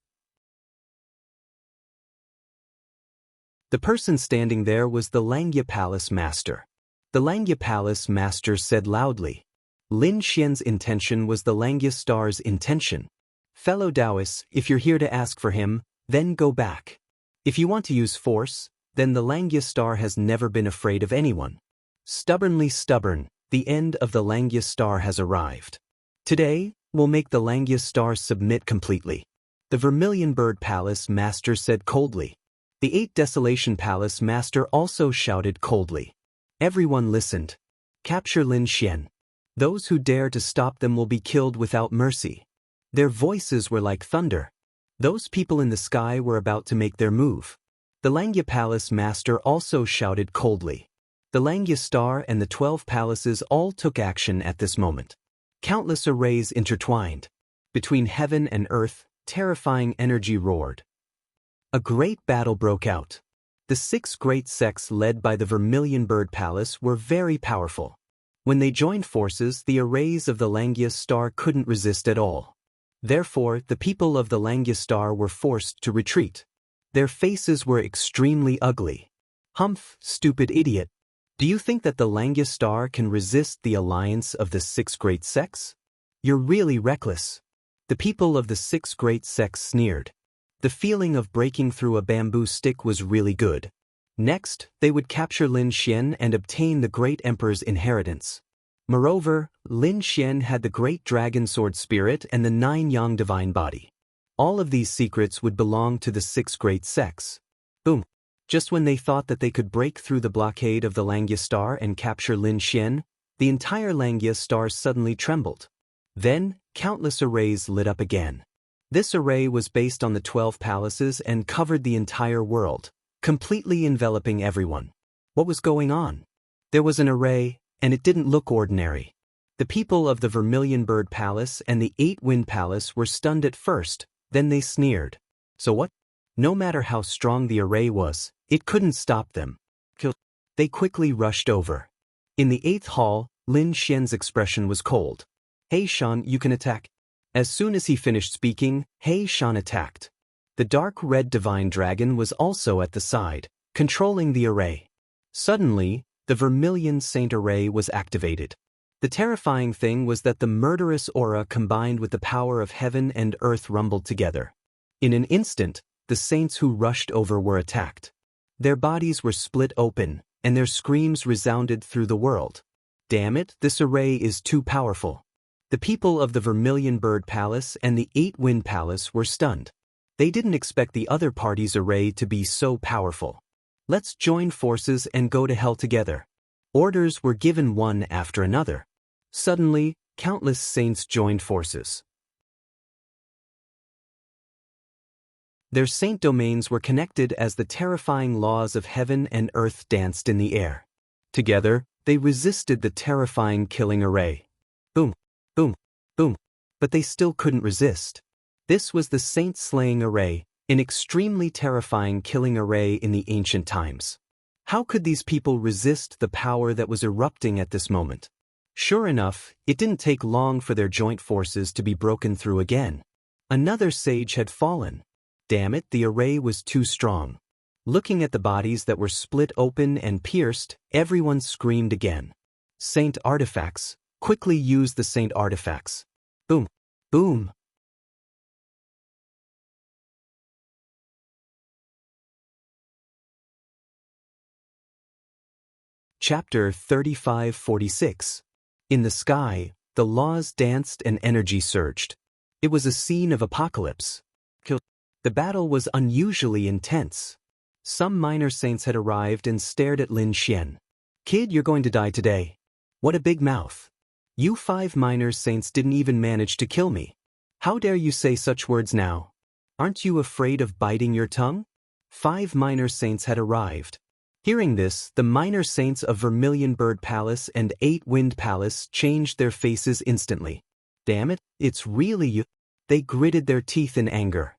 Speaker 1: The person standing there was the Langya Palace Master. The Langya Palace Master said loudly. Lin Xian's intention was the Langya Star's intention. Fellow Taoists, if you're here to ask for him, then go back. If you want to use force, then the Langya Star has never been afraid of anyone. Stubbornly stubborn, the end of the Langya Star has arrived. Today, we'll make the Langya Star submit completely. The Vermilion Bird Palace Master said coldly. The 8 Desolation Palace Master also shouted coldly. Everyone listened. Capture Lin Xian. Those who dare to stop them will be killed without mercy. Their voices were like thunder. Those people in the sky were about to make their move. The Langya Palace Master also shouted coldly. The Langya Star and the 12 palaces all took action at this moment. Countless arrays intertwined. Between heaven and earth, terrifying energy roared. A great battle broke out. The 6 great sects led by the Vermilion Bird Palace were very powerful. When they joined forces, the arrays of the Langya Star couldn't resist at all. Therefore, the people of the Langya Star were forced to retreat. Their faces were extremely ugly. Humph, stupid idiot. Do you think that the Langya Star can resist the alliance of the 6 great sects? You're really reckless. The people of the 6 great sects sneered. The feeling of breaking through a bamboo stick was really good. Next, they would capture Lin Xian and obtain the great emperor's inheritance. Moreover, Lin Xian had the great dragon sword spirit and the 9 yang divine body. All of these secrets would belong to the 6 great sects. Boom. Just when they thought that they could break through the blockade of the Langya Star and capture Lin Xian, the entire Langya Star suddenly trembled. Then, countless arrays lit up again. This array was based on the 12 palaces and covered the entire world, completely enveloping everyone. What was going on? There was an array, and it didn't look ordinary. The people of the Vermilion Bird Palace and the 8 Wind Palace were stunned at first, then they sneered. So what? No matter how strong the array was, it couldn't stop them. They quickly rushed over. In the 8th hall, Lin Xian's expression was cold. Hey Shan, you can attack. As soon as he finished speaking, Hey Shan attacked. The dark red divine dragon was also at the side, controlling the array. Suddenly, the Vermilion Saint array was activated. The terrifying thing was that the murderous aura combined with the power of heaven and earth rumbled together. In an instant, the saints who rushed over were attacked. Their bodies were split open, and their screams resounded through the world. Damn it, this array is too powerful. The people of the Vermilion Bird Palace and the 8 Wind Palace were stunned. They didn't expect the other party's array to be so powerful. Let's join forces and go to hell together. Orders were given one after another. Suddenly, countless saints joined forces. Their saint domains were connected as the terrifying laws of heaven and earth danced in the air. Together, they resisted the terrifying killing array. Boom, boom, boom. But they still couldn't resist. This was the saint-slaying array, an extremely terrifying killing array in the ancient times. How could these people resist the power that was erupting at this moment? Sure enough, it didn't take long for their joint forces to be broken through again. Another sage had fallen. Damn it, the array was too strong. Looking at the bodies that were split open and pierced, everyone screamed again. Saint artifacts, quickly use the saint artifacts. Boom, boom. Chapter 35-46. In the sky, the laws danced and energy surged. It was a scene of apocalypse. The battle was unusually intense. Some minor saints had arrived and stared at Lin Xian. Kid, you're going to die today. What a big mouth. You 5 minor saints didn't even manage to kill me. How dare you say such words now? Aren't you afraid of biting your tongue? 5 minor saints had arrived. Hearing this, the minor saints of Vermilion Bird Palace and 8 Wind Palace changed their faces instantly. Damn it, it's really you. They gritted their teeth in anger.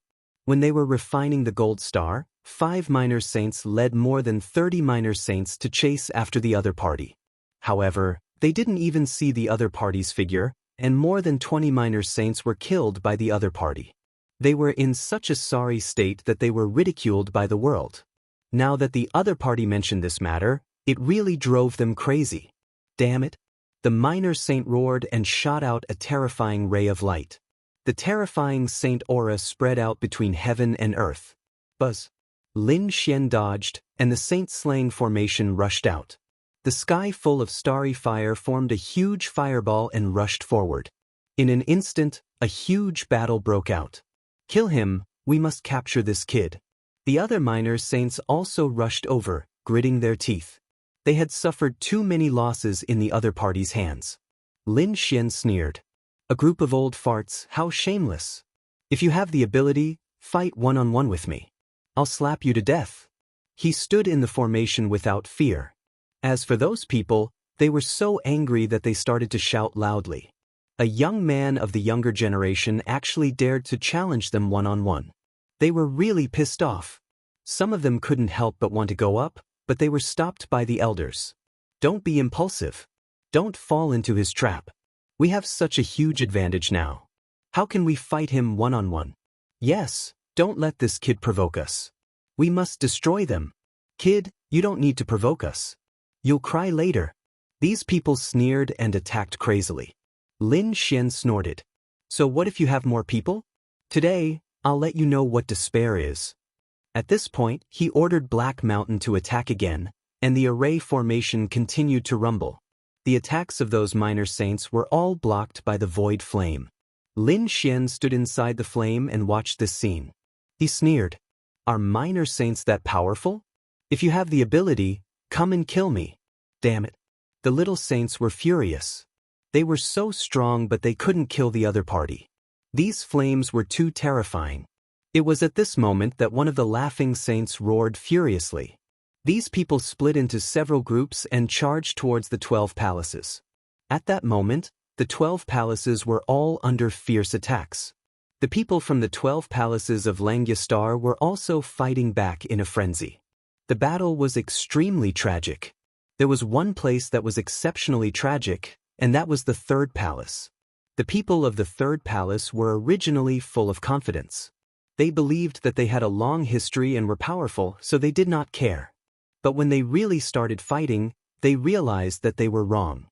Speaker 1: When they were refining the gold star, 5 minor saints led more than 30 minor saints to chase after the other party. However, they didn't even see the other party's figure, and more than 20 minor saints were killed by the other party. They were in such a sorry state that they were ridiculed by the world. Now that the other party mentioned this matter, it really drove them crazy. Damn it! The minor saint roared and shot out a terrifying ray of light. The terrifying saint aura spread out between heaven and earth. Buzz. Lin Xian dodged, and the saint-slaying formation rushed out. The sky full of starry fire formed a huge fireball and rushed forward. In an instant, a huge battle broke out. Kill him, we must capture this kid. The other minor saints also rushed over, gritting their teeth. They had suffered too many losses in the other party's hands. Lin Xian sneered. A group of old farts, how shameless. If you have the ability, fight one-on-one with me. I'll slap you to death. He stood in the formation without fear. As for those people, they were so angry that they started to shout loudly. A young man of the younger generation actually dared to challenge them one-on-one. They were really pissed off. Some of them couldn't help but want to go up, but they were stopped by the elders. Don't be impulsive. Don't fall into his trap. We have such a huge advantage now. How can we fight him one-on-one? Yes, don't let this kid provoke us. We must destroy them. Kid, you don't need to provoke us. You'll cry later. These people sneered and attacked crazily. Lin Xian snorted. So what if you have more people? Today, I'll let you know what despair is. At this point, he ordered Black Mountain to attack again, and the array formation continued to rumble. The attacks of those minor saints were all blocked by the void flame. Lin Xian stood inside the flame and watched this scene. He sneered. Are minor saints that powerful? If you have the ability, come and kill me. Damn it. The little saints were furious. They were so strong but they couldn't kill the other party. These flames were too terrifying. It was at this moment that one of the laughing saints roared furiously. These people split into several groups and charged towards the 12 palaces. At that moment, the 12 palaces were all under fierce attacks. The people from the 12 palaces of Langyastar were also fighting back in a frenzy. The battle was extremely tragic. There was one place that was exceptionally tragic, and that was the third palace. The people of the third palace were originally full of confidence. They believed that they had a long history and were powerful, so they did not care. But when they really started fighting, they realized that they were wrong.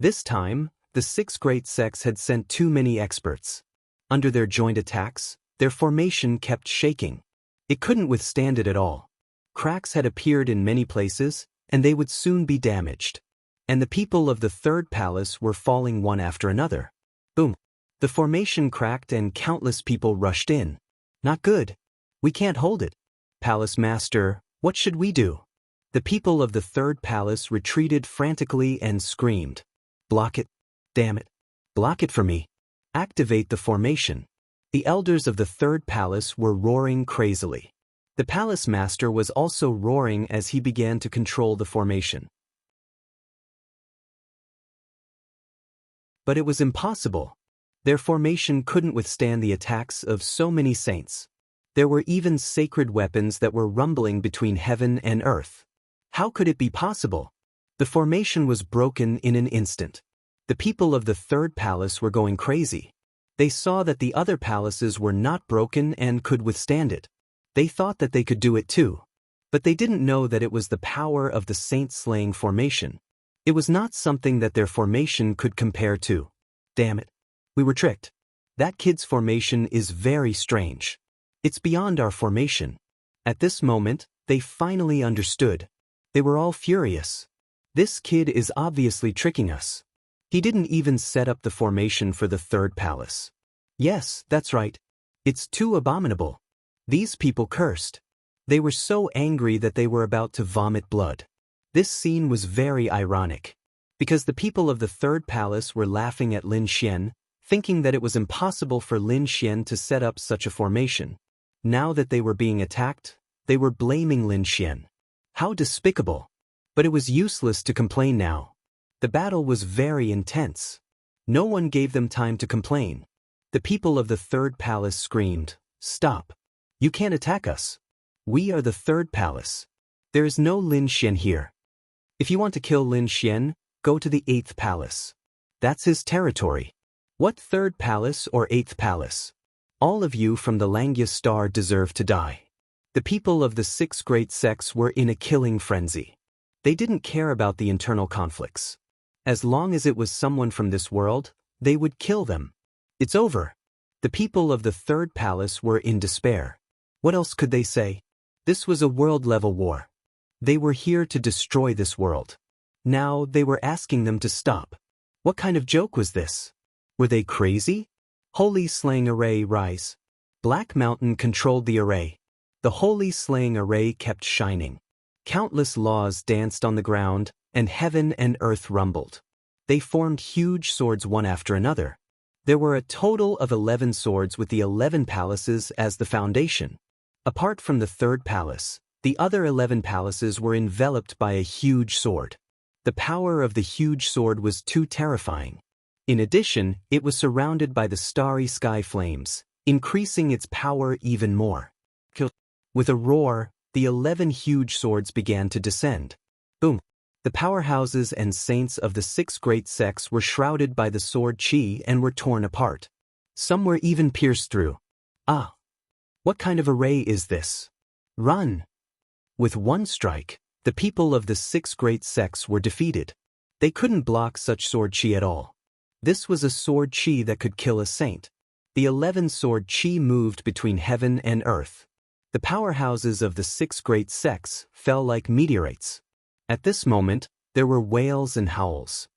Speaker 1: This time, the 6 great sects had sent too many experts. Under their joint attacks, their formation kept shaking. It couldn't withstand it at all. Cracks had appeared in many places, and they would soon be damaged. And the people of the third palace were falling one after another. Boom. The formation cracked and countless people rushed in. Not good. We can't hold it. Palace Master, what should we do? The people of the third palace retreated frantically and screamed. Block it. Damn it. Block it for me. Activate the formation. The elders of the third palace were roaring crazily. The palace master was also roaring as he began to control the formation. But it was impossible. Their formation couldn't withstand the attacks of so many saints. There were even sacred weapons that were rumbling between heaven and earth. How could it be possible? The formation was broken in an instant. The people of the third palace were going crazy. They saw that the other palaces were not broken and could withstand it. They thought that they could do it too. But they didn't know that it was the power of the saint-slaying formation. It was not something that their formation could compare to. Damn it. We were tricked. That kid's formation is very strange. It's beyond our formation. At this moment, they finally understood. They were all furious. This kid is obviously tricking us. He didn't even set up the formation for the third palace. Yes, that's right. It's too abominable. These people cursed. They were so angry that they were about to vomit blood. This scene was very ironic. Because the people of the third palace were laughing at Lin Xian, thinking that it was impossible for Lin Xian to set up such a formation. Now that they were being attacked, they were blaming Lin Xian. How despicable. But it was useless to complain now. The battle was very intense. No one gave them time to complain. The people of the third palace screamed, "Stop. You can't attack us. We are the third palace. There is no Lin Xian here. If you want to kill Lin Xian, go to the 8th palace. That's his territory." What 3rd palace or 8th palace? All of you from the Langyastar deserve to die. The people of the 6 great sects were in a killing frenzy. They didn't care about the internal conflicts. As long as it was someone from this world, they would kill them. It's over. The people of the 3rd palace were in despair. What else could they say? This was a world-level war. They were here to destroy this world. Now they were asking them to stop. What kind of joke was this? Were they crazy? Holy Slaying Array rise. Black Mountain controlled the array. The Holy Slaying Array kept shining. Countless laws danced on the ground, and heaven and earth rumbled. They formed huge swords one after another. There were a total of 11 swords with the 11 palaces as the foundation. Apart from the 3rd palace, the other 11 palaces were enveloped by a huge sword. The power of the huge sword was too terrifying. In addition, it was surrounded by the starry sky flames, increasing its power even more. With a roar, the 11 huge swords began to descend. Boom! The powerhouses and saints of the 6 great sects were shrouded by the sword chi and were torn apart. Some were even pierced through. Ah! What kind of array is this? Run! With one strike, the people of the 6 great sects were defeated. They couldn't block such sword chi at all. This was a sword chi that could kill a saint. The 11 sword chi moved between heaven and earth. The powerhouses of the 6 great sects fell like meteorites. At this moment, there were wails and howls.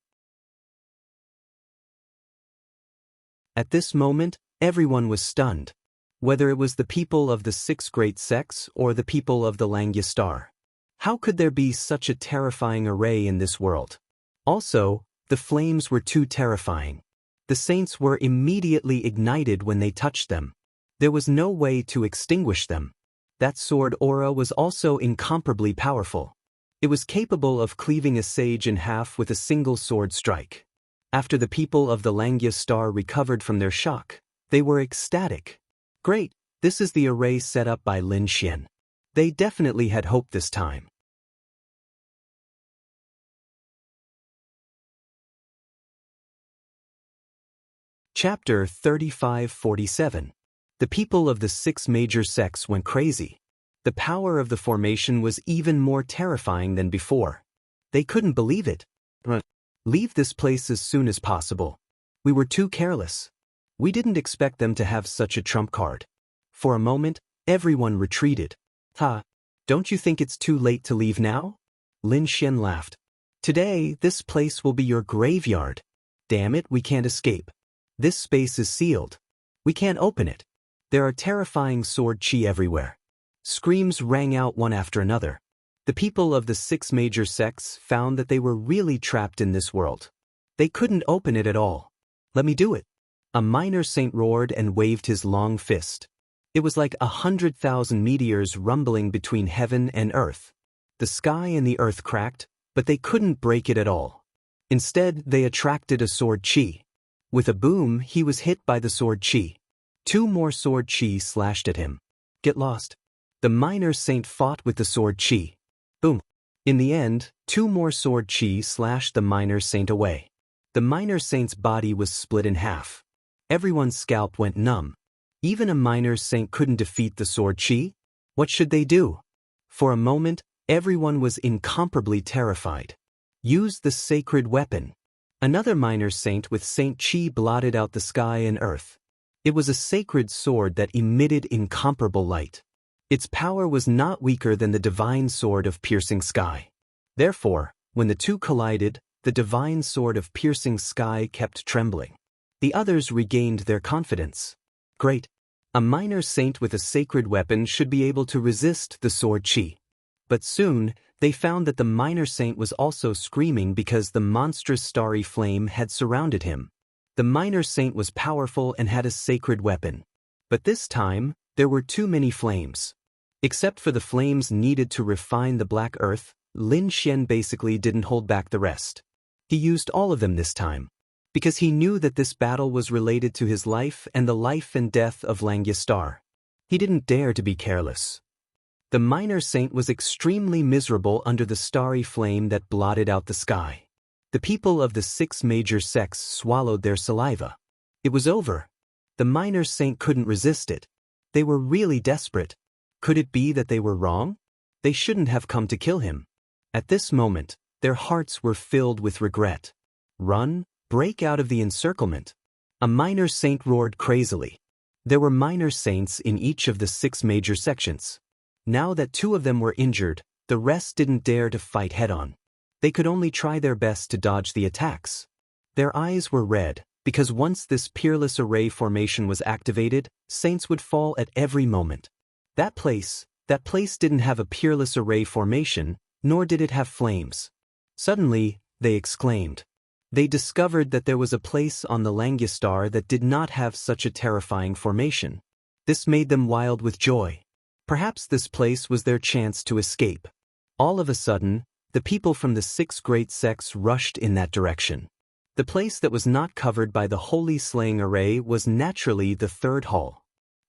Speaker 1: At this moment, everyone was stunned. Whether it was the people of the 6 great sects or the people of the Langya star. How could there be such a terrifying array in this world? Also, the flames were too terrifying. The saints were immediately ignited when they touched them. There was no way to extinguish them. That sword aura was also incomparably powerful. It was capable of cleaving a sage in half with a single sword strike. After the people of the Langya star recovered from their shock, they were ecstatic. Great, this is the array set up by Lin Xian. They definitely had hope this time. Chapter 3547. The people of the 6 major sects went crazy. The power of the formation was even more terrifying than before. They couldn't believe it. Leave this place as soon as possible. We were too careless. We didn't expect them to have such a trump card. For a moment, everyone retreated. Don't you think it's too late to leave now? Lin Xian laughed. Today, this place will be your graveyard. Damn it, we can't escape. This space is sealed. We can't open it. There are terrifying sword chi everywhere. Screams rang out one after another. The people of the 6 major sects found that they were really trapped in this world. They couldn't open it at all. Let me do it. A minor saint roared and waved his long fist. It was like 100,000 meteors rumbling between heaven and earth. The sky and the earth cracked, but they couldn't break it at all. Instead, they attracted a sword chi. With a boom, he was hit by the sword chi. 2 more sword chi slashed at him. Get lost. The minor saint fought with the sword chi. Boom. In the end, 2 more sword chi slashed the minor saint away. The minor saint's body was split in half. Everyone's scalp went numb. Even a minor saint couldn't defeat the sword chi? What should they do? For a moment, everyone was incomparably terrified. Use the sacred weapon. Another minor saint with Saint Chi blotted out the sky and earth. It was a sacred sword that emitted incomparable light. Its power was not weaker than the divine sword of piercing sky. Therefore, when the two collided, the divine sword of piercing sky kept trembling. The others regained their confidence. Great. A minor saint with a sacred weapon should be able to resist the sword chi. But soon, they found that the minor saint was also screaming because the monstrous starry flame had surrounded him. The minor saint was powerful and had a sacred weapon. But this time, there were too many flames. Except for the flames needed to refine the black earth, Lin Xian basically didn't hold back the rest. He used all of them this time, because he knew that this battle was related to his life and the life and death of Langya Star. He didn't dare to be careless. The minor saint was extremely miserable under the starry flame that blotted out the sky. The people of the 6 major sects swallowed their saliva. It was over. The minor saint couldn't resist it. They were really desperate. Could it be that they were wrong? They shouldn't have come to kill him. At this moment, their hearts were filled with regret. Run, break out of the encirclement. A minor saint roared crazily. There were minor saints in each of the 6 major sections. Now that 2 of them were injured, the rest didn't dare to fight head-on. They could only try their best to dodge the attacks. Their eyes were red, because once this peerless array formation was activated, saints would fall at every moment. That place didn't have a peerless array formation, nor did it have flames. Suddenly, they exclaimed. They discovered that there was a place on the Langya Star that did not have such a terrifying formation. This made them wild with joy. Perhaps this place was their chance to escape. All of a sudden, The people from the 6 great sects rushed in that direction. The place that was not covered by the holy slaying array was naturally the third hall.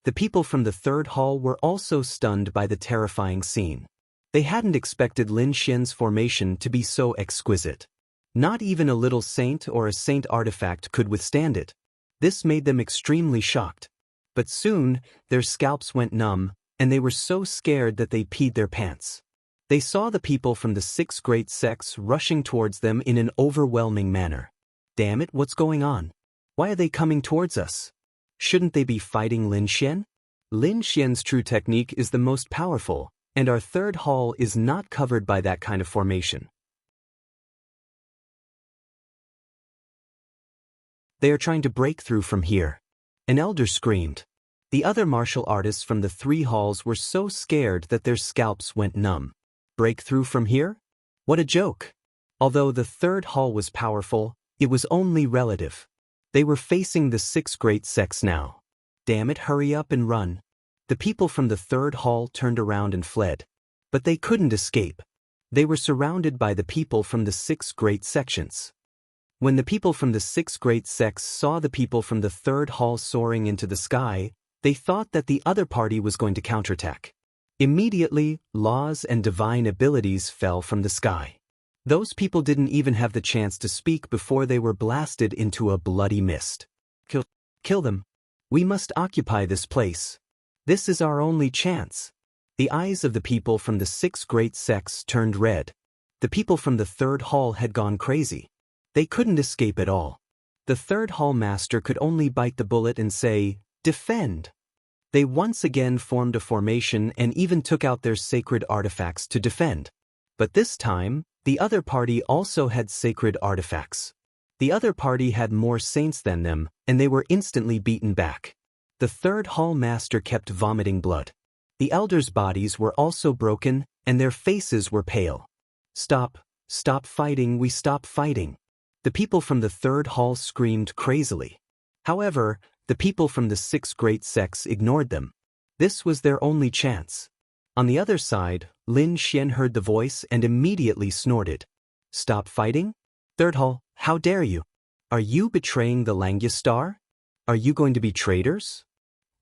Speaker 1: The people from the third hall were also stunned by the terrifying scene. They hadn't expected Lin Xian's formation to be so exquisite. Not even a little saint or a saint artifact could withstand it. This made them extremely shocked. But soon, their scalps went numb, and they were so scared that they peed their pants. They saw the people from the 6 great sects rushing towards them in an overwhelming manner. Damn it, what's going on? Why are they coming towards us? Shouldn't they be fighting Lin Xian? Lin Xian's true technique is the most powerful, and our third hall is not covered by that kind of formation. They are trying to break through from here. An elder screamed. The other martial artists from the 3 halls were so scared that their scalps went numb. Break through from here? What a joke! Although the third hall was powerful, it was only relative. They were facing the 6 great sects now. Damn it, hurry up and run. The people from the third hall turned around and fled. But they couldn't escape. They were surrounded by the people from the 6 great sections. When the people from the 6 great sects saw the people from the third hall soaring into the sky, they thought that the other party was going to counterattack. Immediately, laws and divine abilities fell from the sky. Those people didn't even have the chance to speak before they were blasted into a bloody mist. Kill them. We must occupy this place. This is our only chance. The eyes of the people from the 6 great sects turned red. The people from the third hall had gone crazy. They couldn't escape at all. The third hall master could only bite the bullet and say, "Defend." They once again formed a formation and even took out their sacred artifacts to defend. But this time, the other party also had sacred artifacts. The other party had more saints than them, and they were instantly beaten back. The third hall master kept vomiting blood. The elders' bodies were also broken, and their faces were pale. Stop fighting, we stop fighting. The people from the third hall screamed crazily. However, the people from the 6 great sects ignored them. This was their only chance. On the other side, Lin Xian heard the voice and immediately snorted. Stop fighting? Third hall, how dare you? Are you betraying the Langya Star? Are you going to be traitors?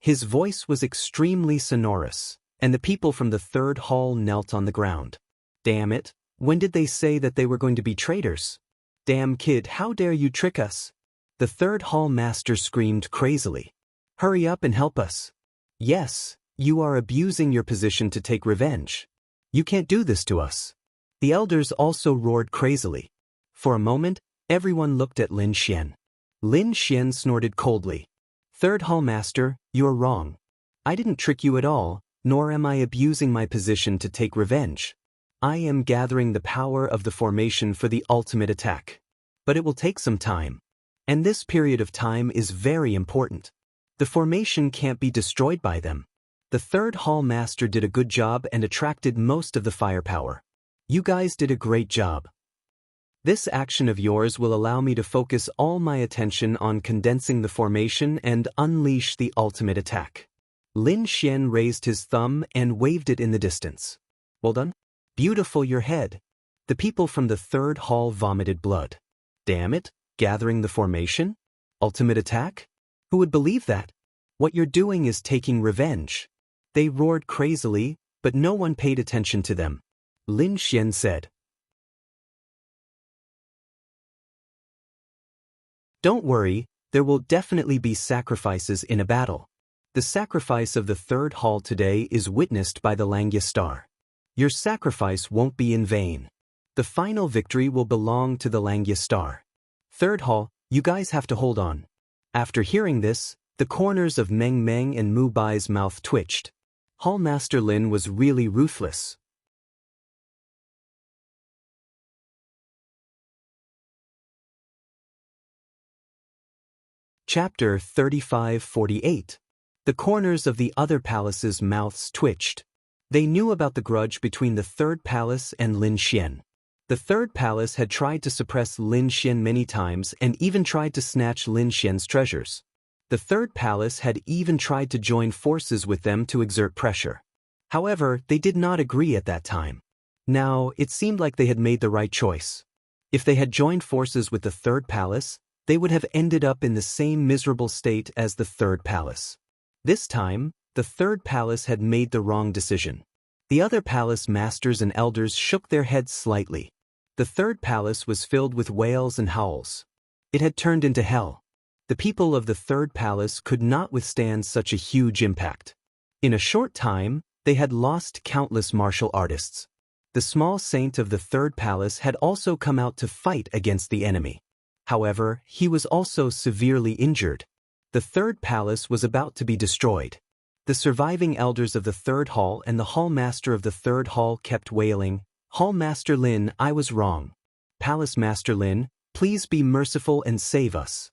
Speaker 1: His voice was extremely sonorous, and the people from the third hall knelt on the ground. Damn it, when did they say that they were going to be traitors? Damn kid, how dare you trick us? The third hall master screamed crazily. Hurry up and help us. Yes, you are abusing your position to take revenge. You can't do this to us. The elders also roared crazily. For a moment, everyone looked at Lin Xian. Lin Xian snorted coldly. Third hall master, you're wrong. I didn't trick you at all, nor am I abusing my position to take revenge. I am gathering the power of the formation for the ultimate attack. But it will take some time. And this period of time is very important. The formation can't be destroyed by them. The third hall master did a good job and attracted most of the firepower. You guys did a great job. This action of yours will allow me to focus all my attention on condensing the formation and unleash the ultimate attack. Lin Xian raised his thumb and waved it in the distance. Well done. Beautiful your head. The people from the third hall vomited blood. Damn it, gathering the formation? Ultimate attack? Who would believe that? What you're doing is taking revenge. They roared crazily, but no one paid attention to them. Lin Xian said, Don't worry, there will definitely be sacrifices in a battle. The sacrifice of the third hall today is witnessed by the Langya Star. Your sacrifice won't be in vain. The final victory will belong to the Langya Star. Third hall, you guys have to hold on. After hearing this, the corners of Meng Meng and Mu Bai's mouth twitched. Hall Master Lin was really ruthless. Chapter 35-48. The corners of the other palaces' mouths twitched. They knew about the grudge between the third palace and Lin Xian. The third palace had tried to suppress Lin Xian many times and even tried to snatch Lin Xian's treasures. The third palace had even tried to join forces with them to exert pressure. However, they did not agree at that time. Now, it seemed like they had made the right choice. If they had joined forces with the third palace, they would have ended up in the same miserable state as the third palace. This time, the third palace had made the wrong decision. The other palace masters and elders shook their heads slightly. The third palace was filled with wails and howls. It had turned into hell. The people of the third palace could not withstand such a huge impact. In a short time, they had lost countless martial artists. The small saint of the third palace had also come out to fight against the enemy. However, he was also severely injured. The third palace was about to be destroyed. The surviving elders of the third hall and the hall master of the third hall kept wailing, "Hall Master Lin, I was wrong. Palace Master Lin, please be merciful and save us.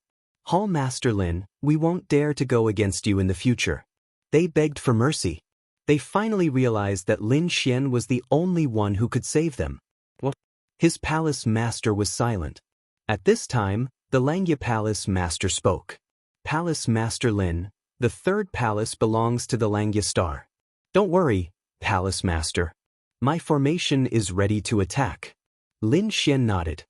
Speaker 1: Hall Master Lin, we won't dare to go against you in the future." They begged for mercy. They finally realized that Lin Xian was the only one who could save them. What? His palace master was silent. At this time, the Langya palace master spoke. "Palace Master Lin, the third palace belongs to the Langya star. Don't worry, Palace Master. My formation is ready to attack." Lin Xian nodded.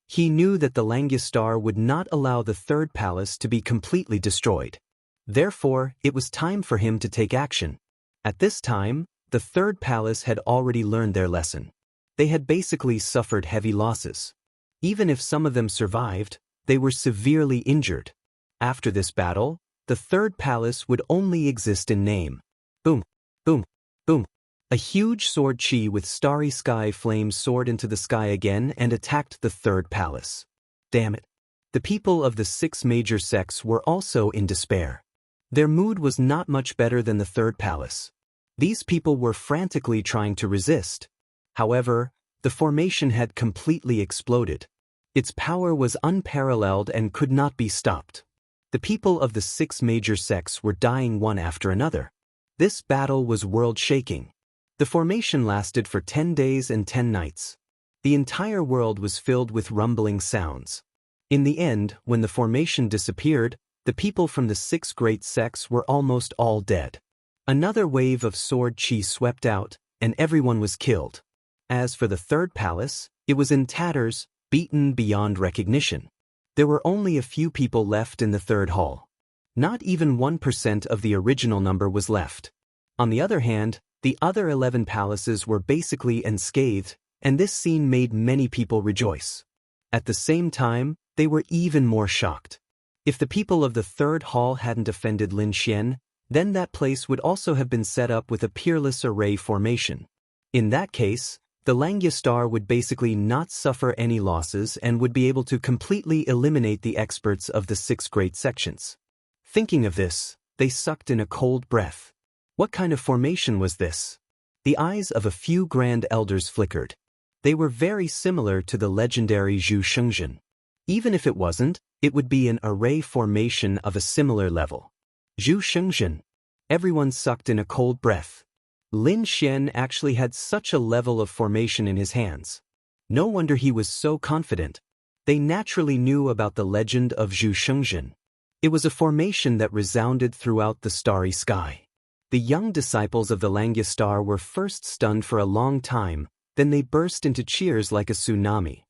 Speaker 1: He knew that the Langya star would not allow the third palace to be completely destroyed. Therefore, it was time for him to take action. At this time, the third palace had already learned their lesson. They had basically suffered heavy losses. Even if some of them survived, they were severely injured. After this battle, the third palace would only exist in name. Boom, boom, boom. A huge sword chi with starry sky flames soared into the sky again and attacked the third palace. Damn it. The people of the 6 major sects were also in despair. Their mood was not much better than the third palace. These people were frantically trying to resist. However, the formation had completely exploded. Its power was unparalleled and could not be stopped. The people of the 6 major sects were dying one after another. This battle was world-shaking. The formation lasted for 10 days and 10 nights. The entire world was filled with rumbling sounds. In the end, when the formation disappeared, the people from the 6 great sects were almost all dead. Another wave of sword chi swept out, and everyone was killed. As for the third palace, it was in tatters, beaten beyond recognition. There were only a few people left in the third hall. Not even 1% of the original number was left. On the other hand, the other 11 palaces were basically unscathed, and this scene made many people rejoice. At the same time, they were even more shocked. If the people of the third hall hadn't offended Lin Xian, then that place would also have been set up with a peerless array formation. In that case, the Langya star would basically not suffer any losses and would be able to completely eliminate the experts of the 6 great sections. Thinking of this, they sucked in a cold breath. What kind of formation was this? The eyes of a few grand elders flickered. They were very similar to the legendary Zhu Shengzhen. Even if it wasn't, it would be an array formation of a similar level. Zhu Shengzhen. Everyone sucked in a cold breath. Lin Xian actually had such a level of formation in his hands. No wonder he was so confident. They naturally knew about the legend of Zhu Shengzhen. It was a formation that resounded throughout the starry sky. The young disciples of the Langya star were first stunned for a long time, then they burst into cheers like a tsunami.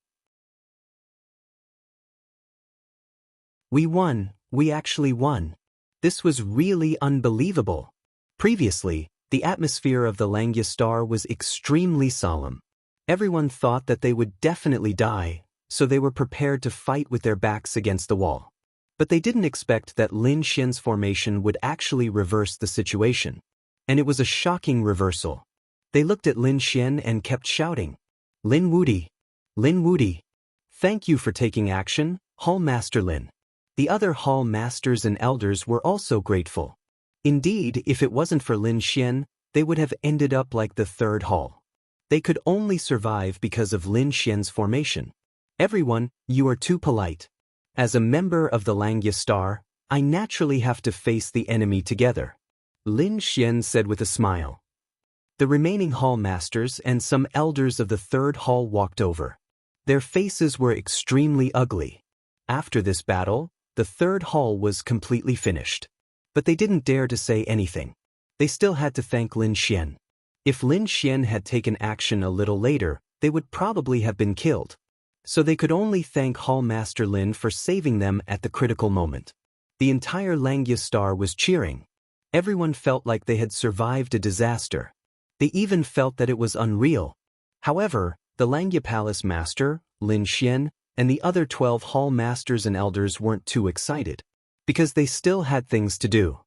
Speaker 1: We won, we actually won. This was really unbelievable. Previously, the atmosphere of the Langya star was extremely solemn. Everyone thought that they would definitely die, so they were prepared to fight with their backs against the wall. But they didn't expect that Lin Xian's formation would actually reverse the situation. And it was a shocking reversal. They looked at Lin Xian and kept shouting, "Lin Wudi! Lin Wudi! Thank you for taking action, Hall Master Lin." The other hall masters and elders were also grateful. Indeed, if it wasn't for Lin Xian, they would have ended up like the third hall. They could only survive because of Lin Xian's formation. "Everyone, you are too polite. As a member of the Langya star, I naturally have to face the enemy together," Lin Xian said with a smile. The remaining hall masters and some elders of the third hall walked over. Their faces were extremely ugly. After this battle, the third hall was completely finished. But they didn't dare to say anything. They still had to thank Lin Xian. If Lin Xian had taken action a little later, they would probably have been killed. So they could only thank Hall Master Lin for saving them at the critical moment. The entire Langya Star was cheering. Everyone felt like they had survived a disaster. They even felt that it was unreal. However, the Langya Palace Master, Lin Xian, and the other 12 Hall Masters and Elders weren't too excited. Because they still had things to do.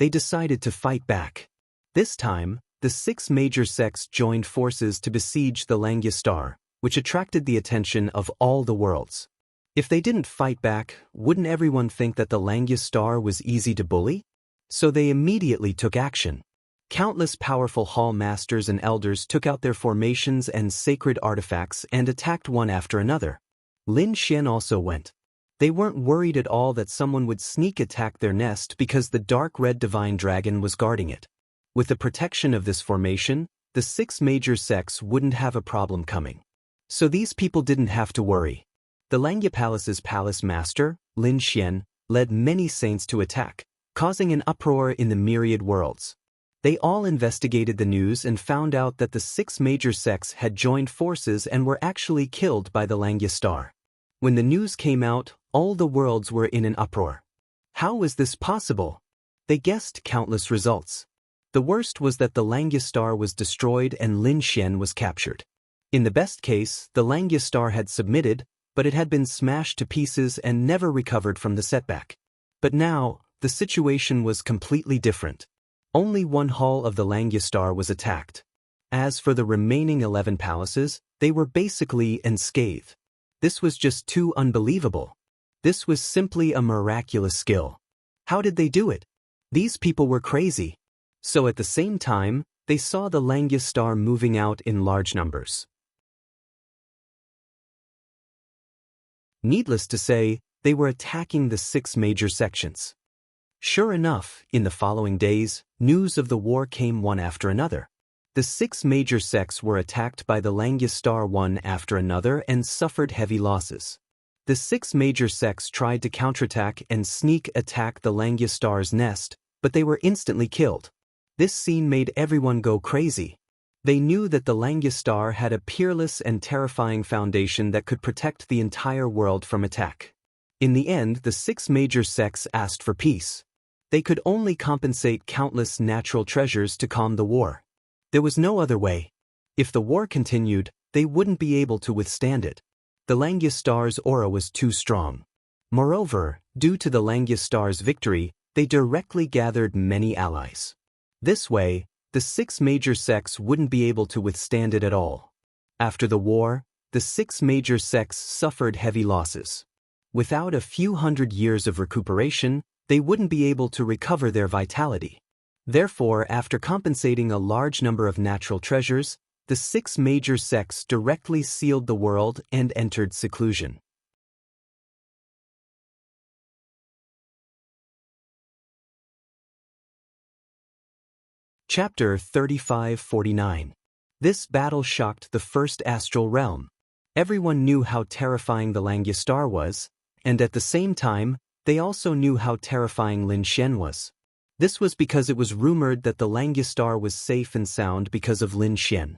Speaker 1: They decided to fight back. This time, the 6 major sects joined forces to besiege the Langya Star, which attracted the attention of all the worlds. If they didn't fight back, wouldn't everyone think that the Langya Star was easy to bully? So they immediately took action. Countless powerful Hall Masters and Elders took out their formations and sacred artifacts and attacked one after another. Lin Xian also went. They weren't worried at all that someone would sneak attack their nest because the dark red divine dragon was guarding it. With the protection of this formation, the 6 major sects wouldn't have a problem coming. So these people didn't have to worry. The Langya Palace's palace master, Lin Xian, led many saints to attack, causing an uproar in the myriad worlds. They all investigated the news and found out that the 6 major sects had joined forces and were actually killed by the Langya Star. When the news came out, all the worlds were in an uproar. How was this possible? They guessed countless results. The worst was that the Langya Star was destroyed and Lin Xian was captured. In the best case, the Langya Star had submitted, but it had been smashed to pieces and never recovered from the setback. But now, the situation was completely different. Only one hall of the Langya Star was attacked. As for the remaining 11 palaces, they were basically unscathed. This was just too unbelievable. This was simply a miraculous skill. How did they do it? These people were crazy. So at the same time, they saw the Langya Star moving out in large numbers. Needless to say, they were attacking the 6 major sections. Sure enough, in the following days, news of the war came one after another. The 6 major sects were attacked by the Langya Star one after another and suffered heavy losses. The 6 major sects tried to counterattack and sneak attack the Langya Star's nest, but they were instantly killed. This scene made everyone go crazy. They knew that the Langya Star had a peerless and terrifying foundation that could protect the entire world from attack. In the end, the 6 major sects asked for peace. They could only compensate countless natural treasures to calm the war. There was no other way. If the war continued, they wouldn't be able to withstand it. The Langya Star's aura was too strong. Moreover, due to the Langya Star's victory, they directly gathered many allies. This way, the 6 major sects wouldn't be able to withstand it at all. After the war, the 6 major sects suffered heavy losses. Without a few hundred years of recuperation, they wouldn't be able to recover their vitality. Therefore, after compensating a large number of natural treasures, the 6 major sects directly sealed the world and entered seclusion. Chapter 35-49. This battle shocked the first astral realm. Everyone knew how terrifying the Langya Star was, and at the same time, they also knew how terrifying Lin Xian was. This was because it was rumored that the Langya Star was safe and sound because of Lin Xian.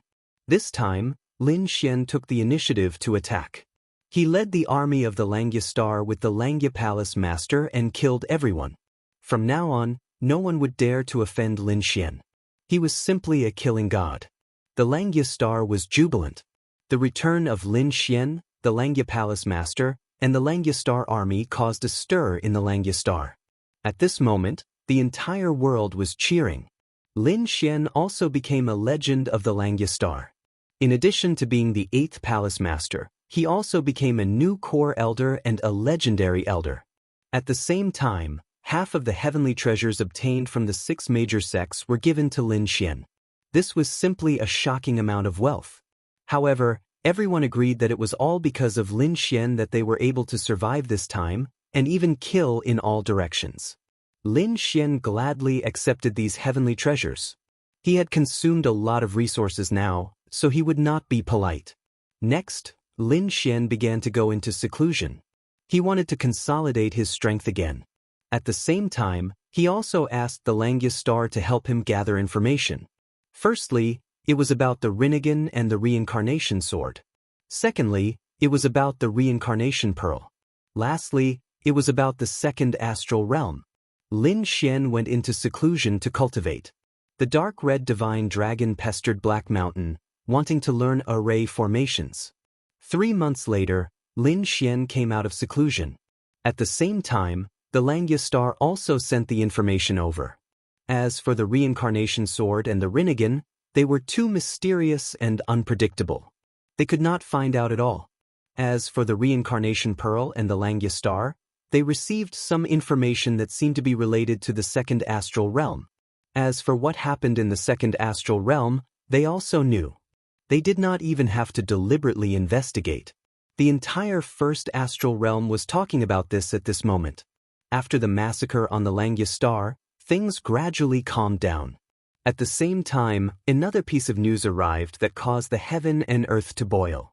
Speaker 1: This time, Lin Xian took the initiative to attack. He led the army of the Langya Star with the Langya Palace Master and killed everyone. From now on, no one would dare to offend Lin Xian. He was simply a killing god. The Langya Star was jubilant. The return of Lin Xian, the Langya Palace Master, and the Langya Star army caused a stir in the Langya Star. At this moment, the entire world was cheering. Lin Xian also became a legend of the Langya Star. In addition to being the 8th Palace Master, he also became a new core elder and a legendary elder. At the same time, half of the heavenly treasures obtained from the 6 major sects were given to Lin Xian. This was simply a shocking amount of wealth. However, everyone agreed that it was all because of Lin Xian that they were able to survive this time, and even kill in all directions. Lin Xian gladly accepted these heavenly treasures. He had consumed a lot of resources now, so he would not be polite. Next, Lin Xian began to go into seclusion. He wanted to consolidate his strength again. At the same time, he also asked the Langya Star to help him gather information. Firstly, It was about the Rinnegan and the reincarnation sword. Secondly, it was about the reincarnation pearl. Lastly, it was about the second astral realm. Lin Xian went into seclusion to cultivate. The dark red divine dragon pestered Black Mountain, wanting to learn array formations. 3 months later, Lin Xian came out of seclusion. At the same time, the Langya star also sent the information over. As for the reincarnation sword and the Rinnegan, they were too mysterious and unpredictable. They could not find out at all. As for the reincarnation pearl and the Langya star, they received some information that seemed to be related to the second astral realm. As for what happened in the second astral realm, they also knew. They did not even have to deliberately investigate. The entire first astral realm was talking about this at this moment. After the massacre on the Langya star, things gradually calmed down. At the same time, another piece of news arrived that caused the heaven and earth to boil.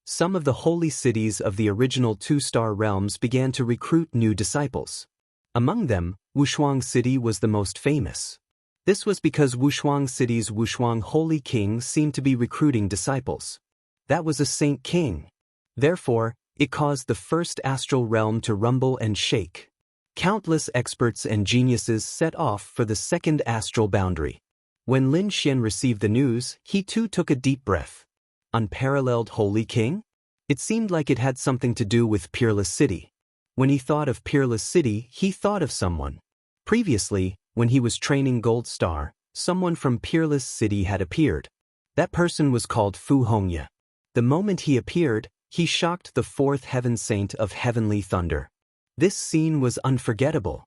Speaker 1: Some of the holy cities of the original 2-star realms began to recruit new disciples. Among them, Wushuang City was the most famous. This was because Wushuang City's Wushuang Holy King seemed to be recruiting disciples. That was a saint king. Therefore, it caused the first astral realm to rumble and shake. Countless experts and geniuses set off for the second astral boundary. When Lin Xian received the news, he too took a deep breath. Unparalleled Holy King? It seemed like it had something to do with Peerless City. When he thought of Peerless City, he thought of someone. Previously, when he was training Gold Star, someone from Peerless City had appeared. That person was called Fu Hongye. The moment he appeared, he shocked the fourth heaven saint of heavenly thunder. This scene was unforgettable.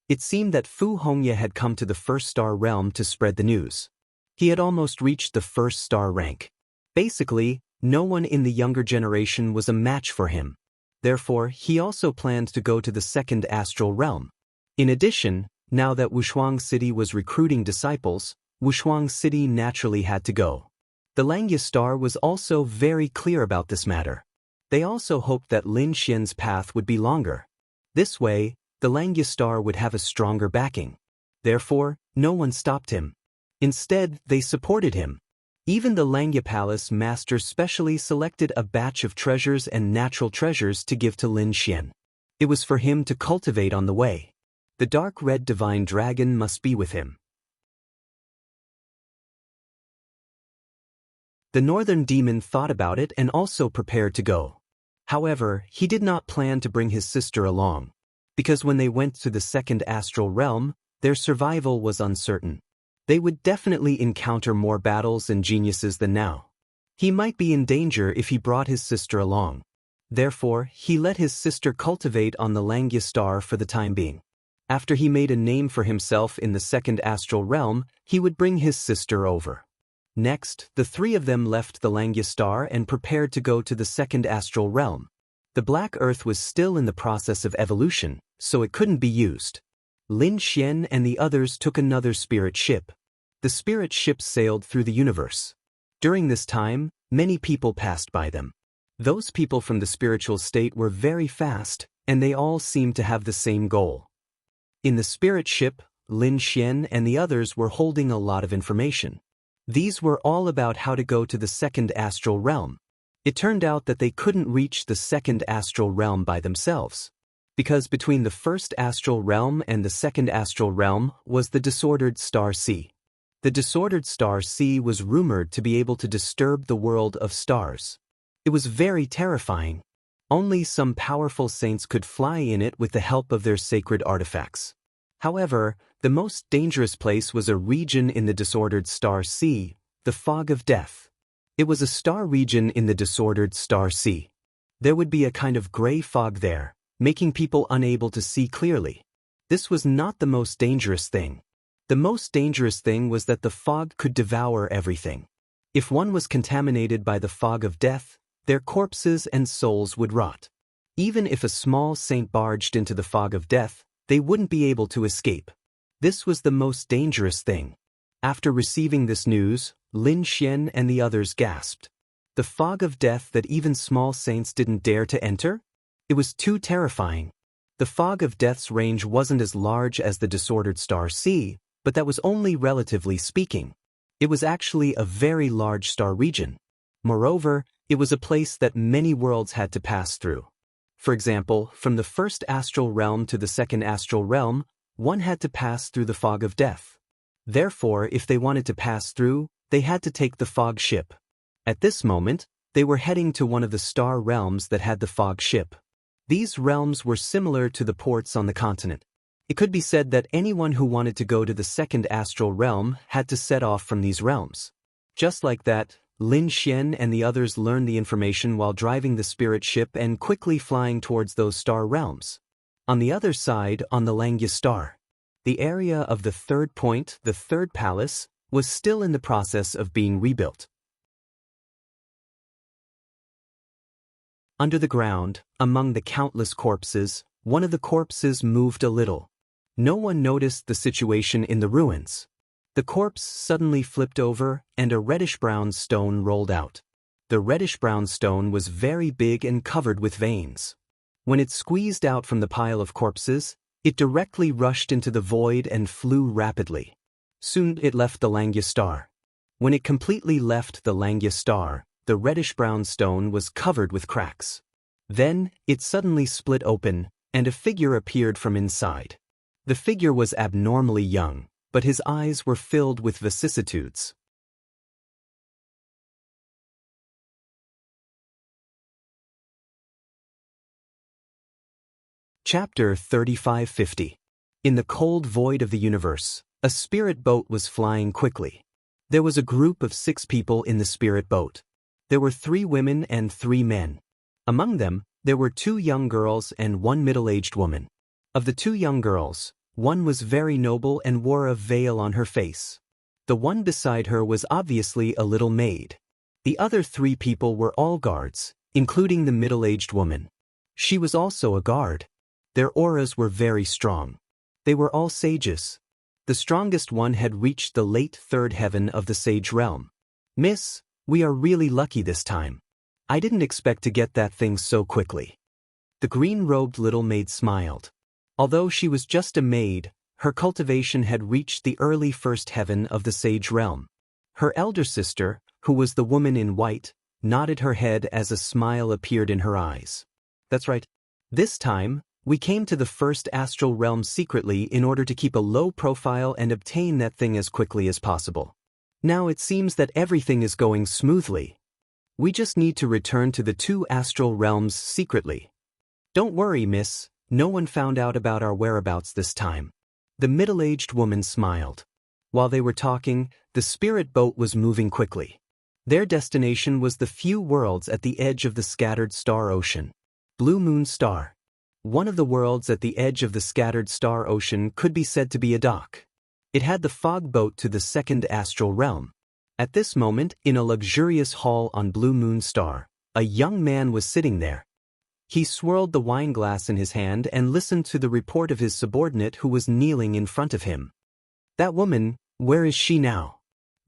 Speaker 1: It seemed that Fu Hongye had come to the first star realm to spread the news. He had almost reached the first star rank. Basically, no one in the younger generation was a match for him. Therefore, he also planned to go to the second astral realm. In addition, now that Wushuang City was recruiting disciples, Wushuang City naturally had to go. The Langya star was also very clear about this matter. They also hoped that Lin Xian's path would be longer. This way, the Langya star would have a stronger backing. Therefore, no one stopped him. Instead, they supported him. Even the Langya Palace master specially selected a batch of treasures and natural treasures to give to Lin Xian. It was for him to cultivate on the way. The dark red divine dragon must be with him. The northern demon thought about it and also prepared to go. However, he did not plan to bring his sister along, because when they went to the second astral realm, their survival was uncertain. They would definitely encounter more battles and geniuses than now. He might be in danger if he brought his sister along. Therefore, he let his sister cultivate on the Langya star for the time being. After he made a name for himself in the second astral realm, he would bring his sister over. Next, the three of them left the Langya star and prepared to go to the second astral realm. The Black Earth was still in the process of evolution, so it couldn't be used. Lin Xian and the others took another spirit ship. The spirit ship sailed through the universe. During this time, many people passed by them. Those people from the spiritual state were very fast, and they all seemed to have the same goal. In the spirit ship, Lin Xian and the others were holding a lot of information. These were all about how to go to the second astral realm. It turned out that they couldn't reach the second astral realm by themselves, because between the first astral realm and the second astral realm was the disordered star sea. The disordered star sea was rumored to be able to disturb the world of stars. It was very terrifying. Only some powerful saints could fly in it with the help of their sacred artifacts. However, the most dangerous place was a region in the disordered star sea, the fog of death. It was a star region in the disordered star sea. There would be a kind of gray fog there, making people unable to see clearly. This was not the most dangerous thing. The most dangerous thing was that the fog could devour everything. If one was contaminated by the fog of death, their corpses and souls would rot. Even if a small saint barged into the fog of death, they wouldn't be able to escape. This was the most dangerous thing. After receiving this news, Lin Xian and the others gasped. The fog of death that even small saints didn't dare to enter? It was too terrifying. The fog of death's range wasn't as large as the disordered star sea, but that was only relatively speaking. It was actually a very large star region. Moreover, it was a place that many worlds had to pass through. For example, from the first astral realm to the second astral realm, one had to pass through the fog of death. Therefore, if they wanted to pass through, they had to take the fog ship. At this moment, they were heading to one of the star realms that had the fog ship. These realms were similar to the ports on the continent. It could be said that anyone who wanted to go to the second astral realm had to set off from these realms. Just like that, Lin Xian and the others learned the information while driving the spirit ship and quickly flying towards those star realms. On the other side, on the Langya star, the area of the third point, the third palace, was still in the process of being rebuilt. Under the ground, among the countless corpses, one of the corpses moved a little. No one noticed the situation in the ruins. The corpse suddenly flipped over and a reddish-brown stone rolled out. The reddish-brown stone was very big and covered with veins. When it squeezed out from the pile of corpses, it directly rushed into the void and flew rapidly. Soon it left the Langya star. When it completely left the Langya star, the reddish-brown stone was covered with cracks. Then, it suddenly split open, and a figure appeared from inside. The figure was abnormally young, but his eyes were filled with vicissitudes. Chapter 3550. In the cold void of the universe, a spirit boat was flying quickly. There was a group of 6 people in the spirit boat. There were 3 women and 3 men. Among them, there were 2 young girls and 1 middle-aged woman. Of the 2 young girls, one was very noble and wore a veil on her face. The one beside her was obviously a little maid. The other 3 people were all guards, including the middle-aged woman. She was also a guard. Their auras were very strong. They were all sages. The strongest one had reached the late 3rd heaven of the sage realm. "Miss, we are really lucky this time. I didn't expect to get that thing so quickly." The green-robed little maid smiled. Although she was just a maid, her cultivation had reached the early 1st heaven of the sage realm. Her elder sister, who was the woman in white, nodded her head as a smile appeared in her eyes. "That's right. This time, we came to the 1st astral realm secretly in order to keep a low profile and obtain that thing as quickly as possible. Now it seems that everything is going smoothly. We just need to return to the 2 astral realms secretly. Don't worry, miss. No one found out about our whereabouts this time." The middle-aged woman smiled. While they were talking, the spirit boat was moving quickly. Their destination was the few worlds at the edge of the scattered star ocean. Blue Moon Star. One of the worlds at the edge of the scattered star ocean could be said to be a dock. It had the fog boat to the 2nd astral realm. At this moment, in a luxurious hall on Blue Moon Star, a young man was sitting there. He swirled the wine glass in his hand and listened to the report of his subordinate who was kneeling in front of him. "That woman, where is she now?"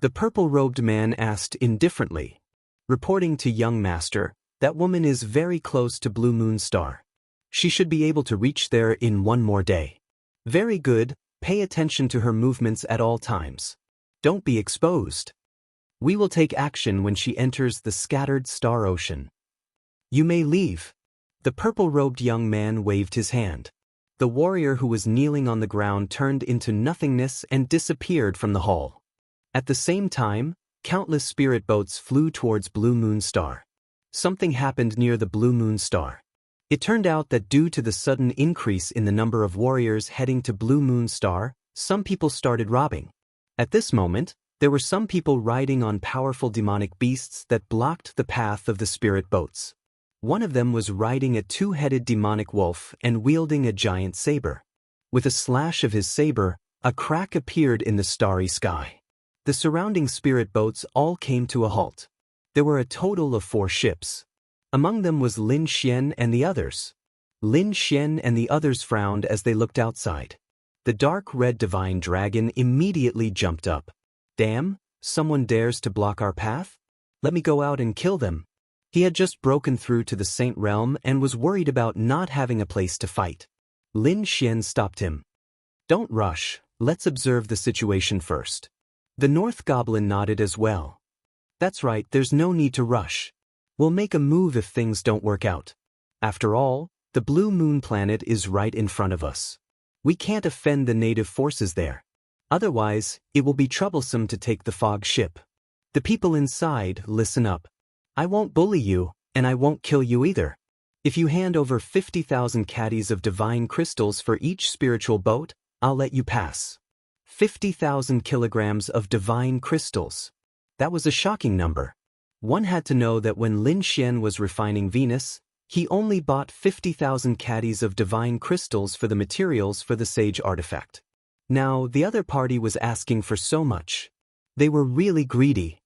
Speaker 1: The purple-robed man asked indifferently. Reporting to young master, "That woman is very close to Blue Moon Star. She should be able to reach there in 1 more day." "Very good, pay attention to her movements at all times. Don't be exposed. We will take action when she enters the scattered star ocean. You may leave." The purple-robed young man waved his hand. The warrior who was kneeling on the ground turned into nothingness and disappeared from the hall. At the same time, countless spirit boats flew towards Blue Moon Star. Something happened near the Blue Moon Star. It turned out that due to the sudden increase in the number of warriors heading to Blue Moon Star, some people started robbing. At this moment, there were some people riding on powerful demonic beasts that blocked the path of the spirit boats. One of them was riding a 2-headed demonic wolf and wielding a giant saber. With a slash of his saber, a crack appeared in the starry sky. The surrounding spirit boats all came to a halt. There were a total of 4 ships. Among them was Lin Xian and the others. Lin Xian and the others frowned as they looked outside. The dark red divine dragon immediately jumped up. "Damn, someone dares to block our path? Let me go out and kill them." He had just broken through to the Saint Realm and was worried about not having a place to fight. Lin Xian stopped him. "Don't rush, let's observe the situation first. The North Goblin nodded as well. That's right, there's no need to rush. We'll make a move if things don't work out. After all, the Blue Moon planet is right in front of us. We can't offend the native forces there. Otherwise, it will be troublesome to take the fog ship. The people inside, listen up. I won't bully you, and I won't kill you either. If you hand over 50,000 caddies of divine crystals for each spiritual boat, I'll let you pass. 50,000 kilograms of divine crystals. That was a shocking number. One had to know that when Lin Xian was refining Venus, he only bought 50,000 caddies of divine crystals for the materials for the Sage artifact. Now, the other party was asking for so much. They were really greedy.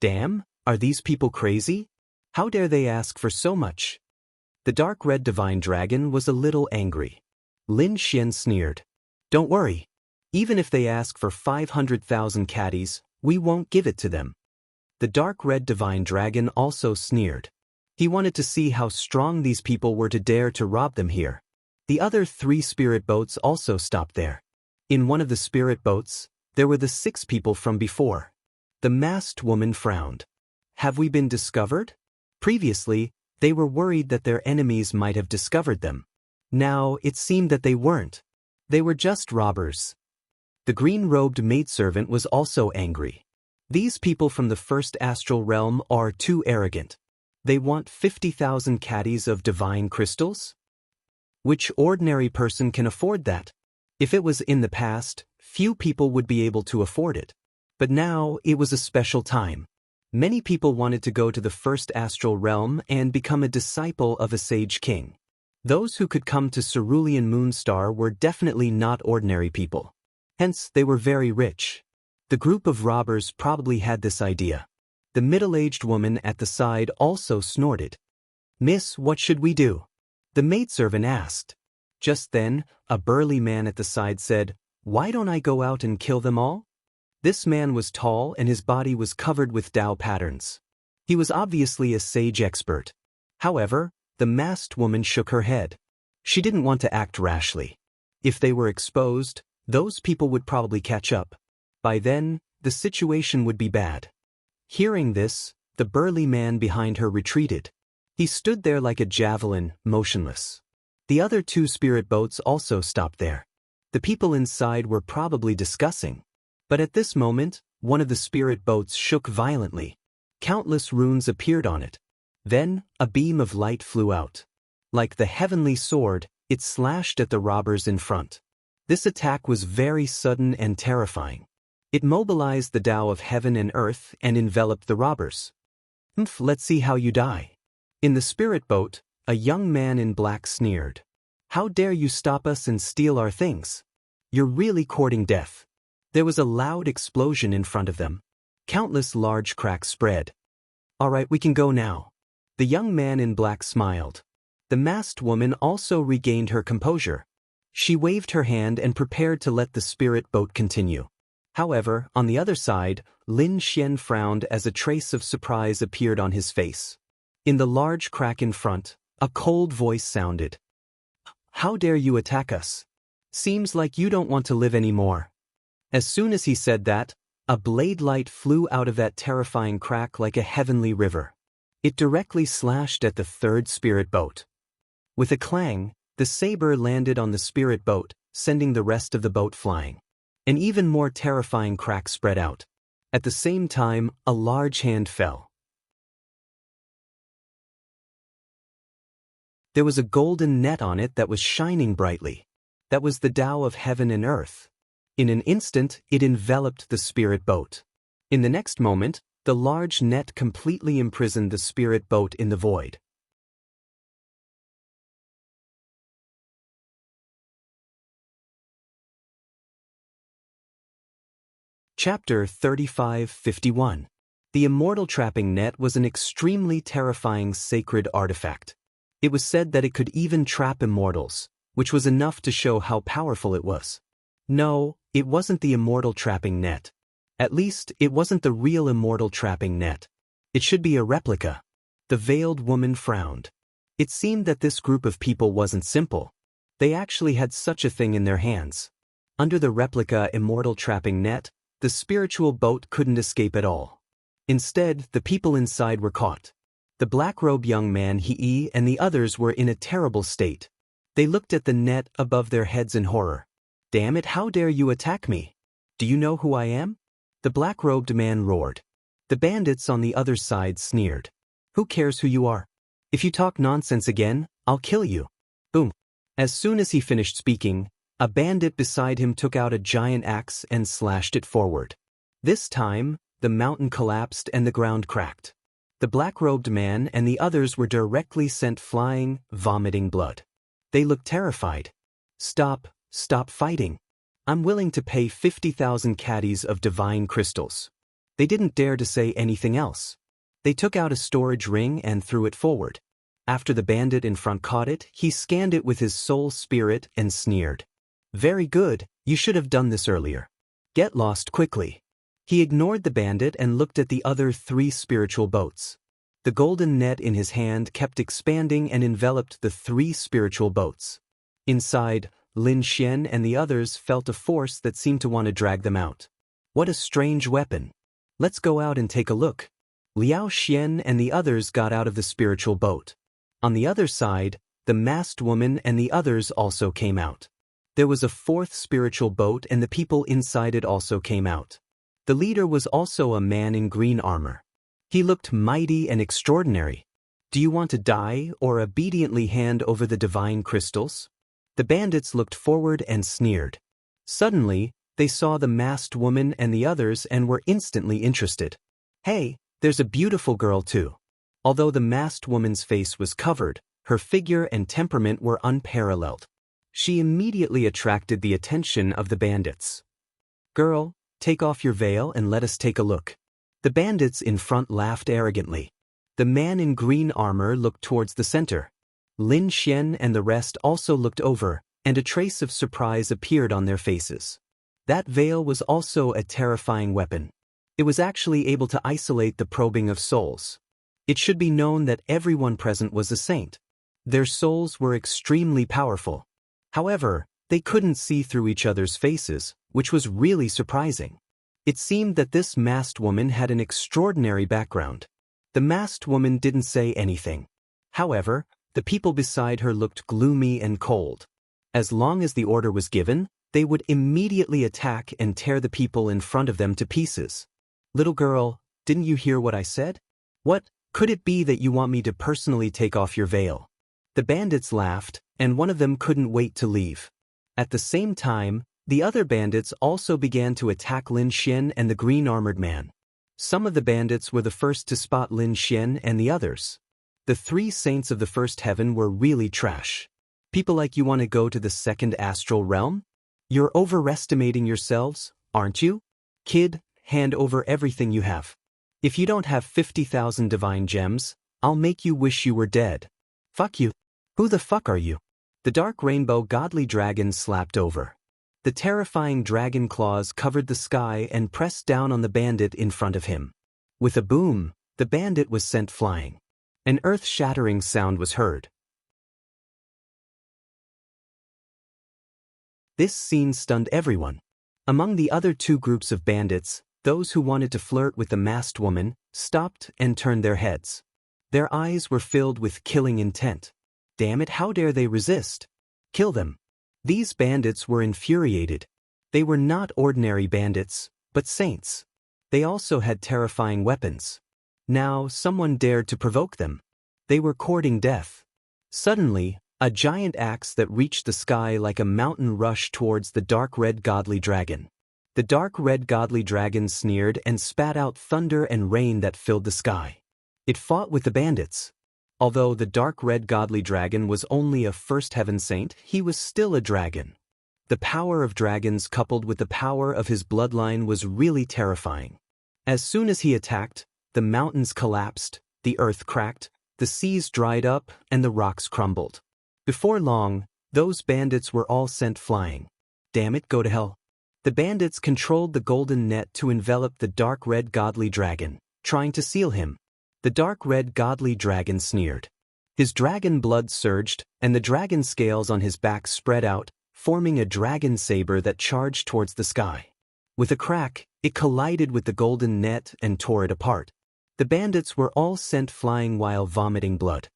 Speaker 1: Damn, are these people crazy? How dare they ask for so much? The dark red divine dragon was a little angry. Lin Xian sneered. Don't worry. Even if they ask for 500,000 caddies, we won't give it to them. The dark red divine dragon also sneered. He wanted to see how strong these people were to dare to rob them here. The other 3 spirit boats also stopped there. In one of the spirit boats, there were the 6 people from before. The masked woman frowned. Have we been discovered? Previously, they were worried that their enemies might have discovered them. Now, it seemed that they weren't. They were just robbers. The green-robed maidservant was also angry. These people from the first astral realm are too arrogant. They want 50,000 caddies of divine crystals? Which ordinary person can afford that? If it was in the past, few people would be able to afford it. But now, it was a special time. Many people wanted to go to the first astral realm and become a disciple of a sage king. Those who could come to Cerulean Moonstar were definitely not ordinary people. Hence, they were very rich. The group of robbers probably had this idea. The middle-aged woman at the side also snorted. Miss, what should we do? The maidservant asked. Just then, a burly man at the side said, Why don't I go out and kill them all? This man was tall and his body was covered with Tao patterns. He was obviously a sage expert. However, the masked woman shook her head. She didn't want to act rashly. If they were exposed, those people would probably catch up. By then, the situation would be bad. Hearing this, the burly man behind her retreated. He stood there like a javelin, motionless. The other 2 spirit boats also stopped there. The people inside were probably discussing. But at this moment, one of the spirit boats shook violently. Countless runes appeared on it. Then, a beam of light flew out. Like the heavenly sword, it slashed at the robbers in front. This attack was very sudden and terrifying. It mobilized the Tao of heaven and earth and enveloped the robbers. Let's see how you die. In the spirit boat, a young man in black sneered. How dare you stop us and steal our things? You're really courting death. There was a loud explosion in front of them. Countless large cracks spread. All right, we can go now. The young man in black smiled. The masked woman also regained her composure. She waved her hand and prepared to let the spirit boat continue. However, on the other side, Lin Xian frowned as a trace of surprise appeared on his face. In the large crack in front, a cold voice sounded. How dare you attack us? Seems like you don't want to live anymore. As soon as he said that, a blade light flew out of that terrifying crack like a heavenly river. It directly slashed at the 3rd spirit boat. With a clang, the saber landed on the spirit boat, sending the rest of the boat flying. An even more terrifying crack spread out. At the same time, a large hand fell. There was a golden net on it that was shining brightly. That was the Tao of heaven and earth. In an instant, it enveloped the spirit boat. In the next moment, the large net completely imprisoned the spirit boat in the void. Chapter 3551. The immortal trapping net was an extremely terrifying sacred artifact. It was said that it could even trap immortals, which was enough to show how powerful it was. No, it wasn't the immortal trapping net. At least, it wasn't the real immortal trapping net. It should be a replica. The veiled woman frowned. It seemed that this group of people wasn't simple. They actually had such a thing in their hands. Under the replica immortal trapping net, the spiritual boat couldn't escape at all. Instead, the people inside were caught. The black-robed young man Hei and the others were in a terrible state. They looked at the net above their heads in horror. "Damn it, how dare you attack me? Do you know who I am?" The black-robed man roared. The bandits on the other side sneered. "Who cares who you are? If you talk nonsense again, I'll kill you." Boom. As soon as he finished speaking, a bandit beside him took out a giant axe and slashed it forward. This time, the mountain collapsed and the ground cracked. The black-robed man and the others were directly sent flying, vomiting blood. They looked terrified. Stop fighting. I'm willing to pay 50,000 caddies of divine crystals." They didn't dare to say anything else. They took out a storage ring and threw it forward. After the bandit in front caught it, he scanned it with his soul spirit and sneered. "Very good, you should have done this earlier. Get lost quickly." He ignored the bandit and looked at the other 3 spiritual boats. The golden net in his hand kept expanding and enveloped the 3 spiritual boats. Inside, Lin Xian and the others felt a force that seemed to want to drag them out. What a strange weapon. "Let's go out and take a look." Liao Xian and the others got out of the spiritual boat. On the other side, the masked woman and the others also came out. There was a 4th spiritual boat and the people inside it also came out. The leader was also a man in green armor. He looked mighty and extraordinary. "Do you want to die or obediently hand over the divine crystals?" The bandits looked forward and sneered. Suddenly, they saw the masked woman and the others and were instantly interested. "Hey, there's a beautiful girl too." Although the masked woman's face was covered, her figure and temperament were unparalleled. She immediately attracted the attention of the bandits. "Girl, take off your veil and let us take a look." The bandits in front laughed arrogantly. The man in green armor looked towards the center. Lin Xian and the rest also looked over, and a trace of surprise appeared on their faces. That veil was also a terrifying weapon. It was actually able to isolate the probing of souls. It should be known that everyone present was a saint. Their souls were extremely powerful. However, they couldn't see through each other's faces, which was really surprising. It seemed that this masked woman had an extraordinary background. The masked woman didn't say anything. However, the people beside her looked gloomy and cold. As long as the order was given, they would immediately attack and tear the people in front of them to pieces. "Little girl, didn't you hear what I said? What, could it be that you want me to personally take off your veil?" The bandits laughed, and one of them couldn't wait to leave. At the same time, the other bandits also began to attack Lin Xian and the green-armored man. Some of the bandits were the first to spot Lin Xian and the others. The 3 saints of the first heaven were really trash. "People like you want to go to the second astral realm? You're overestimating yourselves, aren't you? Kid, hand over everything you have. If you don't have 50,000 divine gems, I'll make you wish you were dead. Fuck you. Who the fuck are you?" The dark rainbow godly dragon slapped over. The terrifying dragon claws covered the sky and pressed down on the bandit in front of him. With a boom, the bandit was sent flying. An earth-shattering sound was heard. This scene stunned everyone. Among the other 2 groups of bandits, those who wanted to flirt with the masked woman stopped and turned their heads. Their eyes were filled with killing intent. Damn it, how dare they resist? Kill them. These bandits were infuriated. They were not ordinary bandits, but saints. They also had terrifying weapons. Now someone dared to provoke them. They were courting death. Suddenly, a giant axe that reached the sky like a mountain rushed towards the dark red godly dragon. The dark red godly dragon sneered and spat out thunder and rain that filled the sky. It fought with the bandits. Although the dark red godly dragon was only a first heaven saint, he was still a dragon. The power of dragons coupled with the power of his bloodline was really terrifying. As soon as he attacked, the mountains collapsed, the earth cracked, the seas dried up, and the rocks crumbled. Before long, those bandits were all sent flying. Damn it, go to hell. The bandits controlled the golden net to envelop the dark red godly dragon, trying to seal him. The dark red godly dragon sneered. His dragon blood surged, and the dragon scales on his back spread out, forming a dragon saber that charged towards the sky. With a crack, it collided with the golden net and tore it apart. The bandits were all sent flying while vomiting blood.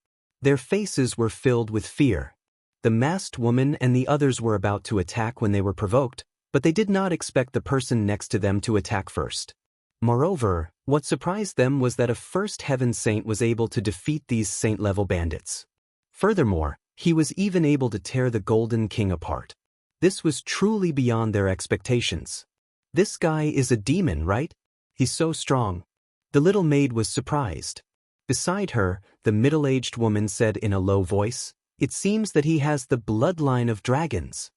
Speaker 1: Their faces were filled with fear. The masked woman and the others were about to attack when they were provoked, but they did not expect the person next to them to attack first. Moreover, what surprised them was that a first heaven saint was able to defeat these saint-level bandits. Furthermore, he was even able to tear the Golden King apart. This was truly beyond their expectations. This guy is a demon, right? He's so strong. The little maid was surprised. Beside her, the middle-aged woman said in a low voice, "It seems that he has the bloodline of dragons.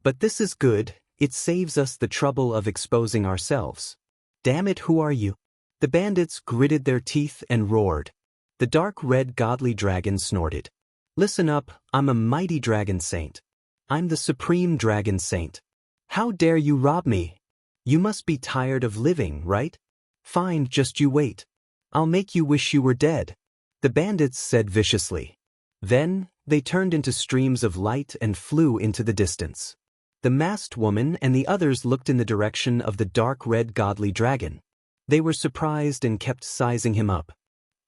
Speaker 1: But this is good, it saves us the trouble of exposing ourselves." "Damn it, who are you?" The bandits gritted their teeth and roared. The dark red godly dragon snorted. "Listen up, I'm a mighty dragon saint. I'm the supreme dragon saint. How dare you rob me? You must be tired of living, right? Fine, just you wait. I'll make you wish you were dead," the bandits said viciously. Then, they turned into streams of light and flew into the distance. The masked woman and the others looked in the direction of the dark red godly dragon. They were surprised and kept sizing him up.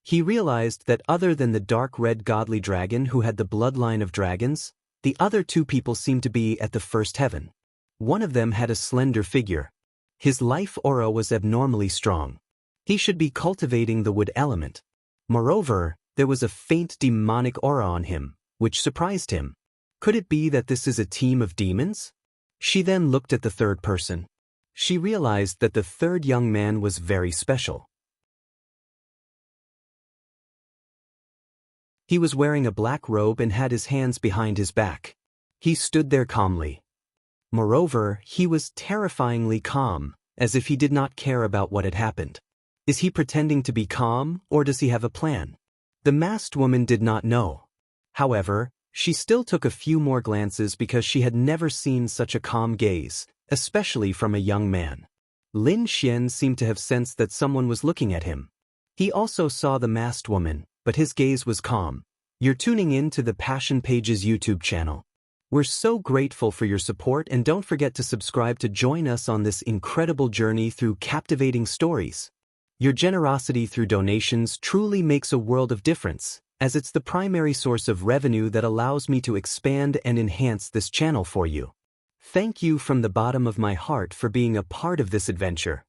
Speaker 1: He realized that other than the dark red godly dragon who had the bloodline of dragons, the other two people seemed to be at the first heaven. One of them had a slender figure. His life aura was abnormally strong. He should be cultivating the wood element. Moreover, there was a faint demonic aura on him, which surprised him. Could it be that this is a team of demons? She then looked at the third person. She realized that the third young man was very special. He was wearing a black robe and had his hands behind his back. He stood there calmly. Moreover, he was terrifyingly calm, as if he did not care about what had happened. Is he pretending to be calm, or does he have a plan? The masked woman did not know. However, she still took a few more glances because she had never seen such a calm gaze, especially from a young man. Lin Xian seemed to have sensed that someone was looking at him. He also saw the masked woman, but his gaze was calm. You're tuning in to the Passion Pages YouTube channel. We're so grateful for your support, and don't forget to subscribe to join us on this incredible journey through captivating stories. Your generosity through donations truly makes a world of difference, as it's the primary source of revenue that allows me to expand and enhance this channel for you. Thank you from the bottom of my heart for being a part of this adventure.